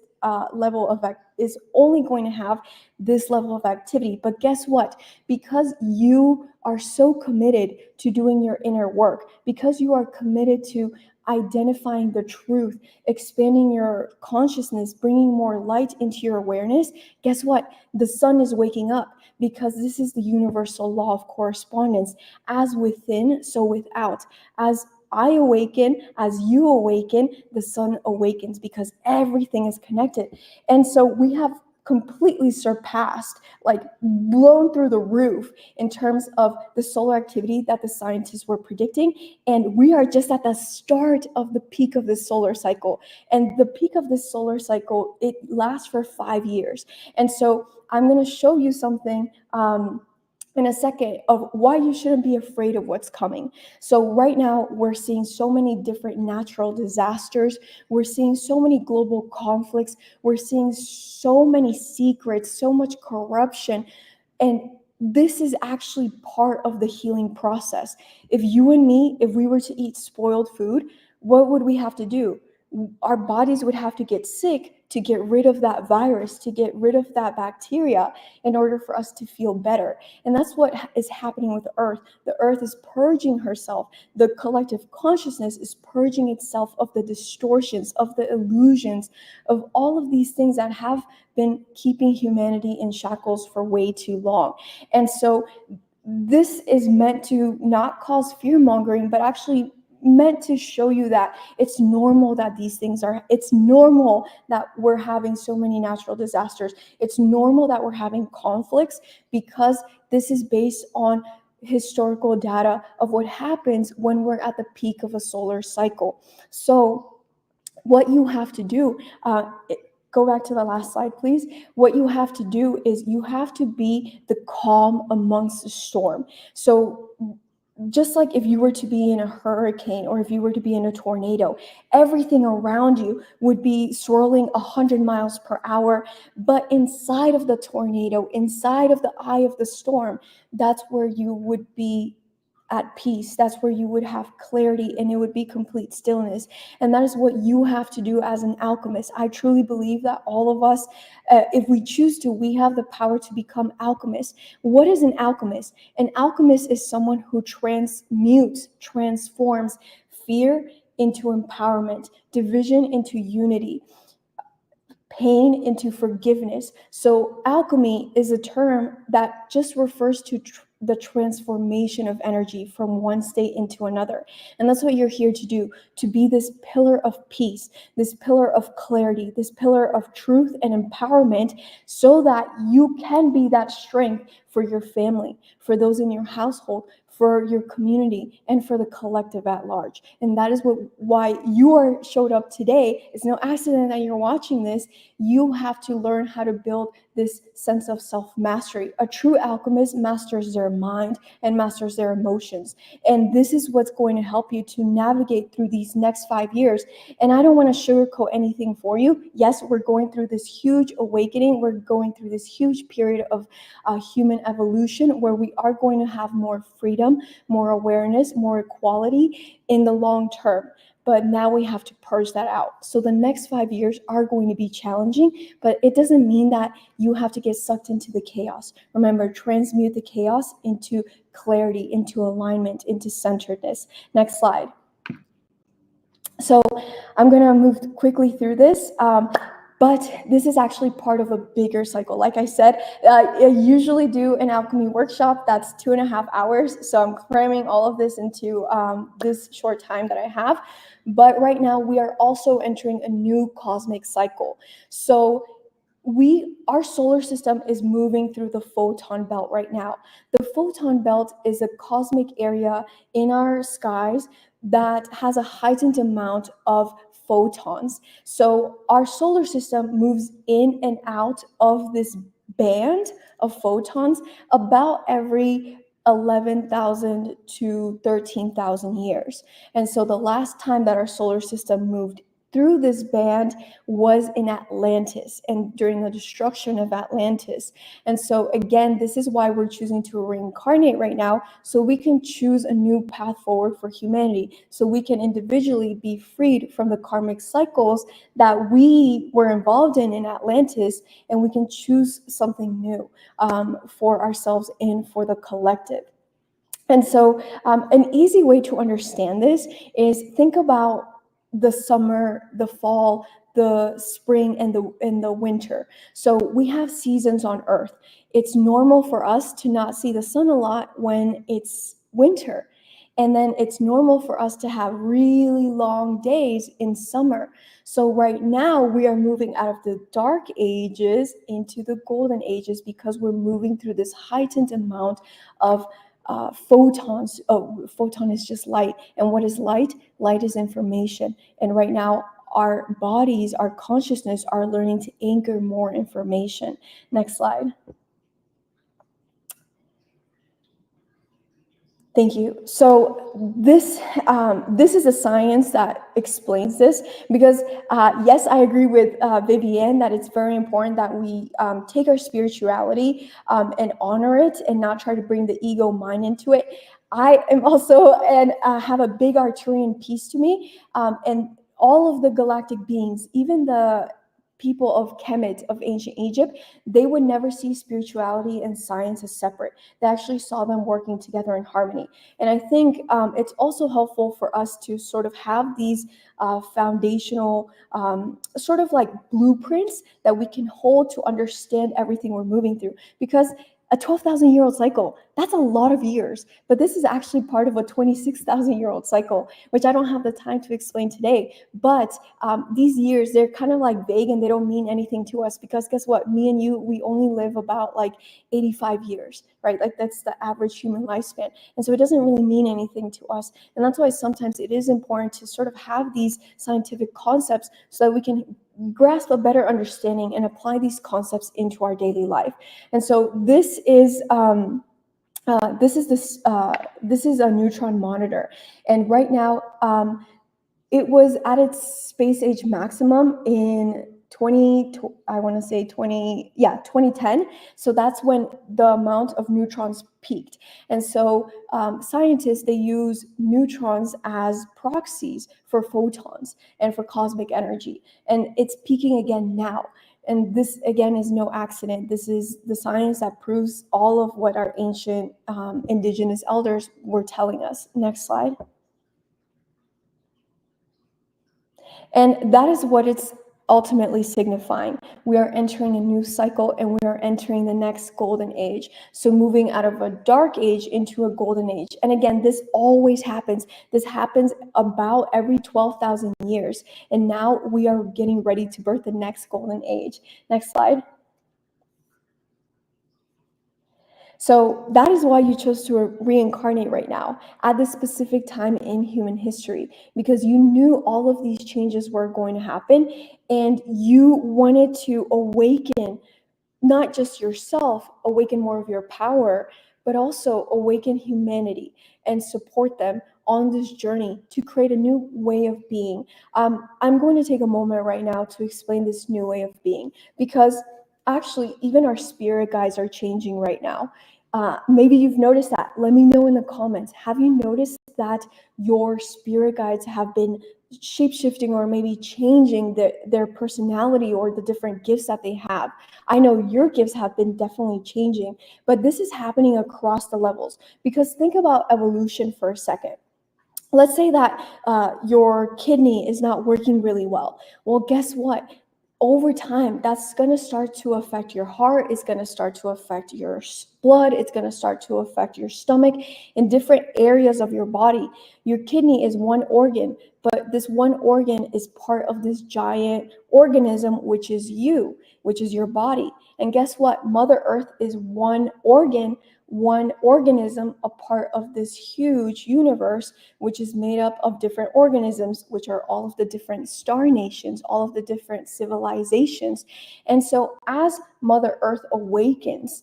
level of is only going to have this level of activity. But guess what? Because you are so committed to doing your inner work, because you are committed to identifying the truth, expanding your consciousness, bringing more light into your awareness, guess what? The sun is waking up, because this is the universal law of correspondence. As within, so without. As I awaken, as you awaken, the sun awakens, because everything is connected. And so we have completely surpassed, like blown through the roof in terms of the solar activity that the scientists were predicting. And we are just at the start of the peak of this solar cycle. And the peak of this solar cycle, it lasts for 5 years. And so I'm going to show you something in a second of why you shouldn't be afraid of what's coming. So right now we're seeing so many different natural disasters. We're seeing so many global conflicts. We're seeing so many secrets, so much corruption. And this is actually part of the healing process. If you and me, if we were to eat spoiled food, what would we have to do? Our bodies would have to get sick to get rid of that virus, to get rid of that bacteria in order for us to feel better. And that's what is happening with the earth. The earth is purging herself. The collective consciousness is purging itself of the distortions, of the illusions, of all of these things that have been keeping humanity in shackles for way too long. And so this is meant to not cause fear mongering, but actually meant to show you that it's normal that these things are, it's normal that we're having so many natural disasters. It's normal that we're having conflicts, because this is based on historical data of what happens when we're at the peak of a solar cycle. So what you have to do, go back to the last slide, please. What you have to do is you have to be the calm amongst the storm. So just like if you were to be in a hurricane or if you were to be in a tornado, everything around you would be swirling 100 miles per hour. But inside of the tornado, inside of the eye of the storm, that's where you would be at peace. That's where you would have clarity, and it would be complete stillness. And that is what you have to do as an alchemist. I truly believe that all of us, if we choose to, we have the power to become alchemists. What is an alchemist? An alchemist is someone who transmutes, transforms fear into empowerment, division into unity, pain into forgiveness. So alchemy is a term that just refers to the transformation of energy from one state into another. And that's what you're here to do, to be this pillar of peace, this pillar of clarity, this pillar of truth and empowerment, so that you can be that strength for your family, for those in your household, for your community, and for the collective at large. And that is why you are showed up today. It's no accident that you're watching this. You have to learn how to build this sense of self-mastery. A true alchemist masters their mind and masters their emotions. And this is what's going to help you to navigate through these next 5 years. And I don't want to sugarcoat anything for you. Yes, we're going through this huge awakening. We're going through this huge period of human evolution where we are going to have more freedom, more awareness, more equality in the long term. But now we have to purge that out. So the next 5 years are going to be challenging, but it doesn't mean that you have to get sucked into the chaos. Remember, transmute the chaos into clarity, into alignment, into centeredness. Next slide. So I'm going to move quickly through this. But this is actually part of a bigger cycle. Like I said, I usually do an alchemy workshop that's 2.5 hours. So I'm cramming all of this into this short time that I have. But right now we are also entering a new cosmic cycle. So our solar system is moving through the photon belt right now. The photon belt is a cosmic area in our skies that has a heightened amount of photons. So our solar system moves in and out of this band of photons about every 11,000 to 13,000 years. And so the last time that our solar system moved through this band was in Atlantis and during the destruction of Atlantis. And so again, this is why we're choosing to reincarnate right now, so we can choose a new path forward for humanity, so we can individually be freed from the karmic cycles that we were involved in Atlantis, and we can choose something new for ourselves and for the collective. And so an easy way to understand this is think about the summer, the fall, the spring, and the winter. So we have seasons on Earth. It's normal for us to not see the sun a lot when it's winter. And then it's normal for us to have really long days in summer. So right now we are moving out of the dark ages into the golden ages, because we're moving through this heightened amount of photons. Photon is just light. And what is light? Light is information. And right now, our bodies, our consciousness are learning to anchor more information. Next slide. Thank you. So this is a science that explains this, because yes, I agree with Vivianne that it's very important that we take our spirituality and honor it and not try to bring the ego mind into it. I am also and have a big Arturian piece to me, and all of the galactic beings, even the people of Kemet of ancient Egypt, they would never see spirituality and science as separate. They actually saw them working together in harmony. And I think it's also helpful for us to sort of have these foundational sort of like blueprints that we can hold to understand everything we're moving through. Because a 12,000-year-old cycle, that's a lot of years. But this is actually part of a 26,000-year-old cycle, which I don't have the time to explain today. But these years, they're kind of like vague and they don't mean anything to us, because guess what? Me and you, we only live about like 85 years, right? Like that's the average human lifespan. And so it doesn't really mean anything to us. And that's why sometimes it is important to sort of have these scientific concepts so that we can grasp a better understanding and apply these concepts into our daily life. And so this is a neutron monitor, and right now it was at its space age maximum in 2010. So that's when the amount of neutrons peaked. And so scientists, they use neutrons as proxies for photons and for cosmic energy. And it's peaking again now. And this, again, is no accident. This is the science that proves all of what our ancient indigenous elders were telling us. Next slide. And that is what it's ultimately signifying. We are entering a new cycle and we are entering the next golden age. So moving out of a dark age into a golden age. And again, this always happens. This happens about every 12,000 years. And now we are getting ready to birth the next golden age. Next slide. So that is why you chose to reincarnate right now at this specific time in human history, because you knew all of these changes were going to happen and you wanted to awaken not just yourself, awaken more of your power, but also awaken humanity and support them on this journey to create a new way of being. I'm going to take a moment right now to explain this new way of being, because actually even our spirit guides are changing right now. Maybe you've noticed that. Let me know in the comments. Have you noticed that your spirit guides have been shape-shifting or maybe changing their personality or the different gifts that they have? I know your gifts have been definitely changing, but this is happening across the levels. Because think about evolution for a second. Let's say that your kidney is not working really well. Well, guess what? Over time, that's going to start to affect your heart. It's going to start to affect your blood. It's going to start to affect your stomach in different areas of your body. Your kidney is one organ, but this one organ is part of this giant organism, which is you, which is your body. And guess what? Mother Earth is one organ, one organism, a part of this huge universe, which is made up of different organisms, which are all of the different star nations, all of the different civilizations. And so as Mother Earth awakens,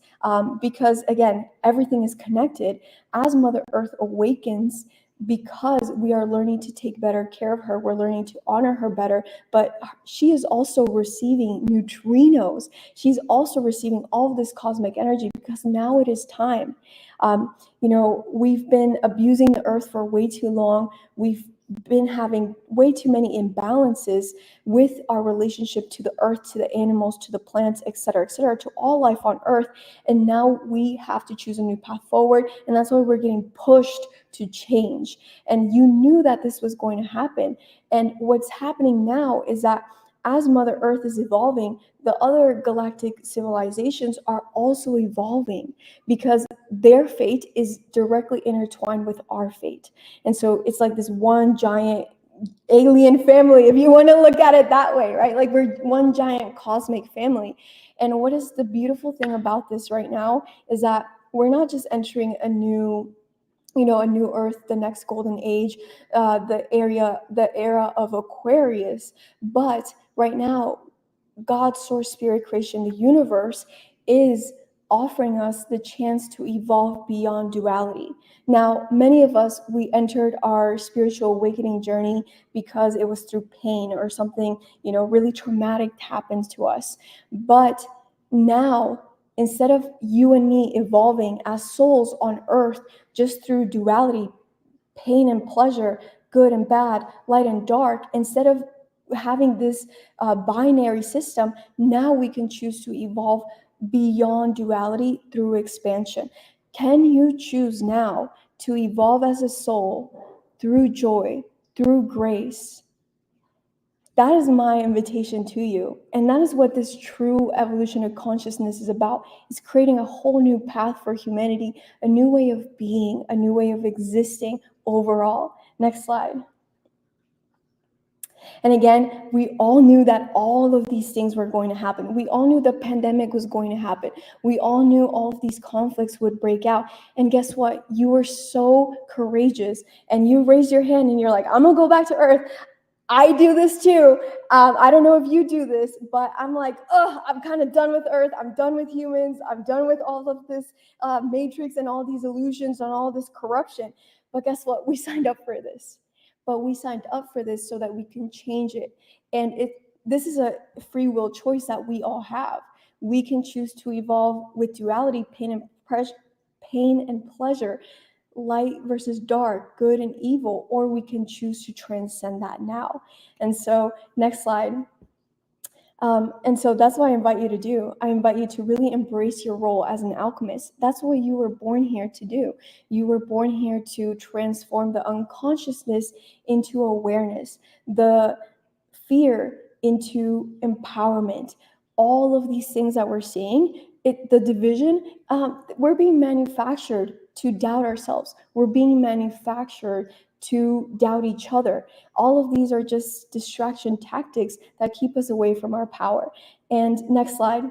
because again, everything is connected, as Mother Earth awakens, because we are learning to take better care of her, we're learning to honor her better, but she is also receiving neutrinos. She's also receiving all of this cosmic energy because now it is time. We've been abusing the earth for way too long. We've been having way too many imbalances with our relationship to the earth, to the animals, to the plants, et cetera, to all life on earth. And now we have to choose a new path forward. And that's why we're getting pushed to change. And you knew that this was going to happen. And what's happening now is that as Mother Earth is evolving, the other galactic civilizations are also evolving because their fate is directly intertwined with our fate. And so it's like this one giant alien family, if you want to look at it that way, right? Like we're one giant cosmic family. And what is the beautiful thing about this right now is that we're not just entering a new earth, the next golden age, the era of Aquarius, but right now, God, source, spirit, creation, the universe is offering us the chance to evolve beyond duality. Now, many of us, we entered our spiritual awakening journey because it was through pain or something, really traumatic happens to us. But now, instead of you and me evolving as souls on earth just through duality, pain and pleasure, good and bad, light and dark, instead of having this binary system, now we can choose to evolve beyond duality through expansion. Can you choose now to evolve as a soul through joy, through grace? That is my invitation to you. And that is what this true evolution of consciousness is about. It's creating a whole new path for humanity, a new way of being, a new way of existing overall. Next slide. And again, we all knew that all of these things were going to happen. We all knew the pandemic was going to happen. We all knew all of these conflicts would break out. And guess what? You were so courageous and you raised your hand and you're like, I'm gonna go back to Earth. I do this too. I don't know if you do this, but I'm like, I'm kind of done with Earth. I'm done with humans. I'm done with all of this matrix and all these illusions and all this corruption. But guess what? We signed up for this. But we signed up for this so that we can change it. And this is a free will choice that we all have. We can choose to evolve with duality, pain and pleasure, light versus dark, good and evil, or we can choose to transcend that now. And so next slide. And so that's what I invite you to do. I invite you to really embrace your role as an alchemist. That's what you were born here to do. You were born here to transform the unconsciousness into awareness. The fear into empowerment. All of these things that we're seeing, the division, we're being manufactured to doubt ourselves. We're being manufactured to doubt each other. All of these are just distraction tactics that keep us away from our power. And next slide.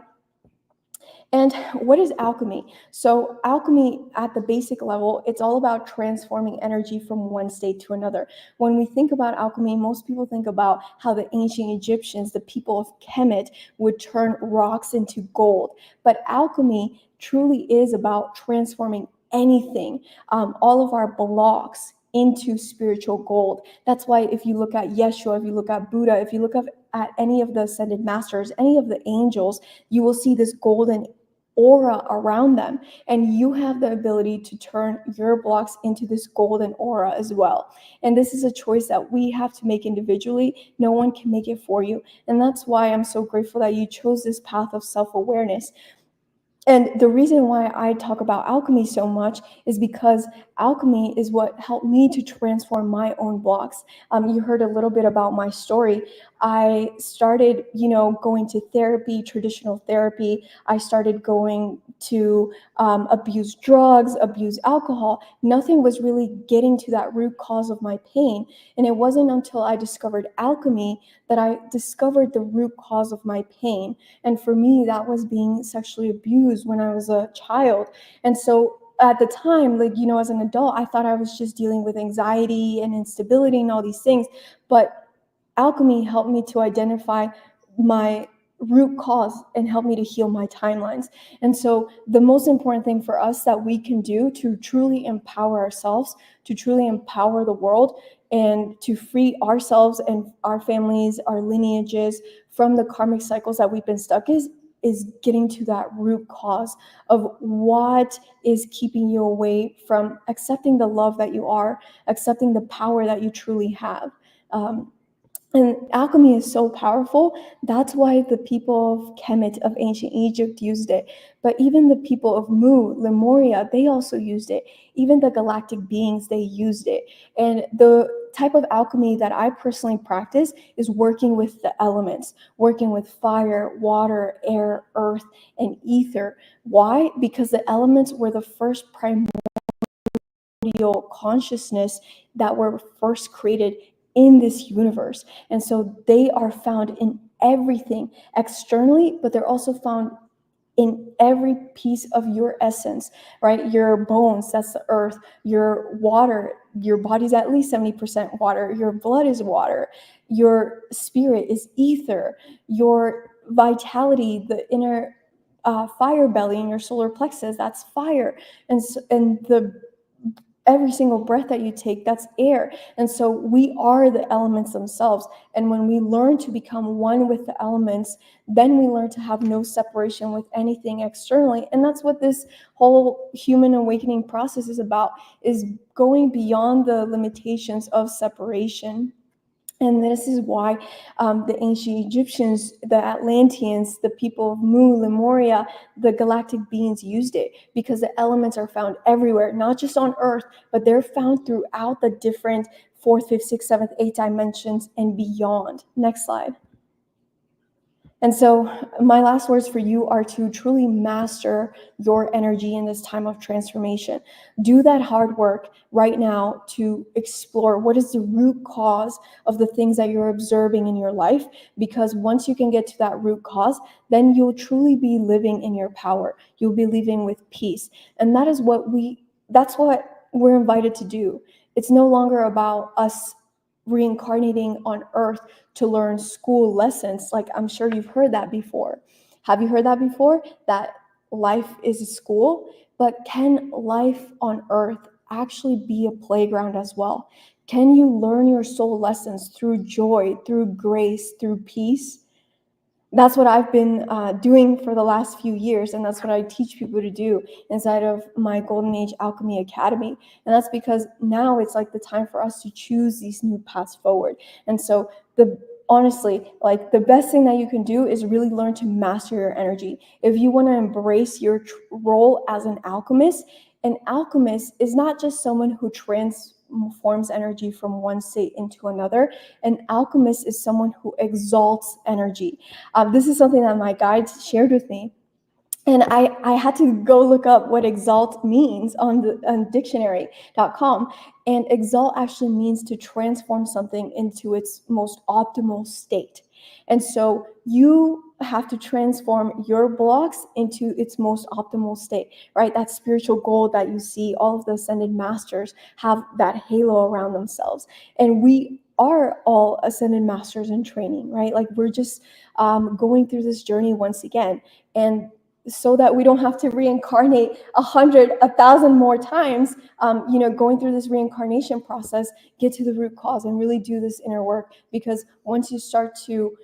And what is alchemy? So alchemy at the basic level, it's all about transforming energy from one state to another. When we think about alchemy, most people think about how the ancient Egyptians, the people of Kemet, would turn rocks into gold. But alchemy truly is about transforming anything, all of our blocks into spiritual gold. That's why if you look at Yeshua, if you look at Buddha, if you look at any of the ascended masters, any of the angels, you will see this golden aura around them, and you have the ability to turn your blocks into this golden aura as well. And this is a choice that we have to make individually. No one can make it for you, and that's why I'm so grateful that you chose this path of self-awareness. And the reason why I talk about alchemy so much is because alchemy is what helped me to transform my own blocks. You heard a little bit about my story. I started, going to therapy, traditional therapy. I started going to abuse drugs, abuse alcohol. Nothing was really getting to that root cause of my pain. And it wasn't until I discovered alchemy that I discovered the root cause of my pain. And for me, that was being sexually abused when I was a child. And so at the time, as an adult, I thought I was just dealing with anxiety and instability and all these things. But alchemy helped me to identify my root cause and help me to heal my timelines. And so the most important thing for us that we can do to truly empower ourselves, to truly empower the world, and to free ourselves and our families, our lineages from the karmic cycles that we've been stuck is getting to that root cause of what is keeping you away from accepting the love that you are, accepting the power that you truly have. And alchemy is so powerful. That's why the people of Kemet, of ancient Egypt, used it. But even the people of Mu, Lemuria, they also used it. Even the galactic beings, they used it. And the type of alchemy that I personally practice is working with the elements, working with fire, water, air, earth, and ether. Why? Because the elements were the first primordial consciousness that were first created in this universe. And so they are found in everything externally, but they're also found in every piece of your essence, right? Your bones, that's the earth. Your water, your body's at least 70% water. Your blood is water. Your spirit is ether. Your vitality, the inner fire belly in your solar plexus, that's fire. And every single breath that you take, that's air. And so we are the elements themselves. And when we learn to become one with the elements, then we learn to have no separation with anything externally. And that's what this whole human awakening process is about, is going beyond the limitations of separation. And this is why the ancient Egyptians, the Atlanteans, the people of Mu, Lemuria, the galactic beings used it, because the elements are found everywhere, not just on Earth, but they're found throughout the different 4th, 5th, 6th, 7th, 8th dimensions and beyond. Next slide. And so my last words for you are to truly master your energy in this time of transformation. Do that hard work right now to explore what is the root cause of the things that you're observing in your life, because once you can get to that root cause, then you'll truly be living in your power. You'll be living with peace. And that's what we're invited to do. It's no longer about us reincarnating on Earth to learn school lessons. Like, I'm sure you've heard that before. Have you heard that before? That life is a school? But can life on Earth actually be a playground as well? Can you learn your soul lessons through joy, through grace, through peace? That's what I've been doing for the last few years, and that's what I teach people to do inside of my Golden Age Alchemy Academy. And that's because now it's like the time for us to choose these new paths forward. And so honestly, like, the best thing that you can do is really learn to master your energy. If you want to embrace your role as an alchemist is not just someone who transforms energy from one state into another. An alchemist is someone who exalts energy. This is something that my guides shared with me. And I had to go look up what exalt means on dictionary.com. And exalt actually means to transform something into its most optimal state. And so you have to transform your blocks into its most optimal state, right? That spiritual gold that you see, all of the ascended masters have that halo around themselves. And we are all ascended masters in training, right? Like we're just going through this journey once again. And so that we don't have to reincarnate 100, 1,000 more times, going through this reincarnation process, get to the root cause and really do this inner work. Because once you start to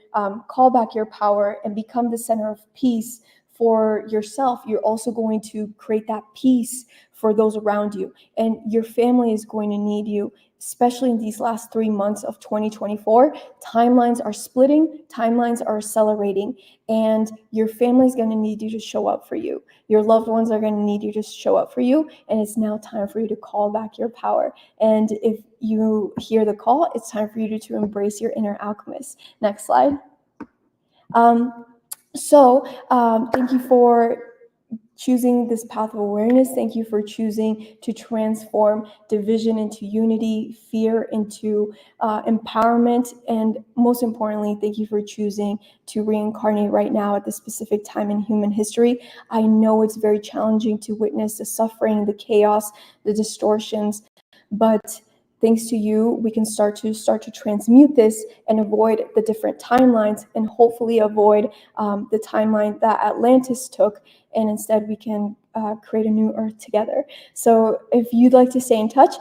call back your power and become the center of peace for yourself, you're also going to create that peace for those around you. And your family is going to need you, especially in these last 3 months of 2024. Timelines are splitting, timelines are accelerating, and your family is going to need you to show up for you. Your loved ones are going to need you to show up for you, and it's now time for you to call back your power. And if you hear the call, it's time for you to embrace your inner alchemist. Next slide. Thank you for choosing this path of awareness. Thank you for choosing to transform division into unity, fear into empowerment, and most importantly, thank you for choosing to reincarnate right now at this specific time in human history. I know it's very challenging to witness the suffering, the chaos, the distortions, but thanks to you, we can start to transmute this and avoid the different timelines, and hopefully avoid the timeline that Atlantis took, and instead we can create a new earth together. So if you'd like to stay in touch,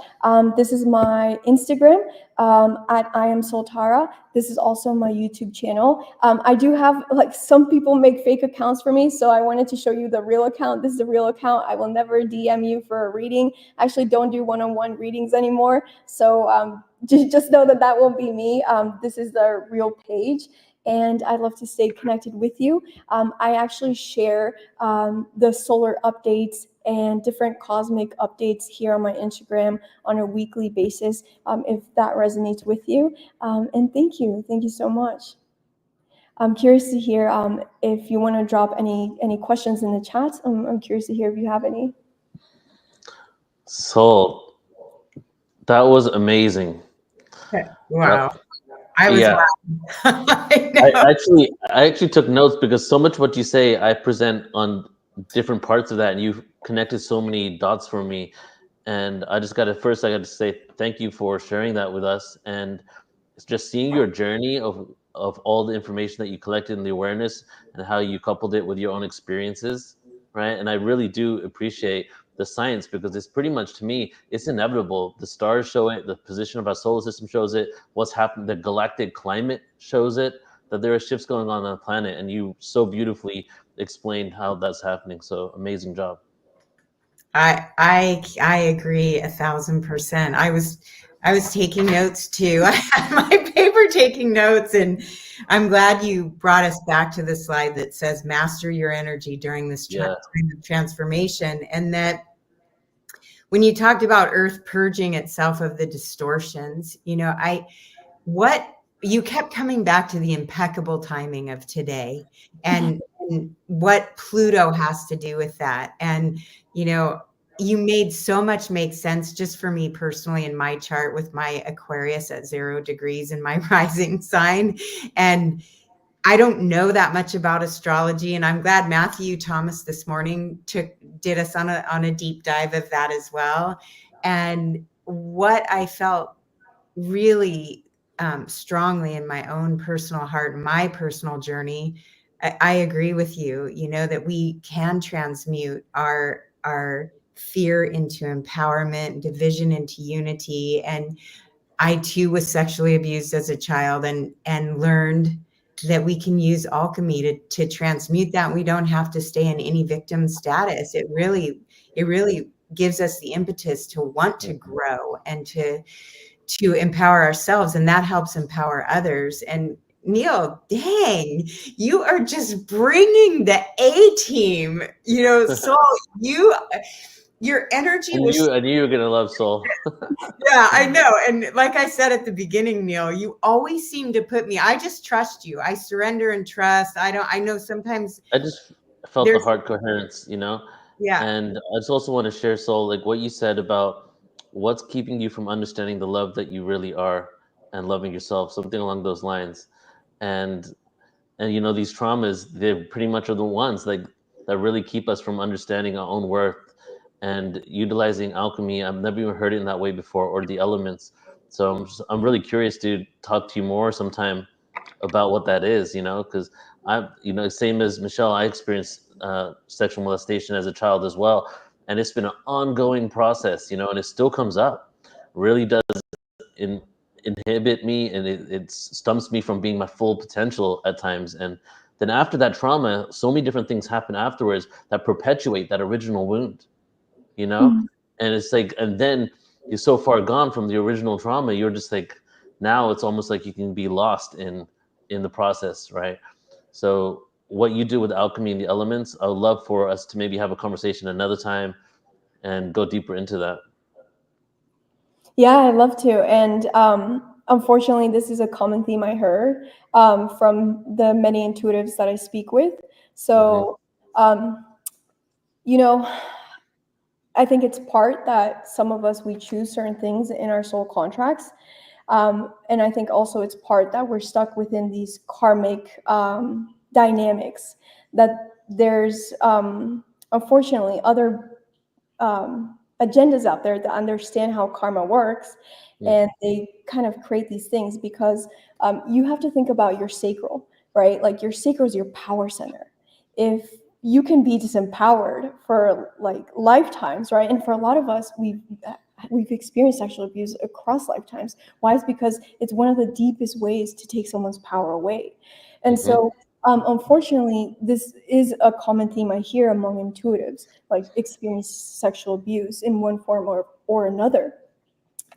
this is my Instagram at I am Soltara. This is also my YouTube channel. I do have, some people make fake accounts for me, so I wanted to show you the real account. This is the real account. I will never DM you for a reading. I actually don't do one-on-one readings anymore. So just know that that won't be me. This is the real page. And I'd love to stay connected with you. I actually share the solar updates and different cosmic updates here on my Instagram on a weekly basis, if that resonates with you. And thank you so much. I'm curious to hear if you want to drop any questions in the chat. I'm curious to hear if you have any.
So that was amazing.
Wow. I was
I actually took notes, because so much what you say I present on different parts of that, and you've connected so many dots for me. And I got to say thank you for sharing that with us, and just seeing your journey of all the information that you collected and the awareness and how you coupled it with your own experiences, right? And I really do appreciate the science, because it's pretty much, to me, it's inevitable. The stars show it, the position of our solar system shows it, what's happened, the galactic climate shows it, that there are shifts going on the planet, and you so beautifully explained how that's happening. So amazing job.
I agree 1,000%. I was taking notes too. I had my paper taking notes, and I'm glad you brought us back to the slide that says master your energy during this transformation. And that when you talked about Earth purging itself of the distortions, you kept coming back to the impeccable timing of today, and what Pluto has to do with that. And, you made so much make sense just for me personally in my chart with my Aquarius at 0 degrees in my rising sign. And I don't know that much about astrology, and I'm glad Matthew Thomas this morning did us on a deep dive of that as well. And what I felt really strongly in my own personal heart, my personal journey, I agree with you, that we can transmute our fear into empowerment, division into unity. And I too was sexually abused as a child, and learned that we can use alchemy to transmute that. We don't have to stay in any victim status. It really gives us the impetus to want to grow and to empower ourselves, and that helps empower others. And Neil, dang, you are just bringing the A team, so your energy
I
was
knew you were gonna love Soul.
yeah, I know. And like I said at the beginning, Neil, you always seem to put me, I just trust you. I surrender and trust. I know sometimes
I just felt the
there's,
heart coherence, you know?
yeah.
And I just also want to share, Soul, like what you said about what's keeping you from understanding the love that you really are and loving yourself, something along those lines. And you know, these traumas, they pretty much are the ones like that really keep us from understanding our own worth and utilizing alchemy. I've never even heard it in that way before, or the elements. So I'm really curious to talk to you more sometime about what that is, you know, because you know, same as Michelle, I experienced sexual molestation as a child as well. And it's been an ongoing process, you know, and it still comes up. Really does in, inhibit me, and it stumps me from being my full potential at times. And then after that trauma, so many different things happen afterwards that perpetuate that original wound, you know?
Mhm.
And it's like, and then you're so far gone from the original trauma, you're just like, now it's almost like you can be lost in the process, right? So what you do with alchemy and the elements, I would love for us to maybe have a conversation another time and go deeper into that.
Yeah, I'd love to. And unfortunately, this is a common theme I heard from the many intuitives that I speak with. So, you know, I think it's part that some of us, we choose certain things in our soul contracts. And I think also it's part that we're stuck within these karmic dynamics, that there's unfortunately other agendas out there that understand how karma works, and they kind of create these things because you have to think about your sacral, right? Like your sacral is your power center. If you can be disempowered for like lifetimes, right? And for a lot of us, we've experienced sexual abuse across lifetimes. Why? It's because it's one of the deepest ways to take someone's power away. And so unfortunately, this is a common theme I hear among intuitives, like experience sexual abuse in one form or another.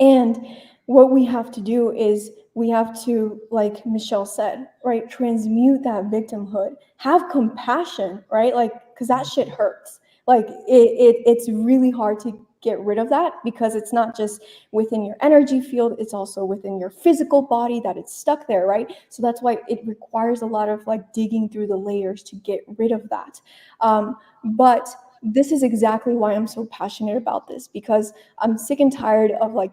And what we have to do is we have to, like Michelle said, right, transmute that victimhood, have compassion, right? Like, because that shit hurts. Like it's really hard to get rid of that because it's not just within your energy field, it's also within your physical body that it's stuck there, right? So that's why it requires a lot of like digging through the layers to get rid of that. But this is exactly why I'm so passionate about this, because I'm sick and tired of like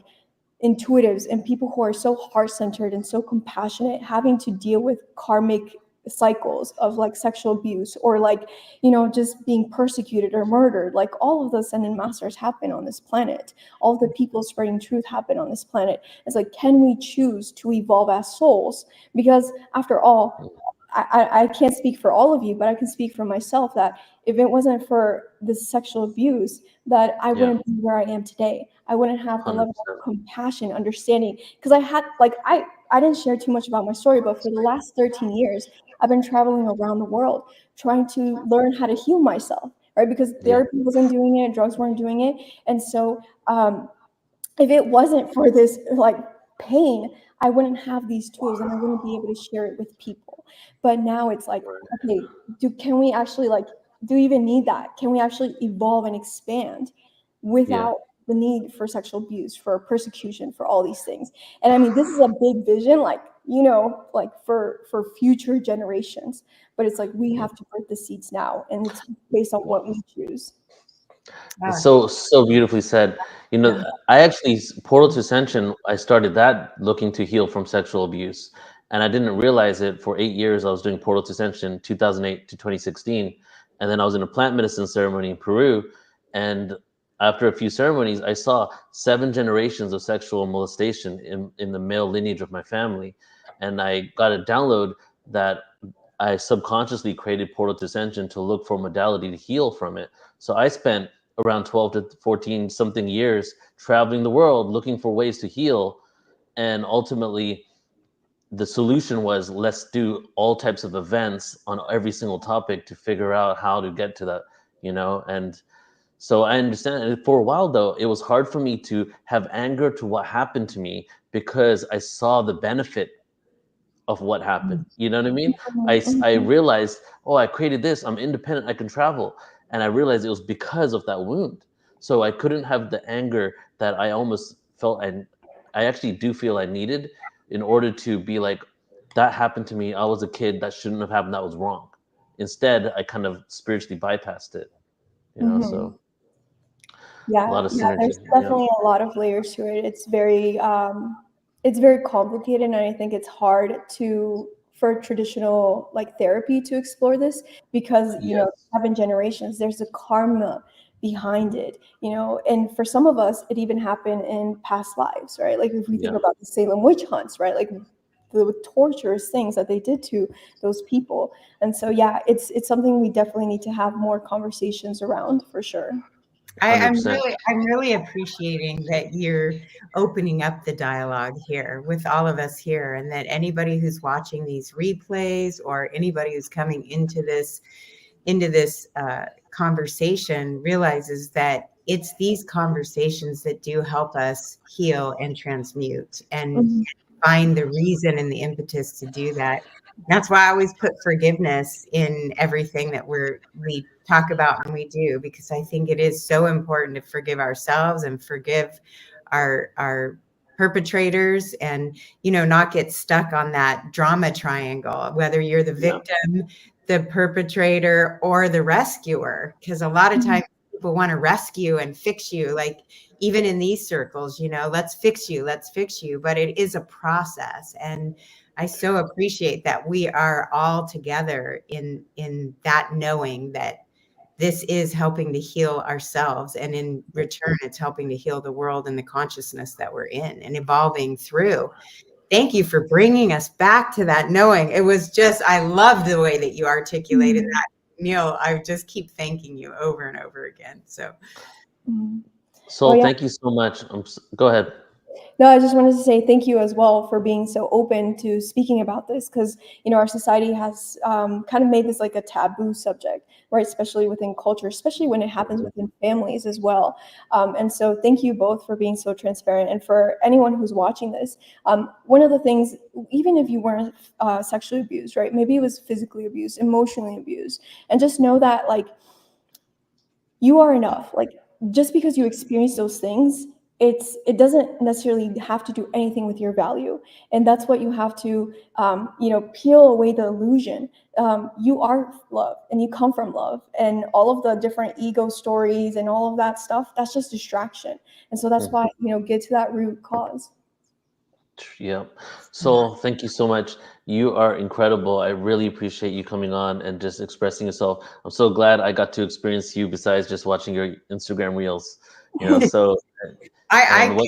intuitives and people who are so heart-centered and so compassionate having to deal with karmic cycles of like sexual abuse or like, you know, just being persecuted or murdered. Like all of the ascended masters happen on this planet. All of the people spreading truth happen on this planet. It's like, can we choose to evolve as souls? Because after all, I can't speak for all of you, but I can speak for myself that if it wasn't for this sexual abuse, that I wouldn't be where I am today. I wouldn't have the level of compassion, understanding, because I had like I didn't share too much about my story, but for the last 13 years, I've been traveling around the world trying to learn how to heal myself, right? Because therapy wasn't doing it, drugs weren't doing it, and so if it wasn't for this like pain, I wouldn't have these tools and I wouldn't be able to share it with people. But now it's like, okay, can we actually like, do we even need that? Can we actually evolve and expand without the need for sexual abuse, for persecution, for all these things? And I mean, this is a big vision, like, you know, like for future generations, but it's like, we have to plant the seeds now, and it's based on what we choose.
It's so beautifully said. You know, I actually Portal to Ascension, I started that looking to heal from sexual abuse, and I didn't realize it for 8 years. I was doing Portal to Ascension 2008 to 2016, and then I was in a plant medicine ceremony in Peru, and after a few ceremonies, I saw 7 generations of sexual molestation in the male lineage of my family, and I got a download that I subconsciously created Portal to Ascension to look for modality to heal from it. So I spent around 12 to 14 something years traveling the world looking for ways to heal. And ultimately, the solution was, let's do all types of events on every single topic to figure out how to get to that, you know? And so I understand it. For a while, though, it was hard for me to have anger to what happened to me because I saw the benefit of what happened. You know what I mean? I realized, oh, I created this. I'm independent. I can travel. And I realized it was because of that wound. So I couldn't have the anger that I almost felt I actually do feel I needed in order to be like, that happened to me. I was a kid. That shouldn't have happened. That was wrong. Instead, I kind of spiritually bypassed it,
Mhm.
so a
Yeah,
lot of
yeah,
synergy.
there's definitely a lot of layers to it. It's very complicated, and I think it's hard for traditional like therapy to explore this because
Yes.
7 generations, there's a karma behind it, and for some of us, it even happened in past lives, right? Like if we think
Yeah.
about the Salem witch hunts, right? Like the torturous things that they did to those people, and so yeah, it's something we definitely need to have more conversations around for sure.
I'm
100%.
really appreciating that you're opening up the dialogue here with all of us here, and that anybody who's watching these replays or anybody who's coming into this conversation realizes that it's these conversations that do help us heal and transmute and
Mhm.
find the reason and the impetus to do that. That's why I always put forgiveness in everything that we talk about and we do, because I think it is so important to forgive ourselves and forgive our perpetrators, and not get stuck on that drama triangle, whether you're the
Yeah.
victim, the perpetrator, or the rescuer, because a lot of times people want to rescue and fix you, like even in these circles, let's fix you, but it is a process. And I so appreciate that we are all together in that, knowing that this is helping to heal ourselves, and in return it's helping to heal the world and the consciousness that we're in and evolving through. Thank you for bringing us back to that knowing. It was just, I love the way that you articulated that, Neil. I just keep thanking you over and over again. So
Mhm.
Soul,
Well, yeah.
thank you so much. Go ahead.
No, I just wanted to say thank you as well for being so open to speaking about this, because our society has kind of made this like a taboo subject, right? Especially within culture, especially when it happens within families as well. And so thank you both for being so transparent. And for anyone who's watching this, one of the things, even if you weren't sexually abused, right? Maybe it was physically abused, emotionally abused, and just know that like you are enough. Like just because you experience those things, it doesn't necessarily have to do anything with your value, and that's what you have to peel away the illusion. You are love, and you come from love, and all of the different ego stories and all of that stuff, that's just distraction. And so that's why get to that root cause.
Yeah. Soul, thank you so much. You are incredible. I really appreciate you coming on and just expressing yourself. I'm so glad I got to experience you besides just watching your Instagram reels. So and what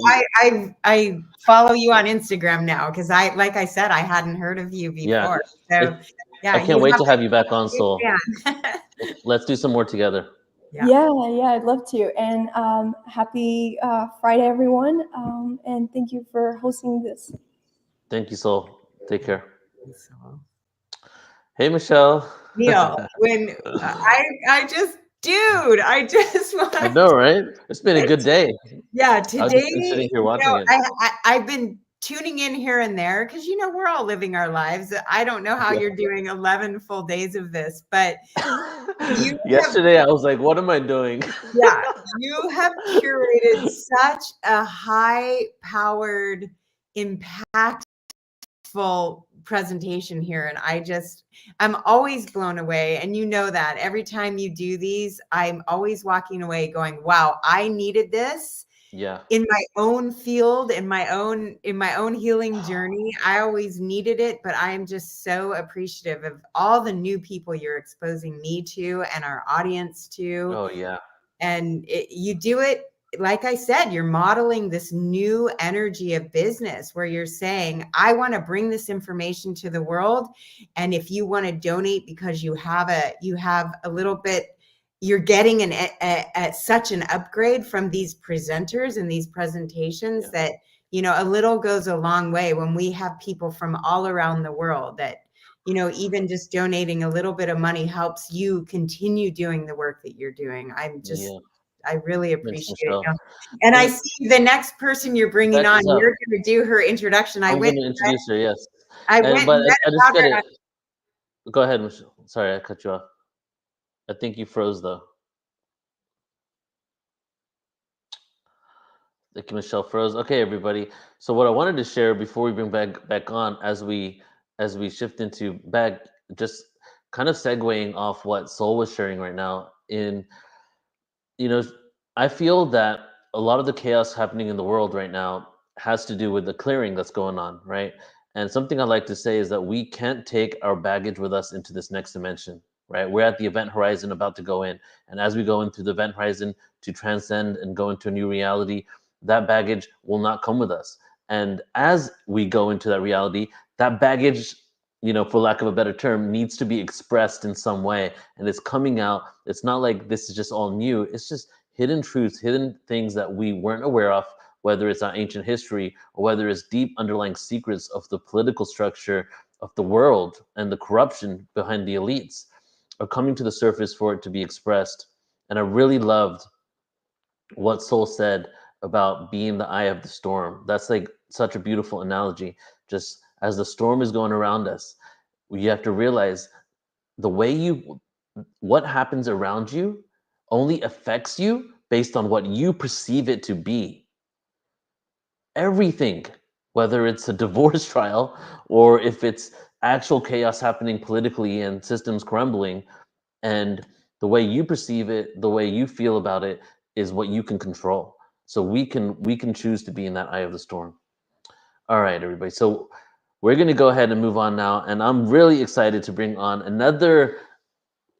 I follow you on Instagram now, because like I said, I hadn't heard of you
yeah.
before. So yeah,
I can't wait to have you back on, Soul.
Yeah.
Let's do some more together.
Yeah, I'd love to. And happy Friday, everyone. And thank you for hosting this.
Thank you, Soul. Take care. Hey, Michelle.
Neil, when I just, dude, I just want
I know, right? It's been a good day.
Yeah,
I've just been
today,
sitting here watching it.
I've been tuning in here and there because we're all living our lives. I don't know how you're doing 11 full days of this, but
Yesterday I was like, what am I doing?
Yeah, you have curated such a high-powered, impactful presentation here, and I'm always blown away. And that every time you do these, I'm always walking away going, wow, I needed this.
Yeah.
In my own field, in my own healing journey, I always needed it, but I am just so appreciative of all the new people you're exposing me to and our audience to.
Oh yeah.
And you do it, like I said, you're modeling this new energy of business where you're saying, I want to bring this information to the world. And if you want to donate because you have a little bit, you're getting such an upgrade from these presenters and these presentations that, a little goes a long way when we have people from all around the world that, even just donating a little bit of money helps you continue doing the work that you're doing. I really appreciate it. And I see the next person you're bringing on, you're going to do her introduction.
I'm going to introduce her, yes.
I went
but
and read
I just
about
got
her.
to go ahead, Michelle. Sorry, I cut you off. I think you froze though. Thank you, Michelle froze. Okay, everybody. So what I wanted to share before we bring back on, as we shift into back, just kind of segueing off what Soul was sharing right now. You know, I feel that a lot of the chaos happening in the world right now has to do with the clearing that's going on, right? And something I like to say is that we can't take our baggage with us into this next dimension, right? We're at the event horizon about to go in. And as we go into the event horizon to transcend and go into a new reality, that baggage will not come with us. And as we go into that reality, that baggage, for lack of a better term, needs to be expressed in some way. And it's coming out. It's not like this is just all new. It's just hidden truths, hidden things that we weren't aware of, whether it's our ancient history or whether it's deep underlying secrets of the political structure of the world and the corruption behind the elites are coming to the surface for it to be expressed. And I really loved what Soul said about being the eye of the storm. That's like such a beautiful analogy. Just as the storm is going around us, you have to realize what happens around you only affects you based on what you perceive it to be. Everything, whether it's a divorce trial or if it's actual chaos happening politically and systems crumbling, and the way you perceive it, the way you feel about it is what you can control. So we can choose to be in that eye of the storm. All right, everybody. So we're going to go ahead and move on now, and I'm really excited to bring on another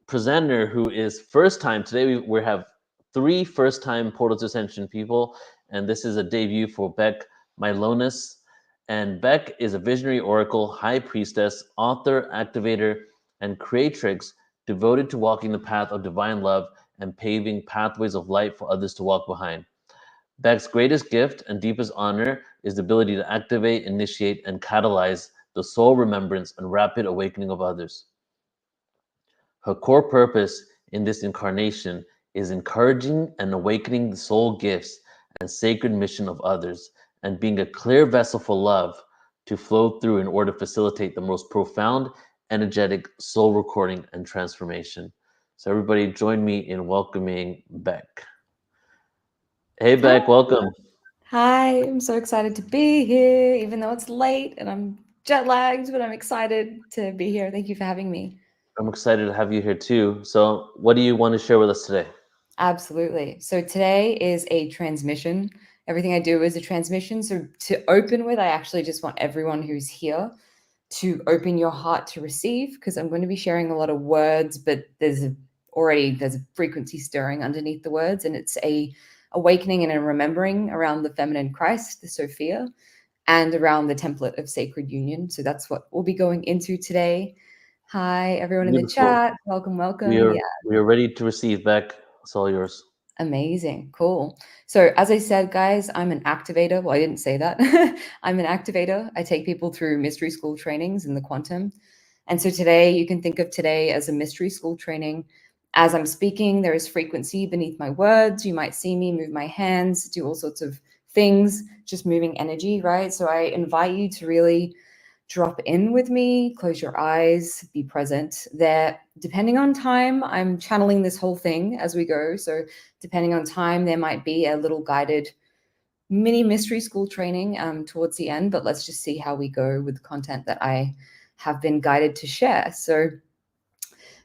presenter who is first time. Today we have 3 first-time Portal to Ascension people, and this is a debut for Beck Milonis. And Beck is a visionary oracle, high priestess, author, activator, and creatrix devoted to walking the path of divine love and paving pathways of light for others to walk behind. Beck's greatest gift and deepest honor is the ability to activate, initiate, and catalyze the soul remembrance and rapid awakening of others. Her core purpose in this incarnation is encouraging and awakening the soul gifts and sacred mission of others, and being a clear vessel for love to flow through in order to facilitate the most profound, energetic soul recording and transformation. So everybody join me in welcoming Beck. Hey, Beck, welcome.
Hi, I'm so excited to be here, even though it's late and I'm jet lagged, but I'm excited to be here. Thank you for having me.
I'm excited to have you here too. So what do you want to share with us today?
Absolutely. So today is a transmission. Everything I do is a transmission. So to open with, I actually just want everyone who's here to open your heart to receive, because I'm going to be sharing a lot of words, but there's a frequency stirring underneath the words, and it's a awakening and a remembering around the feminine Christ, the Sophia, and around the template of sacred union. So that's what we'll be going into today. Hi, everyone in the chat. Welcome.
We are ready to receive, Beck. It's all yours.
Amazing. Cool. So as I said, guys, I'm an activator. Well, I didn't say that. I'm an activator. I take people through mystery school trainings in the quantum. And so today, you can think of today as a mystery school training. As I'm speaking, there is frequency beneath my words. You might see me move my hands, do all sorts of things, just moving energy, right? So I invite you to really drop in with me, close your eyes, be present there. Depending on time, I'm channeling this whole thing as we go. So depending on time, there might be a little guided mini mystery school training towards the end, but let's just see how we go with the content that I have been guided to share. So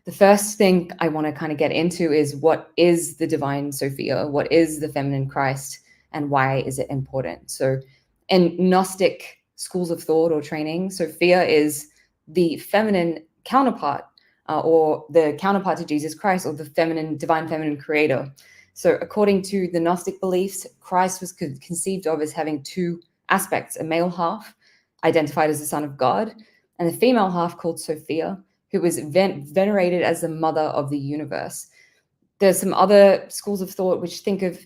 the first thing I want to kind of get into is, what is the divine Sophia? What is the feminine Christ? And why is it important? So in Gnostic schools of thought or training, Sophia is the feminine counterpart or the counterpart to Jesus Christ, or the divine feminine creator. So according to the Gnostic beliefs, Christ was conceived of as having 2 aspects: a male half identified as the son of God, and a female half called Sophia, who was venerated as the mother of the universe. There's some other schools of thought which think of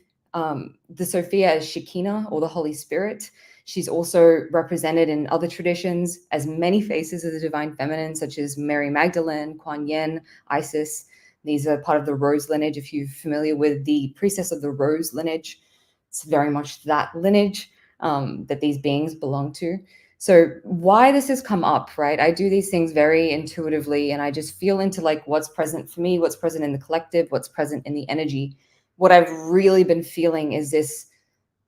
the Sophia as Shekinah, or the Holy Spirit. She's also represented in other traditions as many faces of the divine feminine, such as Mary Magdalene, Kuan Yin, Isis. These are part of the Rose lineage. If you're familiar with the priestess of the Rose lineage, it's very much that lineage that these beings belong to. So why this has come up, right? I do these things very intuitively, and I just feel into like what's present for me, what's present in the collective, what's present in the energy. What I've really been feeling is this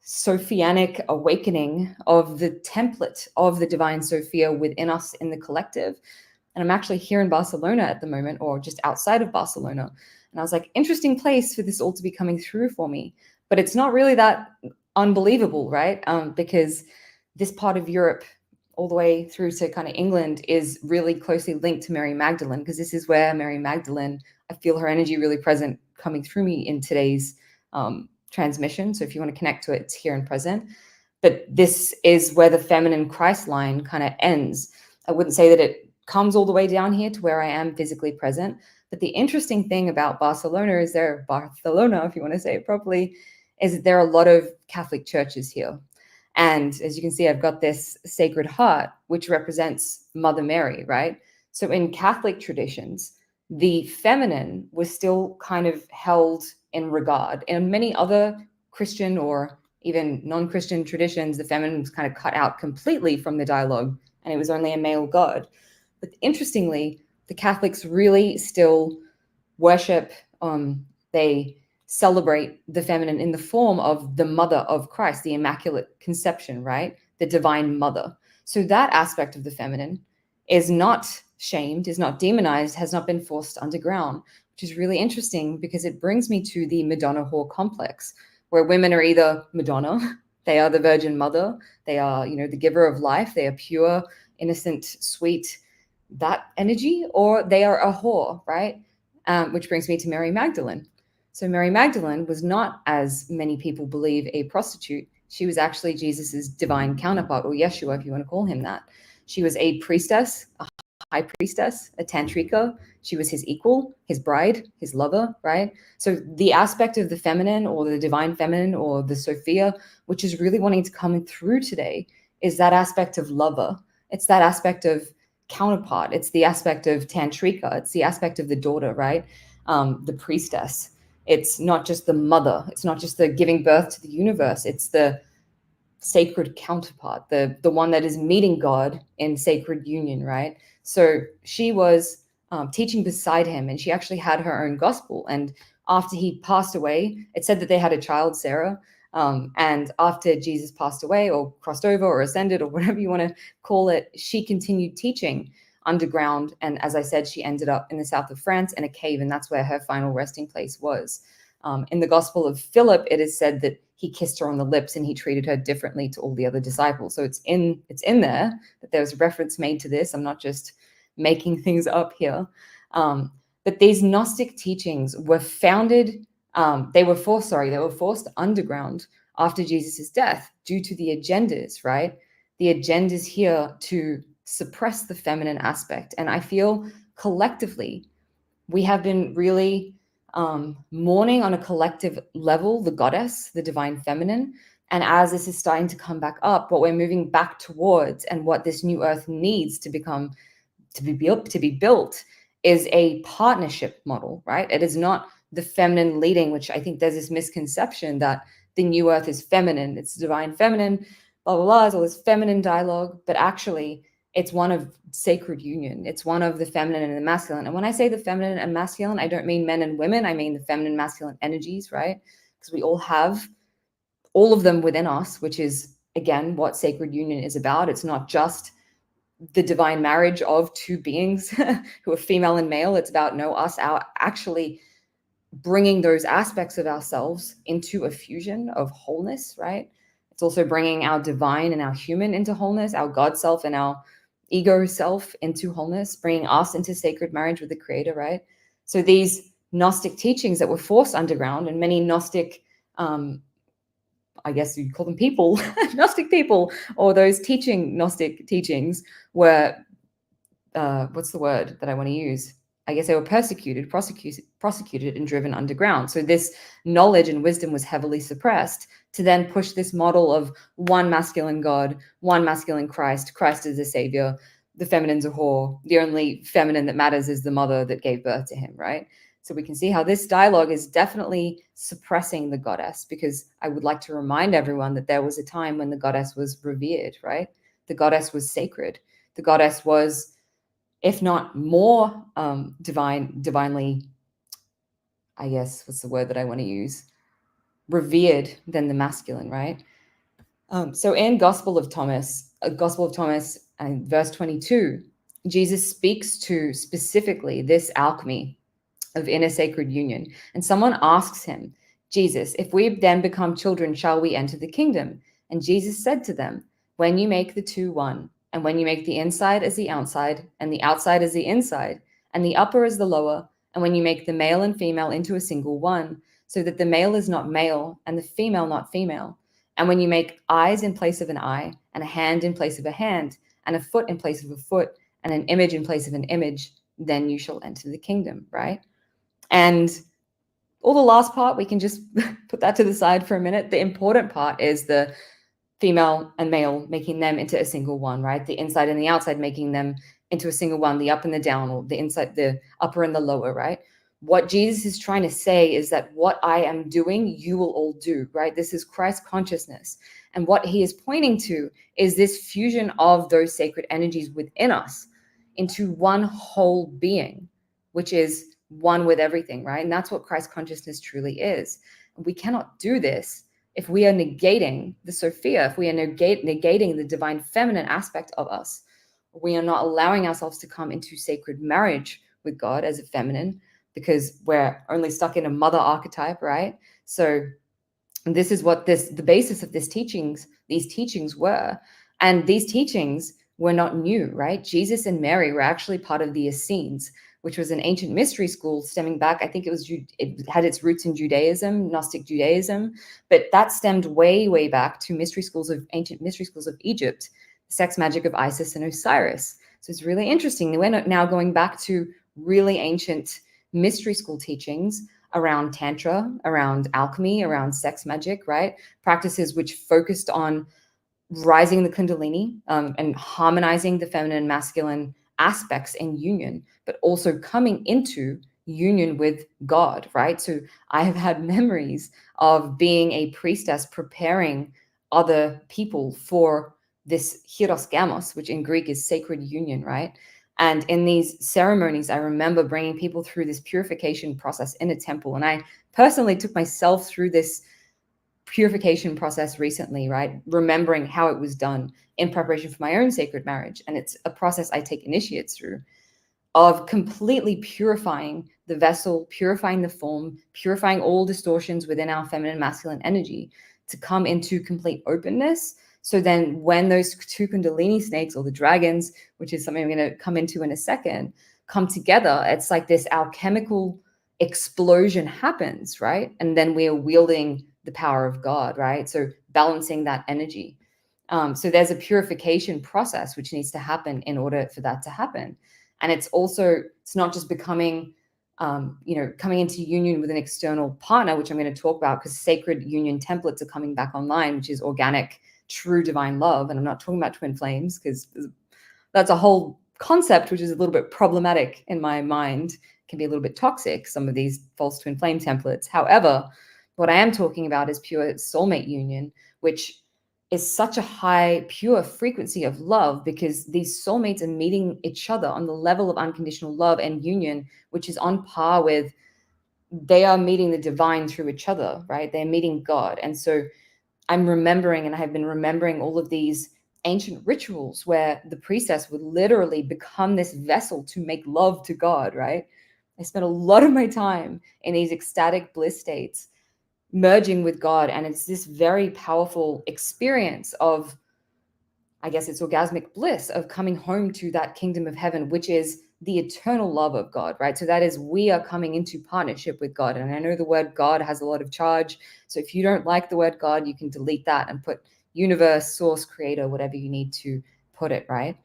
Sophianic awakening of the template of the divine Sophia within us in the collective. And I'm actually here in Barcelona at the moment, or just outside of Barcelona. And I was like, interesting place for this all to be coming through for me. But it's not really that unbelievable, right? Because this part of Europe, all the way through to kind of England, is really closely linked to Mary Magdalene, because this is where Mary Magdalene, I feel her energy really present coming through me in today's transmission. So if you want to connect to it, it's here and present. But this is where the feminine Christ line kind of ends. I wouldn't say that it comes all the way down here to where I am physically present. But the interesting thing about Barcelona is Barcelona, if you want to say it properly, is that there are a lot of Catholic churches here. And as you can see, I've got this Sacred Heart, which represents Mother Mary, right? So in Catholic traditions, the feminine was still kind of held in regard. In many other Christian or even non-Christian traditions, the feminine was kind of cut out completely from the dialogue, and it was only a male god. But interestingly, the Catholics really still worship, they celebrate the feminine in the form of the mother of Christ, the Immaculate Conception, right? The divine mother. So that aspect of the feminine is not shamed, is not demonized, has not been forced underground, which is really interesting because it brings me to the Madonna whore complex, where women are either Madonna, they are the Virgin Mother, they are, the giver of life, they are pure, innocent, sweet, that energy, or they are a whore, right? Which brings me to Mary Magdalene. So Mary Magdalene was not, as many people believe, a prostitute. She was actually Jesus's divine counterpart, or Yeshua, if you want to call him that. She was a priestess, a high priestess, a tantrika. She was his equal, his bride, his lover, right? So the aspect of the feminine, or the divine feminine, or the Sophia, which is really wanting to come through today, is that aspect of lover. It's that aspect of counterpart. It's the aspect of tantrika. It's the aspect of the daughter, right? The priestess. It's not just the mother. It's not just the giving birth to the universe. It's the sacred counterpart, the one that is meeting God in sacred union, right? So she was teaching beside him, and she actually had her own gospel. And after he passed away, it said that they had a child, Sarah. And after Jesus passed away, or crossed over, or ascended, or whatever you want to call it, she continued teaching underground. And as I said, she ended up in the south of France in a cave, and that's where her final resting place was. In the Gospel of Philip, it is said that he kissed her on the lips and he treated her differently to all the other disciples. So it's in there that there's reference made to this. I'm not just making things up here. But these Gnostic teachings were founded, they were forced underground after Jesus' death due to the agendas, right? The agendas here to suppress the feminine aspect. And I feel collectively, we have been really mourning on a collective level the goddess, the divine feminine. And as this is starting to come back up, what we're moving back towards and what this new earth needs to become, to be built is a partnership model, right? It is not the feminine leading, which I think there's this misconception that the new earth is feminine, it's divine feminine, blah, blah, blah, it's all this feminine dialogue, but actually it's one of sacred union. It's one of the feminine and the masculine. And when I say the feminine and masculine, I don't mean men and women. I mean the feminine, masculine energies, right? Because we all have all of them within us, which is, again, what sacred union is about. It's not just the divine marriage of two beings who are female and male. It's about us actually bringing those aspects of ourselves into a fusion of wholeness, right? It's also bringing our divine and our human into wholeness, our God self and our ego self into wholeness, bringing us into sacred marriage with the creator, right? So these Gnostic teachings that were forced underground, and many Gnostic, I guess you'd call them people, Gnostic people, or those Gnostic teachings were, what's the word that I want to use? I guess they were prosecuted and driven underground. So this knowledge and wisdom was heavily suppressed to then push this model of one masculine God, one masculine Christ. Christ is the savior. The feminine's a whore. The only feminine that matters is the mother that gave birth to him, right? So we can see how this dialogue is definitely suppressing the goddess, because I would like to remind everyone that there was a time when the goddess was revered, right? The goddess was sacred. The goddess was, if not more divinely, I guess, what's the word that I want to use? Revered than the masculine, right? So in Gospel of Thomas, and verse 22, Jesus speaks to specifically this alchemy of inner sacred union. And someone asks him, Jesus, if we then become children, shall we enter the kingdom? And Jesus said to them, when you make the two one, and when you make the inside as the outside, and the outside as the inside, and the upper as the lower, and when you make the male and female into a single one, so that the male is not male, and the female not female, and when you make eyes in place of an eye, and a hand in place of a hand, and a foot in place of a foot, and an image in place of an image, then you shall enter the kingdom, right? And all the last part, we can just put that to the side for a minute. The important part is the female and male making them into a single one, right? The inside and the outside making them into a single one, the up and the down, or the inside, the upper and the lower, right? What Jesus is trying to say is that what I am doing, you will all do, right? This is Christ consciousness. And what he is pointing to is this fusion of those sacred energies within us into one whole being, which is one with everything, right? And that's what Christ consciousness truly is. And we cannot do this if we are negating the Sophia, if we are negating the divine feminine aspect of us. We are not allowing ourselves to come into sacred marriage with God as a feminine, because we're only stuck in a mother archetype, right? So this is what the basis of these teachings were. And these teachings were not new, right? Jesus and Mary were actually part of the Essenes, which was an ancient mystery school stemming back. I think it had its roots in Judaism, Gnostic Judaism, but that stemmed way, way back to ancient mystery schools of Egypt, the sex magic of Isis and Osiris. So it's really interesting. We're now going back to really ancient mystery school teachings around Tantra, around alchemy, around sex magic, right? Practices which focused on rising the Kundalini and harmonizing the feminine and masculine aspects in union, but also coming into union with God, right? So I have had memories of being a priestess preparing other people for this hieros gamos, which in Greek is sacred union, right? And in these ceremonies, I remember bringing people through this purification process in a temple. And I personally took myself through this purification process recently, right? Remembering how it was done in preparation for my own sacred marriage. And it's a process I take initiates through, of completely purifying the vessel, purifying the form, purifying all distortions within our feminine masculine energy to come into complete openness. So then when those two Kundalini snakes, or the dragons, which is something I'm going to come into in a second, come together, it's like this alchemical explosion happens, right? And then we are wielding the power of God, right? So balancing that energy. So there's a purification process which needs to happen in order for that to happen. And it's not just becoming, coming into union with an external partner, which I'm going to talk about, because sacred union templates are coming back online, which is organic, true divine love. And I'm not talking about twin flames, because that's a whole concept which is a little bit problematic in my mind, can be a little bit toxic, some of these false twin flame templates. However, what I am talking about is pure soulmate union, which is such a high, pure frequency of love, because these soulmates are meeting each other on the level of unconditional love and union, which is on par with, they are meeting the divine through each other, right? They're meeting God. And so I'm remembering, and I have been remembering all of these ancient rituals where the priestess would literally become this vessel to make love to God, right? I spent a lot of my time in these ecstatic bliss states, merging with God. And it's this very powerful experience of, I guess it's orgasmic bliss, of coming home to that kingdom of heaven, which is the eternal love of God, right? So that is, we are coming into partnership with God. And I know the word God has a lot of charge. So if you don't like the word God, you can delete that and put universe, source, creator, whatever you need to put it, right?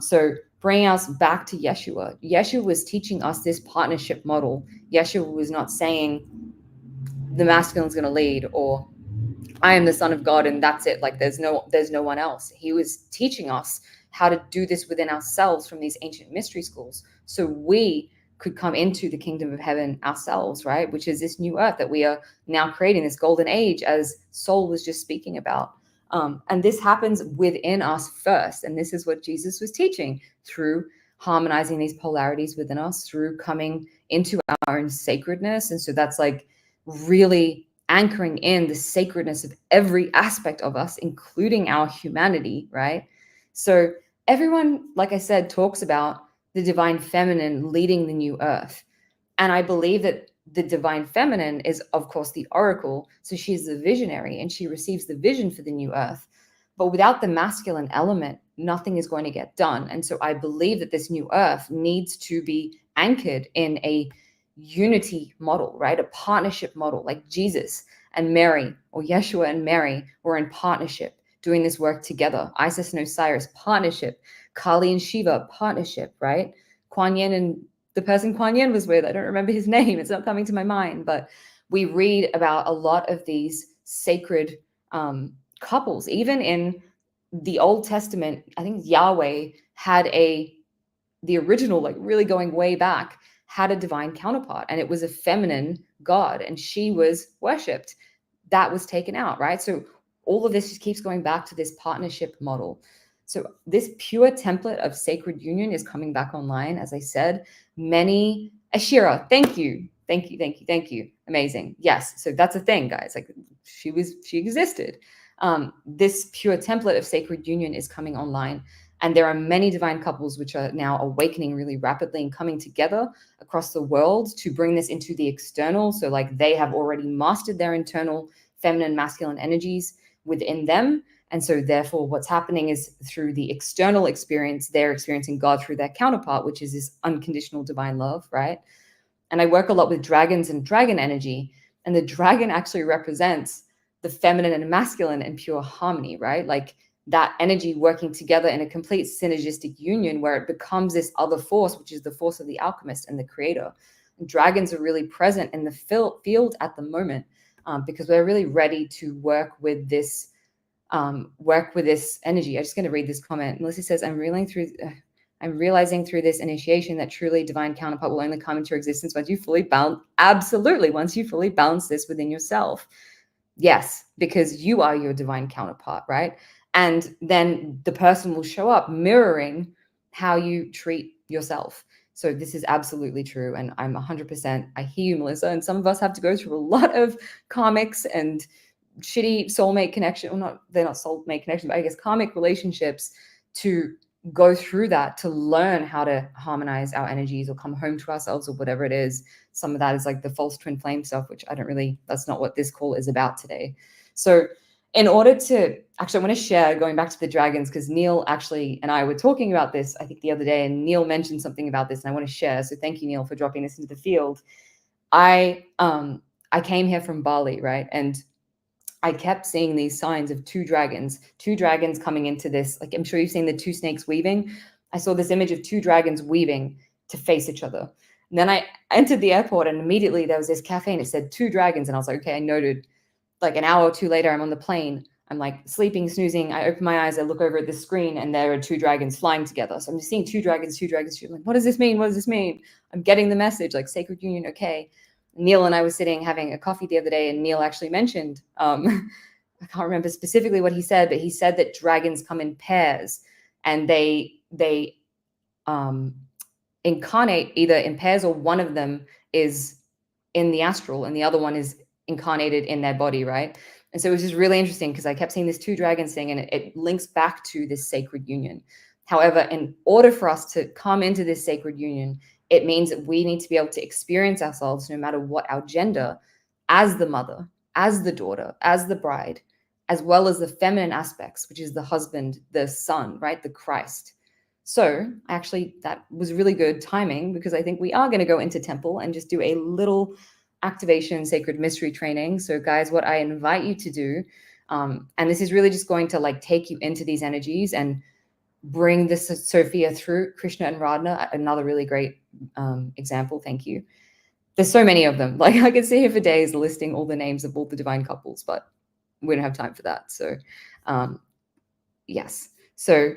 So bringing us back to Yeshua. Yeshua was teaching us this partnership model. Yeshua was not saying the masculine is going to lead, or I am the son of God and that's it. Like there's no one else. He was teaching us how to do this within ourselves from these ancient mystery schools, so we could come into the kingdom of heaven ourselves, right? Which is this new earth that we are now creating, this golden age, as Soul was just speaking about. And this happens within us first. And this is what Jesus was teaching through harmonizing these polarities within us, through coming into our own sacredness. And so that's like really anchoring in the sacredness of every aspect of us, including our humanity, right? So everyone, like I said, talks about the divine feminine leading the new earth. And I believe that the divine feminine is, of course, the oracle. So she's the visionary and she receives the vision for the new earth. But without the masculine element, nothing is going to get done. And so I believe that this new earth needs to be anchored in a unity model, right? A partnership model, like Jesus and Mary, or Yeshua and Mary were in partnership doing this work together. Isis and Osiris, partnership. Kali and Shiva, partnership, right? Kuan Yin and the person Kuan Yin was with, I don't remember his name, it's not coming to my mind, but we read about a lot of these sacred couples. Even in the Old Testament, I think Yahweh had the original, like really going way back, had a divine counterpart, and it was a feminine god, and she was worshipped. That was taken out, right? So all of this just keeps going back to this partnership model. So this pure template of sacred union is coming back online. As I said, many Ashira, thank you. Amazing. Yes. So that's a thing, guys. Like she existed. This pure template of sacred union is coming online. And there are many divine couples which are now awakening really rapidly and coming together across the world to bring this into the external. So like they have already mastered their internal feminine, masculine energies within them. And so therefore what's happening is through the external experience, they're experiencing God through their counterpart, which is this unconditional divine love, right? And I work a lot with dragons and dragon energy. And the dragon actually represents the feminine and masculine and pure harmony, right? Like that energy working together in a complete synergistic union where it becomes this other force, which is the force of the alchemist and the creator. And dragons are really present in the field at the moment because we're really ready to work with this energy. I'm just going to read this comment. Melissa says, I'm realizing through this initiation that truly divine counterpart will only come into existence once you fully balance. Absolutely. Once you fully balance this within yourself. Yes, because you are your divine counterpart, right? And then the person will show up mirroring how you treat yourself. So this is absolutely true. And I'm 100%, I hear you, Melissa. And some of us have to go through a lot of karmics and shitty soulmate connection. Well, they're not soulmate connection, but I guess karmic relationships to go through that, to learn how to harmonize our energies or come home to ourselves or whatever it is. Some of that is like the false twin flame stuff, which that's not what this call is about today. So in order to, actually, I want to share, going back to the dragons, because Neil actually and I were talking about this, I think the other day, and Neil mentioned something about this and I want to share. So thank you, Neil, for dropping this into the field. I came here from Bali, right? And I kept seeing these signs of two dragons coming into this. Like, I'm sure you've seen the two snakes weaving. I saw this image of two dragons weaving to face each other. And then I entered the airport and immediately there was this cafe and it said two dragons. And I was like, okay, I noted. Like an hour or two later, I'm on the plane. I'm like sleeping, snoozing. I open my eyes. I look over at the screen and there are two dragons flying together. So I'm just seeing two dragons. I'm like, what does this mean? What does this mean? I'm getting the message, like sacred union. Okay. Neil and I were sitting having a coffee the other day and Neil actually mentioned, I can't remember specifically what he said, but he said that dragons come in pairs and they incarnate either in pairs or one of them is in the astral and the other one is incarnated in their body, right? And so it was just really interesting because I kept seeing this two dragons thing and it links back to this sacred union. However, in order for us to come into this sacred union, it means that we need to be able to experience ourselves no matter what our gender, as the mother, as the daughter, as the bride, as well as the feminine aspects, which is the husband, the son, right? The Christ. So actually that was really good timing because I think we are going to go into temple and just do a little activation sacred mystery training. So guys, what I invite you to do, and this is really just going to like take you into these energies and bring this Sophia through Krishna and Radha, another really great example. Thank you. There's so many of them. Like I could sit here for days listing all the names of all the divine couples, but we don't have time for that. So yes. So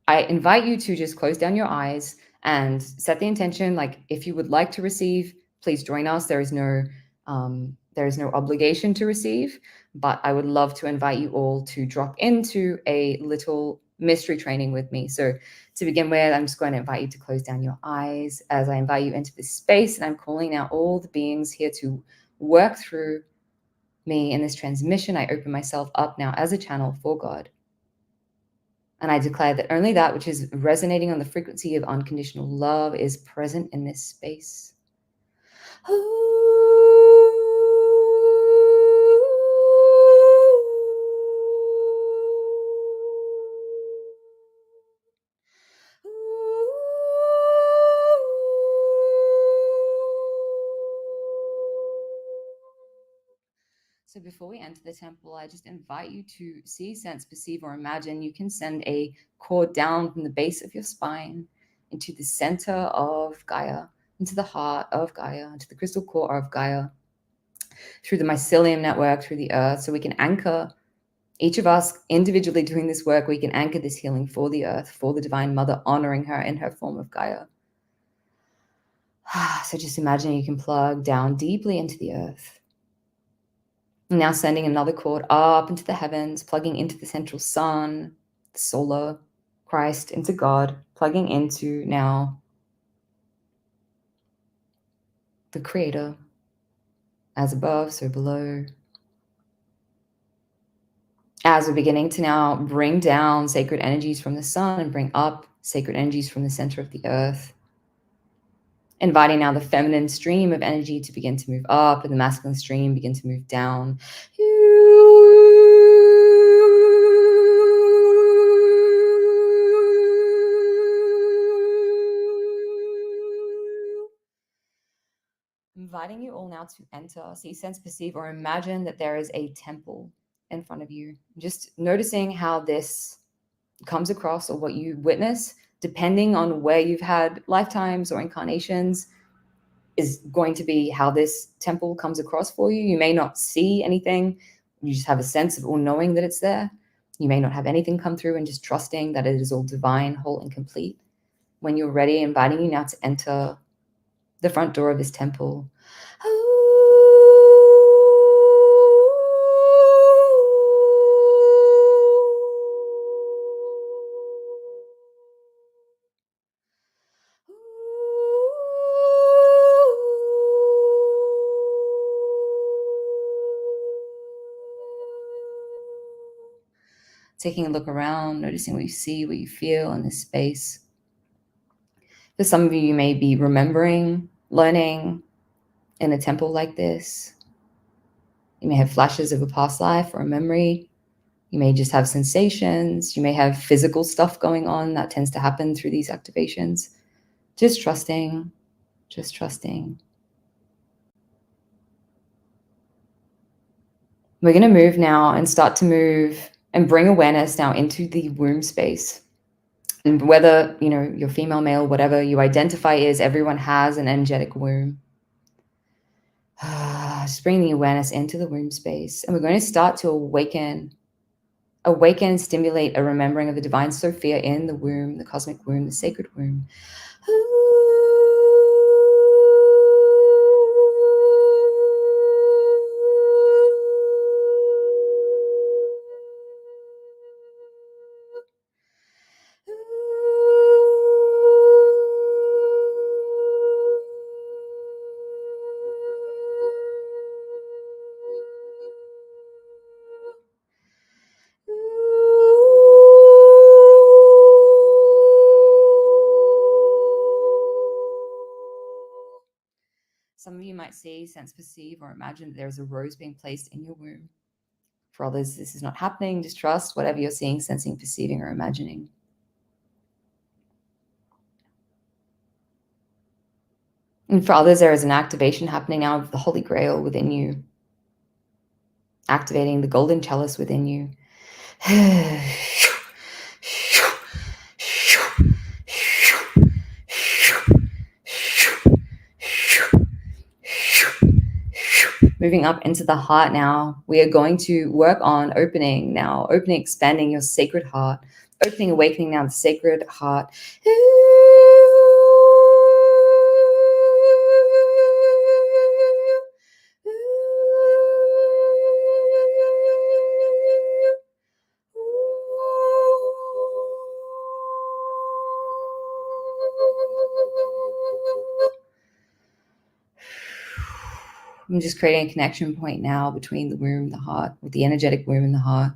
I invite you to just close down your eyes and set the intention. Like if you would like to receive, please join us. There is no obligation to receive, but I would love to invite you all to drop into a little mystery training with me. So to begin with, I'm just going to invite you to close down your eyes as I invite you into this space, and I'm calling out all the beings here to work through me in this transmission. I open myself up now as a channel for God. And I declare that only that which is resonating on the frequency of unconditional love is present in this space. So before we enter the temple, I just invite you to see, sense, perceive, or imagine. You can send a cord down from the base of your spine into the center of Gaia, into the heart of Gaia, into the crystal core of Gaia, through the mycelium network, through the earth, so we can anchor, each of us individually doing this work, we can anchor this healing for the earth, for the Divine Mother, honoring her in her form of Gaia. So just imagine you can plug down deeply into the earth. Now sending another cord up into the heavens, plugging into the central sun, the solar, Christ, into God, plugging into now the Creator, as above, so below. As we're beginning to now bring down sacred energies from the sun and bring up sacred energies from the center of the earth. Inviting now the feminine stream of energy to begin to move up and the masculine stream begin to move down. Inviting you all now to enter, see, sense, perceive, or imagine that there is a temple in front of you. Just noticing how this comes across or what you witness, depending on where you've had lifetimes or incarnations, is going to be how this temple comes across for you. You may not see anything. You just have a sense of all knowing that it's there. You may not have anything come through and just trusting that it is all divine, whole, and complete. When you're ready, inviting you now to enter the front door of this temple. Taking a look around, noticing what you see, what you feel in this space. For some of you, you may be remembering, learning in a temple like this. You may have flashes of a past life or a memory. You may just have sensations. You may have physical stuff going on that tends to happen through these activations. Just trusting, just trusting. We're going to move now and start to move and bring awareness now into the womb space. And whether, you're female, male, whatever you identify as, everyone has an energetic womb. Just bring the awareness into the womb space. And we're going to start to awaken, stimulate a remembering of the divine Sophia in the womb, the cosmic womb, the sacred womb. Some of you might see, sense, perceive, or imagine that there's a rose being placed in your womb. For others, this is not happening. Just trust whatever you're seeing, sensing, perceiving, or imagining. And for others, there is an activation happening now of the Holy Grail within you, activating the golden chalice within you. Moving up into the heart now, we are going to work on opening, expanding your sacred heart, awakening now the sacred heart. I'm just creating a connection point now between the womb and the heart, with the energetic womb and the heart.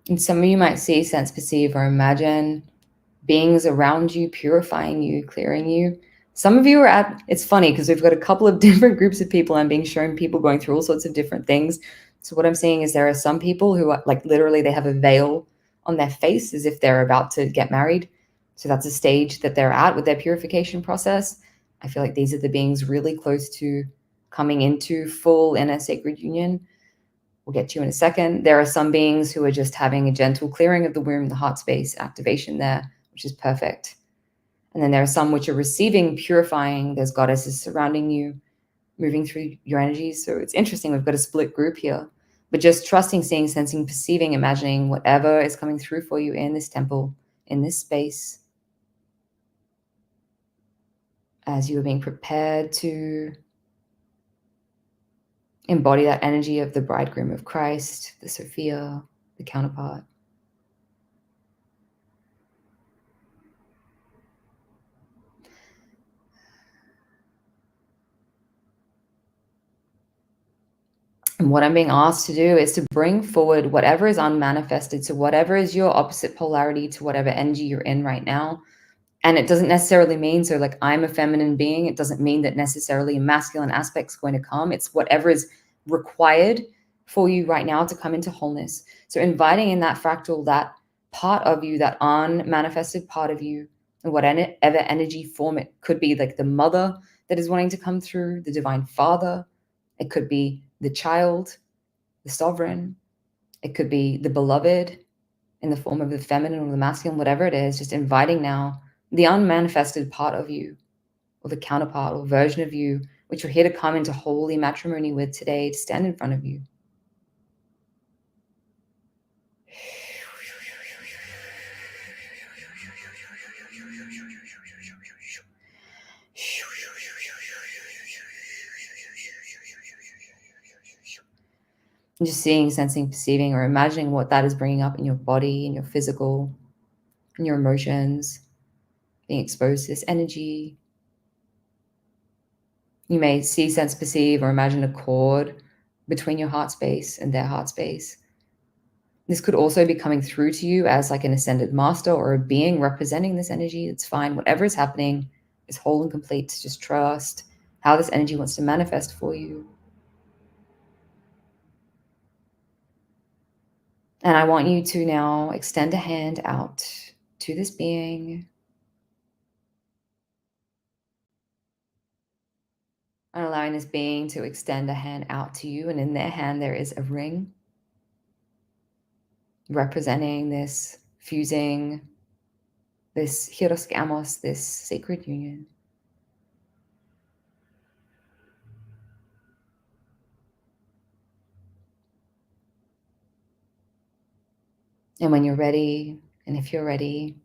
And some of you might see, sense, perceive, or imagine beings around you, purifying you, clearing you. Some of you are at, it's funny because we've got a couple of different groups of people. I'm being shown people going through all sorts of different things. So what I'm seeing is there are some people who are like, literally they have a veil on their face as if they're about to get married. So that's a stage that they're at with their purification process. I feel like these are the beings really close to coming into full inner sacred union. We'll get to you in a second. There are some beings who are just having a gentle clearing of the womb, the heart space, activation there, which is perfect. And then there are some which are receiving, purifying. There's goddesses surrounding you, moving through your energies. So it's interesting. We've got a split group here, but just trusting, seeing, sensing, perceiving, imagining whatever is coming through for you in this temple, in this space, as you are being prepared to embody that energy of the bridegroom of Christ, the Sophia, the counterpart. And what I'm being asked to do is to bring forward whatever is unmanifested, so whatever is your opposite polarity to whatever energy you're in right now. And it doesn't necessarily mean, so like I'm a feminine being, it doesn't mean that necessarily a masculine aspect's going to come. It's whatever is required for you right now to come into wholeness. So inviting in that fractal, that part of you, that unmanifested part of you, and whatever energy form it could be, like the mother that is wanting to come through, the divine father. It could be the child, the sovereign. It could be the beloved in the form of the feminine or the masculine, whatever it is, just inviting now the unmanifested part of you, or the counterpart or version of you, which you're here to come into holy matrimony with today, to stand in front of you. And just seeing, sensing, perceiving, or imagining what that is bringing up in your body, in your physical, in your emotions, being exposed to this energy. You may see, sense, perceive, or imagine a cord between your heart space and their heart space. This could also be coming through to you as like an ascended master or a being representing this energy. It's fine. Whatever is happening is whole and complete. Just trust how this energy wants to manifest for you. And I want you to now extend a hand out to this being. And allowing this being to extend a hand out to you. And in their hand, there is a ring representing this fusing, this hieroskamos, this sacred union. And when you're ready, and if you're ready,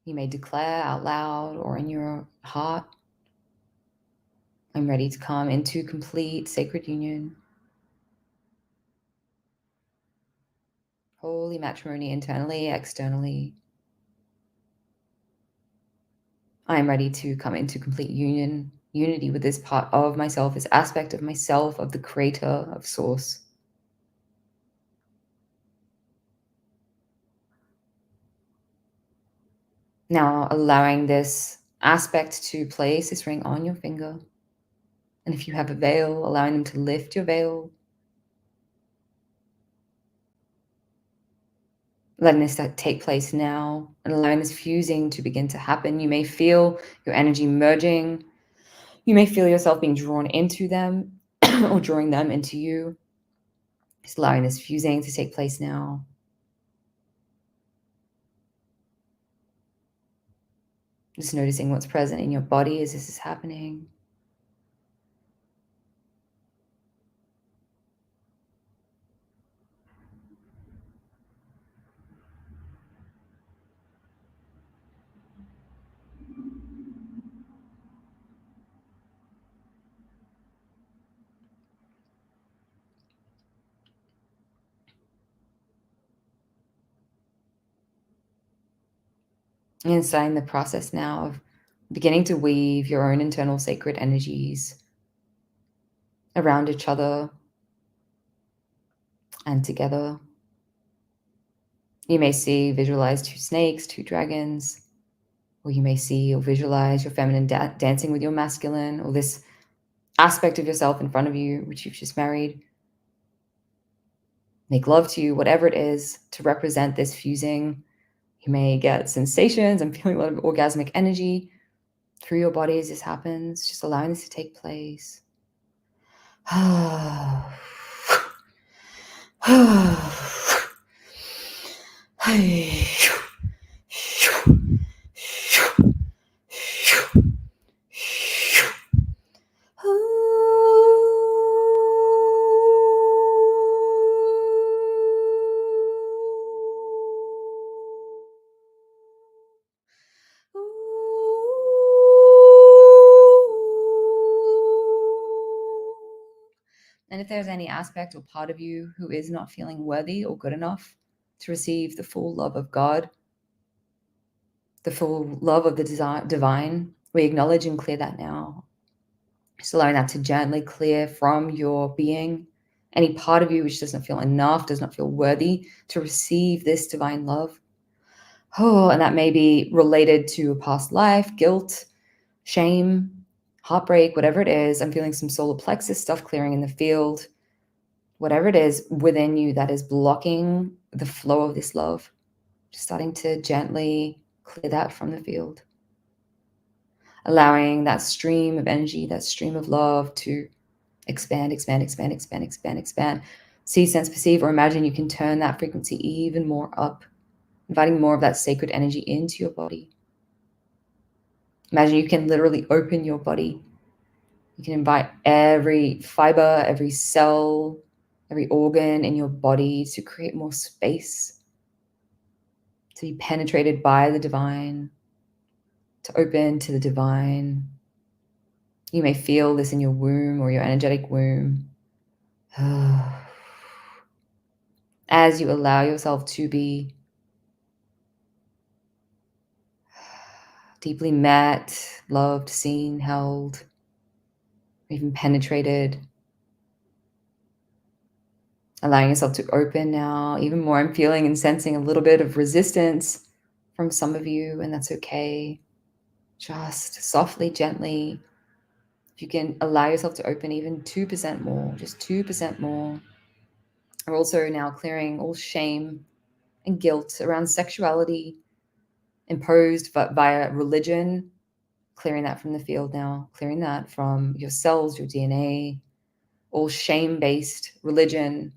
you may declare out loud or in your heart, I'm ready to come into complete sacred union. Holy matrimony internally, externally. I'm ready to come into complete union, unity with this part of myself, this aspect of myself, of the creator, of source. Now allowing this aspect to place this ring on your finger. And if you have a veil, allowing them to lift your veil. Letting this take place now and allowing this fusing to begin to happen. You may feel your energy merging. You may feel yourself being drawn into them or drawing them into you. Just allowing this fusing to take place now. Just noticing what's present in your body as this is happening. And starting the process now of beginning to weave your own internal sacred energies around each other and together. You may visualize 2 snakes, 2 dragons, or you may see or visualize your feminine dancing with your masculine, or this aspect of yourself in front of you, which you've just married. Make love to you, whatever it is, to represent this fusing. You may get sensations. I'm feeling a lot of orgasmic energy through your body as this happens, just allowing this to take place. And if there's any aspect or part of you who is not feeling worthy or good enough to receive the full love of God, the full love of the divine, we acknowledge and clear that now. Just allowing that to gently clear from your being. Any part of you which doesn't feel enough, does not feel worthy to receive this divine love. Oh, and that may be related to a past life, guilt, shame, heartbreak, whatever it is. I'm feeling some solar plexus stuff clearing in the field. Whatever it is within you that is blocking the flow of this love, just starting to gently clear that from the field. Allowing that stream of energy, that stream of love to expand, expand, expand, expand, expand, expand. See, sense, perceive, or imagine you can turn that frequency even more up, inviting more of that sacred energy into your body. Imagine you can literally open your body. You can invite every fiber, every cell, every organ in your body to create more space, to be penetrated by the divine, to open to the divine. You may feel this in your womb or your energetic womb. As you allow yourself to be deeply met, loved, seen, held, even penetrated. Allowing yourself to open now even more. I'm feeling and sensing a little bit of resistance from some of you, and that's okay. Just softly, gently, if you can allow yourself to open even 2% more, just 2% more. We're also now clearing all shame and guilt around sexuality imposed via religion, clearing that from the field now, clearing that from your cells, your DNA, all shame-based religion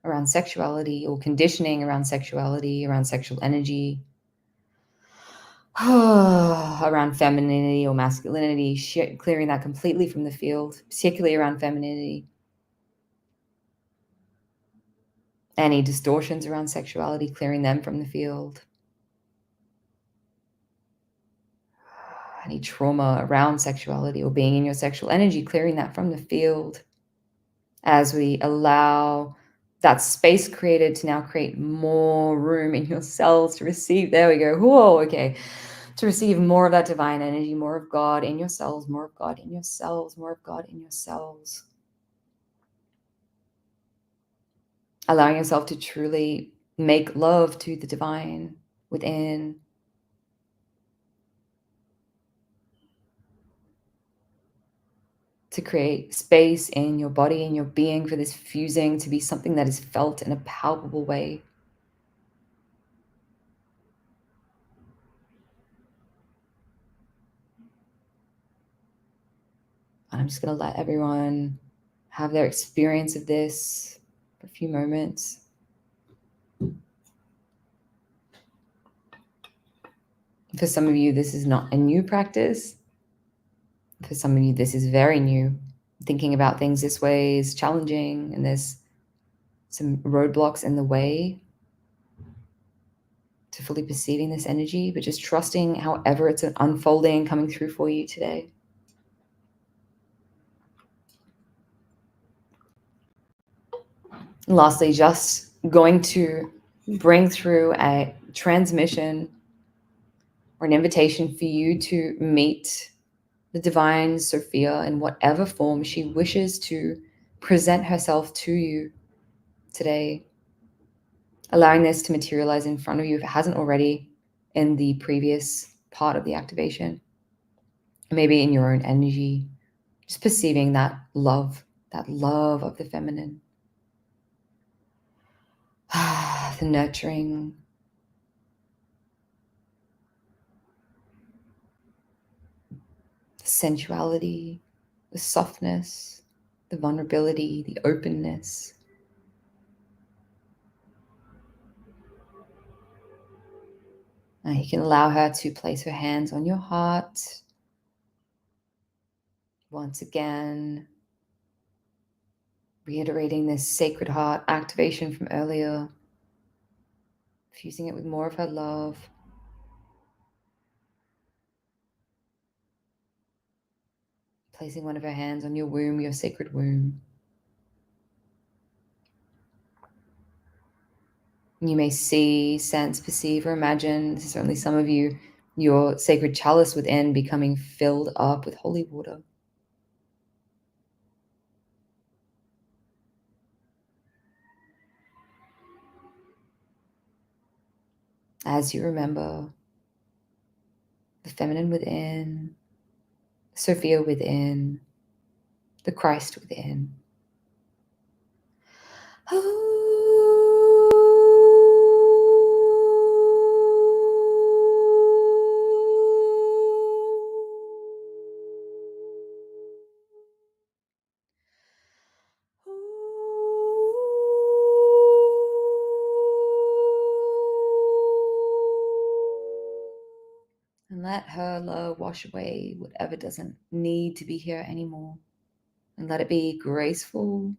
around sexuality or conditioning around sexuality, around sexual energy, around femininity or masculinity, clearing that completely from the field, particularly around femininity. Any distortions around sexuality, clearing them from the field. Any trauma around sexuality or being in your sexual energy, clearing that from the field. As we allow that space created to now create more room in your cells to receive, there we go, whoa, okay, to receive more of that divine energy, more of God in your cells, more of God in your cells, more of God in your cells. Allowing yourself to truly make love to the divine within. To create space in your body and your being for this fusing to be something that is felt in a palpable way. I'm just going to let everyone have their experience of this for a few moments. For some of you, this is not a new practice. For some of you, this is very new. Thinking about things this way is challenging, and there's some roadblocks in the way to fully perceiving this energy, but just trusting however it's unfolding, coming through for you today. And lastly, just going to bring through a transmission or an invitation for you to meet the divine Sophia in whatever form she wishes to present herself to you today. Allowing this to materialize in front of you if it hasn't already in the previous part of the activation. Maybe in your own energy, just perceiving that love of the feminine. The nurturing, the sensuality, the softness, the vulnerability, the openness. Now you can allow her to place her hands on your heart. Once again, reiterating this sacred heart activation from earlier, fusing it with more of her love. Placing one of her hands on your womb, your sacred womb. You may see, sense, perceive, or imagine, this is only some of you, your sacred chalice within becoming filled up with holy water. As you remember the feminine within, Sophia within, the Christ within. And let her love wash away whatever doesn't need to be here anymore. And let it be graceful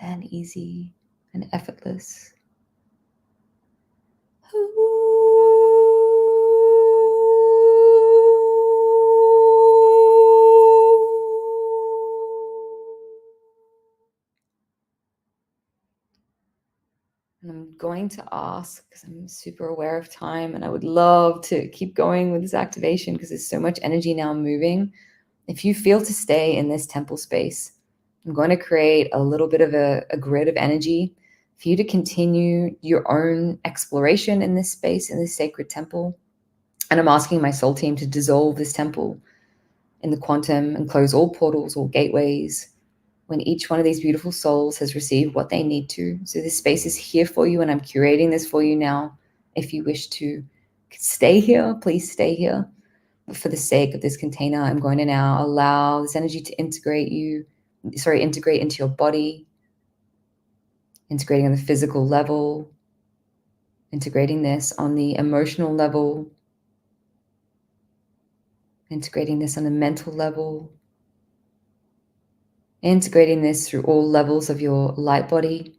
and easy and effortless. And I'm going to ask, because I'm super aware of time and I would love to keep going with this activation because there's so much energy now moving. If you feel to stay in this temple space, I'm going to create a little bit of a grid of energy for you to continue your own exploration in this space, in this sacred temple. And I'm asking my soul team to dissolve this temple in the quantum and close all portals, all gateways, when each one of these beautiful souls has received what they need to. So this space is here for you, and I'm curating this for you now. If you wish to stay here, please stay here. But for the sake of this container, I'm going to now allow this energy to integrate into your body, integrating on the physical level, integrating this on the emotional level, integrating this on the mental level, integrating this through all levels of your light bodies,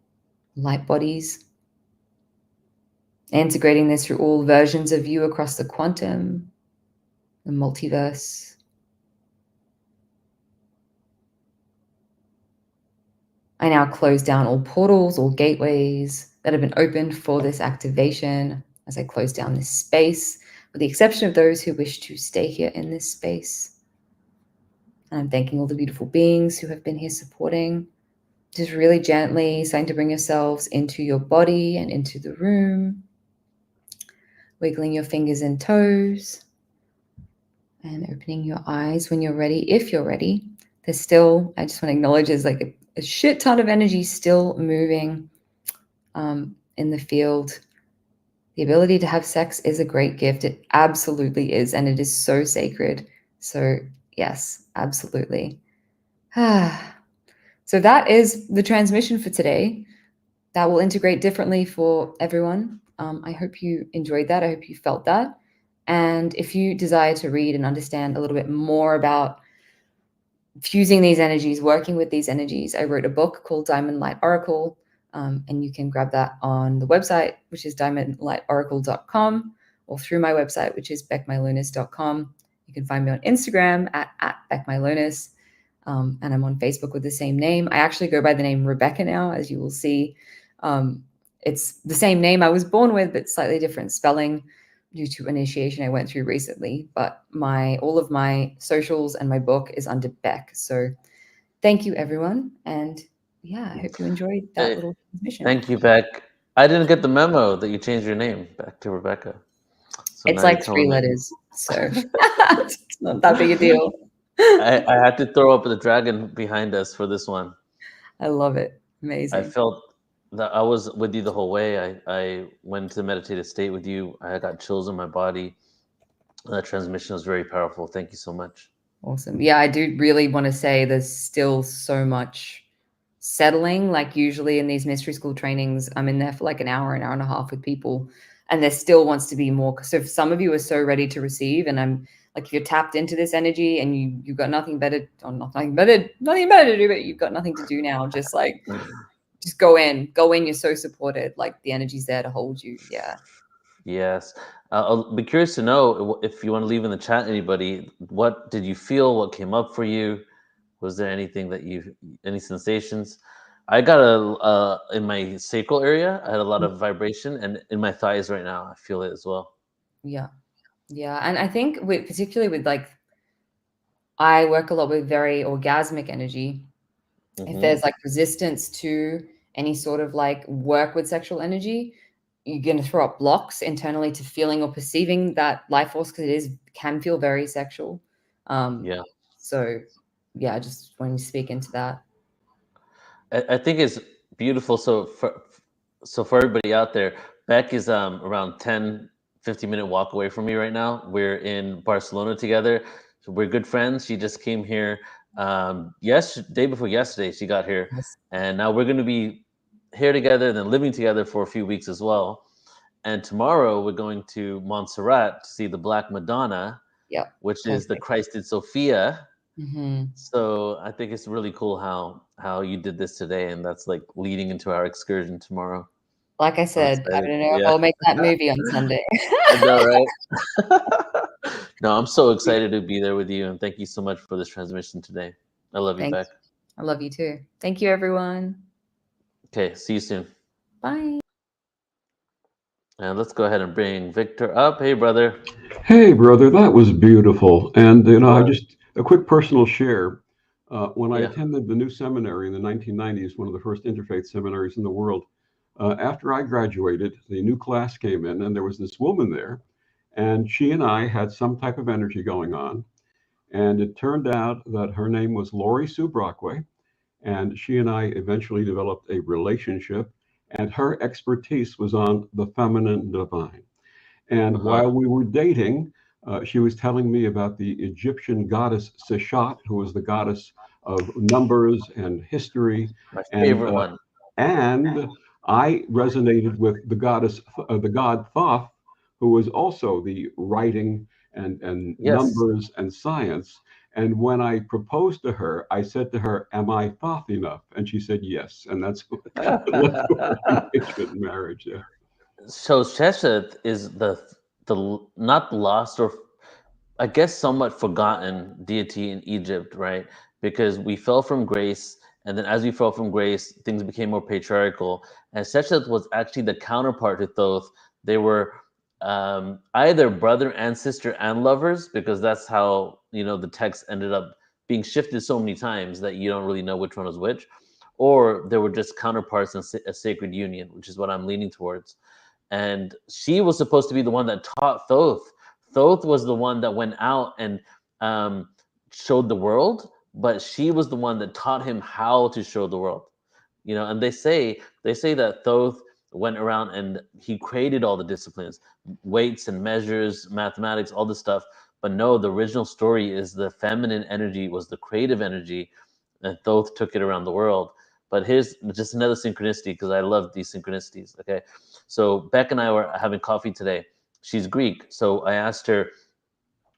integrating this through all versions of you across the quantum, the multiverse. I now close down all portals, all gateways that have been opened for this activation as I close down this space, with the exception of those who wish to stay here in this space. And I'm thanking all the beautiful beings who have been here supporting. Just really gently starting to bring yourselves into your body and into the room. Wiggling your fingers and toes. And opening your eyes when you're ready, if you're ready. There's still, I just want to acknowledge, there's like a shit ton of energy still moving in the field. The ability to have sex is a great gift. It absolutely is. And it is so sacred. So yes, absolutely. So that is the transmission for today. That will integrate differently for everyone. I hope you enjoyed that. I hope you felt that. And if you desire to read and understand a little bit more about fusing these energies, working with these energies, I wrote a book called Diamond Light Oracle. And you can grab that on the website, which is diamondlightoracle.com, or through my website, which is beckmylonis.com. You can find me on Instagram at beckmylonis. And I'm on Facebook with the same name. I actually go by the name Rebecca now, as you will see. It's the same name I was born with, but slightly different spelling. due to initiation I went through recently, but all of my socials and my book is under Beck. So thank you, everyone. And yeah, I hope you enjoyed that little transmission.
Thank you, Beck. I didn't get the memo that you changed your name back to Rebecca. So
it's
now you're
like 3
telling me.
letters, so it's not that big a deal.
I had to throw up the dragon behind us for this one.
I love it. Amazing.
I felt that I was with you the whole way. I went to meditative state with you. I got chills in my body. That transmission was very powerful. Thank you so much.
Awesome. Yeah, I do really want to say there's still so much settling. Like usually in these mystery school trainings, I'm in there for like an hour and a half with people, and there still wants to be more. So if some of you are so ready to receive, and I'm like, if you're tapped into this energy and you've got nothing better to do, but you've got nothing to do now, just go in. You're so supported. Like the energy's there to hold you. Yeah.
Yes. I'll be curious to know if you want to leave in the chat, anybody, what did you feel? What came up for you? Was there anything that any sensations? I got in my sacral area, I had a lot of vibration, and in my thighs right now, I feel it as well.
Yeah. Yeah. And I think particularly with I work a lot with very orgasmic energy.
Mm-hmm.
If there's like resistance to any sort of like work with sexual energy, you're going to throw up blocks internally to feeling or perceiving that life force, because can feel very sexual.
Yeah.
So yeah, just wanting to speak into that.
I think it's beautiful. So for everybody out there, Beck is around 10-15 minute walk away from me right now. We're in Barcelona together. So we're good friends. She just came here day before yesterday. She got here, and now we're going to be here together, then living together for a few weeks as well. And tomorrow we're going to Montserrat to see the Black Madonna, which is the Christed Sophia.
Mm-hmm.
So I think it's really cool how you did this today, and that's like leading into our excursion tomorrow.
Like I said, I don't know if I'll make that movie on Sunday.
I know, right? No, I'm so excited to be there with you, and thank you so much for this transmission today. I love you, Beck.
I love you too. Thank you, everyone.
Okay, see you soon.
Bye.
And
let's go ahead and bring Victor up. Hey, brother.
Hey, brother, that was beautiful. And a quick personal share. When I attended the new seminary in the 1990s, one of the first interfaith seminaries in the world, after I graduated, the new class came in, and there was this woman there, and she and I had some type of energy going on. And it turned out that her name was Lori Sue Brockway, and she and I eventually developed a relationship, and her expertise was on the feminine divine. And while we were dating, she was telling me about the Egyptian goddess Seshat, who was the goddess of numbers and history.
My favorite one.
And I resonated with the god Thoth, who was also the writing and numbers and science. And when I proposed to her, I said to her, "Am I Thoth enough?" And she said yes. And that's what led to our engagement and marriage. Yeah.
So Sheshet is the not lost, or I guess somewhat forgotten deity in Egypt, right? Because we fell from grace, and then as we fell from grace, things became more patriarchal. And Sheshet was actually the counterpart to Thoth. They were either brother and sister and lovers, because that's how the text ended up being shifted so many times that you don't really know which one was which, or they were just counterparts in a sacred union, which is what I'm leaning towards. And she was supposed to be the one that taught Thoth. Thoth was the one that went out and showed the world, but she was the one that taught him how to show the world. And they say that Thoth went around and he created all the disciplines, weights and measures, mathematics, all this stuff. But no, the original story is the feminine energy was the creative energy, and Thoth took it around the world. But here's just another synchronicity, because I love these synchronicities. Okay, so Beck and I were having coffee today. She's Greek, so I asked her,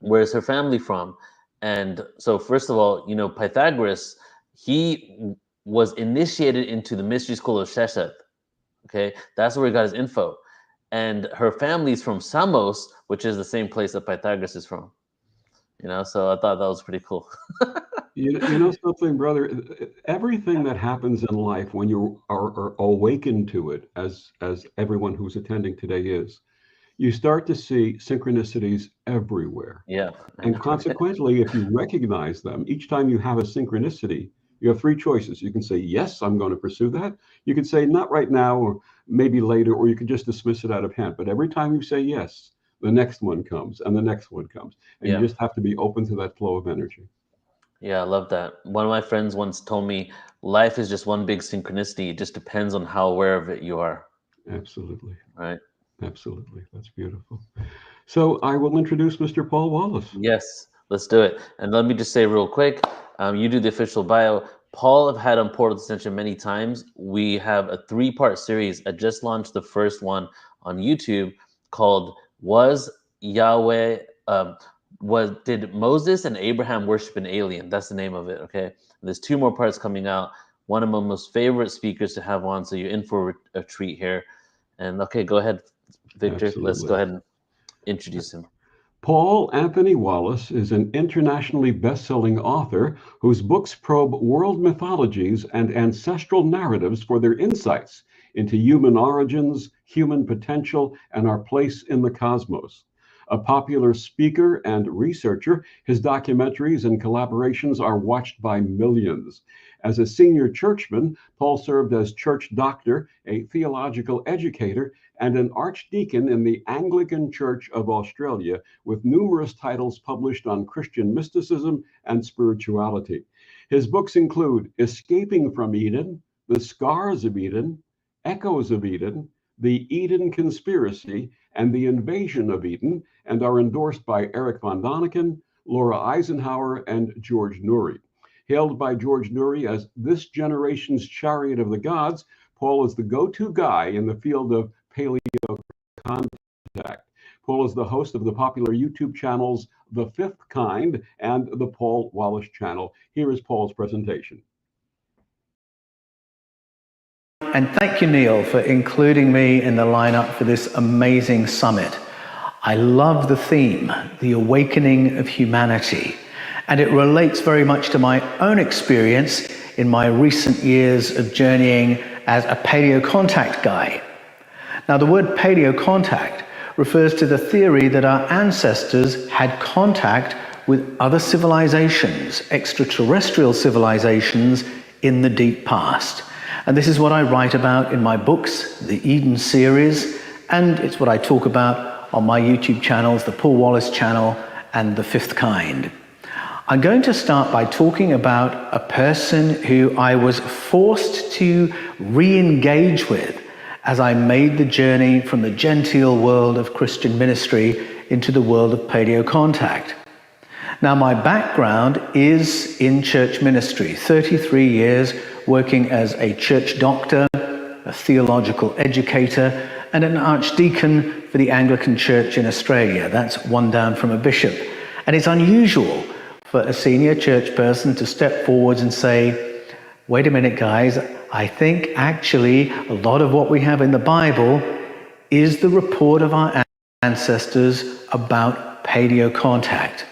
where's her family from? And so first of all, Pythagoras, he was initiated into the mystery school of Sheshet. Okay, that's where he got his info. And her family's from Samos, which is the same place that Pythagoras is from. So I thought that was pretty cool.
You know something, brother? Everything that happens in life, when you are awakened to it, as everyone who's attending today is, you start to see synchronicities everywhere.
Yeah.
And consequently, if you recognize them, each time you have a synchronicity, you have three choices. You can say, yes, I'm going to pursue that. You can say, not right now, or maybe later, or you can just dismiss it out of hand. But every time you say yes, the next one comes and the next one comes. And
Yeah.
you just have to be open to that flow of energy.
Yeah, I love that. One of my friends once told me life is just one big synchronicity. It just depends on how aware of it you are.
Absolutely.
Right.
Absolutely. That's beautiful. So I will introduce Mr. Paul Wallis.
Yes, let's do it. And let me just say real quick, you do the official bio. Paul, I've had on Portal Ascension many times. We have a 3-part series. I just launched the first one on YouTube called Was Yahweh, did Moses and Abraham worship an alien? That's the name of it, okay? And there's 2 more parts coming out. One of my most favorite speakers to have on, so you're in for a treat here. And okay, go ahead, Victor.
Absolutely.
Let's go ahead and introduce him.
Paul Anthony Wallis is an internationally best-selling author whose books probe world mythologies and ancestral narratives for their insights into human origins, human potential, and our place in the cosmos. A popular speaker and researcher, his documentaries and collaborations are watched by millions. As a senior churchman, Paul served as church doctor, a theological educator, and an archdeacon in the Anglican Church of Australia, with numerous titles published on Christian mysticism and spirituality. His books include Escaping from Eden, The Scars of Eden, Echoes of Eden, The Eden Conspiracy, and The Invasion of Eden, and are endorsed by Eric von Daniken, Laura Eisenhower, and George Noory. Hailed by George Noory as this generation's chariot of the gods, Paul is the go-to guy in the field of paleo contact. Paul is the host of the popular YouTube channels The Fifth Kind and the Paul Wallis Channel. Here is Paul's presentation.
And thank you, Neil, for including me in the lineup for this amazing summit. I love the theme, the awakening of humanity, and it relates very much to my own experience in my recent years of journeying as a paleo contact guy. Now, the word paleo contact refers to the theory that our ancestors had contact with other civilizations, extraterrestrial civilizations in the deep past. And this is what I write about in my books, the Eden series, and it's what I talk about on my YouTube channels, the Paul Wallis channel and The Fifth Kind. I'm going to start by talking about a person who I was forced to re-engage with as I made the journey from the genteel world of Christian ministry into the world of paleo contact. Now, my background is in church ministry, 33 years working as a church doctor, a theological educator, and an archdeacon for the Anglican Church in Australia. That's one down from a bishop. And it's unusual for a senior church person to step forwards and say, wait a minute, guys, I think actually a lot of what we have in the Bible is the report of our ancestors about paleo contact.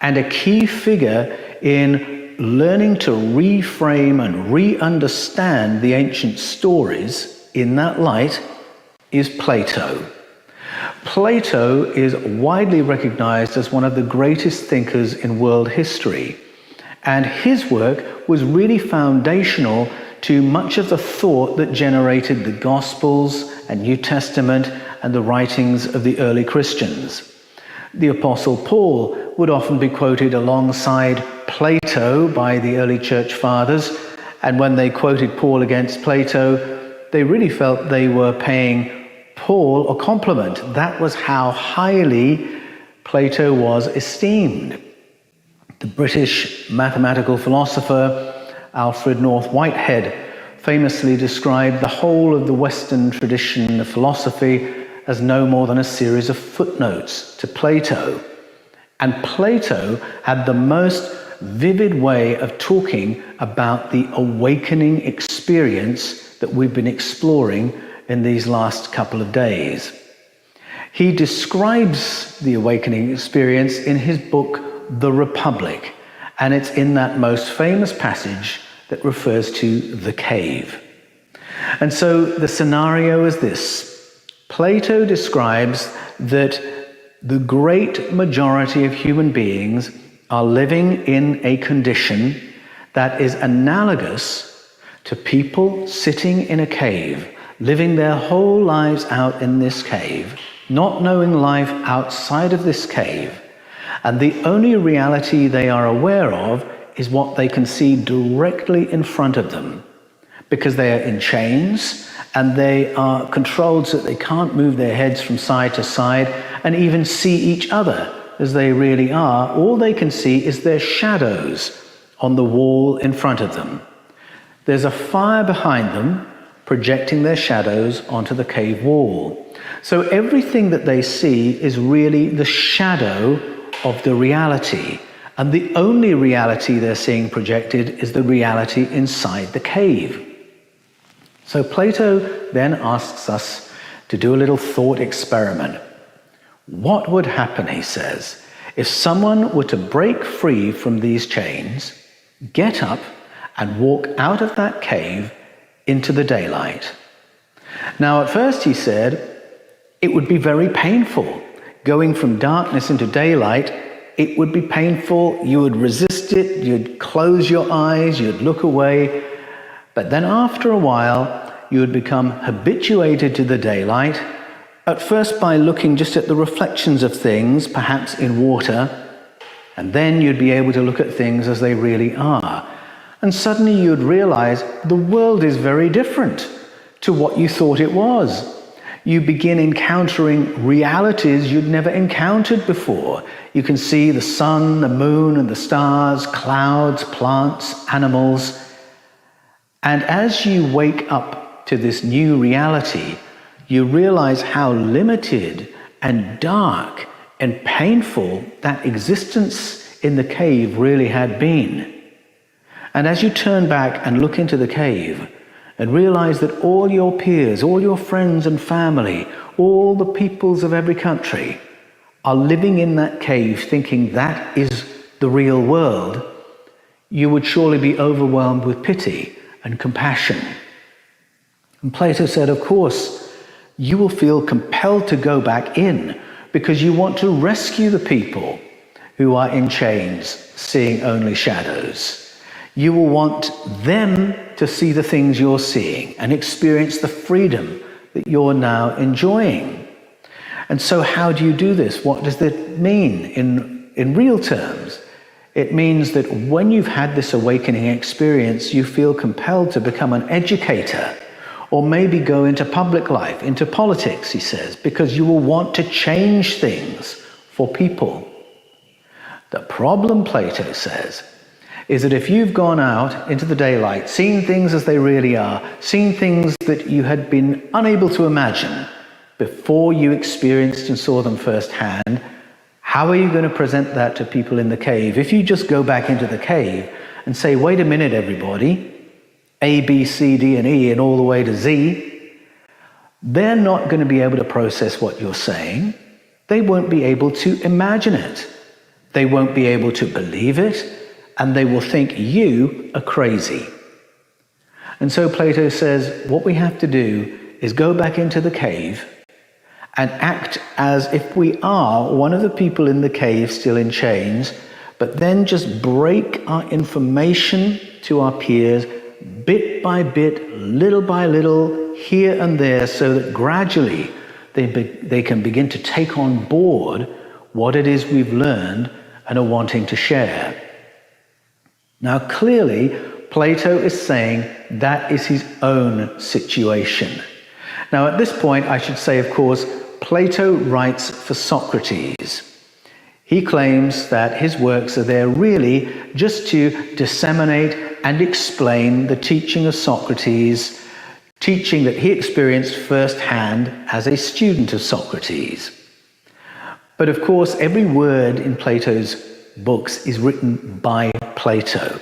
And a key figure in learning to reframe and re-understand the ancient stories in that light is Plato. Plato is widely recognized as one of the greatest thinkers in world history, and his work was really foundational to much of the thought that generated the Gospels and New Testament and the writings of the early Christians. The Apostle Paul would often be quoted alongside Plato by the early church fathers, and when they quoted Paul against Plato, they really felt they were paying Paul a compliment. That was how highly Plato was esteemed. The British mathematical philosopher Alfred North Whitehead famously described the whole of the Western tradition of philosophy as no more than a series of footnotes to Plato. And Plato had the most vivid way of talking about the awakening experience that we've been exploring in these last couple of days. He describes the awakening experience in his book, The Republic, and it's in that most famous passage that refers to the cave. And so the scenario is this. Plato describes that the great majority of human beings are living in a condition that is analogous to people sitting in a cave, living their whole lives out in this cave, not knowing life outside of this cave. And the only reality they are aware of is what they can see directly in front of them, because they are in chains and they are controlled so that they can't move their heads from side to side and even see each other as they really are. All they can see is their shadows on the wall in front of them. There's a fire behind them projecting their shadows onto the cave wall. So everything that they see is really the shadow of the reality. And the only reality they're seeing projected is the reality inside the cave. So Plato then asks us to do a little thought experiment. What would happen, he says, if someone were to break free from these chains, get up and walk out of that cave into the daylight? Now, at first he said it would be very painful. Going from darkness into daylight, it would be painful. You would resist it. You'd close your eyes. You'd look away. But then after a while, you would become habituated to the daylight, at first by looking just at the reflections of things, perhaps in water, and then you'd be able to look at things as they really are. And suddenly you'd realize the world is very different to what you thought it was. You begin encountering realities you'd never encountered before. You can see the sun, the moon, and the stars, clouds, plants, animals. And as you wake up to this new reality, you realize how limited and dark and painful that existence in the cave really had been. And as you turn back and look into the cave and realize that all your peers, all your friends and family, all the peoples of every country are living in that cave thinking that is the real world, you would surely be overwhelmed with pity and compassion. And Plato said, of course, you will feel compelled to go back in because you want to rescue the people who are in chains, seeing only shadows. You will want them to see the things you're seeing and experience the freedom that you're now enjoying. And so how do you do this? What does that mean in real terms? It means that when you've had this awakening experience, you feel compelled to become an educator, or maybe go into public life, into politics, he says, because you will want to change things for people. The problem, Plato says, is that if you've gone out into the daylight, seen things as they really are, seen things that you had been unable to imagine before you experienced and saw them firsthand, how are you going to present that to people in the cave? If you just go back into the cave and say, wait a minute, everybody, A, B, C, D, and E, and all the way to Z, they're not going to be able to process what you're saying. They won't be able to imagine it. They won't be able to believe it, and they will think you are crazy. And so Plato says, what we have to do is go back into the cave and act as if we are one of the people in the cave still in chains, but then just break our information to our peers bit by bit, little by little, here and there, so that gradually they can begin to take on board what it is we've learned and are wanting to share. Now, clearly, Plato is saying that is his own situation. Now, at this point, I should say, of course, Plato writes for Socrates. He claims that his works are there really just to disseminate and explain the teaching of Socrates, teaching that he experienced firsthand as a student of Socrates. But of course, every word in Plato's books is written by Plato.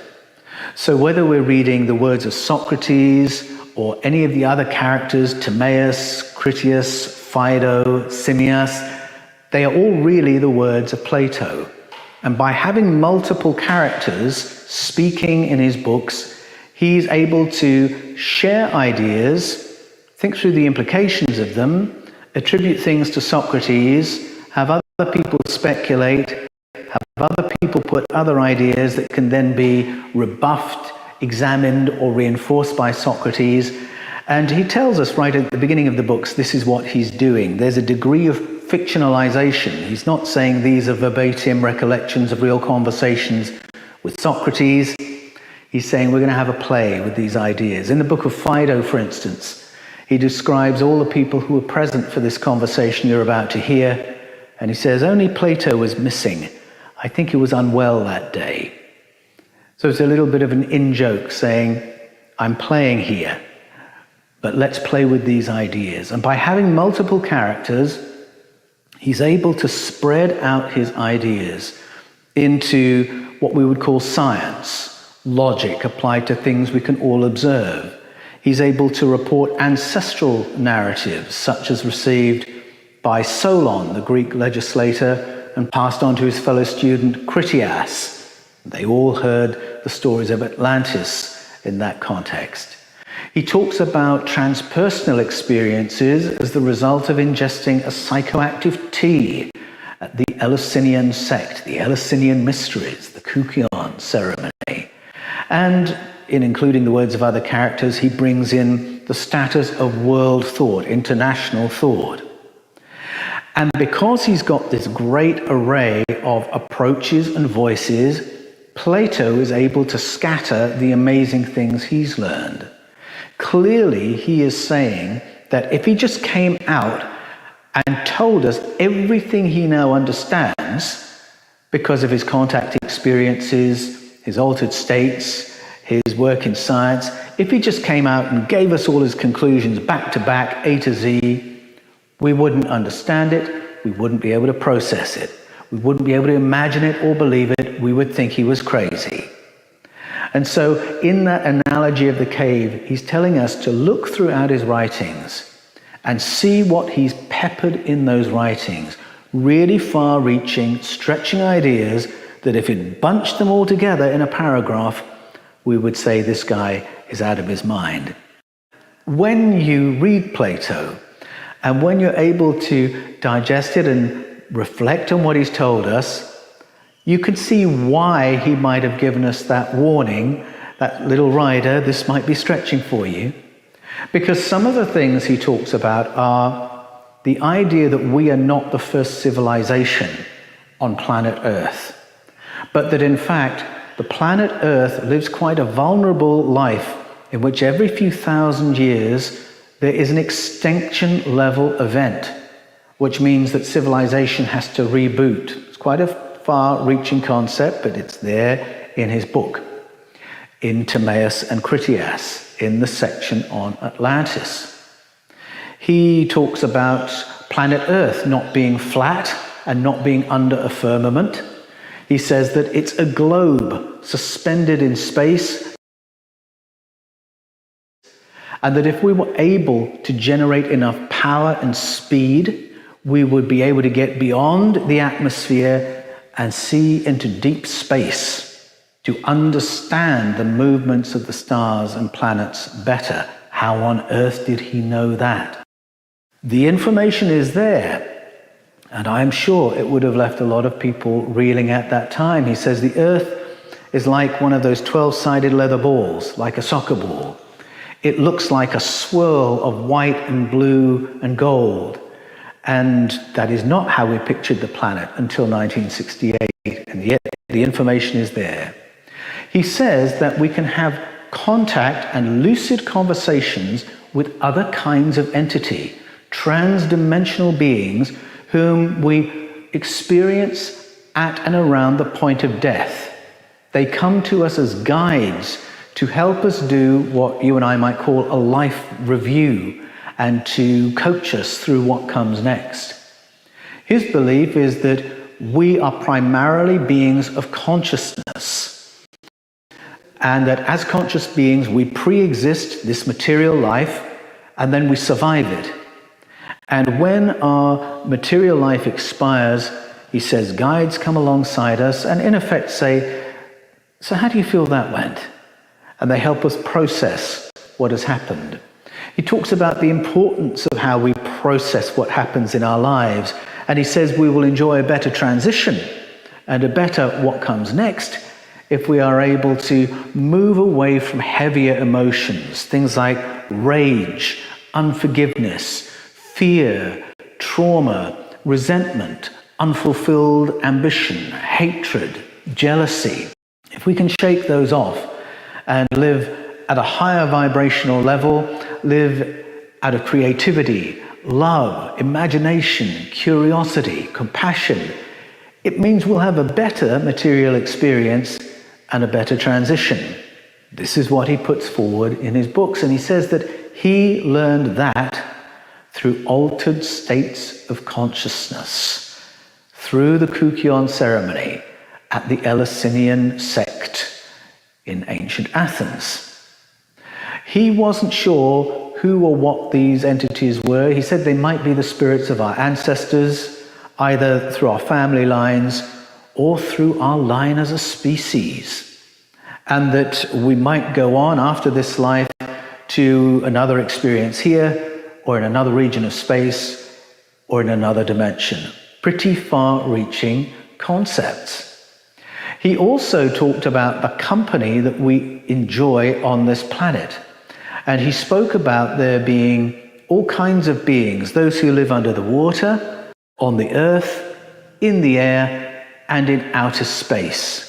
So whether we're reading the words of Socrates or any of the other characters, Timaeus, Critias, Phaedo, Simmias, they are all really the words of Plato. And by having multiple characters speaking in his books, he's able to share ideas, think through the implications of them, attribute things to Socrates, have other people speculate, have other people put other ideas that can then be rebuffed, examined, or reinforced by Socrates. And he tells us right at the beginning of the books, this is what he's doing. There's a degree of fictionalization. He's not saying these are verbatim recollections of real conversations with Socrates. He's saying we're going to have a play with these ideas. In the book of Phaedo, for instance, he describes all the people who were present for this conversation you're about to hear. And he says, only Plato was missing. I think he was unwell that day. So it's a little bit of an in-joke saying, I'm playing here, but let's play with these ideas. And by having multiple characters, he's able to spread out his ideas into what we would call science, logic applied to things we can all observe. He's able to report ancestral narratives, such as received by Solon, the Greek legislator, and passed on to his fellow student Critias. They all heard the stories of Atlantis in that context. He talks about transpersonal experiences as the result of ingesting a psychoactive tea at the Eleusinian sect, the Eleusinian mysteries, the Koukion ceremony. And in including the words of other characters, he brings in the status of world thought, international thought. And because he's got this great array of approaches and voices, Plato is able to scatter the amazing things he's learned. Clearly, he is saying that if he just came out and told us everything he now understands because of his contact experiences, his altered states, his work in science, if he just came out and gave us all his conclusions back to back, A to Z, we wouldn't understand it, we wouldn't be able to process it, we wouldn't be able to imagine it or believe it, we would think he was crazy. And so in that analogy of the cave, he's telling us to look throughout his writings and see what he's peppered in those writings, really far-reaching, stretching ideas that if it bunched them all together in a paragraph, we would say this guy is out of his mind. When you read Plato, and when you're able to digest it and reflect on what he's told us, you can see why he might have given us that warning, that little rider, this might be stretching for you. Because some of the things he talks about are the idea that we are not the first civilization on planet Earth, but that in fact, the planet Earth lives quite a vulnerable life in which every few thousand years there is an extinction level event, which means that civilization has to reboot. It's quite a far-reaching concept, but it's there in his book, in Timaeus and Critias, in the section on Atlantis. He talks about planet Earth not being flat and not being under a firmament. He says that it's a globe suspended in space, and that if we were able to generate enough power and speed, we would be able to get beyond the atmosphere and see into deep space to understand the movements of the stars and planets better. How on earth did he know that? The information is there, and I'm sure it would have left a lot of people reeling at that time. He says the Earth is like one of those 12-sided leather balls, like a soccer ball. It looks like a swirl of white and blue and gold. And that is not how we pictured the planet until 1968, and yet the information is there. He says that we can have contact and lucid conversations with other kinds of entity, trans-dimensional beings whom we experience at and around the point of death. They come to us as guides to help us do what you and I might call a life review and to coach us through what comes next. His belief is that we are primarily beings of consciousness, and that as conscious beings we pre-exist this material life and then we survive it. And when our material life expires, he says guides come alongside us and in effect say, so how do you feel that went? And they help us process what has happened. He talks about the importance of how we process what happens in our lives. And he says we will enjoy a better transition and a better what comes next if we are able to move away from heavier emotions, things like rage, unforgiveness, fear, trauma, resentment, unfulfilled ambition, hatred, jealousy. If we can shake those off and live at a higher vibrational level, live out of creativity, love, imagination, curiosity, compassion, it means we'll have a better material experience and a better transition. This is what he puts forward in his books, and he says that he learned that through altered states of consciousness, through the Kukyon ceremony at the Eleusinian sect in ancient Athens. He wasn't sure who or what these entities were. He said they might be the spirits of our ancestors, either through our family lines or through our line as a species, and that we might go on after this life to another experience here, or in another region of space, or in another dimension. Pretty far-reaching concepts. He also talked about the company that we enjoy on this planet. And he spoke about there being all kinds of beings, those who live under the water, on the earth, in the air, and in outer space.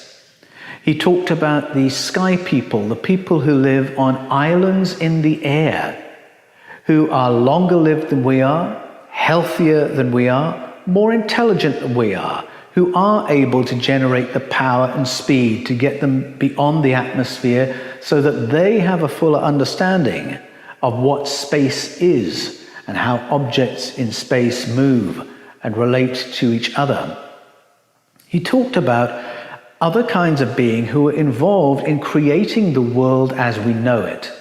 He talked about the sky people, the people who live on islands in the air, who are longer lived than we are, healthier than we are, more intelligent than we are, who are able to generate the power and speed to get them beyond the atmosphere so that they have a fuller understanding of what space is and how objects in space move and relate to each other. He talked about other kinds of being who were involved in creating the world as we know it.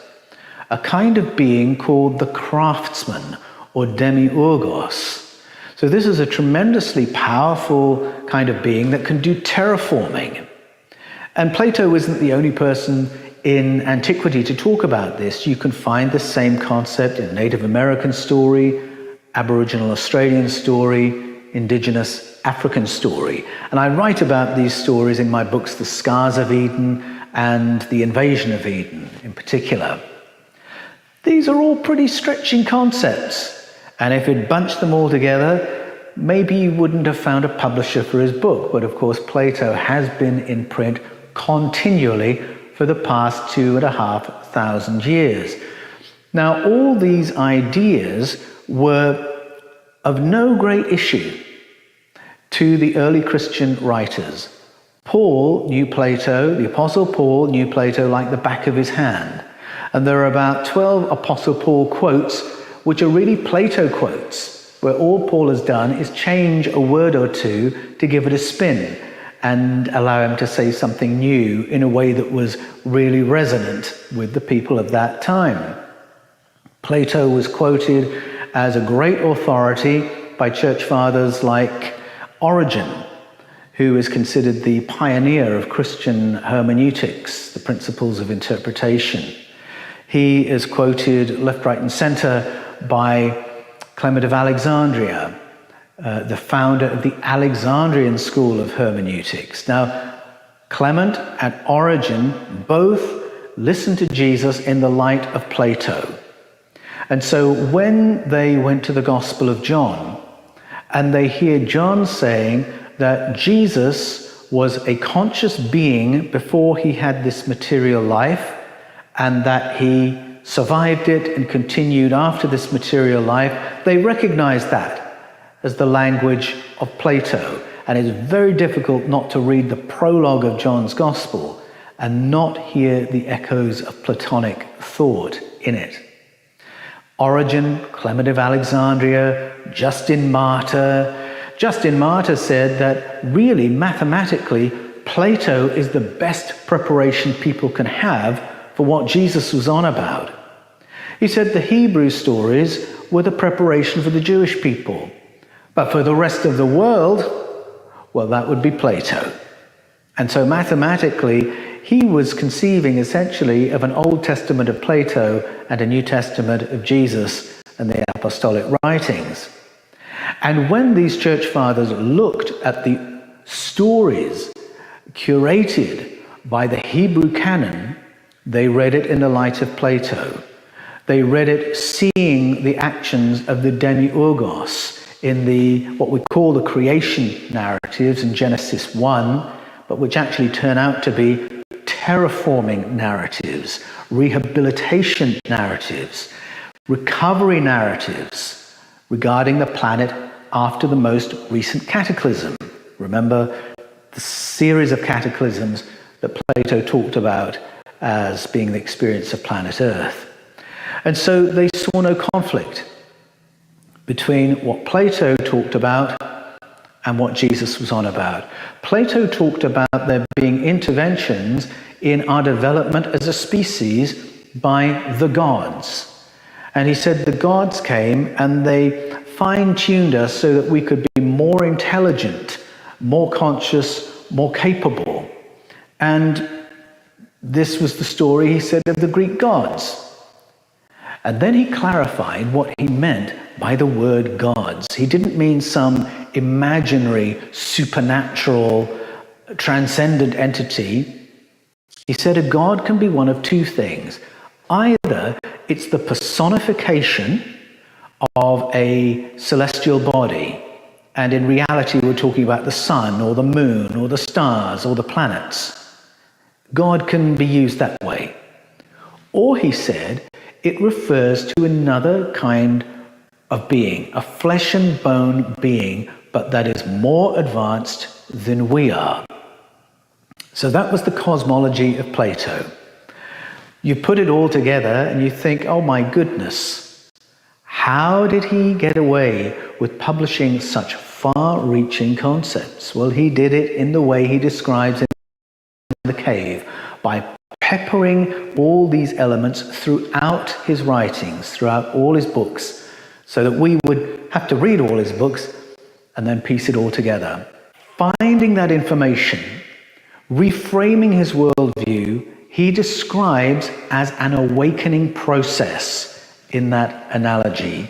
A kind of being called the craftsman or demiurgos. So this is a tremendously powerful kind of being that can do terraforming. And Plato isn't the only person in antiquity to talk about this. You can find the same concept in Native American story, Aboriginal Australian story, Indigenous African story. And I write about these stories in my books, The Scars of Eden and The Invasion of Eden in particular. These are all pretty stretching concepts. And if it bunched them all together, maybe you wouldn't have found a publisher for his book. But of course, Plato has been in print continually for the past 2,500 years. Now, all these ideas were of no great issue to the early Christian writers. Paul knew Plato, the Apostle Paul knew Plato like the back of his hand. And there are about 12 Apostle Paul quotes which are really Plato quotes, where all Paul has done is change a word or two to give it a spin and allow him to say something new in a way that was really resonant with the people of that time. Plato was quoted as a great authority by church fathers like Origen, who is considered the pioneer of Christian hermeneutics, the principles of interpretation. He is quoted left, right, and center by Clement of Alexandria, the founder of the Alexandrian school of hermeneutics. Now, Clement and Origen both listened to Jesus in the light of Plato. And so when they went to the Gospel of John, and they hear John saying that Jesus was a conscious being before he had this material life, and that he survived it and continued after this material life, they recognize that as the language of Plato. And it's very difficult not to read the prologue of John's Gospel and not hear the echoes of Platonic thought in it. Origen, Clement of Alexandria, Justin Martyr. Justin Martyr said that really, mathematically, Plato is the best preparation people can have for what Jesus was on about. He said the Hebrew stories were the preparation for the Jewish people. But for the rest of the world, well, that would be Plato. And so mathematically, he was conceiving essentially of an Old Testament of Plato and a New Testament of Jesus and the apostolic writings. And when these church fathers looked at the stories curated by the Hebrew canon, they read it in the light of Plato. They read it seeing the actions of the demiurgos in the what we call the creation narratives in Genesis 1, but which actually turn out to be terraforming narratives, rehabilitation narratives, recovery narratives regarding the planet after the most recent cataclysm. Remember the series of cataclysms that Plato talked about as being the experience of planet Earth. And so they saw no conflict between what Plato talked about and what Jesus was on about. Plato talked about there being interventions in our development as a species by the gods. And he said the gods came and they fine-tuned us so that we could be more intelligent, more conscious, more capable. And this was the story, he said, of the Greek gods. And then he clarified what he meant by the word gods. He didn't mean some imaginary, supernatural, transcendent entity. He said a god can be one of two things. Either it's the personification of a celestial body, and in reality we're talking about the sun or the moon or the stars or the planets. God can be used that way. Or he said, it refers to another kind of being, a flesh and bone being, but that is more advanced than we are. So that was the cosmology of Plato. You put it all together and you think, oh my goodness, how did he get away with publishing such far-reaching concepts? Well, he did it in the way he describes in the cave, by peppering all these elements throughout his writings, throughout all his books, so that we would have to read all his books and then piece it all together. Finding that information, reframing his worldview, he describes as an awakening process in that analogy.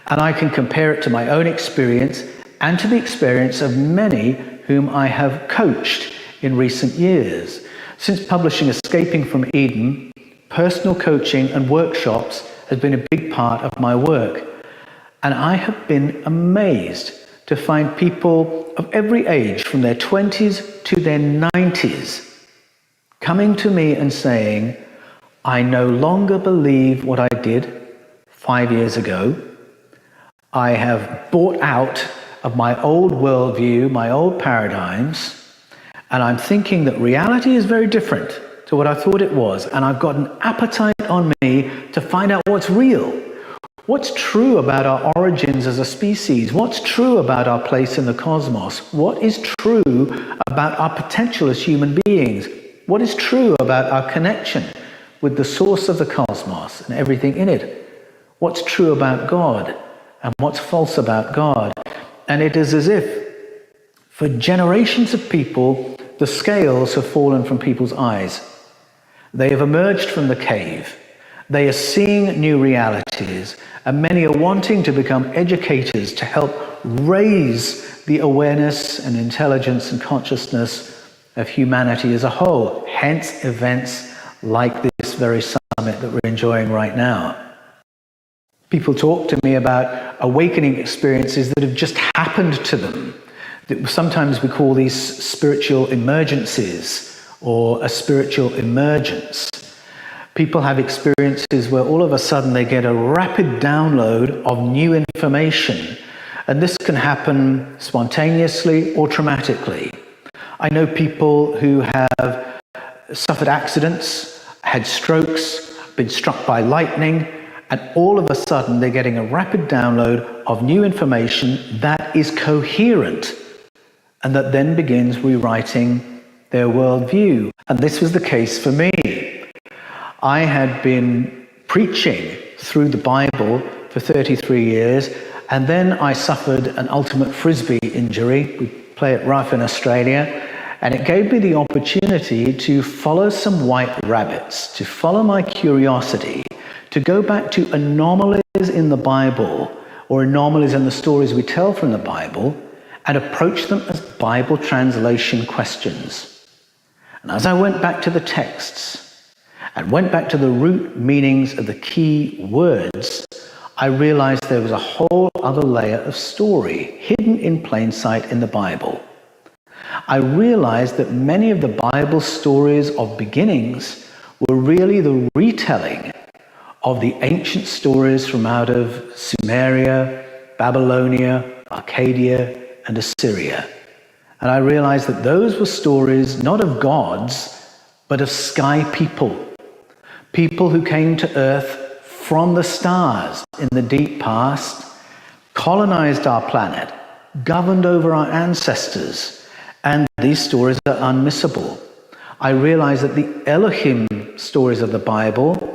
And I can compare it to my own experience and to the experience of many whom I have coached in recent years. Since publishing Escaping from Eden, personal coaching and workshops has been a big part of my work. And I have been amazed to find people of every age, from their 20s to their 90s, coming to me and saying, I no longer believe what I did 5 years ago. I have bought out of my old worldview, my old paradigms, and I'm thinking that reality is very different to what I thought it was. And I've got an appetite on me to find out what's real. What's true about our origins as a species? What's true about our place in the cosmos? What is true about our potential as human beings? What is true about our connection with the source of the cosmos and everything in it? What's true about God and what's false about God? And it is as if for generations of people, the scales have fallen from people's eyes. They have emerged from the cave. They are seeing new realities, and many are wanting to become educators to help raise the awareness and intelligence and consciousness of humanity as a whole, hence events like this very summit that we're enjoying right now. People talk to me about awakening experiences that have just happened to them. Sometimes we call these spiritual emergencies or a spiritual emergence. People have experiences where all of a sudden they get a rapid download of new information, and this can happen spontaneously or traumatically. I know people who have suffered accidents, had strokes, been struck by lightning, and all of a sudden they're getting a rapid download of new information that is coherent, and that then begins rewriting their worldview. And this was the case for me. I had been preaching through the Bible for 33 years, and then I suffered an ultimate frisbee injury. We play it rough in Australia, and it gave me the opportunity to follow some white rabbits, to follow my curiosity, to go back to anomalous in the Bible or anomalies in the stories we tell from the Bible and approach them as Bible translation questions. And as I went back to the texts and went back to the root meanings of the key words, I realized there was a whole other layer of story hidden in plain sight in the Bible. I realized that many of the Bible stories of beginnings were really the retelling of the ancient stories from out of Sumeria, Babylonia, Arcadia, and Assyria. And I realized that those were stories not of gods, but of sky people. People who came to earth from the stars in the deep past, colonized our planet, governed over our ancestors, and these stories are unmissable. I realized that the Elohim stories of the Bible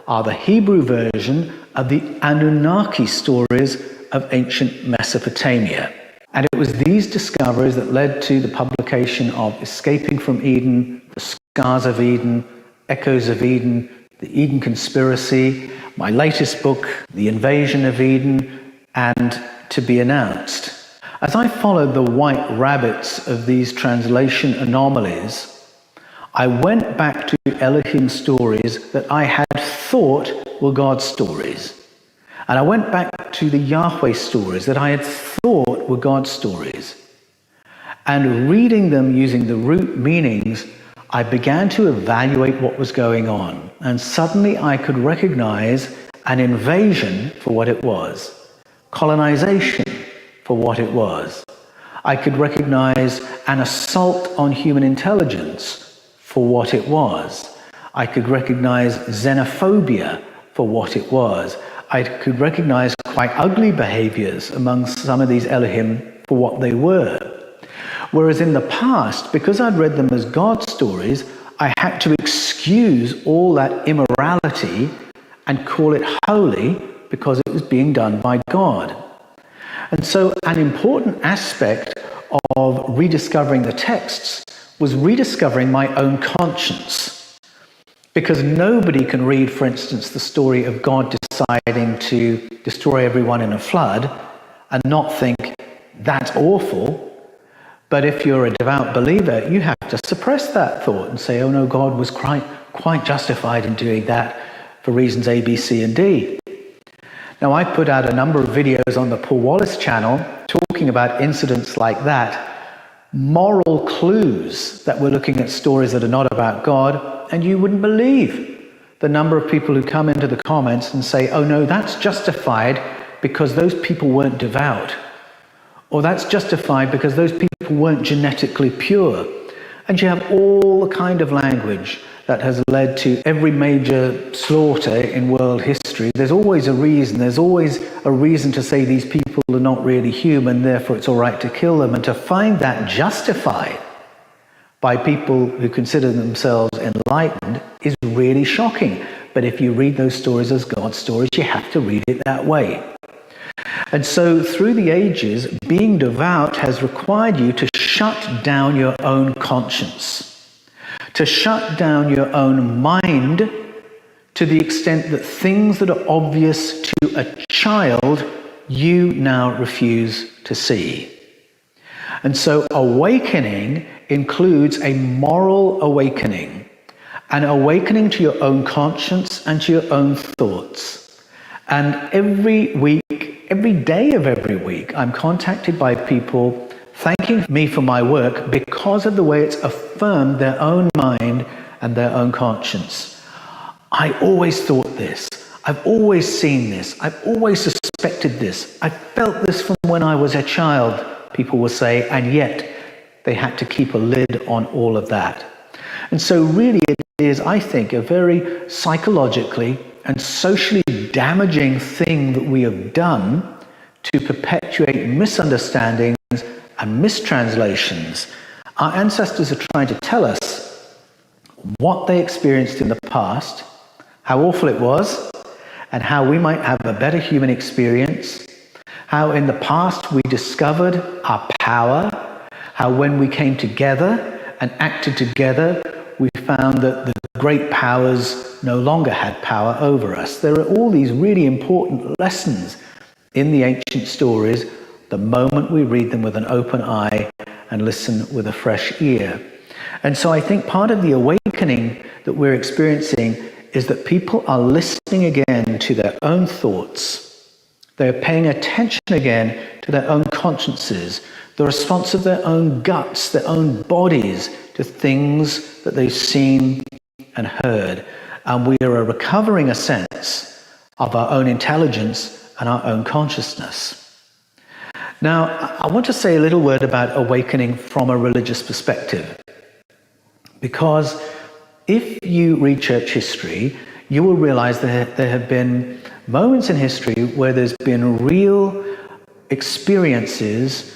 are the Hebrew version of the Anunnaki stories of ancient Mesopotamia. And it was these discoveries that led to the publication of Escaping from Eden, The Scars of Eden, Echoes of Eden, The Eden Conspiracy, my latest book, The Invasion of Eden, and To Be Announced. As I followed the white rabbits of these translation anomalies, I went back to Elohim stories that I had thought were God's stories. And I went back to the Yahweh stories that I had thought were God's stories. And reading them using the root meanings, I began to evaluate what was going on. And suddenly I could recognize an invasion for what it was, colonization for what it was. I could recognize an assault on human intelligence for what it was. I could recognize xenophobia for what it was. I could recognize quite ugly behaviors among some of these Elohim for what they were. Whereas in the past, because I'd read them as God stories, I had to excuse all that immorality and call it holy because it was being done by God. And so an important aspect of rediscovering the texts was rediscovering my own conscience. Because nobody can read, for instance, the story of God deciding to destroy everyone in a flood and not think, that's awful. But if you're a devout believer, you have to suppress that thought and say, oh no, God was quite justified in doing that for reasons A, B, C, and D. Now, I put out a number of videos on the Paul Wallis channel talking about incidents like that, moral clues that we're looking at stories that are not about God, and you wouldn't believe the number of people who come into the comments and say, oh no, that's justified because those people weren't devout, or that's justified because those people weren't genetically pure. And you have all the kind of language that has led to every major slaughter in world history. There's always a reason. There's always a reason to say these people are not really human, therefore it's all right to kill them. And to find that justified by people who consider themselves enlightened is really shocking. But if you read those stories as God's stories, you have to read it that way. And so through the ages, being devout has required you to shut down your own conscience, to shut down your own mind to the extent that things that are obvious to a child, you now refuse to see. And so awakening includes a moral awakening, an awakening to your own conscience and to your own thoughts. And every week, every day of every week, I'm contacted by people thanking me for my work because of the way it's affirmed their own mind and their own conscience. I always thought this. I've always seen this. I've always suspected this. I felt this from when I was a child, people will say, and yet they had to keep a lid on all of that. And so really it is, I think, a very psychologically and socially damaging thing that we have done to perpetuate misunderstandings and mistranslations. Our ancestors are trying to tell us what they experienced in the past, how awful it was, and how we might have a better human experience, how in the past we discovered our power, how when we came together and acted together, we found that the great powers no longer had power over us. There are all these really important lessons in the ancient stories the moment we read them with an open eye and listen with a fresh ear. And so I think part of the awakening that we're experiencing is that people are listening again to their own thoughts. They're paying attention again to their own consciences, the response of their own guts, their own bodies to things that they've seen and heard. And we are recovering a sense of our own intelligence and our own consciousness. Now, I want to say a little word about awakening from a religious perspective. Because if you read church history, you will realize that there have been moments in history where there's been real experiences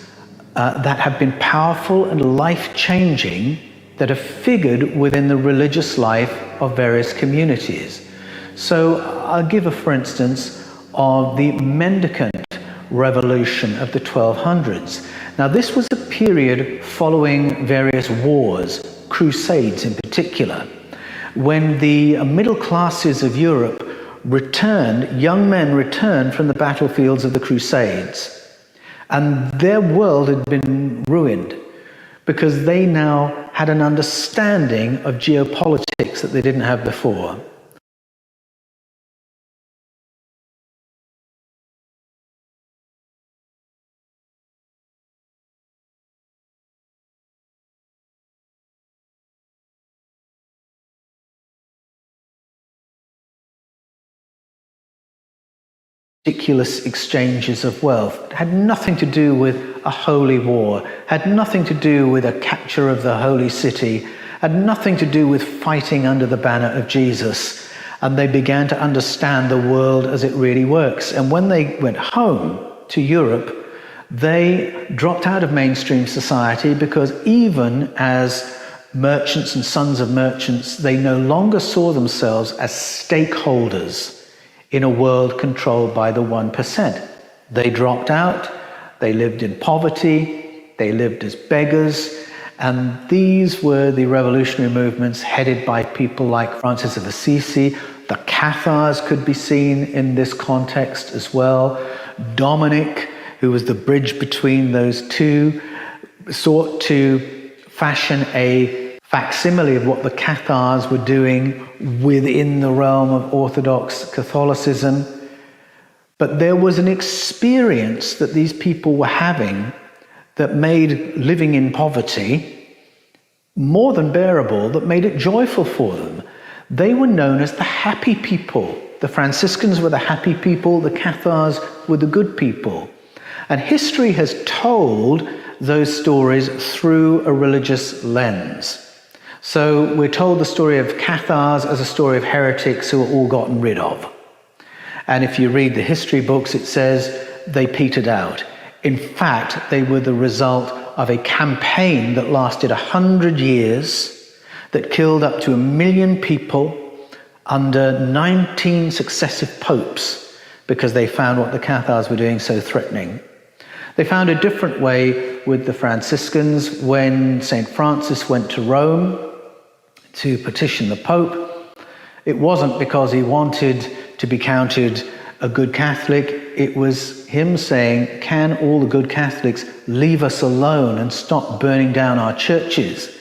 that have been powerful and life-changing that have figured within the religious life of various communities. So I'll give a for instance of the mendicant revolution of the 1200s. Now this was a period following various wars, crusades in particular, when the middle classes of Europe returned, young men returned from the battlefields of the crusades, and their world had been ruined because they now had an understanding of geopolitics that they didn't have before. Ridiculous exchanges of wealth. It had nothing to do with a holy war, had nothing to do with a capture of the holy city, had nothing to do with fighting under the banner of Jesus. And they began to understand the world as it really works. And when they went home to Europe, they dropped out of mainstream society because even as merchants and sons of merchants, they no longer saw themselves as stakeholders in a world controlled by the 1%. They dropped out, they lived in poverty, they lived as beggars, and these were the revolutionary movements headed by people like Francis of Assisi. The Cathars could be seen in this context as well. Dominic, who was the bridge between those two, sought to fashion a facsimile of what the Cathars were doing within the realm of Orthodox Catholicism. But there was an experience that these people were having that made living in poverty more than bearable, that made it joyful for them. They were known as the happy people. The Franciscans were the happy people, the Cathars were the good people. And history has told those stories through a religious lens. So we're told the story of Cathars as a story of heretics who were all gotten rid of. And if you read the history books, it says they petered out. In fact, they were the result of a campaign that lasted 100 years, that killed up to 1 million people under 19 successive popes, because they found what the Cathars were doing so threatening. They found a different way with the Franciscans when St. Francis went to Rome to petition the Pope. It wasn't because he wanted to be counted a good Catholic. It was him saying, can all the good Catholics leave us alone and stop burning down our churches?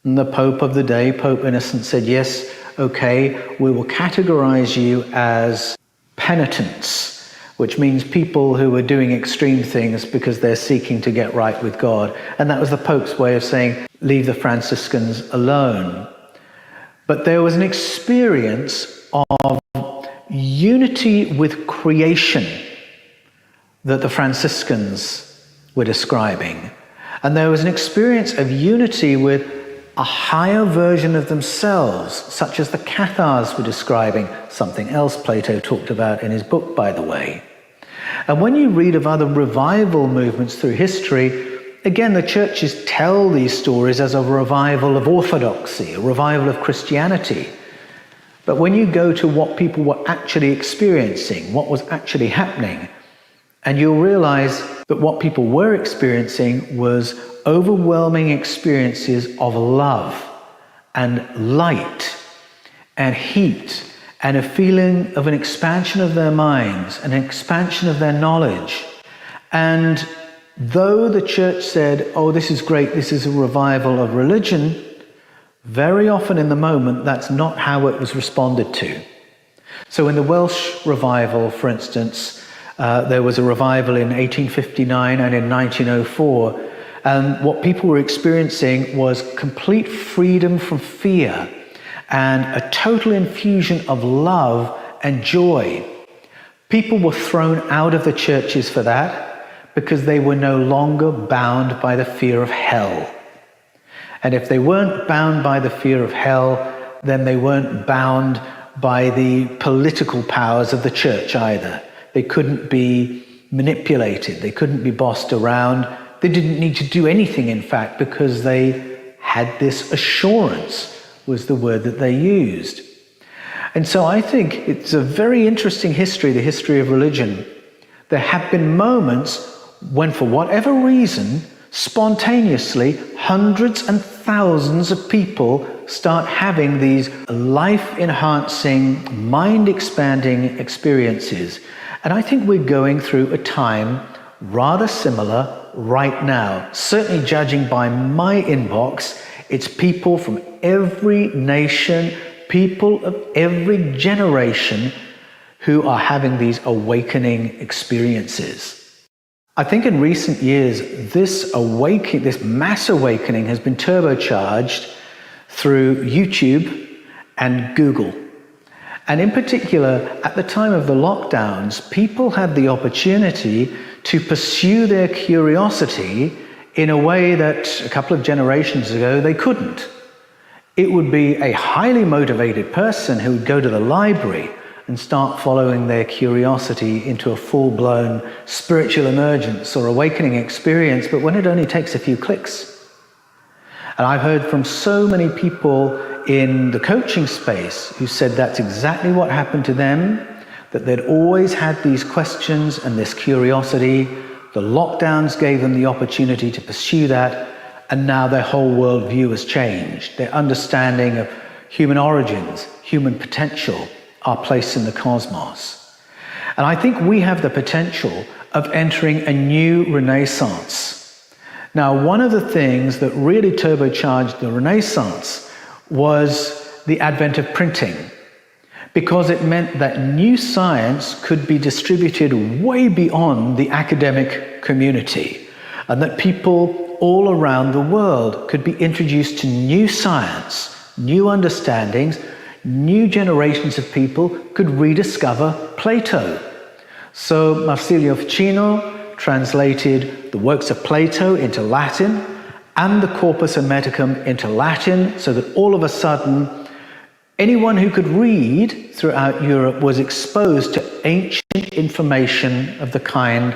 And the Pope of the day, Pope Innocent, said, yes, okay, we will categorize you as penitents, which means people who are doing extreme things because they're seeking to get right with God. And that was the Pope's way of saying, leave the Franciscans alone. But there was an experience of unity with creation that the Franciscans were describing. And there was an experience of unity with a higher version of themselves, such as the Cathars were describing, something else Plato talked about in his book, by the way. And when you read of other revival movements through history, again, the churches tell these stories as a revival of orthodoxy, a revival of Christianity. But when you go to what people were actually experiencing, what was actually happening, and you'll realize that what people were experiencing was overwhelming experiences of love and light and heat and a feeling of an expansion of their minds, an expansion of their knowledge. And though the church said, oh, this is great, this is a revival of religion, very often in the moment, that's not how it was responded to. So in the Welsh revival, for instance, there was a revival in 1859 and in 1904. And what people were experiencing was complete freedom from fear and a total infusion of love and joy. People were thrown out of the churches for that because they were no longer bound by the fear of hell. And if they weren't bound by the fear of hell, then they weren't bound by the political powers of the church either. They couldn't be manipulated. They couldn't be bossed around. They didn't need to do anything, in fact, because they had this assurance, was the word that they used. And so I think it's a very interesting history, the history of religion. There have been moments when, for whatever reason, spontaneously, hundreds and thousands of people start having these life-enhancing, mind-expanding experiences. And I think we're going through a time rather similar right now. Certainly judging by my inbox, it's people from every nation, people of every generation who are having these awakening experiences. I think in recent years, this mass awakening has been turbocharged through YouTube and Google. And in particular, at the time of the lockdowns, people had the opportunity to pursue their curiosity in a way that a couple of generations ago they couldn't. It would be a highly motivated person who would go to the library and start following their curiosity into a full-blown spiritual emergence or awakening experience, but when it only takes a few clicks. And I've heard from so many people in the coaching space who said that's exactly what happened to them, that they'd always had these questions and this curiosity. The lockdowns gave them the opportunity to pursue that, and now their whole worldview has changed. Their understanding of human origins, human potential, our place in the cosmos. And I think we have the potential of entering a new renaissance. Now, one of the things that really turbocharged the Renaissance was the advent of printing, because it meant that new science could be distributed way beyond the academic community, and that people all around the world could be introduced to new science, new understandings. New generations of people could rediscover Plato. So Marsilio Ficino translated the works of Plato into Latin and the Corpus Hermeticum into Latin, so that all of a sudden anyone who could read throughout Europe was exposed to ancient information of the kind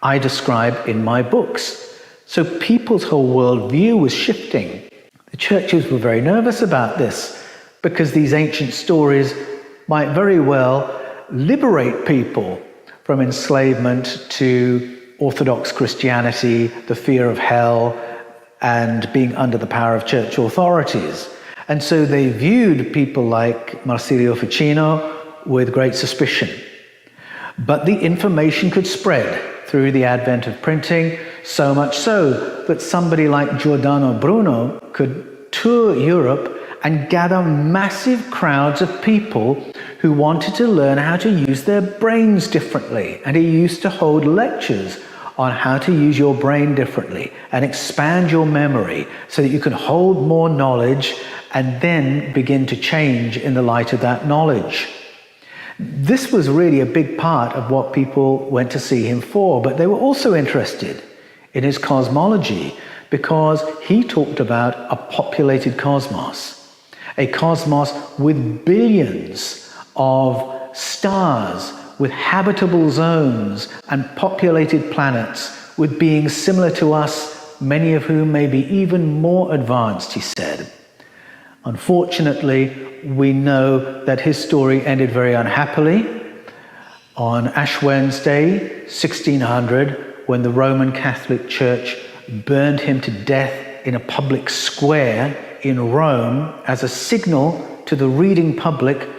I describe in my books. So people's whole worldview was shifting. The churches were very nervous about this, because these ancient stories might very well liberate people from enslavement to Orthodox Christianity, the fear of hell, and being under the power of church authorities. And so they viewed people like Marsilio Ficino with great suspicion. But the information could spread through the advent of printing, so much so that somebody like Giordano Bruno could tour Europe and gather massive crowds of people who wanted to learn how to use their brains differently. And he used to hold lectures on how to use your brain differently and expand your memory so that you can hold more knowledge and then begin to change in the light of that knowledge. This was really a big part of what people went to see him for, but they were also interested in his cosmology because he talked about a populated cosmos. A cosmos with billions of stars, with habitable zones and populated planets, with beings similar to us, many of whom may be even more advanced, he said. Unfortunately, we know that his story ended very unhappily. On Ash Wednesday, 1600, when the Roman Catholic Church burned him to death in a public square in Rome as a signal to the reading public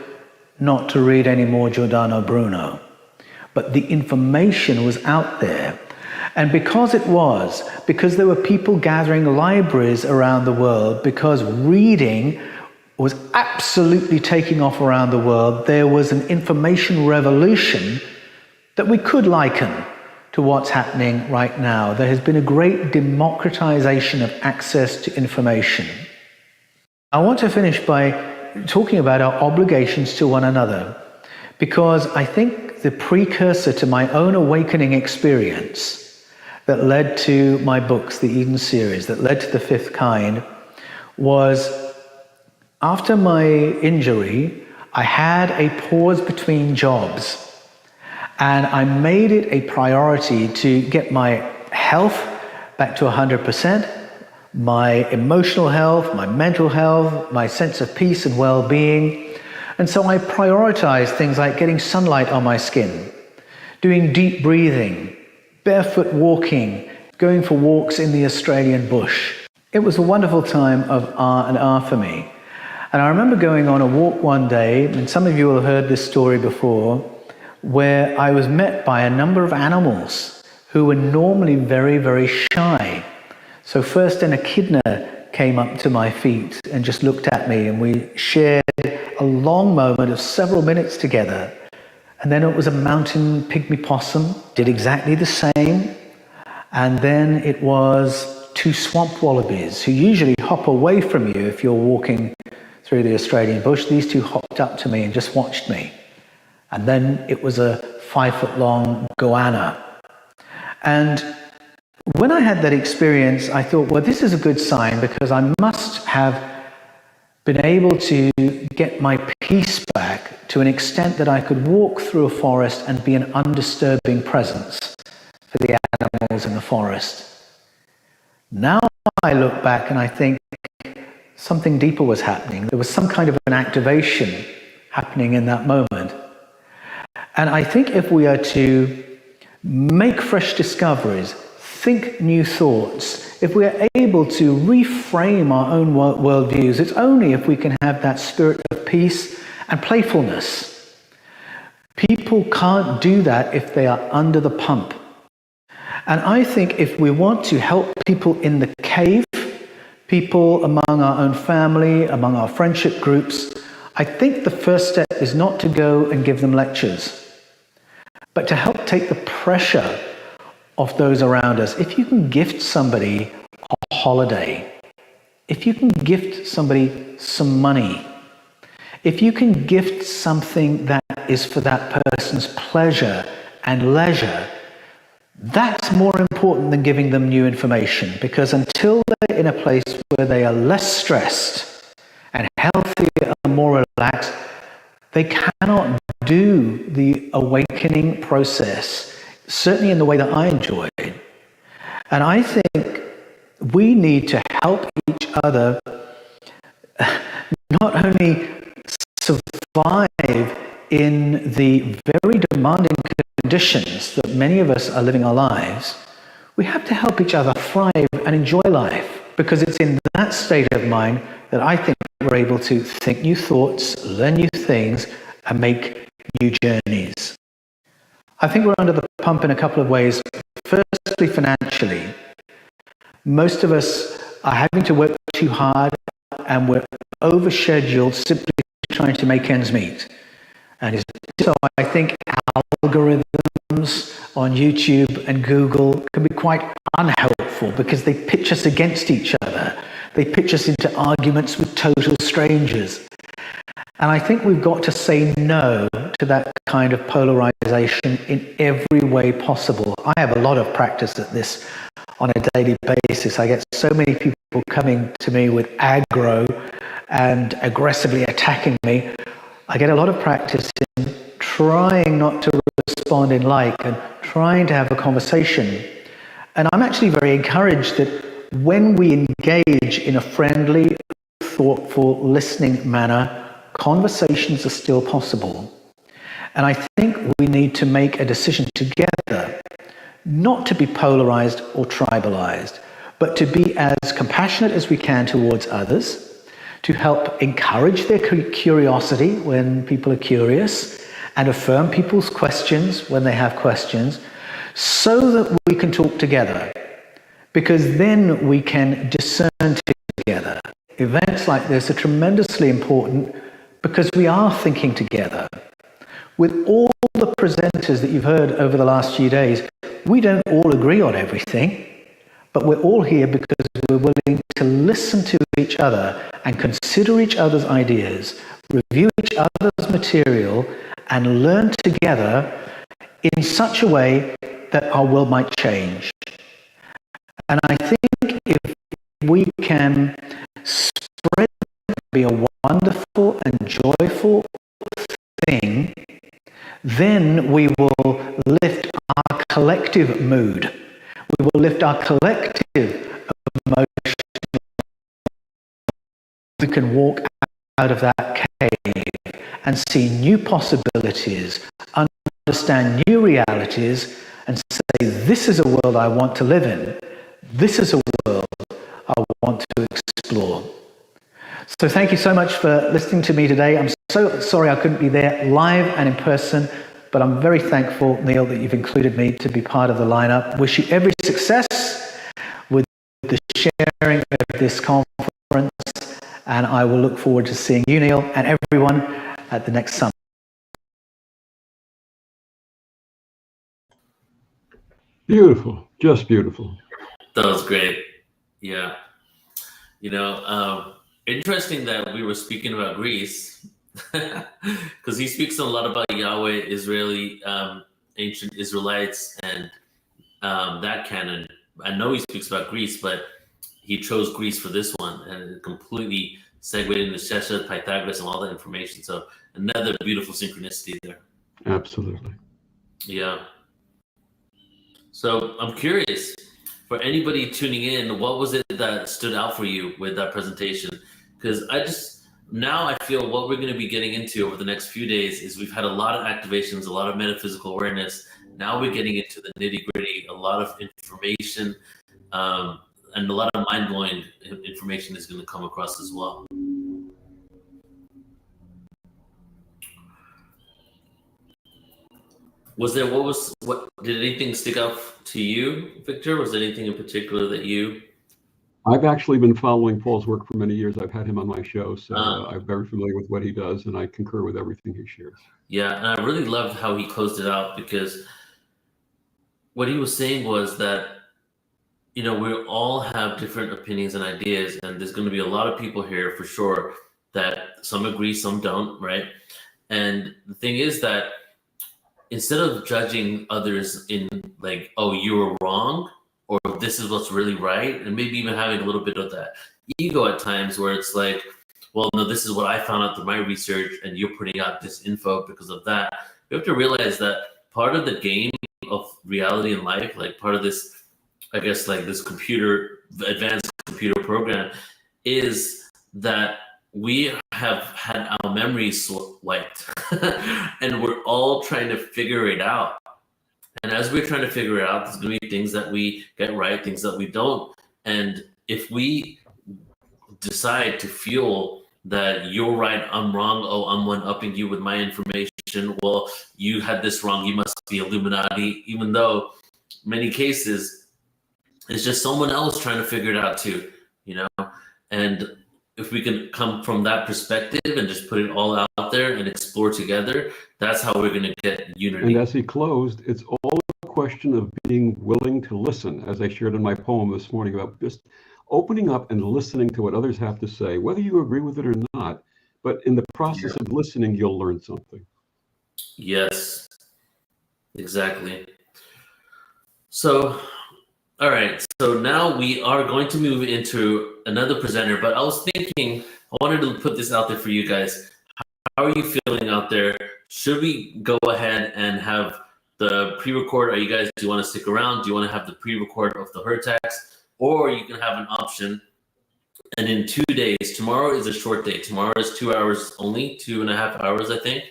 not to read any more Giordano Bruno. But the information was out there. And because there were people gathering libraries around the world, because reading was absolutely taking off around the world, there was an information revolution that we could liken to what's happening right now. There has been a great democratization of access to information. I want to finish by talking about our obligations to one another, because I think the precursor to my own awakening experience that led to my books, the Eden series, that led to the fifth kind, was after my injury, I had a pause between jobs. And I made it a priority to get my health back to 100%, my emotional health, my mental health, my sense of peace and well-being. And so I prioritized things like getting sunlight on my skin, doing deep breathing, barefoot walking, going for walks in the Australian bush. It was a wonderful time of R&R for me. And I remember going on a walk one day, and some of you will have heard this story before, where I was met by a number of animals who were normally very, very shy. So first an echidna came up to my feet and just looked at me, and we shared a long moment of several minutes together. And then it was a mountain pygmy possum, did exactly the same. And then it was two swamp wallabies who usually hop away from you if you're walking through the Australian bush. These two hopped up to me and just watched me. And then it was a 5-foot-long goanna. And when I had that experience, I thought, well, this is a good sign, because I must have been able to get my peace back to an extent that I could walk through a forest and be an undisturbing presence for the animals in the forest. Now I look back and I think something deeper was happening. There was some kind of an activation happening in that moment. And I think if we are to make fresh discoveries, think new thoughts, if we are able to reframe our own worldviews, it's only if we can have that spirit of peace and playfulness. People can't do that if they are under the pump. And I think if we want to help people in the cave, people among our own family, among our friendship groups, I think the first step is not to go and give them lectures, but to help take the pressure of those around us. If you can gift somebody a holiday, if you can gift somebody some money, if you can gift something that is for that person's pleasure and leisure, that's more important than giving them new information, because until they're in a place where they are less stressed and healthier and more relaxed, they cannot do the awakening process, certainly in the way that I enjoyed. And I think we need to help each other not only survive in the very demanding conditions that many of us are living our lives, we have to help each other thrive and enjoy life, because it's in that state of mind that I think we're able to think new thoughts, learn new things, and make new journeys. I think we're under the pump in a couple of ways. Firstly, financially. Most of us are having to work too hard, and we're overscheduled simply trying to make ends meet. And so I think algorithms on YouTube and Google can be quite unhelpful, because they pitch us against each other. They pitch us into arguments with total strangers. And I think we've got to say no to that kind of polarization in every way possible. I have a lot of practice at this on a daily basis. I get so many people coming to me with aggro and aggressively attacking me. I get a lot of practice in trying not to respond in like and trying to have a conversation. And I'm actually very encouraged that when we engage in a friendly, thoughtful, listening manner, conversations are still possible. And I think we need to make a decision together not to be polarized or tribalized, but to be as compassionate as we can towards others, to help encourage their curiosity when people are curious, and affirm people's questions when they have questions, so that we can talk together, because then we can discern together. Events like this are tremendously important because we are thinking together. With all the presenters that you've heard over the last few days, we don't all agree on everything, but we're all here because we're willing to listen to each other and consider each other's ideas, review each other's material, and learn together in such a way that our world might change. And I think if we can spread be a wonderful and joyful thing, then we will lift our collective mood. We will lift our collective emotion. We can walk out of that cave and see new possibilities, understand new realities, and say, this is a world I want to live in. This is a world I want to explore. So thank you so much for listening to me today. I'm so sorry I couldn't be there live and in person, but I'm very thankful, Neil, that you've included me to be part of the lineup. Wish you every success with the sharing of this conference, and I will look forward to seeing you, Neil, and everyone at the next summit.
Beautiful, just beautiful.
That was great. Yeah. You know, interesting that we were speaking about Greece, because he speaks a lot about Yahweh, Israeli, ancient Israelites, and that canon. I know he speaks about Greece, but he chose Greece for this one, and it completely segued into Shesha, Pythagoras, and all that information. So another beautiful synchronicity there.
Absolutely.
Yeah. So I'm curious, for anybody tuning in, what was it that stood out for you with that presentation? Because now I feel what we're going to be getting into over the next few days is we've had a lot of activations, a lot of metaphysical awareness. Now we're getting into the nitty gritty, a lot of information, and a lot of mind-blowing information is going to come across as well. What did anything stick out to you, Victor? Was there anything in particular that you?
I've actually been following Paul's work for many years. I've had him on my show, so I'm very familiar with what he does, and I concur with everything he shares.
Yeah, and I really loved how he closed it out, because what he was saying was that, you know, we all have different opinions and ideas, and there's going to be a lot of people here for sure that some agree, some don't, right? And the thing is that instead of judging others in like, oh, you were wrong, or this is what's really right, and maybe even having a little bit of that ego at times where it's like, well, no, this is what I found out through my research, and you're putting out this info because of that. We have to realize that part of the game of reality in life, like part of this, I guess, like this advanced computer program, is that we have had our memories wiped and we're all trying to figure it out. And as we're trying to figure it out, there's going to be things that we get right, things that we don't. And if we decide to feel that you're right, I'm wrong, oh, I'm one-upping you with my information, well, you had this wrong, you must be Illuminati, even though many cases it's just someone else trying to figure it out too, you know? And if we can come from that perspective and just put it all out there and explore together, that's how we're going to get unity.
And as he closed, it's all a question of being willing to listen, as I shared in my poem this morning, about just opening up and listening to what others have to say, whether you agree with it or not. But in the process of listening, you'll learn something.
Yes, exactly. So, all right. So now we are going to move into another presenter, but I was thinking, I wanted to put this out there for you guys. How are you feeling out there? Should we go ahead and have the pre-record? Do you want to stick around? Do you want to have the pre-record of the Hurtaks? Or you can have an option. And in 2 days, tomorrow is a short day. Tomorrow is 2 hours only, 2.5 hours, I think,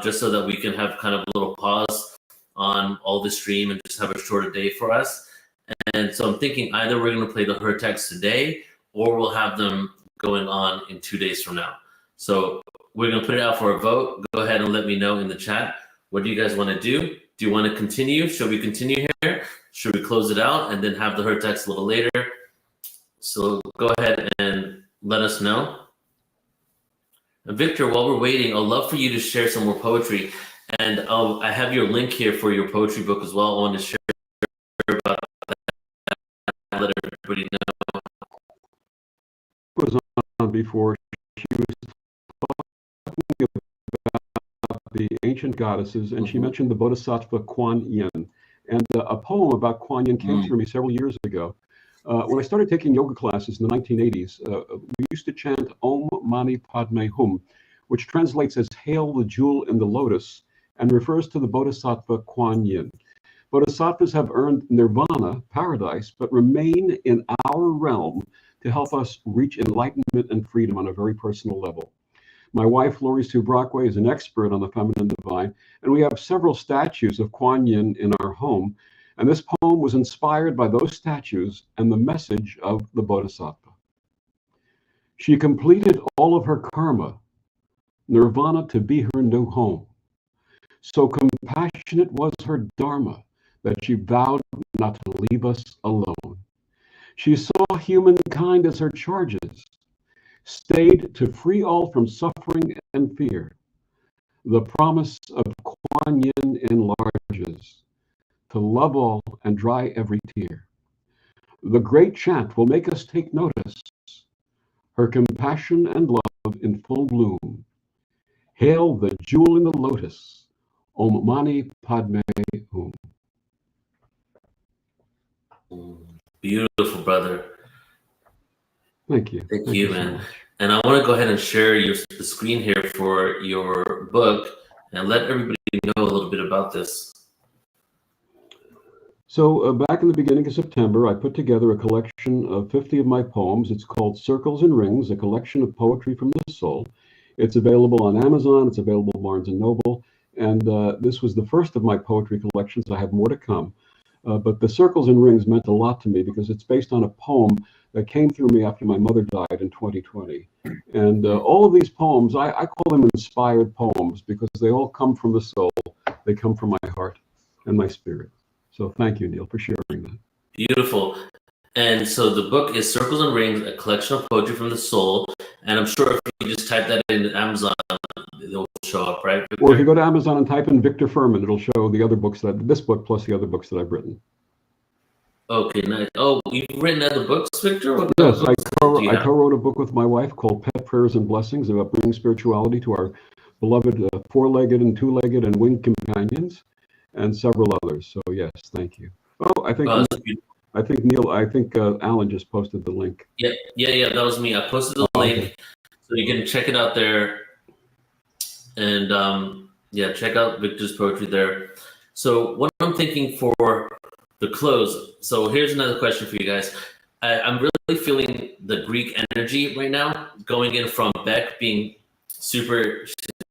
just so that we can have kind of a little pause on all the stream and just have a shorter day for us. And so I'm thinking either we're going to play the Hurtaks today, or we'll have them going on in 2 days from now. So we're going to put it out for a vote. Go ahead and let me know in the chat. What do you guys want to do? Do you want to continue? Should we continue here? Should we close it out and then have the Hurtaks a little later? So go ahead and let us know. And Victor, while we're waiting, I'd love for you to share some more poetry. And I have your link here for your poetry book as well. I want to share about that. Let everybody know.
Was on before. She was talking about the ancient goddesses, and she mentioned the Bodhisattva Kuan Yin. And a poem about Kuan Yin came through me several years ago. When I started taking yoga classes in the 1980s, we used to chant Om Mani Padme Hum, which translates as Hail the Jewel in the Lotus, and refers to the Bodhisattva Kuan Yin. Bodhisattvas have earned nirvana, paradise, but remain in our realm to help us reach enlightenment and freedom on a very personal level. My wife, Lori Sue Brockway, is an expert on the feminine divine, and we have several statues of Kuan Yin in our home. And this poem was inspired by those statues and the message of the Bodhisattva. She completed all of her karma, nirvana to be her new home. So compassionate was her dharma that she vowed not to leave us alone. She saw humankind as her charges, stayed to free all from suffering and fear. The promise of Kuan Yin enlarges, to love all and dry every tear. The great chant will make us take notice, her compassion and love in full bloom. Hail the jewel in the lotus, Om Mani Padme Hum.
Beautiful, brother.
Thank you.
Thank you, man. And I want to go ahead and share the screen here for your book and let everybody know a little bit about this.
So back in the beginning of September, I put together a collection of 50 of my poems. It's called Circles and Rings, a collection of poetry from the soul. It's available on Amazon. It's available at Barnes & Noble. And this was the first of my poetry collections. I have more to come. But the Circles and Rings meant a lot to me because it's based on a poem that came through me after my mother died in 2020. And all of these poems, I call them inspired poems because they all come from the soul. They come from my heart and my spirit. So thank you, Neil, for sharing that.
Beautiful. And so the book is Circles and Rings, a collection of poetry from the soul. And I'm sure if you just type that in Amazon, it'll show up, right, Victor?
Or if you go to Amazon and type in Victor Furman, it'll show the other books, this book plus the other books that I've written.
Okay, nice. Oh, you've written other books, Victor? What
Yes,
books
I co-wrote a book with my wife called Pet Prayers and Blessings about bringing spirituality to our beloved four-legged and two-legged and winged companions, and several others. So yes, thank you. Oh, I think Alan just posted the link.
Yeah, that was me. I posted the link, so you can check it out there. And check out Victor's poetry there. So what I'm thinking for the close. So here's another question for you guys. I'm really feeling the Greek energy right now, going in from Beck being super.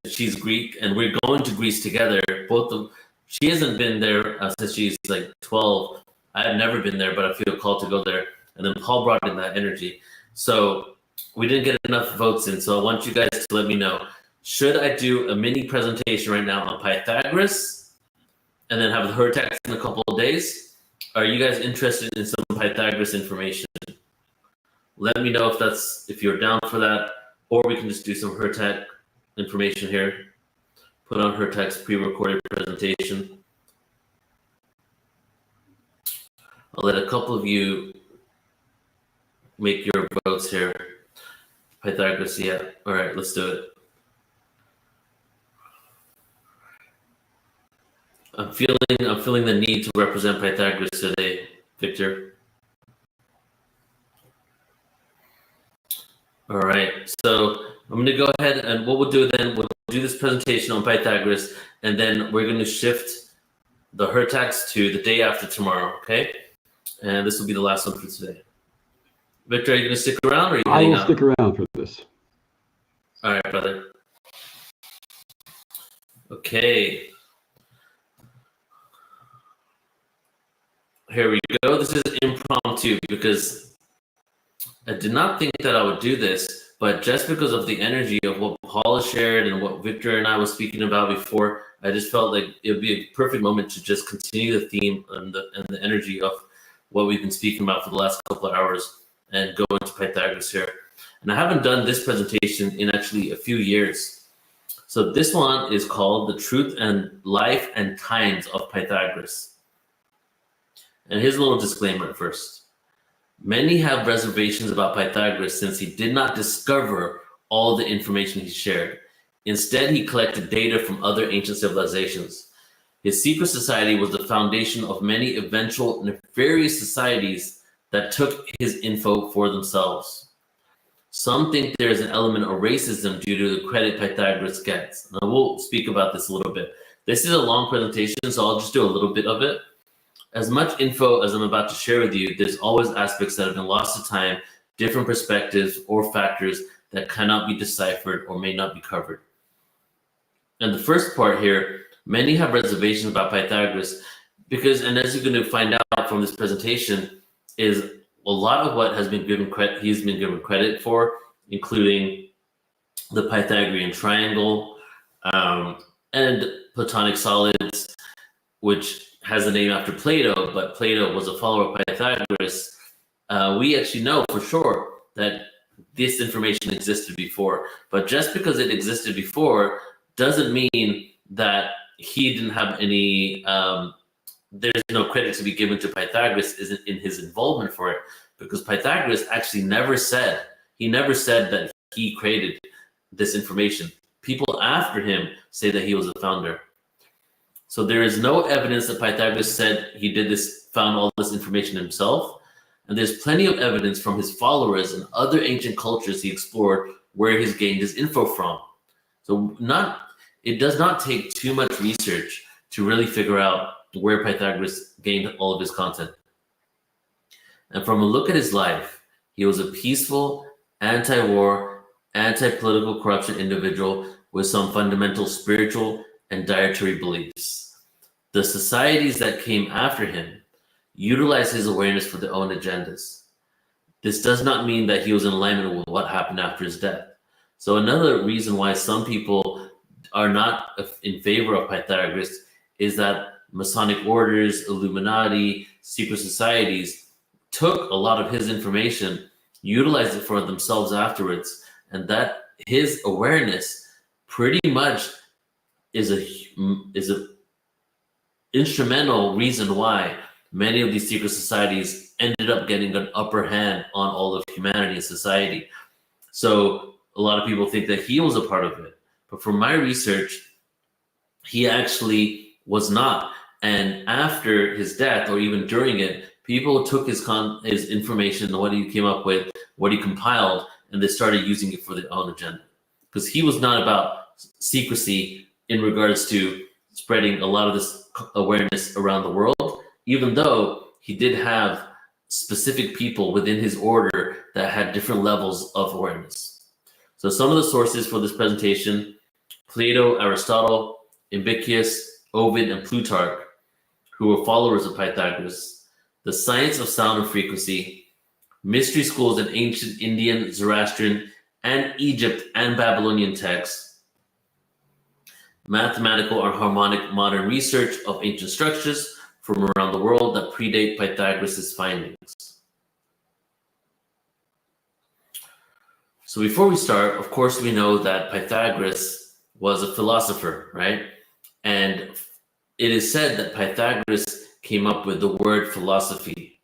She's Greek, and we're going to Greece together. She hasn't been there since she's like 12. I have never been there, but I feel called to go there. And then Paul brought in that energy. So we didn't get enough votes in. So I want you guys to let me know. Should I do a mini presentation right now on Pythagoras and then have the Hurtak in a couple of days? Are you guys interested in some Pythagoras information? Let me know if you're down for that, or we can just do some Hurtak information here. Put on Hurtak's pre-recorded presentation. I'll let a couple of you make your votes here. Pythagoras, yeah. All right, let's do it. I'm feeling the need to represent Pythagoras today, Victor. All right, so I'm going to go ahead and what we'll do then, we'll do this presentation on Pythagoras, and then we're going to shift the Hurtaks to the day after tomorrow, okay? And this will be the last one for today. Victor, are you going to stick around, or are you heading out?
I will stick around for this.
All right, brother. Okay. Here we go. This is impromptu because I did not think that I would do this, but just because of the energy of what Paula shared and what Victor and I was speaking about before, I just felt like it would be a perfect moment to just continue the theme and the energy of what we've been speaking about for the last couple of hours and go into Pythagoras here. And I haven't done this presentation in actually a few years. So this one is called The Truth and Life and Times of Pythagoras. And here's a little disclaimer at first. Many have reservations about Pythagoras since he did not discover all the information he shared. Instead, he collected data from other ancient civilizations. His secret society was the foundation of many eventual nefarious societies that took his info for themselves. Some think there is an element of racism due to the credit Pythagoras gets. And I will speak about this a little bit. This is a long presentation, so I'll just do a little bit of it. As much info as I'm about to share with you, there's always aspects that have been lost to time, different perspectives or factors that cannot be deciphered or may not be covered. And the first part here, many have reservations about Pythagoras because, and as you're going to find out from this presentation, is a lot of what has been given credit, he's been given credit for, including the Pythagorean triangle and Platonic solids, which has a name after Plato, but Plato was a follower of Pythagoras. We actually know for sure that this information existed before, but just because it existed before doesn't mean that he didn't have any, there's no credit to be given to Pythagoras in his involvement for it, because Pythagoras actually never said that he created this information. People after him say that he was the founder. So there is no evidence that Pythagoras said he did this, found all this information himself. And there's plenty of evidence from his followers and other ancient cultures he explored where he's gained his info from. So it does not take too much research to really figure out where Pythagoras gained all of his content. And from a look at his life, he was a peaceful, anti-war, anti-political corruption individual with some fundamental spiritual and dietary beliefs. The societies that came after him utilized his awareness for their own agendas. This does not mean that he was in alignment with what happened after his death. So another reason why some people are not in favor of Pythagoras is that Masonic orders, Illuminati, secret societies took a lot of his information, utilized it for themselves afterwards, and that his awareness pretty much is a instrumental reason why many of these secret societies ended up getting an upper hand on all of humanity and society. So a lot of people think that he was a part of it. But from my research, he actually was not. And after his death, or even during it, people took his information, what he came up with, what he compiled, and they started using it for their own agenda. Because he was not about secrecy in regards to spreading a lot of this awareness around the world, even though he did have specific people within his order that had different levels of awareness. So some of the sources for this presentation: Plato, Aristotle, Imbicius, Ovid, and Plutarch, who were followers of Pythagoras, the science of sound and frequency, mystery schools in ancient Indian, Zoroastrian, and Egypt and Babylonian texts, mathematical or harmonic modern research of ancient structures from around the world that predate Pythagoras' findings. So before we start, of course, we know that Pythagoras was a philosopher, right? And it is said that Pythagoras came up with the word philosophy.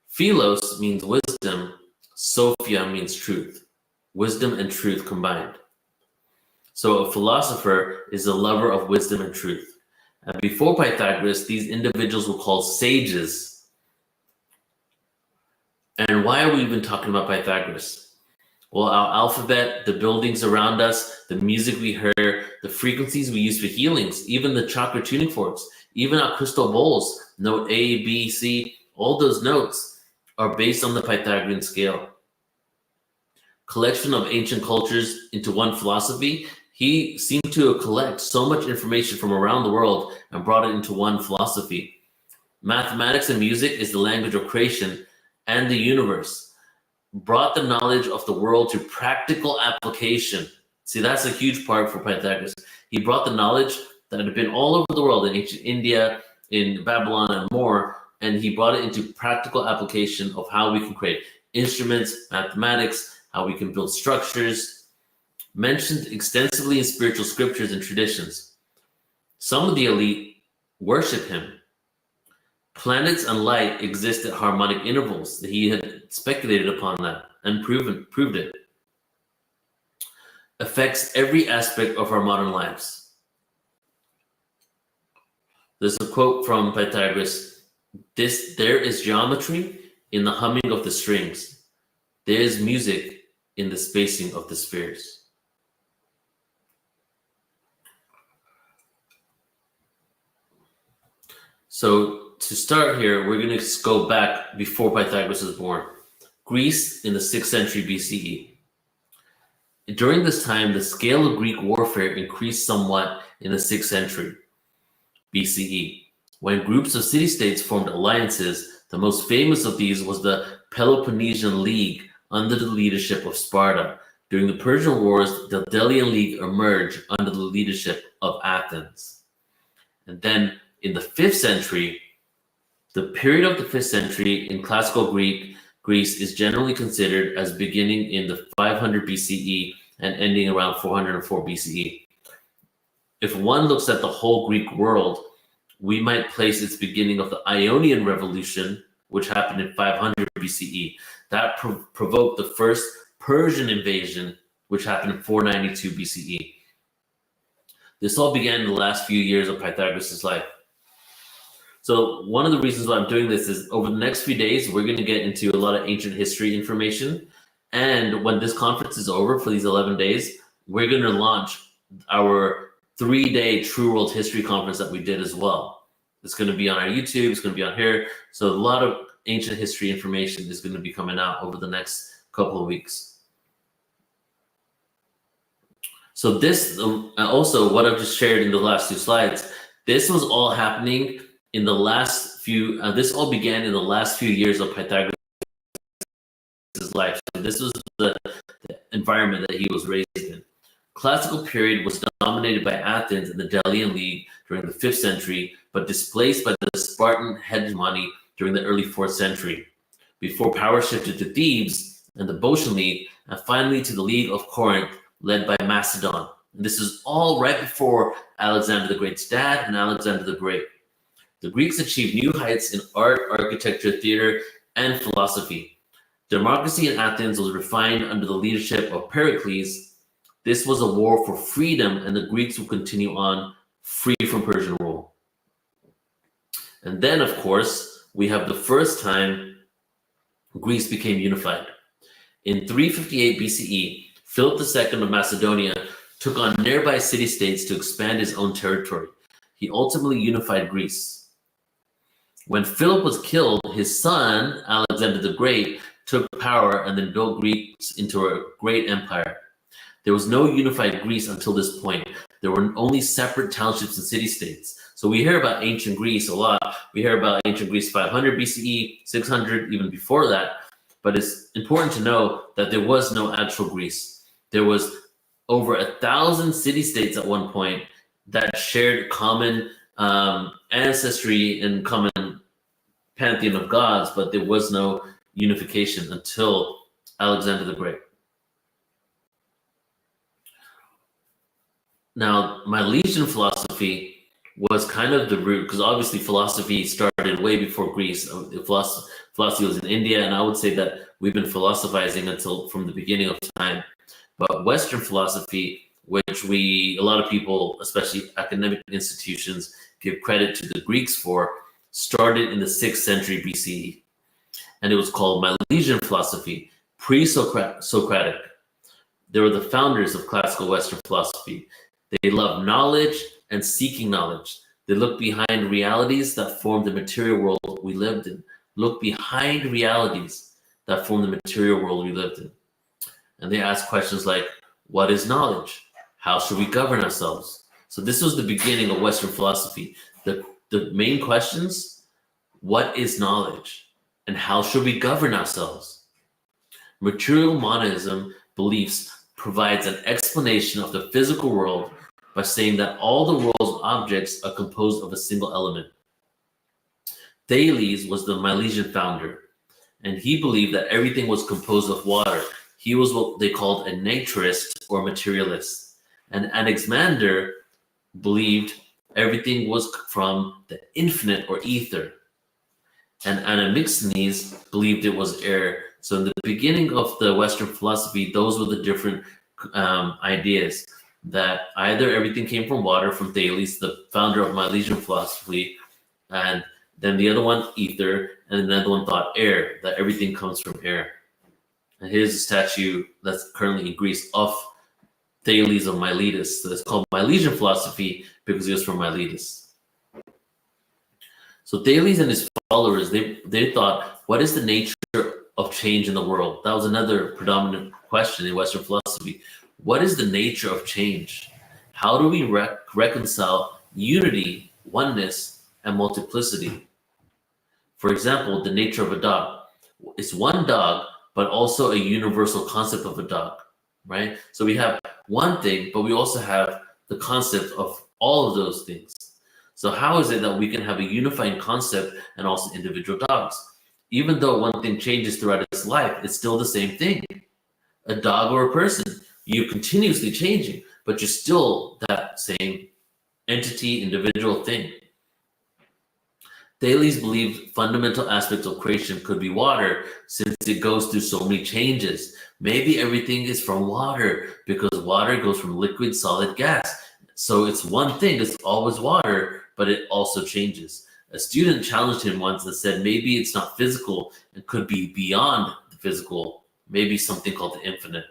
Philos means wisdom, Sophia means truth, wisdom and truth combined. So a philosopher is a lover of wisdom and truth. And before Pythagoras, these individuals were called sages. And why are we even talking about Pythagoras? Well, our alphabet, the buildings around us, the music we hear, the frequencies we use for healings, even the chakra tuning forks, even our crystal bowls, note A, B, C, all those notes are based on the Pythagorean scale. Collection of ancient cultures into one philosophy. He seemed to collect so much information from around the world and brought it into one philosophy. Mathematics and music is the language of creation and the universe. brought the knowledge of the world to practical application. See, that's a huge part for Pythagoras. He brought the knowledge that had been all over the world, in ancient India, in Babylon, and more, and he brought it into practical application of how we can create instruments, mathematics, how we can build structures, mentioned extensively in spiritual scriptures and traditions. Some of the elite worship him. Planets and light exist at harmonic intervals. He had speculated upon that and proved it. Affects every aspect of our modern lives. There's a quote from Pythagoras: there is geometry in the humming of the strings. There is music in the spacing of the spheres. So to start here, we're going to go back before Pythagoras was born. Greece in the 6th century BCE. During this time, the scale of Greek warfare increased somewhat in the 6th century BCE, when groups of city-states formed alliances. The most famous of these was the Peloponnesian League under the leadership of Sparta. During the Persian Wars, the Delian League emerged under the leadership of Athens. And then in the 5th century, the period of the 5th century in classical Greece is generally considered as beginning in the 500 BCE and ending around 404 BCE. If one looks at the whole Greek world, we might place its beginning of the Ionian Revolution, which happened in 500 BCE. That provoked the first Persian invasion, which happened in 492 BCE. This all began in the last few years of Pythagoras' life. So one of the reasons why I'm doing this is over the next few days, we're going to get into a lot of ancient history information. And when this conference is over for these 11 days, we're going to launch our 3-day True World History Conference that we did as well. It's going to be on our YouTube. It's going to be on here. So a lot of ancient history information is going to be coming out over the next couple of weeks. So this also, what I've just shared in the last 2 slides, this was all happening in the last few, this all began in the last few years of Pythagoras' life. So this was the environment that he was raised in. Classical period was dominated by Athens and the Delian League during the 5th century, but displaced by the Spartan hegemony during the early 4th century, before power shifted to Thebes and the Boeotian League, and finally to the League of Corinth, led by Macedon. And this is all right before Alexander the Great's dad and Alexander the Great. The Greeks achieved new heights in art, architecture, theater, and philosophy. Democracy in Athens was refined under the leadership of Pericles. This was a war for freedom, and the Greeks would continue on free from Persian rule. And then, of course, we have the first time Greece became unified. In 358 BCE, Philip II of Macedonia took on nearby city-states to expand his own territory. He ultimately unified Greece. When Philip was killed, his son, Alexander the Great, took power and then built Greece into a great empire. There was no unified Greece until this point. There were only separate townships and city-states. So we hear about ancient Greece a lot. We hear about ancient Greece 500 BCE, 600, even before that. But it's important to know that there was no actual Greece. There was over 1,000 city-states at one point that shared common ancestry and common pantheon of gods, but there was no unification until Alexander the Great. Now, Milesian philosophy was kind of the root, because obviously philosophy started way before Greece. Philosophy was in India, and I would say that we've been philosophizing until from the beginning of time. But Western philosophy, which a lot of people, especially academic institutions, give credit to the Greeks for, started in the 6th century BCE. And it was called Milesian philosophy, pre-Socratic. They were the founders of classical Western philosophy. They loved knowledge and seeking knowledge. They looked behind realities that formed the material world we lived in. Look behind realities that formed the material world we lived in. And they asked questions like, what is knowledge? How should we govern ourselves? So this was the beginning of Western philosophy. The main questions, what is knowledge? And how should we govern ourselves? Material monism beliefs provides an explanation of the physical world by saying that all the world's objects are composed of a single element. Thales was the Milesian founder, and he believed that everything was composed of water. He was what they called a naturist or materialist. And Anaximander believed everything was from the infinite or ether. And Anaximenes believed it was air. So in the beginning of the Western philosophy, those were the different ideas, that either everything came from water, from Thales, the founder of Milesian philosophy, and then the other one, ether, and another one thought air, that everything comes from air. And here's a statue that's currently in Greece of Thales of Miletus. So it's called Milesian philosophy because he was from Miletus. So Thales and his followers, they thought, what is the nature of change in the world? That was another predominant question in Western philosophy. What is the nature of change? How do we reconcile unity, oneness, and multiplicity? For example, the nature of a dog. It's one dog, but also a universal concept of a dog, right? So we have one thing, but we also have the concept of all of those things. So how is it that we can have a unifying concept and also individual dogs? Even though one thing changes throughout its life, it's still the same thing. A dog or a person, you're continuously changing, but you're still that same entity, individual thing. Thales believed fundamental aspects of creation could be water, since it goes through so many changes. Maybe everything is from water, because water goes from liquid, solid, gas. So it's one thing, it's always water, but it also changes. A student challenged him once and said, maybe it's not physical, it could be beyond the physical, maybe something called the infinite.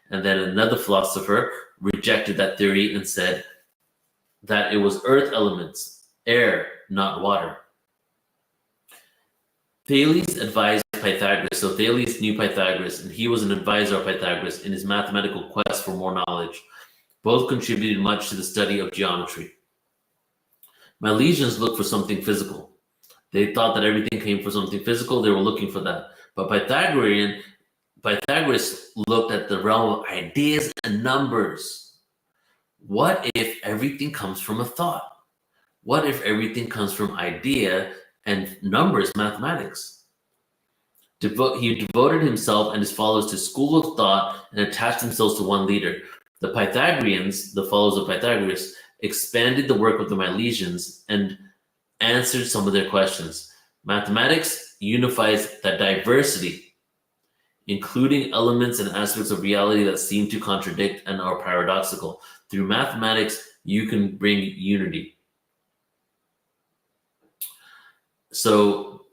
And then another philosopher rejected that theory and said that it was earth elements, air, not water. Thales advised Pythagoras. So Thales knew Pythagoras, and he was an advisor of Pythagoras in his mathematical quest for more knowledge. Both contributed much to the study of geometry. Milesians looked for something physical. They thought that everything came from something physical. They were looking for that. But Pythagoras looked at the realm of ideas and numbers. What if everything comes from a thought? What if everything comes from idea and numbers, mathematics? He devoted himself and his followers to school of thought and attached themselves to one leader. The Pythagoreans, the followers of Pythagoras, expanded the work of the Milesians and answered some of their questions. Mathematics unifies that diversity, including elements and aspects of reality that seem to contradict and are paradoxical. Through mathematics, you can bring unity. So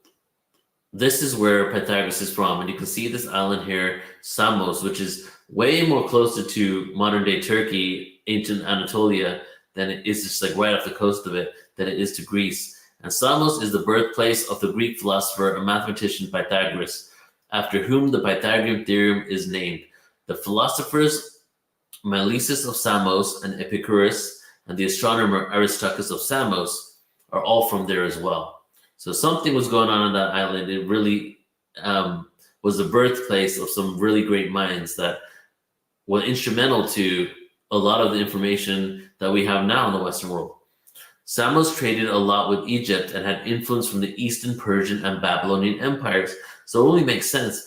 this is where Pythagoras is from, and you can see this island here, Samos, which is way more closer to modern-day Turkey, ancient Anatolia, than it is just like right off the coast of it, than it is to Greece. And Samos is the birthplace of the Greek philosopher and mathematician Pythagoras, after whom the Pythagorean theorem is named. The philosophers Miletus of Samos and Epicurus, and the astronomer Aristarchus of Samos are all from there as well. So something was going on that island. It really was the birthplace of some really great minds that were instrumental to a lot of the information that we have now in the Western world. Samos traded a lot with Egypt and had influence from the Eastern Persian and Babylonian empires. So it only makes sense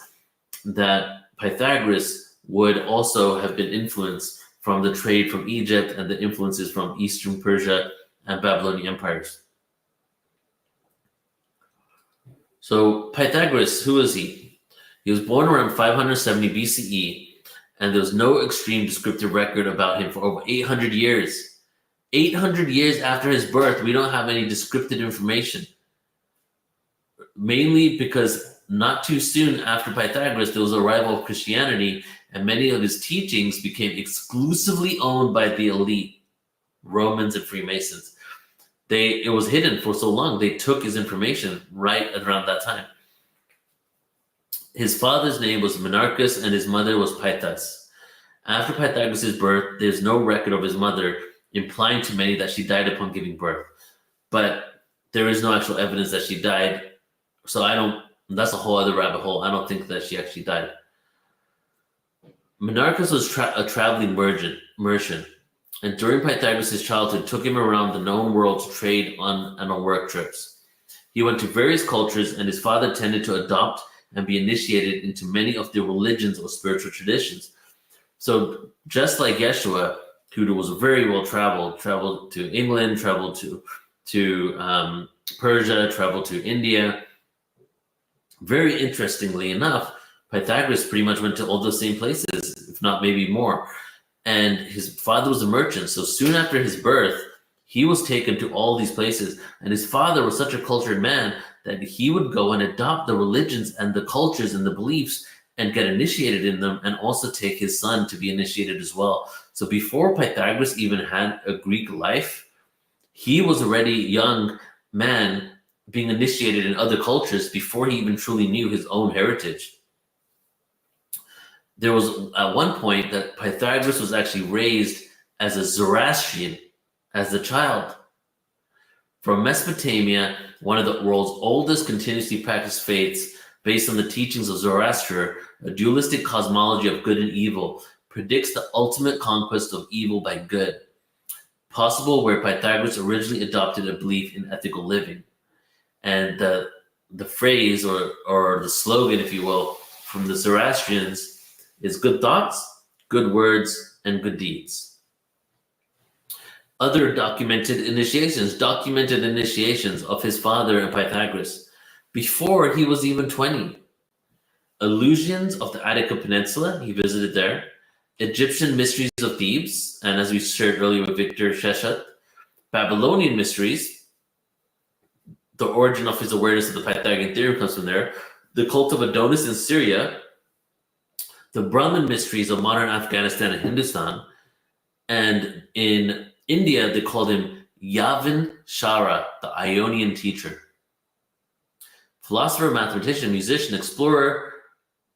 that Pythagoras would also have been influenced from the trade from Egypt and the influences from Eastern Persia and Babylonian empires. So Pythagoras, who is he? He was born around 570 BCE, and there was no extreme descriptive record about him for over 800 years. 800 years after his birth, we don't have any descriptive information. Mainly because not too soon after Pythagoras, there was the arrival of Christianity, and many of his teachings became exclusively owned by the elite, Romans and Freemasons. It was hidden for so long, they took his information right around that time. His father's name was Monarchus and his mother was Pythas. After Pythagoras' birth, there's no record of his mother, implying to many that she died upon giving birth. But there is no actual evidence that she died. So that's a whole other rabbit hole. I don't think that she actually died. Menarchus was a traveling merchant, and during Pythagoras' childhood took him around the known world to trade and on work trips. He went to various cultures, and his father tended to adopt and be initiated into many of the religions or spiritual traditions. So just like Yeshua, who was very well traveled to England, traveled to Persia, traveled to India. Very interestingly enough, Pythagoras pretty much went to all the same places, if not maybe more. And his father was a merchant. So soon after his birth, he was taken to all these places. And his father was such a cultured man that he would go and adopt the religions and the cultures and the beliefs and get initiated in them, and also take his son to be initiated as well. So before Pythagoras even had a Greek life, he was already a young man being initiated in other cultures before he even truly knew his own heritage. There was at one point that Pythagoras was actually raised as a Zoroastrian as a child. From Mesopotamia, one of the world's oldest continuously practiced faiths, based on the teachings of Zoroaster, a dualistic cosmology of good and evil, predicts the ultimate conquest of evil by good, possible where Pythagoras originally adopted a belief in ethical living. And the phrase or the slogan, if you will, from the Zoroastrians is good thoughts, good words, and good deeds. Other documented initiations of his father and Pythagoras before he was even 20. Illusions of the Attica Peninsula, he visited there. Egyptian mysteries of Thebes, and as we shared earlier with Victor Sheshat, Babylonian mysteries, the origin of his awareness of the Pythagorean theorem comes from there. The cult of Adonis in Syria, the Brahmin mysteries of modern Afghanistan and Hindustan, and in India, they called him Yavin Shara, the Ionian teacher. Philosopher, mathematician, musician, explorer.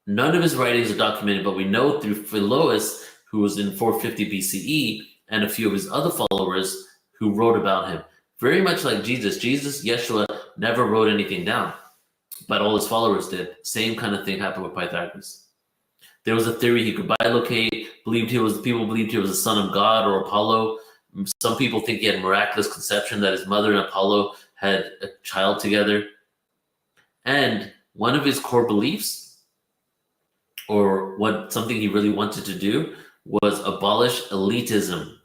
None of his writings are documented, but we know through Philoas, who was in 450 BCE, and a few of his other followers who wrote about him. Very much like Jesus. Yeshua, never wrote anything down, but all his followers did. Same kind of thing happened with Pythagoras. There was a theory he could bilocate. People believed he was the son of God or Apollo. Some people think he had miraculous conception, that his mother and Apollo had a child together. And one of his core beliefs, or something he really wanted to do, was abolish elitism.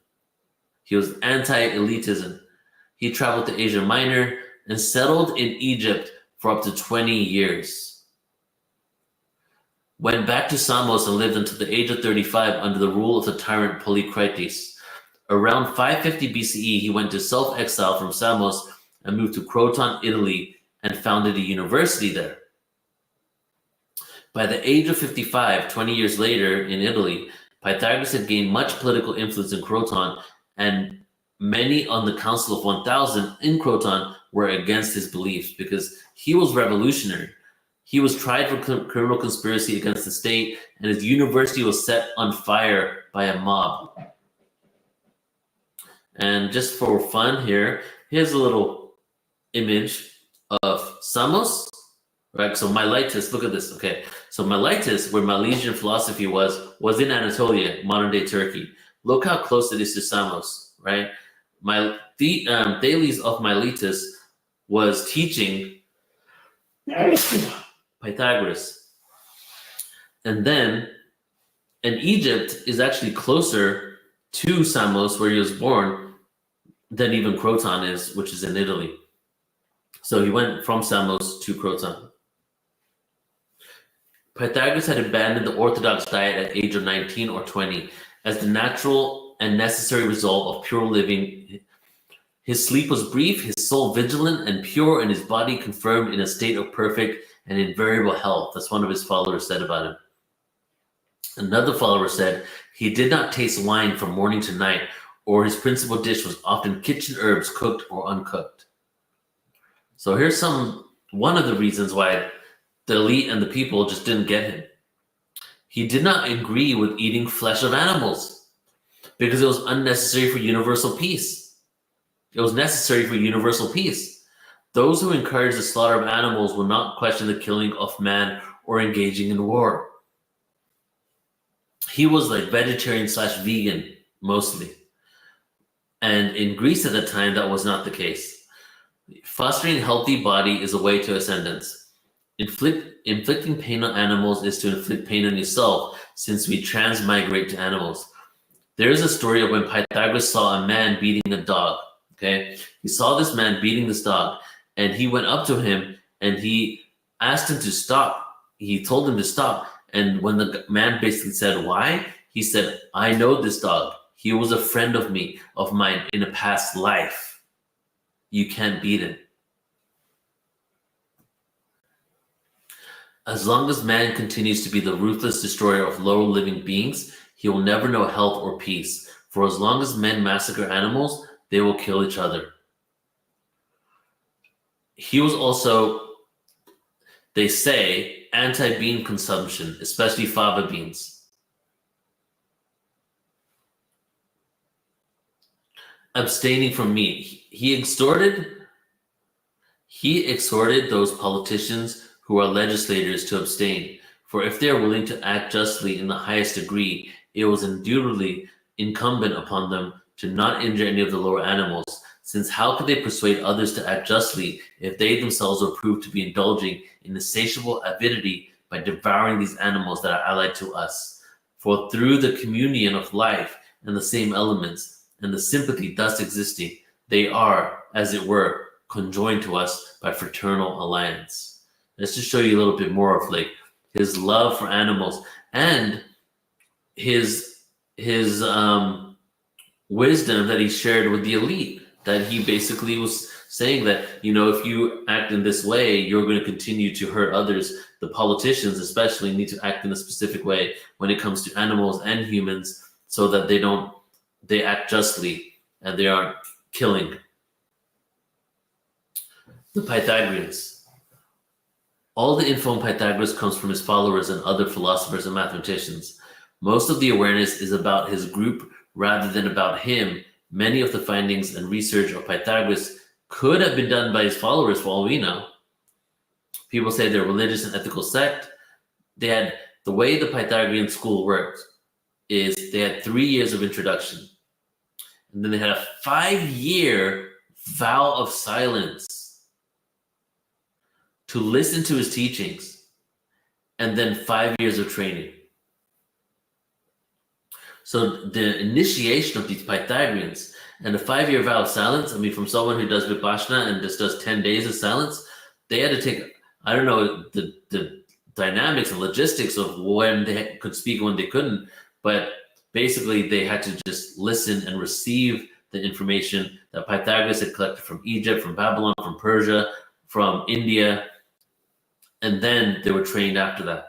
He was anti-elitism. He traveled to Asia Minor and settled in Egypt for up to 20 years. Went back to Samos and lived until the age of 35 under the rule of the tyrant Polycrates. Around 550 BCE, he went to self-exile from Samos and moved to Croton, Italy, and founded a university there. By the age of 55, 20 years later in Italy, Pythagoras had gained much political influence in Croton, and many on the Council of 1000 in Croton were against his beliefs because he was revolutionary. He was tried for criminal conspiracy against the state, and his university was set on fire by a mob. And just for fun here, here's a little image of Samos, right? So Miletus, look at this, okay. So Miletus, where Milesian philosophy was in Anatolia, modern day Turkey. Look how close it is to Samos, right? Thales of Miletus was teaching Pythagoras. And then, and Egypt is actually closer to Samos, where he was born, than even Croton is, which is in Italy. So he went from Samos to Croton. Pythagoras had abandoned the orthodox diet at the age of 19 or 20 as the natural and necessary result of pure living. His sleep was brief, his soul vigilant and pure, and his body confirmed in a state of perfect and invariable health. That's one of his followers said about him. Another follower said he did not taste wine from morning to night, or his principal dish was often kitchen herbs, cooked or uncooked. So here's one of the reasons why the elite and the people just didn't get him. He did not agree with eating flesh of animals because it was unnecessary for universal peace. It was necessary for universal peace. Those who encourage the slaughter of animals will not question the killing of man or engaging in war. he was like vegetarian / vegan mostly. And in Greece at the time, that was not the case. Fostering a healthy body is a way to ascendance. Inflicting pain on animals is to inflict pain on yourself, since we transmigrate to animals. There is a story of when Pythagoras saw a man beating a dog. Okay, he saw this man beating this dog, and he went up to him and he asked him to stop. He told him to stop, and when the man basically said, "Why?" he said, "I know this dog. He was a friend of mine in a past life. You can't beat him." As long as man continues to be the ruthless destroyer of lower living beings, he will never know health or peace. For as long as men massacre animals, they will kill each other. He was also, they say, anti-bean consumption, especially fava beans. Abstaining from meat. He exhorted those politicians who are legislators to abstain, for if they are willing to act justly in the highest degree, it was indubitably incumbent upon them to not injure any of the lower animals, since how could they persuade others to act justly if they themselves were proved to be indulging in insatiable avidity by devouring these animals that are allied to us? For through the communion of life and the same elements, and the sympathy thus existing, they are, as it were, conjoined to us by fraternal alliance. Let's just show you a little bit more of like his love for animals and his wisdom that he shared with the elite. That he basically was saying that, you know, if you act in this way, you're going to continue to hurt others. The politicians especially need to act in a specific way when it comes to animals and humans, so that they act justly and they aren't killing. The Pythagoreans. All the info on Pythagoras comes from his followers and other philosophers and mathematicians. Most of the awareness is about his group rather than about him. Many of the findings and research of Pythagoras could have been done by his followers, for all we know. People say they're a religious and ethical sect. The way the Pythagorean school worked is they had 3 years of introduction. And then they had a 5-year vow of silence to listen to his teachings, and then 5 years of training. So the initiation of these Pythagoreans and the 5-year vow of silence, I mean, from someone who does Vipassana and just does 10 days of silence, they had to take, I don't know, the dynamics and logistics of when they could speak and when they couldn't, but basically they had to just listen and receive the information that Pythagoras had collected from Egypt, from Babylon, from Persia, from India, and then they were trained after that.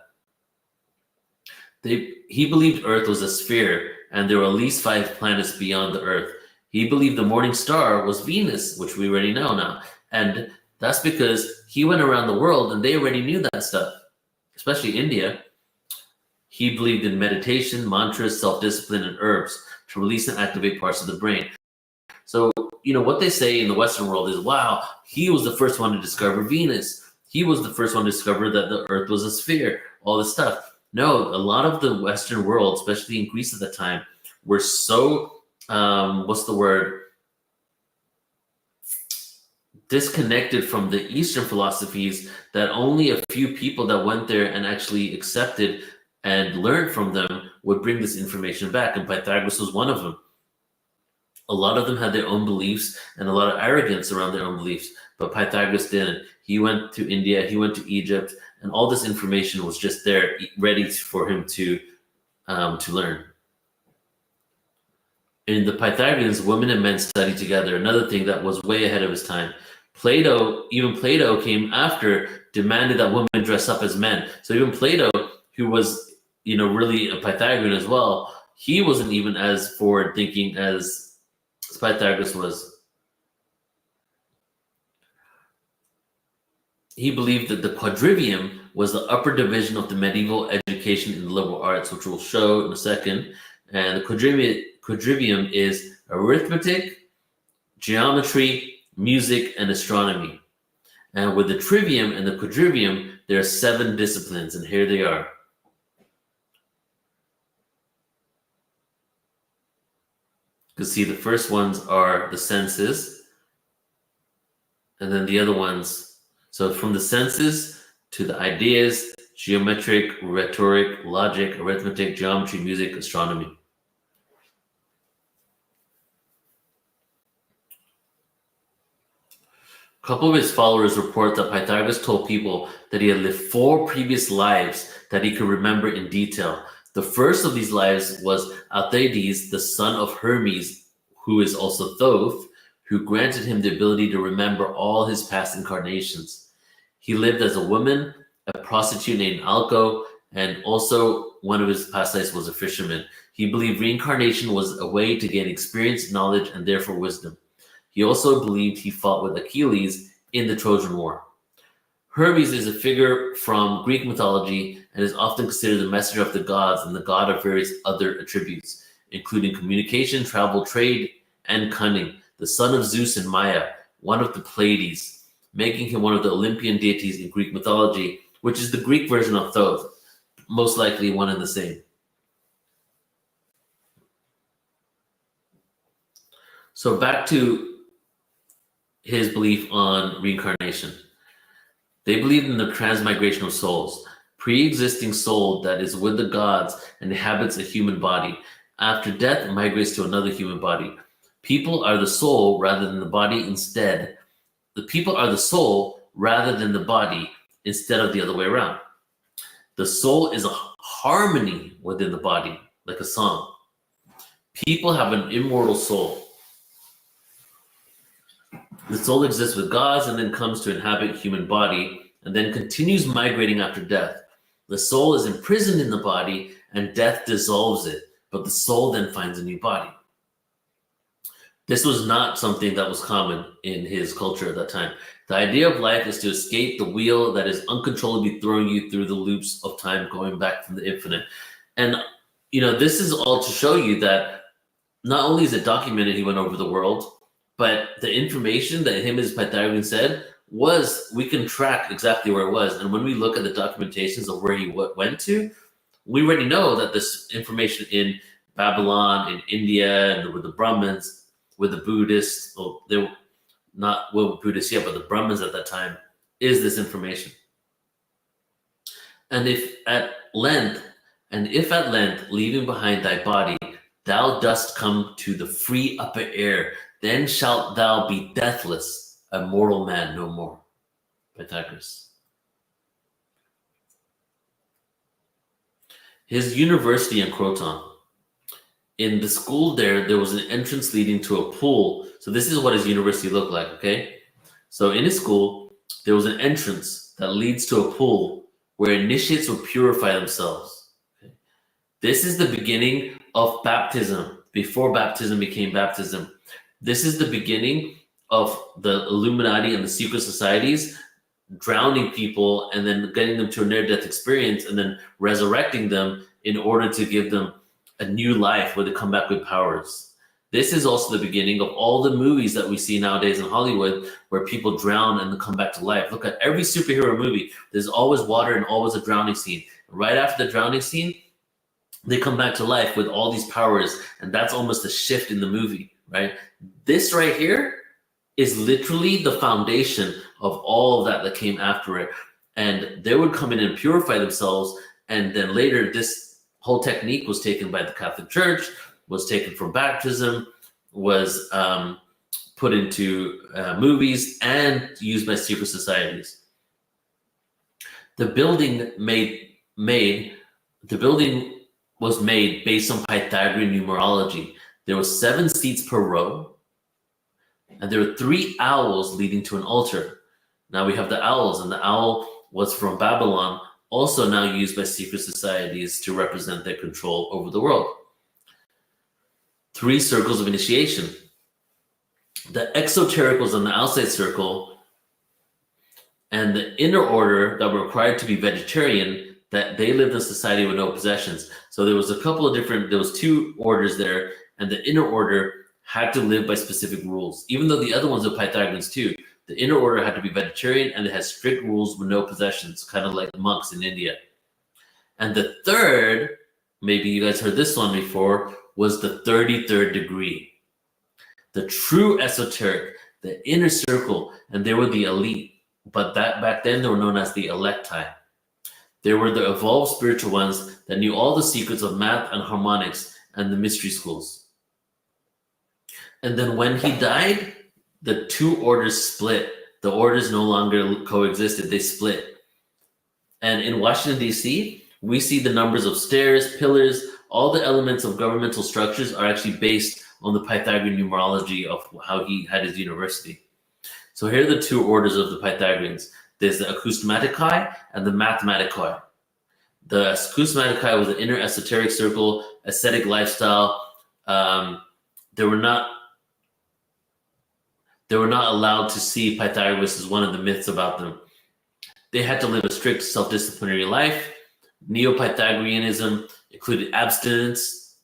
He believed Earth was a sphere, and there were at least 5 planets beyond the Earth. He believed the morning star was Venus, which we already know now. And that's because he went around the world and they already knew that stuff, especially India. He believed in meditation, mantras, self-discipline, and herbs to release and activate parts of the brain. So, you know, what they say in the Western world is, wow, he was the first one to discover Venus. He was the first one to discover that the Earth was a sphere, all this stuff. No, a lot of the Western world, especially in Greece at the time, were so, disconnected from the Eastern philosophies that only a few people that went there and actually accepted and learned from them would bring this information back. And Pythagoras was one of them. A lot of them had their own beliefs and a lot of arrogance around their own beliefs, but Pythagoras didn't. He went to India, he went to Egypt, and all this information was just there, ready for him to learn. In the Pythagoreans, women and men studied together. Another thing that was way ahead of his time. Even Plato came after, demanded that women dress up as men. So even Plato, who was, you know, really a Pythagorean as well, he wasn't even as forward thinking as Pythagoras was. He believed that the quadrivium was the upper division of the medieval education in the liberal arts, which we'll show in a second. And the quadrivium is arithmetic, geometry, music, and astronomy. And with the trivium and the quadrivium, there are 7 disciplines, and here they are. can see the first ones are the senses, and then the other ones. So from the senses to the ideas, geometric, rhetoric, logic, arithmetic, geometry, music, astronomy. A couple of his followers report that Pythagoras told people that he had lived 4 previous lives that he could remember in detail. The first of these lives was Alcides, the son of Hermes, who is also Thoth, who granted him the ability to remember all his past incarnations. He lived as a woman, a prostitute named Alco, and also one of his past lives was a fisherman. He believed reincarnation was a way to gain experience, knowledge, and therefore wisdom. He also believed he fought with Achilles in the Trojan War. Hermes is a figure from Greek mythology and is often considered the messenger of the gods and the god of various other attributes, including communication, travel, trade, and cunning, the son of Zeus and Maya, one of the Pleiades, making him one of the Olympian deities in Greek mythology, which is the Greek version of Thoth, most likely one and the same. So back to his belief on reincarnation. They believed in the transmigration of souls, pre-existing soul that is with the gods and inhabits a human body. After death, it migrates to another human body. People are the soul rather than the body instead. The people are the soul rather than the body instead of the other way around. The soul is a harmony within the body, like a song. People have an immortal soul. The soul exists with gods and then comes to inhabit human body and then continues migrating after death. The soul is imprisoned in the body and death dissolves it, but the soul then finds a new body. This was not something that was common in his culture at that time. The idea of life is to escape the wheel that is uncontrollably throwing you through the loops of time, going back from the infinite. And, this is all to show you that not only is it documented he went over the world, but the information that him and his Pythagorean said was, we can track exactly where it was. And when we look at the documentations of where he went to, we already know that this information in Babylon, in India, and with the Brahmins, with the Buddhists, they were not Buddhists yet, but the Brahmins at that time, is this information. And if at length, leaving behind thy body, thou dost come to the free upper air, then shalt thou be deathless, a mortal man no more. Pythagoras. His university in Croton. In the school there was an entrance leading to a pool. So this is what his university looked like, okay? So in his school, there was an entrance that leads to a pool where initiates would purify themselves. Okay? This is the beginning of baptism, before baptism became baptism. This is the beginning of the Illuminati and the secret societies drowning people and then getting them to a near-death experience and then resurrecting them in order to give them a new life where they come back with powers. This is also the beginning of all the movies that we see nowadays in Hollywood where people drown and then come back to life. Look at every superhero movie. There's always water and always a drowning scene. Right after the drowning scene, they come back to life with all these powers, and that's almost a shift in the movie, right? This right here is literally the foundation of all of that came after it. And they would come in and purify themselves, and then later this whole technique was taken by the Catholic Church, was taken from baptism, was put into movies and used by secret societies. The building was made based on Pythagorean numerology. There were 7 seats per row, and there were 3 owls leading to an altar. Now we have the owls, and the owl was from Babylon, also now used by secret societies to represent their control over the world. 3 circles of initiation. The exoteric was on the outside circle, and the inner order that were required to be vegetarian, that they lived in a society with no possessions. So there was there was 2 orders there, and the inner order had to live by specific rules, even though the other ones are Pythagoreans too. The inner order had to be vegetarian, and it had strict rules with no possessions, kind of like the monks in India. And the third, maybe you guys heard this one before, was the 33rd degree. the true esoteric, the inner circle, and they were the elite. But that back then they were known as the electi. They were the evolved spiritual ones that knew all the secrets of math and harmonics and the mystery schools. And then when he died, the two orders split. The orders no longer coexisted, they split. And in Washington, D.C., we see the numbers of stairs, pillars, all the elements of governmental structures are actually based on the Pythagorean numerology of how he had his university. So here are the two orders of the Pythagoreans. There's the acoustomatici and the mathematicoi. The acoustomatici was an inner esoteric circle, ascetic lifestyle. They were not allowed to see Pythagoras as one of the myths about them. They had to live a strict self-disciplinary life. Neo-Pythagoreanism included abstinence.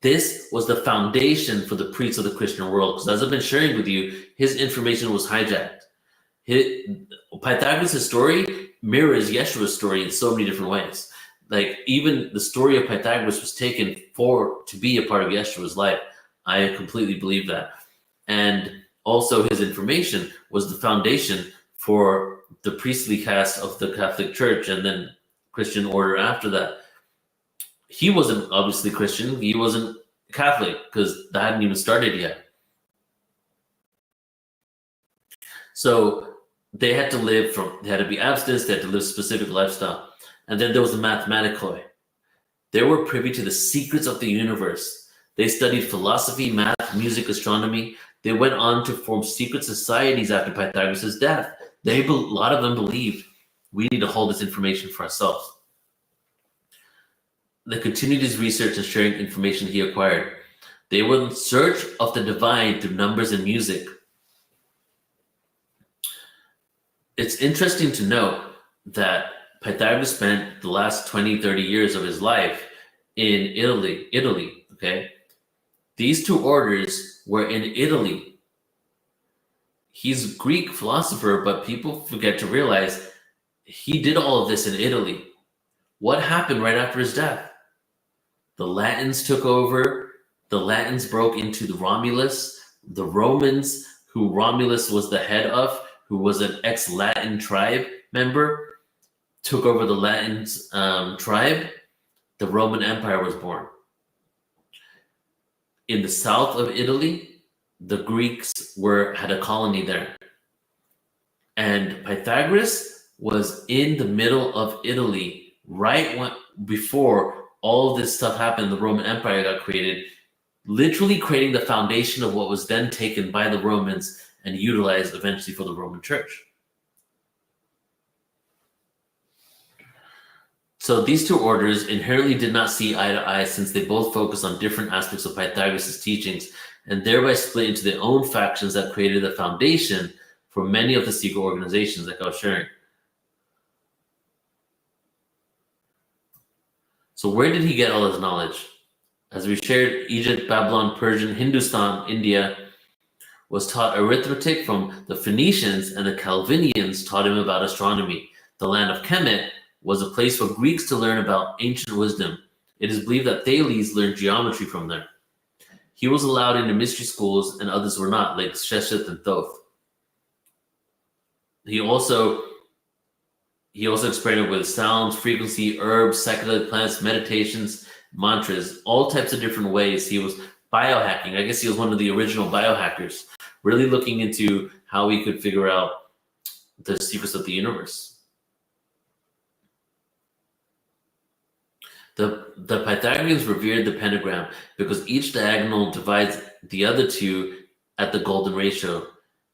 This was the foundation for the priests of the Christian world, because as I've been sharing with you, his information was hijacked. Pythagoras' story mirrors Yeshua's story in so many different ways. Like, even the story of Pythagoras was taken to be a part of Yeshua's life. I completely believe that. And also his information was the foundation for the priestly caste of the Catholic Church and then Christian order after that. He wasn't obviously Christian. He wasn't Catholic because that hadn't even started yet. So they had to they had to be abstinence, they had to live a specific lifestyle. And then there was the mathematicoi. They were privy to the secrets of the universe. They studied philosophy, math, music, astronomy. They went on to form secret societies after Pythagoras' death. A lot of them believed we need to hold this information for ourselves. They continued his research and sharing information he acquired. They were in search of the divine through numbers and music. It's interesting to note that Pythagoras spent the last 20, 30 years of his life in Italy, okay? These two orders were in Italy. He's a Greek philosopher, but people forget to realize he did all of this in Italy. What happened right after his death? The Latins took over. The Latins broke into the Romulus. The Romans, who Romulus was the head of, who was an ex-Latin tribe member, took over the Latin tribe. The Roman Empire was born. In the south of Italy, the Greeks had a colony there. And Pythagoras was in the middle of Italy before all of this stuff happened. The Roman Empire got created, literally creating the foundation of what was then taken by the Romans and utilized eventually for the Roman Church. So these two orders inherently did not see eye to eye, since they both focused on different aspects of Pythagoras' teachings and thereby split into their own factions that created the foundation for many of the secret organizations like I was sharing. So where did he get all his knowledge? As we shared, Egypt, Babylon, Persian, Hindustan, India was taught arithmetic from the Phoenicians, and the Calvinians taught him about astronomy. The land of Kemet was a place for Greeks to learn about ancient wisdom. It is believed that Thales learned geometry from there. He was allowed into mystery schools and others were not, like Sheshet and Thoth. He also experimented with sounds, frequency, herbs, psychedelic plants, meditations, mantras, all types of different ways. He was biohacking. I guess he was one of the original biohackers, really looking into how he could figure out the secrets of the universe. The Pythagoreans revered the pentagram because each diagonal divides the other two at the golden ratio.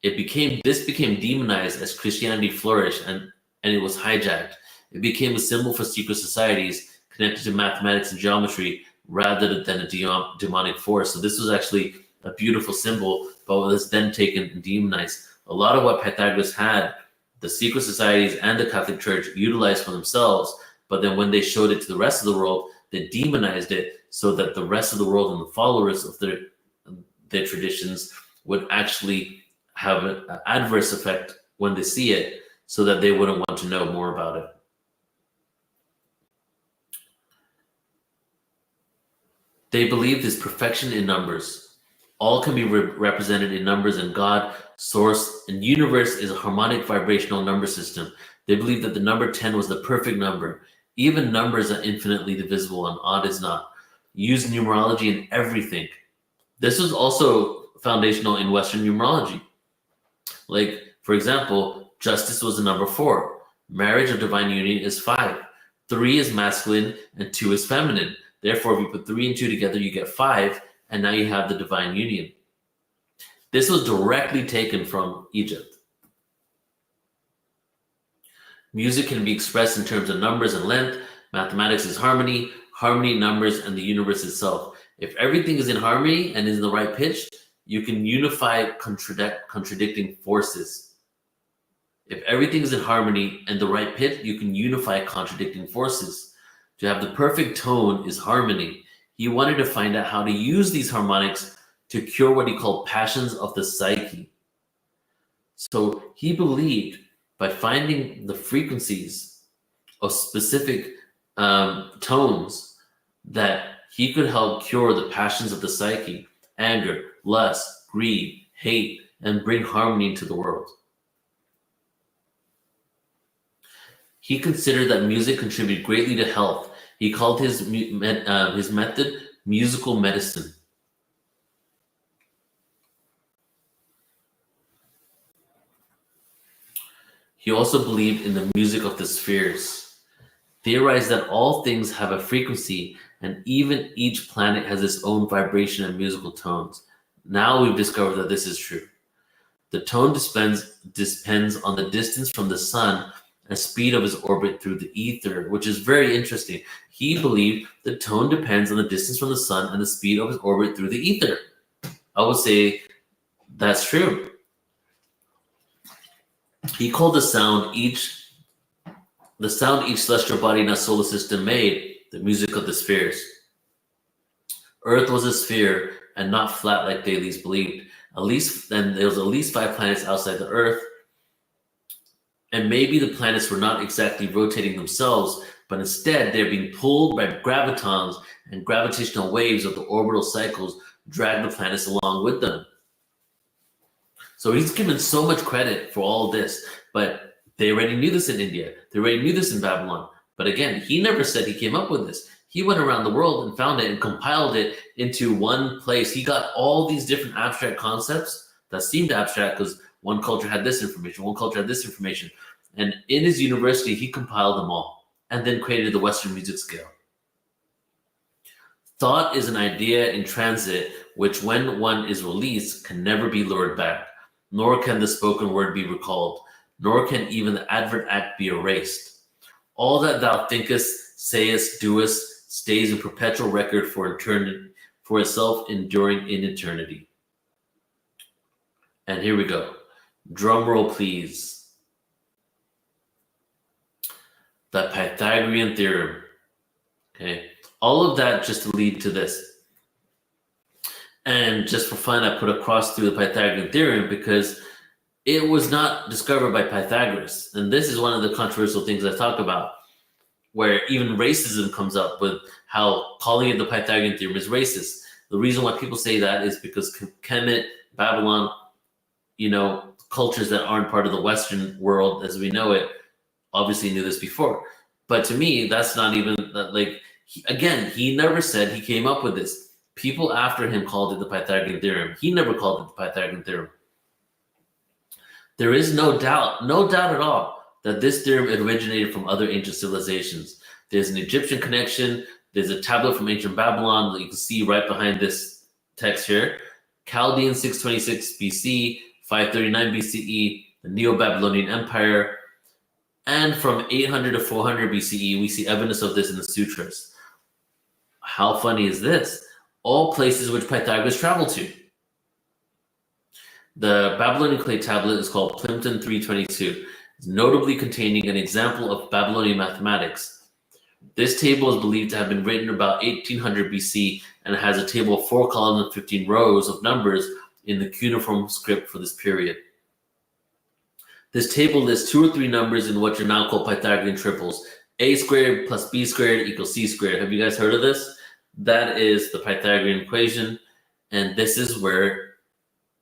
This became demonized as Christianity flourished and it was hijacked. It became a symbol for secret societies connected to mathematics and geometry rather than a demonic force. So this was actually a beautiful symbol, but was then taken and demonized. A lot of what Pythagoras had, the secret societies and the Catholic Church utilized for themselves, but then when they showed it to the rest of the world, they demonized it so that the rest of the world and the followers of their traditions would actually have an adverse effect when they see it, so that they wouldn't want to know more about it. They believed this perfection in numbers. All can be represented in numbers, and God, source, and universe is a harmonic vibrational number system. They believe that the number 10 was the perfect number. Even numbers are infinitely divisible, and odd is not. Use numerology in everything. This was also foundational in Western numerology. Like, for example, justice was the number 4. Marriage or divine union is 5. 3 is masculine and 2 is feminine. Therefore, if you put 3 and 2 together, you get 5, and now you have the divine union. This was directly taken from Egypt. Music can be expressed in terms of numbers and length. Mathematics is harmony, numbers, and the universe itself. If everything is in harmony and is in the right pitch, you can unify contradicting forces. If everything is in harmony and the right pitch, you can unify contradicting forces. To have the perfect tone is harmony. He wanted to find out how to use these harmonics to cure what he called passions of the psyche. So he believed by finding the frequencies of specific tones that he could help cure the passions of the psyche, anger, lust, greed, hate, and bring harmony into the world. He considered that music contributed greatly to health. He called his method musical medicine. He also believed in the music of the spheres, theorized that all things have a frequency and even each planet has its own vibration and musical tones. Now we've discovered that this is true. The tone depends on the distance from the sun and speed of his orbit through the ether, which is very interesting. He believed the tone depends on the distance from the sun and the speed of his orbit through the ether. I would say that's true. He called the sound each celestial body in our solar system made the music of the spheres. Earth was a sphere and not flat like Thales believed. Then there was at least 5 planets outside the Earth. And maybe the planets were not exactly rotating themselves, but instead they're being pulled by gravitons, and gravitational waves of the orbital cycles drag the planets along with them. So he's given so much credit for all this, but they already knew this in India. They already knew this in Babylon. But again, he never said he came up with this. He went around the world and found it and compiled it into one place. He got all these different abstract concepts that seemed abstract because one culture had this information, one culture had this information. And in his university, he compiled them all and then created the Western music scale. Thought is an idea in transit, which when one is released can never be lured back, nor can the spoken word be recalled, nor can even the advert act be erased. All that thou thinkest, sayest, doest, stays in perpetual record for eternity, for itself enduring in eternity. And here we go. Drum roll, please. The Pythagorean theorem. Okay. All of that just to lead to this. And just for fun, I put a cross through the Pythagorean theorem because it was not discovered by Pythagoras. And this is one of the controversial things I talk about, where even racism comes up with how calling it the Pythagorean theorem is racist. The reason why people say that is because Kemet, Babylon, cultures that aren't part of the Western world as we know it, obviously knew this before. But to me, that's not even he never said he came up with this. People after him called it the Pythagorean theorem. He never called it the Pythagorean theorem. There is no doubt at all that this theorem originated from other ancient civilizations. There's an Egyptian connection. There's a tablet from ancient Babylon that you can see right behind this text here. Chaldean 626 BC, 539 BCE, the Neo-Babylonian Empire, and from 800 to 400 BCE, we see evidence of this in the sutras. How funny is this? All places which Pythagoras traveled to. The Babylonian clay tablet is called Plimpton 322, notably containing an example of Babylonian mathematics. This table is believed to have been written about 1800 BC and has a table of 4 columns and 15 rows of numbers in the cuneiform script for this period. This table lists 2 or 3 numbers in what are now called Pythagorean triples. A squared plus B squared equals C squared. Have you guys heard of this? That is the Pythagorean equation. And this is where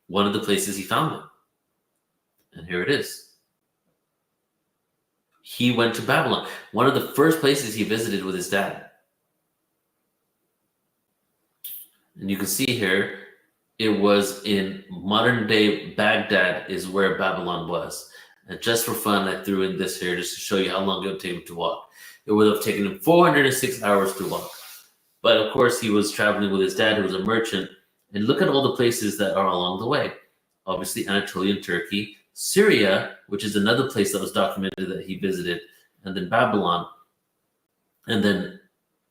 one of the places he found it. And here it is. He went to Babylon, one of the first places he visited with his dad. And you can see here, it was in modern day Baghdad is where Babylon was. And just for fun, I threw in this here just to show you how long it would take him to walk. It would have taken him 406 hours to walk. But of course, he was traveling with his dad, who was a merchant. And look at all the places that are along the way. Obviously, Anatolian Turkey, Syria, which is another place that was documented that he visited, and then Babylon, and then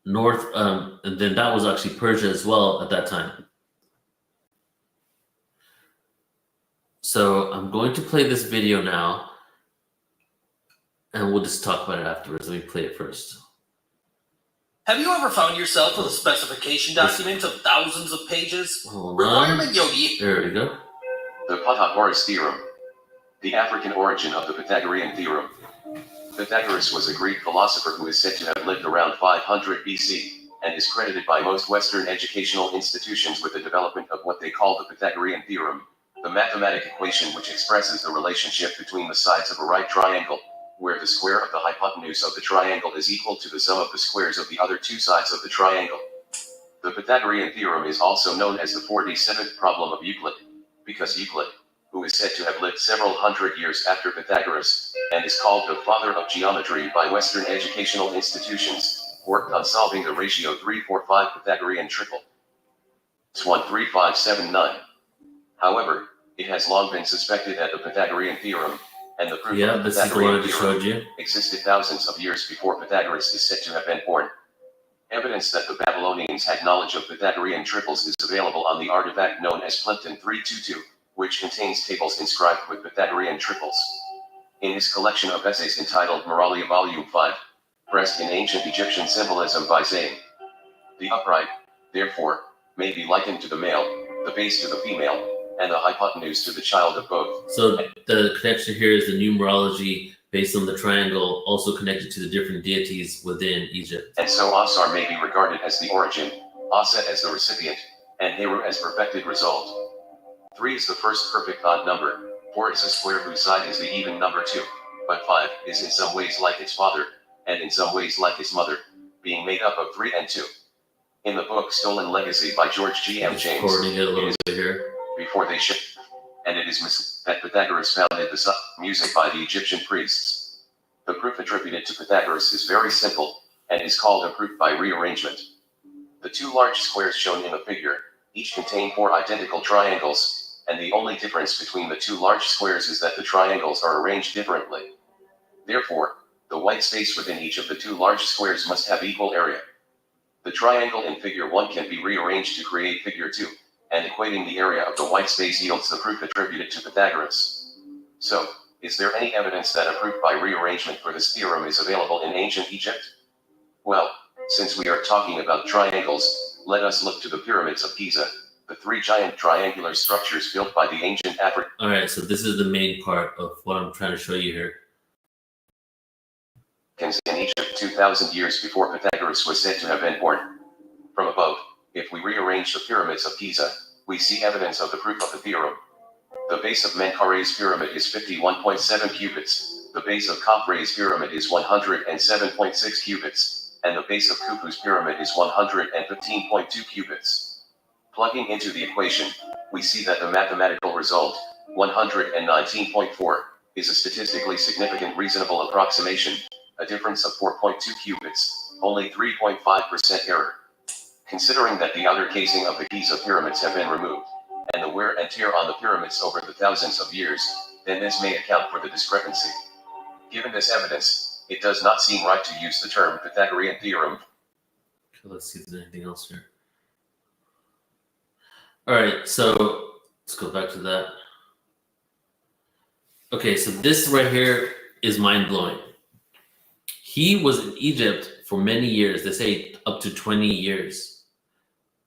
north, and then that was actually Persia as well at that time. So I'm going to play this video now, and we'll just talk about it afterwards. Let me play it first.
Have you ever found yourself with a specification document of thousands of pages?
Hold
Requirement
on.
Yogi.
There we go.
The Pythagoras theorem. The African origin of the Pythagorean theorem. Pythagoras was a Greek philosopher who is said to have lived around 500 BC, and is credited by most Western educational institutions with the development of what they call the Pythagorean theorem, the mathematic equation which expresses the relationship between the sides of a right triangle, where the square of the hypotenuse of the triangle is equal to the sum of the squares of the other two sides of the triangle. The Pythagorean theorem is also known as the 47th problem of Euclid, because Euclid, who is said to have lived several hundred years after Pythagoras, and is called the father of geometry by Western educational institutions, worked on solving the ratio 345 Pythagorean triple. 13579. However, it has long been suspected that the Pythagorean theorem, and the proof of the
this is the one I
Pythagorean
just showed you.
theorem, existed thousands of years before Pythagoras is said to have been born. Evidence that the Babylonians had knowledge of Pythagorean triples is available on the artifact known as Plimpton 322, which contains tables inscribed with Pythagorean triples. In his collection of essays entitled Moralia Volume 5, pressed in Ancient Egyptian Symbolism by Zayn. The upright, therefore, may be likened to the male, the base to the female, and the hypotenuse to the child of both.
So the connection here is the numerology based on the triangle, also connected to the different deities within Egypt.
And so Asar may be regarded as the origin, Aset as the recipient, and Heru as perfected result. 3 is the first perfect odd number, 4 is a square whose side is the even number 2, but 5 is in some ways like its father, and in some ways like its mother, being made up of 3 and 2. In the book Stolen Legacy by George G. M. James,
Recording it a little bit here.
Before they ship, and it is that Pythagoras founded the music by the Egyptian priests. The proof attributed to Pythagoras is very simple, and is called a proof by rearrangement. The two large squares shown in the figure, each contain 4 identical triangles, and the only difference between the two large squares is that the triangles are arranged differently. Therefore, the white space within each of the two large squares must have equal area. The triangle in figure 1 can be rearranged to create figure 2, and equating the area of the white space yields the proof attributed to Pythagoras. So, is there any evidence that a proof by rearrangement for this theorem is available in ancient Egypt? Well, since we are talking about triangles, let us look to the pyramids of Giza, the 3 giant triangular structures built by the ancient Africans.
All right, so this is the main part of what I'm trying to show you here.
In Egypt 2,000 years before Pythagoras was said to have been born. From above, if we rearrange the pyramids of Giza, we see evidence of the proof of the theorem. The base of Menkare's pyramid is 51.7 cubits, the base of Khafre's pyramid is 107.6 cubits, and the base of Khufu's pyramid is 115.2 cubits. Plugging into the equation, we see that the mathematical result, 119.4, is a statistically significant reasonable approximation, a difference of 4.2 cubits, only 3.5% error. Considering that the outer casing of the Giza pyramids have been removed, and the wear and tear on the pyramids over the thousands of years, then this may account for the discrepancy. Given this evidence, it does not seem right to use the term Pythagorean theorem.
Okay, let's see if there's anything else here. All right, so let's go back to that. Okay, so this right here is mind-blowing. He was in Egypt for many years, they say up to 20 years.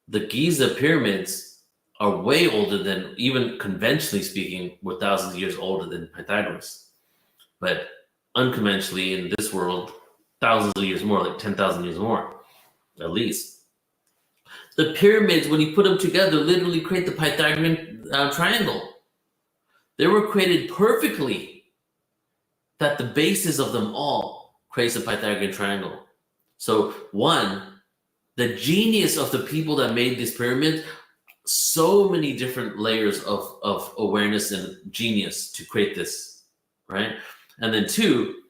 The Giza pyramids are way older than, even conventionally speaking, were thousands of years older than Pythagoras. But unconventionally in this world, thousands of years more, like 10,000 years more, at least. The pyramids, when you put them together, literally create the Pythagorean triangle. They were created perfectly, that the basis of them all creates the Pythagorean triangle. So one, the genius of the people that made these pyramids, so many different layers of awareness and genius to create this, right? And then two,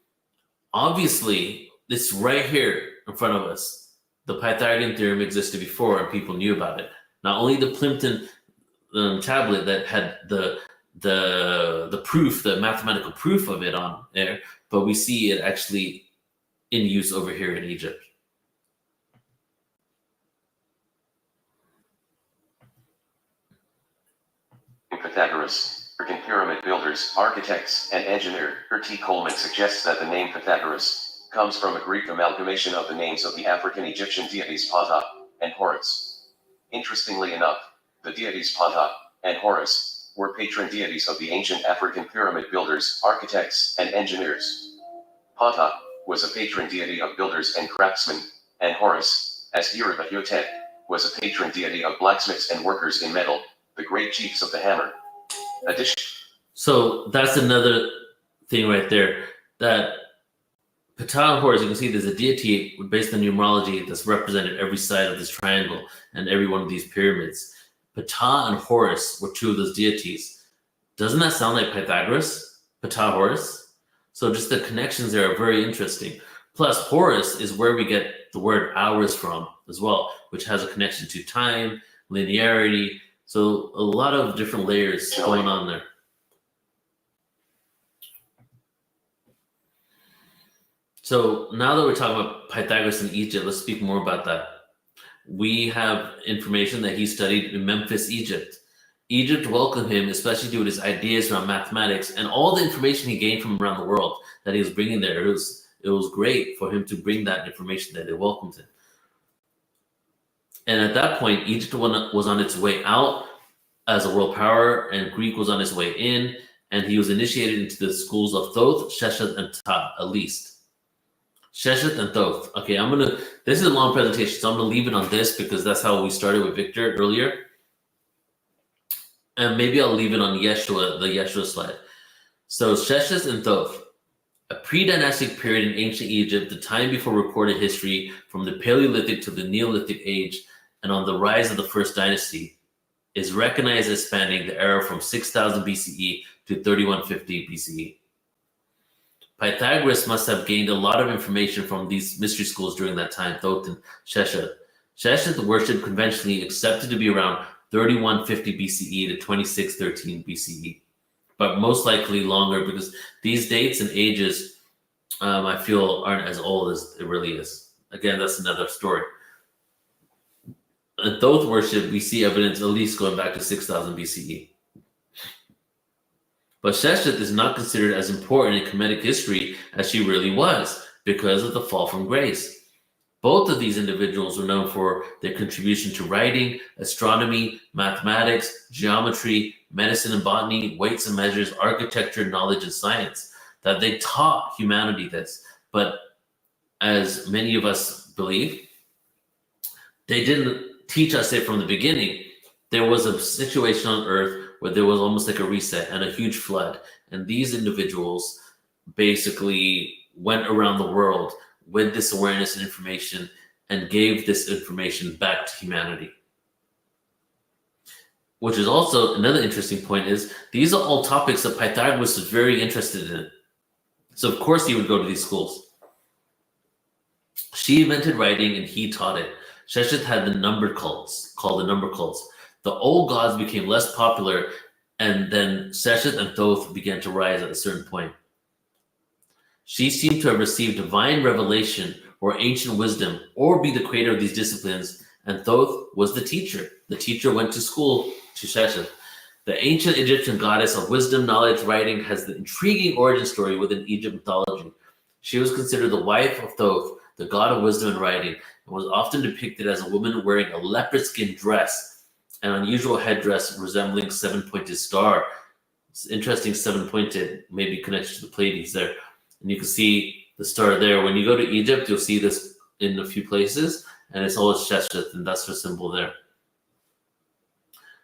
obviously, it's right here in front of us. The Pythagorean theorem existed before and people knew about it. Not only the Plimpton tablet that had the proof, the mathematical proof of it on there, but we see it actually in use over here in Egypt.
Pythagoras, Urban pyramid builders, architects, and engineer, Hurtak Coleman suggests that the name Pythagoras comes from a Greek amalgamation of the names of the African Egyptian deities Ptah and Horus. Interestingly enough, the deities Ptah and Horus were patron deities of the ancient African pyramid builders, architects, and engineers. Ptah was a patron deity of builders and craftsmen, and Horus, as Hurtak, was a patron deity of blacksmiths and workers in metal, the great chiefs of the hammer.
So that's another thing right there, that Ptah and Horus, you can see there's a deity based on numerology that's represented every side of this triangle and every one of these pyramids. Ptah and Horus were two of those deities. Doesn't that sound like Pythagoras? Ptah, Horus? So just the connections there are very interesting. Plus, Horus is where we get the word hours from as well, which has a connection to time, linearity. So a lot of different layers going on there. So now that we're talking about Pythagoras in Egypt, let's speak more about that. We have information that he studied in Memphis, Egypt. Egypt welcomed him, especially due to his ideas around mathematics and all the information he gained from around the world that he was bringing there. It was great for him to bring that information that they welcomed him. And at that point, Egypt was on its way out as a world power, and Greek was on its way in, and he was initiated into the schools of Thoth, Sheshet, and Ptah, at least. Sheshet and Thoth. Okay, this is a long presentation, so I'm gonna leave it on this because that's how we started with Victor earlier. And maybe I'll leave it on Yeshua, the Yeshua slide. So Sheshet and Thoth, a pre-dynastic period in ancient Egypt, the time before recorded history, from the Paleolithic to the Neolithic age, and on the rise of the first dynasty, is recognized as spanning the era from 6000 BCE to 3150 BCE. Pythagoras must have gained a lot of information from these mystery schools during that time, Thoth and Sheshet. Sheshet, the worship conventionally accepted to be around 3150 BCE to 2613 BCE, but most likely longer because these dates and ages, I feel, aren't as old as it really is. Again, that's another story. In Thoth worship, we see evidence at least going back to 6000 BCE. But Sheshet is not considered as important in Kemetic history as she really was because of the fall from grace. Both of these individuals were known for their contribution to writing, astronomy, mathematics, geometry, medicine and botany, weights and measures, architecture, knowledge, and science. That they taught humanity this. But as many of us believe, they didn't teach us it from the beginning. There was a situation on Earth where there was almost like a reset and a huge flood. And these individuals basically went around the world with this awareness and information and gave this information back to humanity. Which is also another interesting point is these are all topics that Pythagoras was very interested in. So of course he would go to these schools. She invented writing and he taught it. Sheshet had the number cults, called the number cults. The old gods became less popular, and then Sheshet and Thoth began to rise at a certain point. She seemed to have received divine revelation or ancient wisdom, or be the creator of these disciplines, and Thoth was the teacher. The teacher went to school to Sheshet. The ancient Egyptian goddess of wisdom, knowledge, writing has the intriguing origin story within Egypt mythology. She was considered the wife of Thoth, the god of wisdom and writing, and was often depicted as a woman wearing a leopard skin dress, an unusual headdress resembling seven-pointed star. It's interesting, seven-pointed, maybe connected to the Pleiades there. And you can see the star there. When you go to Egypt, you'll see this in a few places. and it's always Shesheth, and that's her symbol there.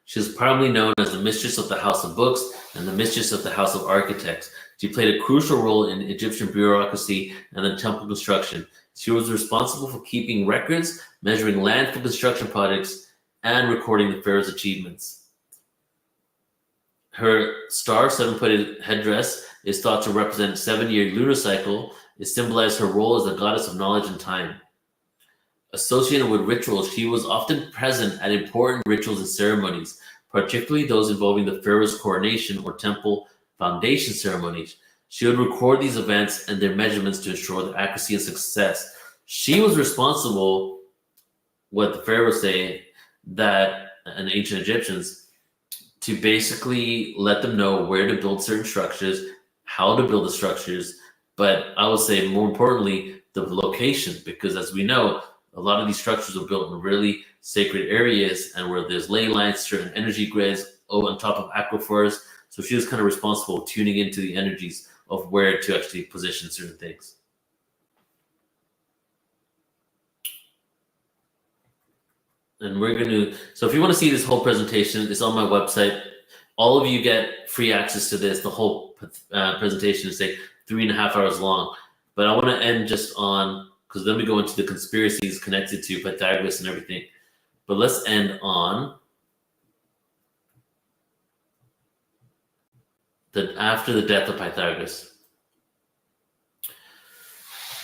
She is probably known as the mistress of the House of Books and the mistress of the House of Architects. She played a crucial role in Egyptian bureaucracy and the temple construction. She was responsible for keeping records, measuring land for construction projects, and recording the pharaoh's achievements. Her star, 7-pointed headdress, is thought to represent 7-year lunar cycle. It symbolized her role as the goddess of knowledge and time. Associated with rituals, she was often present at important rituals and ceremonies, particularly those involving the pharaoh's coronation or temple foundation ceremonies. She would record these events and their measurements to ensure their accuracy and success. She was responsible, what the pharaohs say, that and ancient Egyptians, to basically let them know where to build certain structures, how to build the structures, but I would say more importantly, the location, because as we know, a lot of these structures are built in really sacred areas and where there's ley lines, certain energy grids, on top of aquifers. So she was kind of responsible tuning into the energies of where to actually position certain things. And we're going to, so if you want to see this whole presentation, it's on my website. All of you get free access to this. The whole presentation is say 3.5 hours long. But I want to end just on, because then we go into the conspiracies connected to Pythagoras and everything. But let's end on after the death of Pythagoras.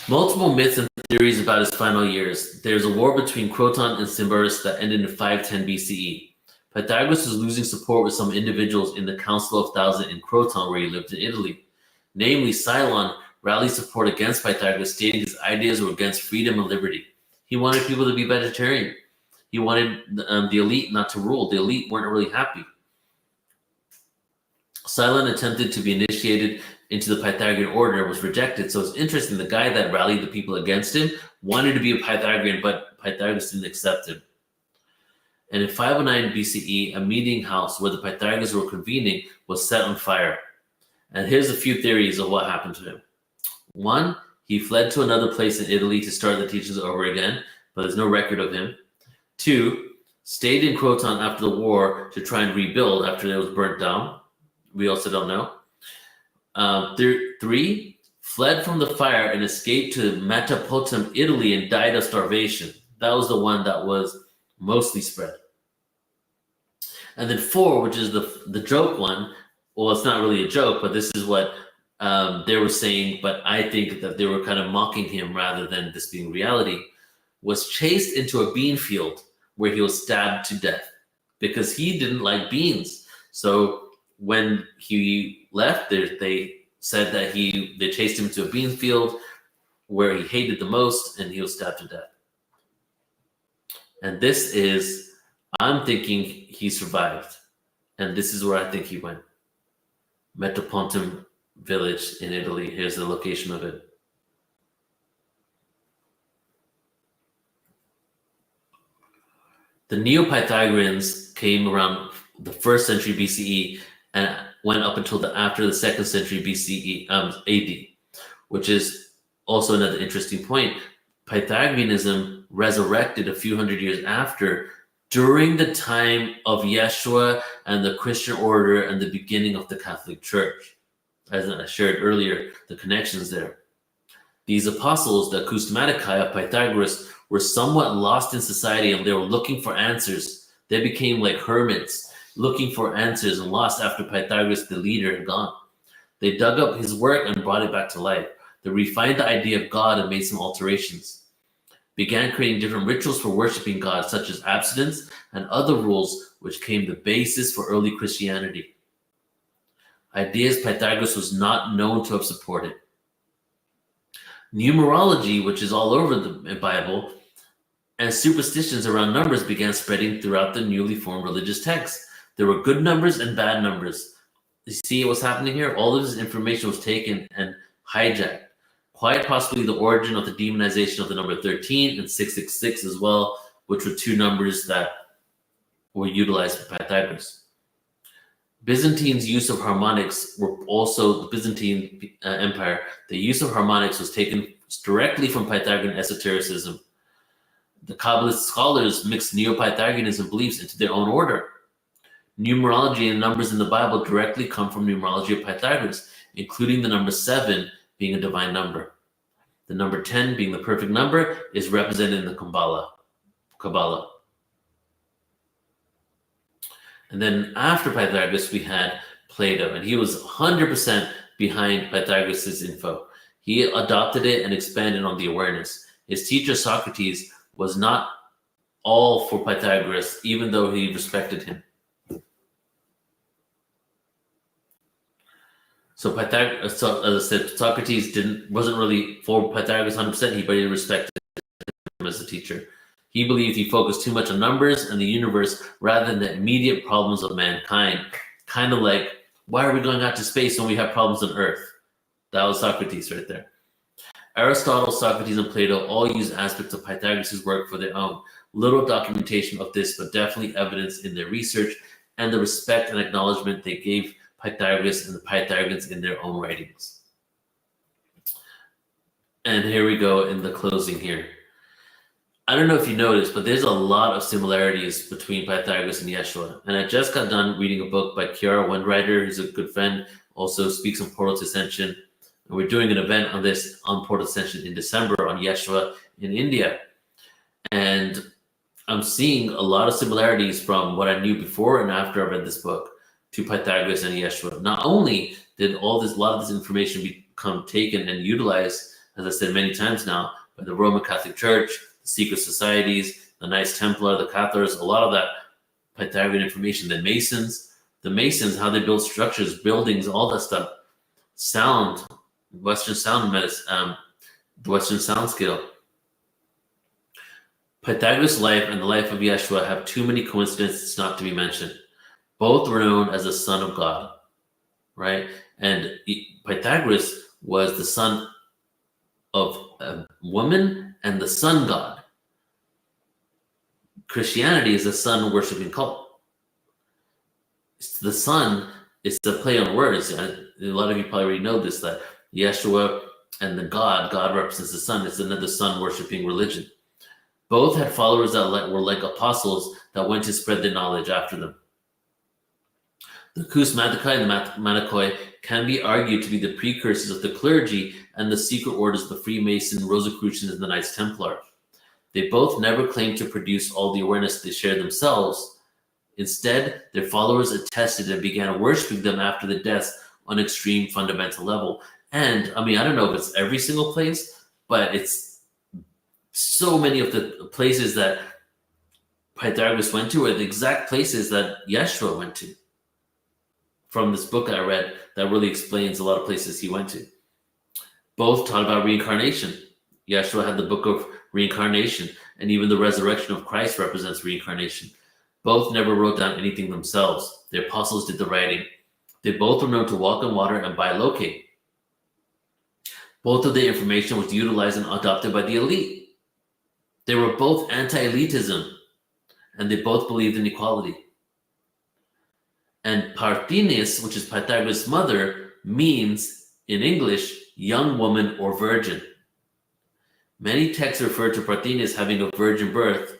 Multiple myths and theories about his final years. There's a war between Croton and Sybaris that ended in 510 BCE. Pythagoras was losing support with some individuals in the Council of Thousand in Croton, where he lived in Italy. Namely, Cylon rallied support against Pythagoras, stating his ideas were against freedom and liberty. He wanted people to be vegetarian. He wanted the elite not to rule. The elite weren't really happy. Cylon attempted to be initiated into the Pythagorean order and was rejected. So it's interesting, the guy that rallied the people against him wanted to be a Pythagorean, but Pythagoras didn't accept him. And in 509 BCE, a meeting house where the Pythagoreans were convening was set on fire. And here's a few theories of what happened to him. 1, he fled to another place in Italy to start the teachings over again, but there's no record of him. 2, stayed in Croton after the war to try and rebuild after it was burnt down. We also don't know. 3, fled from the fire and escaped to Metapotum, Italy, and died of starvation. That was the one that was mostly spread. And then 4, which is the joke one. Well, it's not really a joke, but this is what they were saying, but I think that they were kind of mocking him rather than this being reality, was chased into a bean field where he was stabbed to death because he didn't like beans. So when he left, they said that they chased him to a bean field where he hated the most, and he was stabbed to death. And this is, I'm thinking he survived, and this is where I think he went. Metapontum village in Italy. Here's the location of it. The Neo-Pythagoreans came around the 1st century BCE and went up until after the 2nd century BCE AD, which is also another interesting point. Pythagoreanism resurrected a few hundred years after, during the time of Yeshua and the Christian order and the beginning of the Catholic Church. As I shared earlier, the connections there. These apostles, the Acoustomaticae of Pythagoras, were somewhat lost in society and they were looking for answers. They became like hermits, looking for answers and lost after Pythagoras, the leader, had gone. They dug up his work and brought it back to life. They refined the idea of God and made some alterations. Began creating different rituals for worshiping God, such as abstinence and other rules, which became the basis for early Christianity. Ideas Pythagoras was not known to have supported. Numerology, which is all over the Bible, and superstitions around numbers began spreading throughout the newly formed religious texts. There were good numbers and bad numbers. You see what's happening here? All of this information was taken and hijacked. Quite possibly the origin of the demonization of the number 13 and 666 as well, which were 2 numbers that were utilized by Pythagoras. Byzantine's use of harmonics were also, the Byzantine Empire, the use of harmonics was taken directly from Pythagorean esotericism. The Kabbalist scholars mixed Neo-Pythagoreanism beliefs into their own order. Numerology and numbers in the Bible directly come from numerology of Pythagoras, including the number 7 being a divine number. The number 10 being the perfect number is represented in the Kabbalah. And then after Pythagoras, we had Plato, and he was 100% behind Pythagoras' info. He adopted it and expanded on the awareness. His teacher Socrates was not all for Pythagoras, even though he respected him. So Pythagoras, as I said, Socrates wasn't really for Pythagoras 100%, but he respected him as a teacher. He believed he focused too much on numbers and the universe rather than the immediate problems of mankind. Kind of like, why are we going out to space when we have problems on Earth? That was Socrates right there. Aristotle, Socrates, and Plato all use aspects of Pythagoras' work for their own. Little documentation of this, but definitely evidence in their research and the respect and acknowledgement they gave Pythagoras and the Pythagoreans in their own writings. And here we go in the closing here. I don't know if you noticed, but there's a lot of similarities between Pythagoras and Yeshua. And I just got done reading a book by Kiara Wendrider, who's a good friend, also speaks on Portal to Ascension. And we're doing an event on this on Portal to Ascension in December on Yeshua in India. And I'm seeing a lot of similarities from what I knew before and after I read this book to Pythagoras and Yeshua. Not only did a lot of this information become taken and utilized, as I said many times now, by the Roman Catholic Church, the secret societies, the Knights Templar, the Cathars, a lot of that Pythagorean information, the Masons, how they build structures, buildings, all that stuff, sound, Western sound medicine, the Western sound scale. Pythagoras' life and the life of Yeshua have too many coincidences not to be mentioned. Both were known as the son of God, right? And Pythagoras was the son of a woman and the sun god. Christianity is a sun-worshipping cult. The sun is the play on words. A lot of you probably already know this, that Yeshua and the God represents the sun. It's another sun-worshipping religion. Both had followers that were like apostles that went to spread their knowledge after them. The Kusmatikai and the Manikoi can be argued to be the precursors of the clergy and the secret orders of the Freemason, Rosicrucians, and the Knights Templar. They both never claimed to produce all the awareness they shared themselves. Instead, their followers attested and began worshiping them after the deaths on extreme fundamental level. And I mean, I don't know if it's every single place, but it's so many of the places that Pythagoras went to are the exact places that Yeshua went to. From this book I read that really explains a lot of places he went to. Both taught about reincarnation. Yeshua had the book of reincarnation, and even the resurrection of Christ represents reincarnation. Both never wrote down anything themselves. The apostles did the writing. They both were known to walk on water and bilocate. Both of their information was utilized and adopted by the elite. They were both anti-elitism, and they both believed in equality. And Parthenius, which is Pythagoras' mother, means, in English, young woman or virgin. Many texts refer to Parthenius having a virgin birth.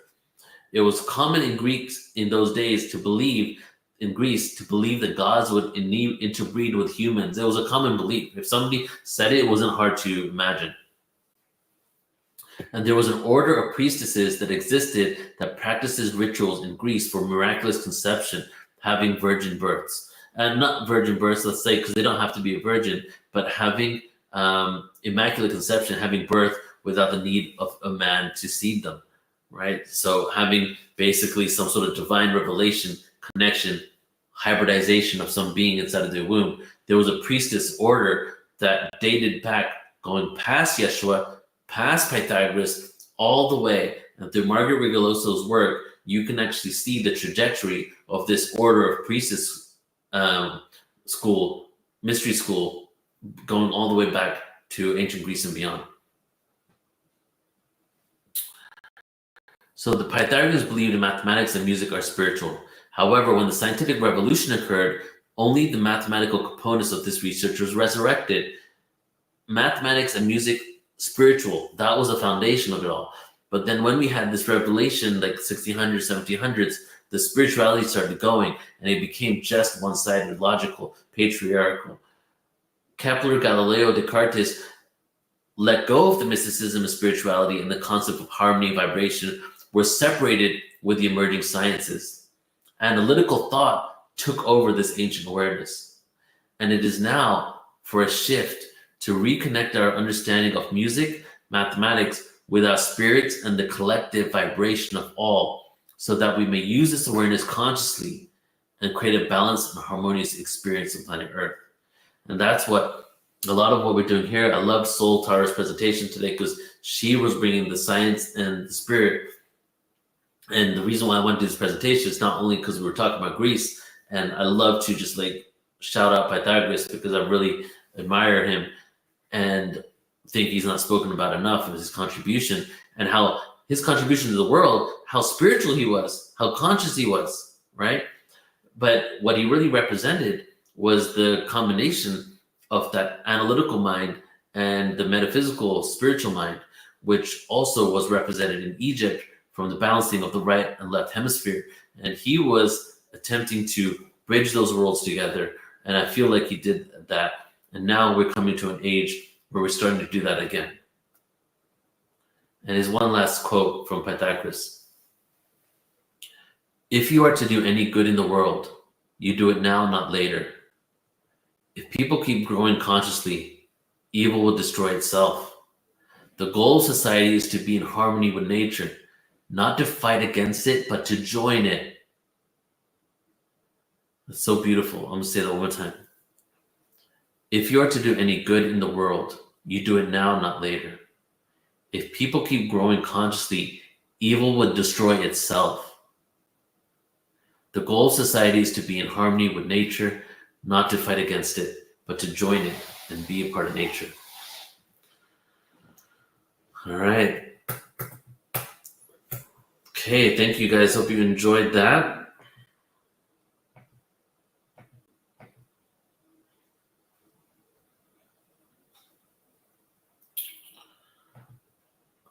It was common in Greeks in those days to believe, in Greece, to believe that gods would interbreed with humans. It was a common belief. If somebody said it, it wasn't hard to imagine. And there was an order of priestesses that existed that practices rituals in Greece for miraculous conception, having virgin births. And not virgin births, let's say, because they don't have to be a virgin, but having immaculate conception, having birth without the need of a man to seed them, right? So having basically some sort of divine revelation, connection, hybridization of some being inside of their womb. There was a priestess order that dated back, going past Yeshua, past Pythagoras, all the way. And through Margaret Rigoloso's work, you can actually see the trajectory of this order of priestess school, mystery school, going all the way back to ancient Greece and beyond. So the Pythagoreans believed in mathematics and music are spiritual. However, when the scientific revolution occurred, only the mathematical components of this research was resurrected. Mathematics and music, spiritual, that was the foundation of it all. But then when we had this revelation, like 1600s, 1700s, the spirituality started going, and it became just one-sided, logical, patriarchal. Kepler, Galileo, Descartes let go of the mysticism of spirituality, and the concept of harmony and vibration were separated with the emerging sciences. Analytical thought took over this ancient awareness. And it is now for a shift to reconnect our understanding of music, mathematics, with our spirits and the collective vibration of all, so that we may use this awareness consciously and create a balanced and harmonious experience of planet Earth. And that's what a lot of what we're doing here. I loved Soul Tara's presentation today because she was bringing the science and the spirit. And the reason why I went to this presentation is not only because we were talking about Greece, and I love to just like shout out Pythagoras because I really admire him and think he's not spoken about enough of his contribution and how his contribution to the world, how spiritual he was, how conscious he was, right? But what he really represented was the combination of that analytical mind and the metaphysical spiritual mind, which also was represented in Egypt from the balancing of the right and left hemisphere. And he was attempting to bridge those worlds together. And I feel like he did that. And now we're coming to an age where we're starting to do that again. And his one last quote from Pythagoras: "If you are to do any good in the world, you do it now, not later. If people keep growing consciously, evil will destroy itself. The goal of society is to be in harmony with nature, not to fight against it, but to join it." That's so beautiful. I'm going to say that one more time. If you are to do any good in the world, you do it now, not later. If people keep growing consciously, evil would destroy itself. The goal of society is to be in harmony with nature, not to fight against it, but to join it and be a part of nature. All right. Okay, thank you guys. Hope you enjoyed that.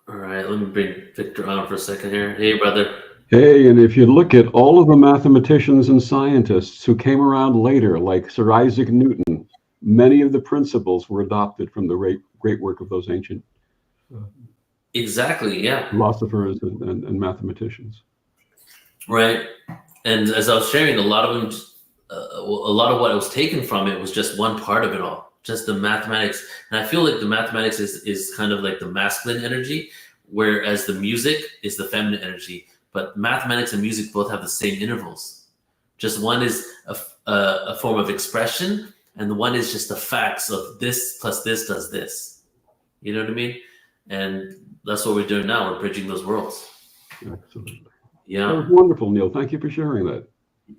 All right, let me bring Victor on for a second here. Hey, brother.
Hey, and if you look at all of the mathematicians and scientists who came around later, like Sir Isaac Newton, many of the principles were adopted from the great work of those ancient
Exactly, yeah.
philosophers and mathematicians.
Right. And as I was sharing, a lot of them, a lot of what was taken from it was just one part of it all, just the mathematics. And I feel like the mathematics is kind of like the masculine energy, whereas the music is the feminine energy. But mathematics and music both have the same intervals. Just one is a form of expression, and the one is just the facts of this plus this does this. You know what I mean? And that's what we're doing now. We're bridging those worlds.
Absolutely.
Yeah.
That was wonderful, Neil. Thank you for sharing that.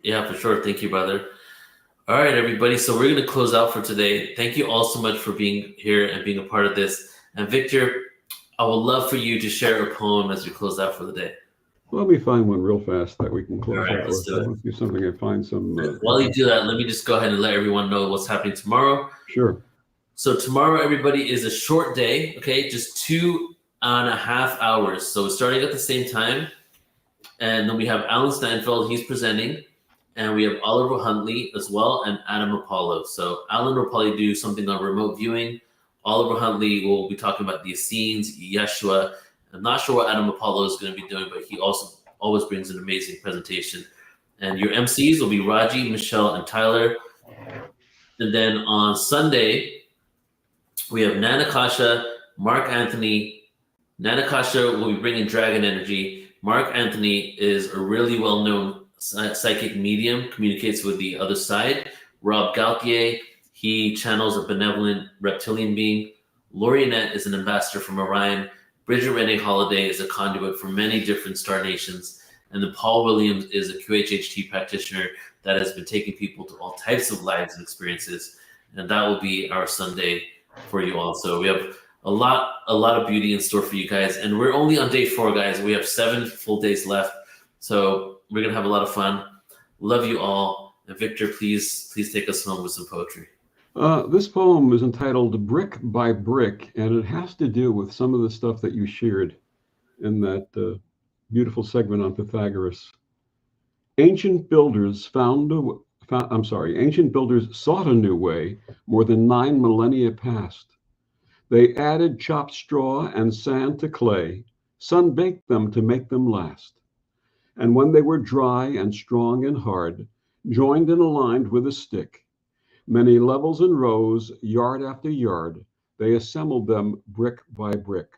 Yeah, for sure. Thank you, brother. All right, everybody. So we're going to close out for today. Thank you all so much for being here and being a part of this. And Victor, I would love for you to share a poem as we close out for the day.
Let me find one real fast that we can close
All right,
out
let's
with.
do it.
I want to do something and find some.
While you do that, let me just go ahead and let everyone know what's happening tomorrow.
Sure.
So tomorrow, everybody, is a short day, okay? Just 2.5 hours. So starting at the same time. And then we have Alan Steinfeld, he's presenting. And we have Oliver Huntley as well, and Adam Apollo. So Alan will probably do something on remote viewing. Oliver Huntley will be talking about the Essenes, Yeshua. I'm not sure what Adam Apollo is going to be doing, but he also always brings an amazing presentation. And your MCs will be Raji, Michelle, and Tyler. And then on Sunday, we have Nanakasha, Mark Anthony. Nanakasha will be bringing Dragon Energy. Mark Anthony is a really well-known psychic medium, communicates with the other side. Rob Gauthier, he channels a benevolent reptilian being. Lori Annette is an ambassador from Orion. Bridget Renee Holiday is a conduit for many different star nations. And then Paul Williams is a QHHT practitioner that has been taking people to all types of lives and experiences. And that will be our Sunday for you all. So we have a lot of beauty in store for you guys. And we're only on day 4, guys. We have 7 full days left. So we're going to have a lot of fun. Love you all. And Victor, please take us home with some poetry.
This poem is entitled Brick by Brick, and it has to do with some of the stuff that you shared in that beautiful segment on Pythagoras. Ancient builders ancient builders sought a new way more than 9 millennia past. They added chopped straw and sand to clay, sun baked them to make them last. And when they were dry and strong and hard, joined and aligned with a stick, many levels and rows, yard after yard, they assembled them brick by brick.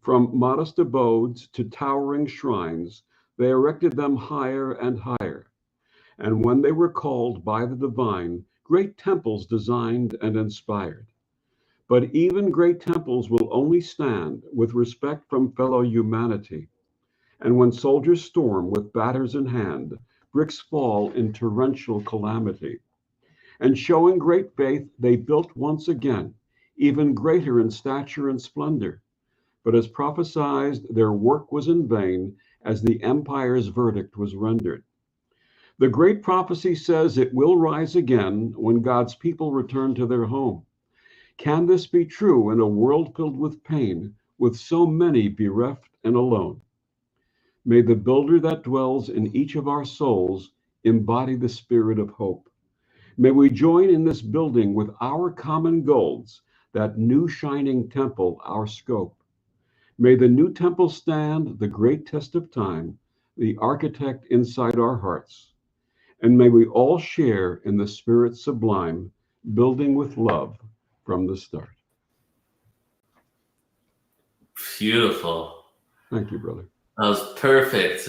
From modest abodes to towering shrines, they erected them higher and higher. And when they were called by the divine, great temples designed and inspired. But even great temples will only stand with respect from fellow humanity. And when soldiers storm with batters in hand, bricks fall in torrential calamity. And showing great faith, they built once again, even greater in stature and splendor. But as prophesied, their work was in vain, as the empire's verdict was rendered. The great prophecy says it will rise again when God's people return to their home. Can this be true in a world filled with pain, with so many bereft and alone? May the builder that dwells in each of our souls embody the spirit of hope. May we join in this building with our common goals, that new shining temple, our scope. May the new temple stand the great test of time, the architect inside our hearts. And may we all share in the spirit sublime, building with love from the start.
Beautiful.
Thank you, brother.
That was perfect.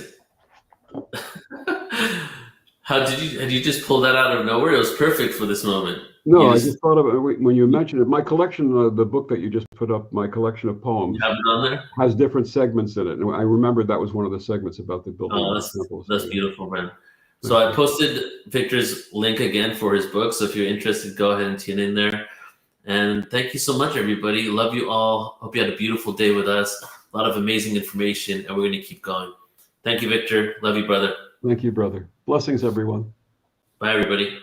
Did you just pull that out of nowhere? It was perfect for this moment.
No, I just thought of it when you mentioned it. My collection, the book that you just put up, my collection of poems,
you have it on there?
Has different segments in it. And I remembered that was one of the segments about the building of the temples.
That's beautiful, man. So I posted Victor's link again for his book. So if you're interested, go ahead and tune in there. And thank you so much, everybody. Love you all. Hope you had a beautiful day with us. A lot of amazing information, and we're going to keep going. Thank you, Victor. Love you, brother.
Thank you, brother. Blessings, everyone.
Bye, everybody.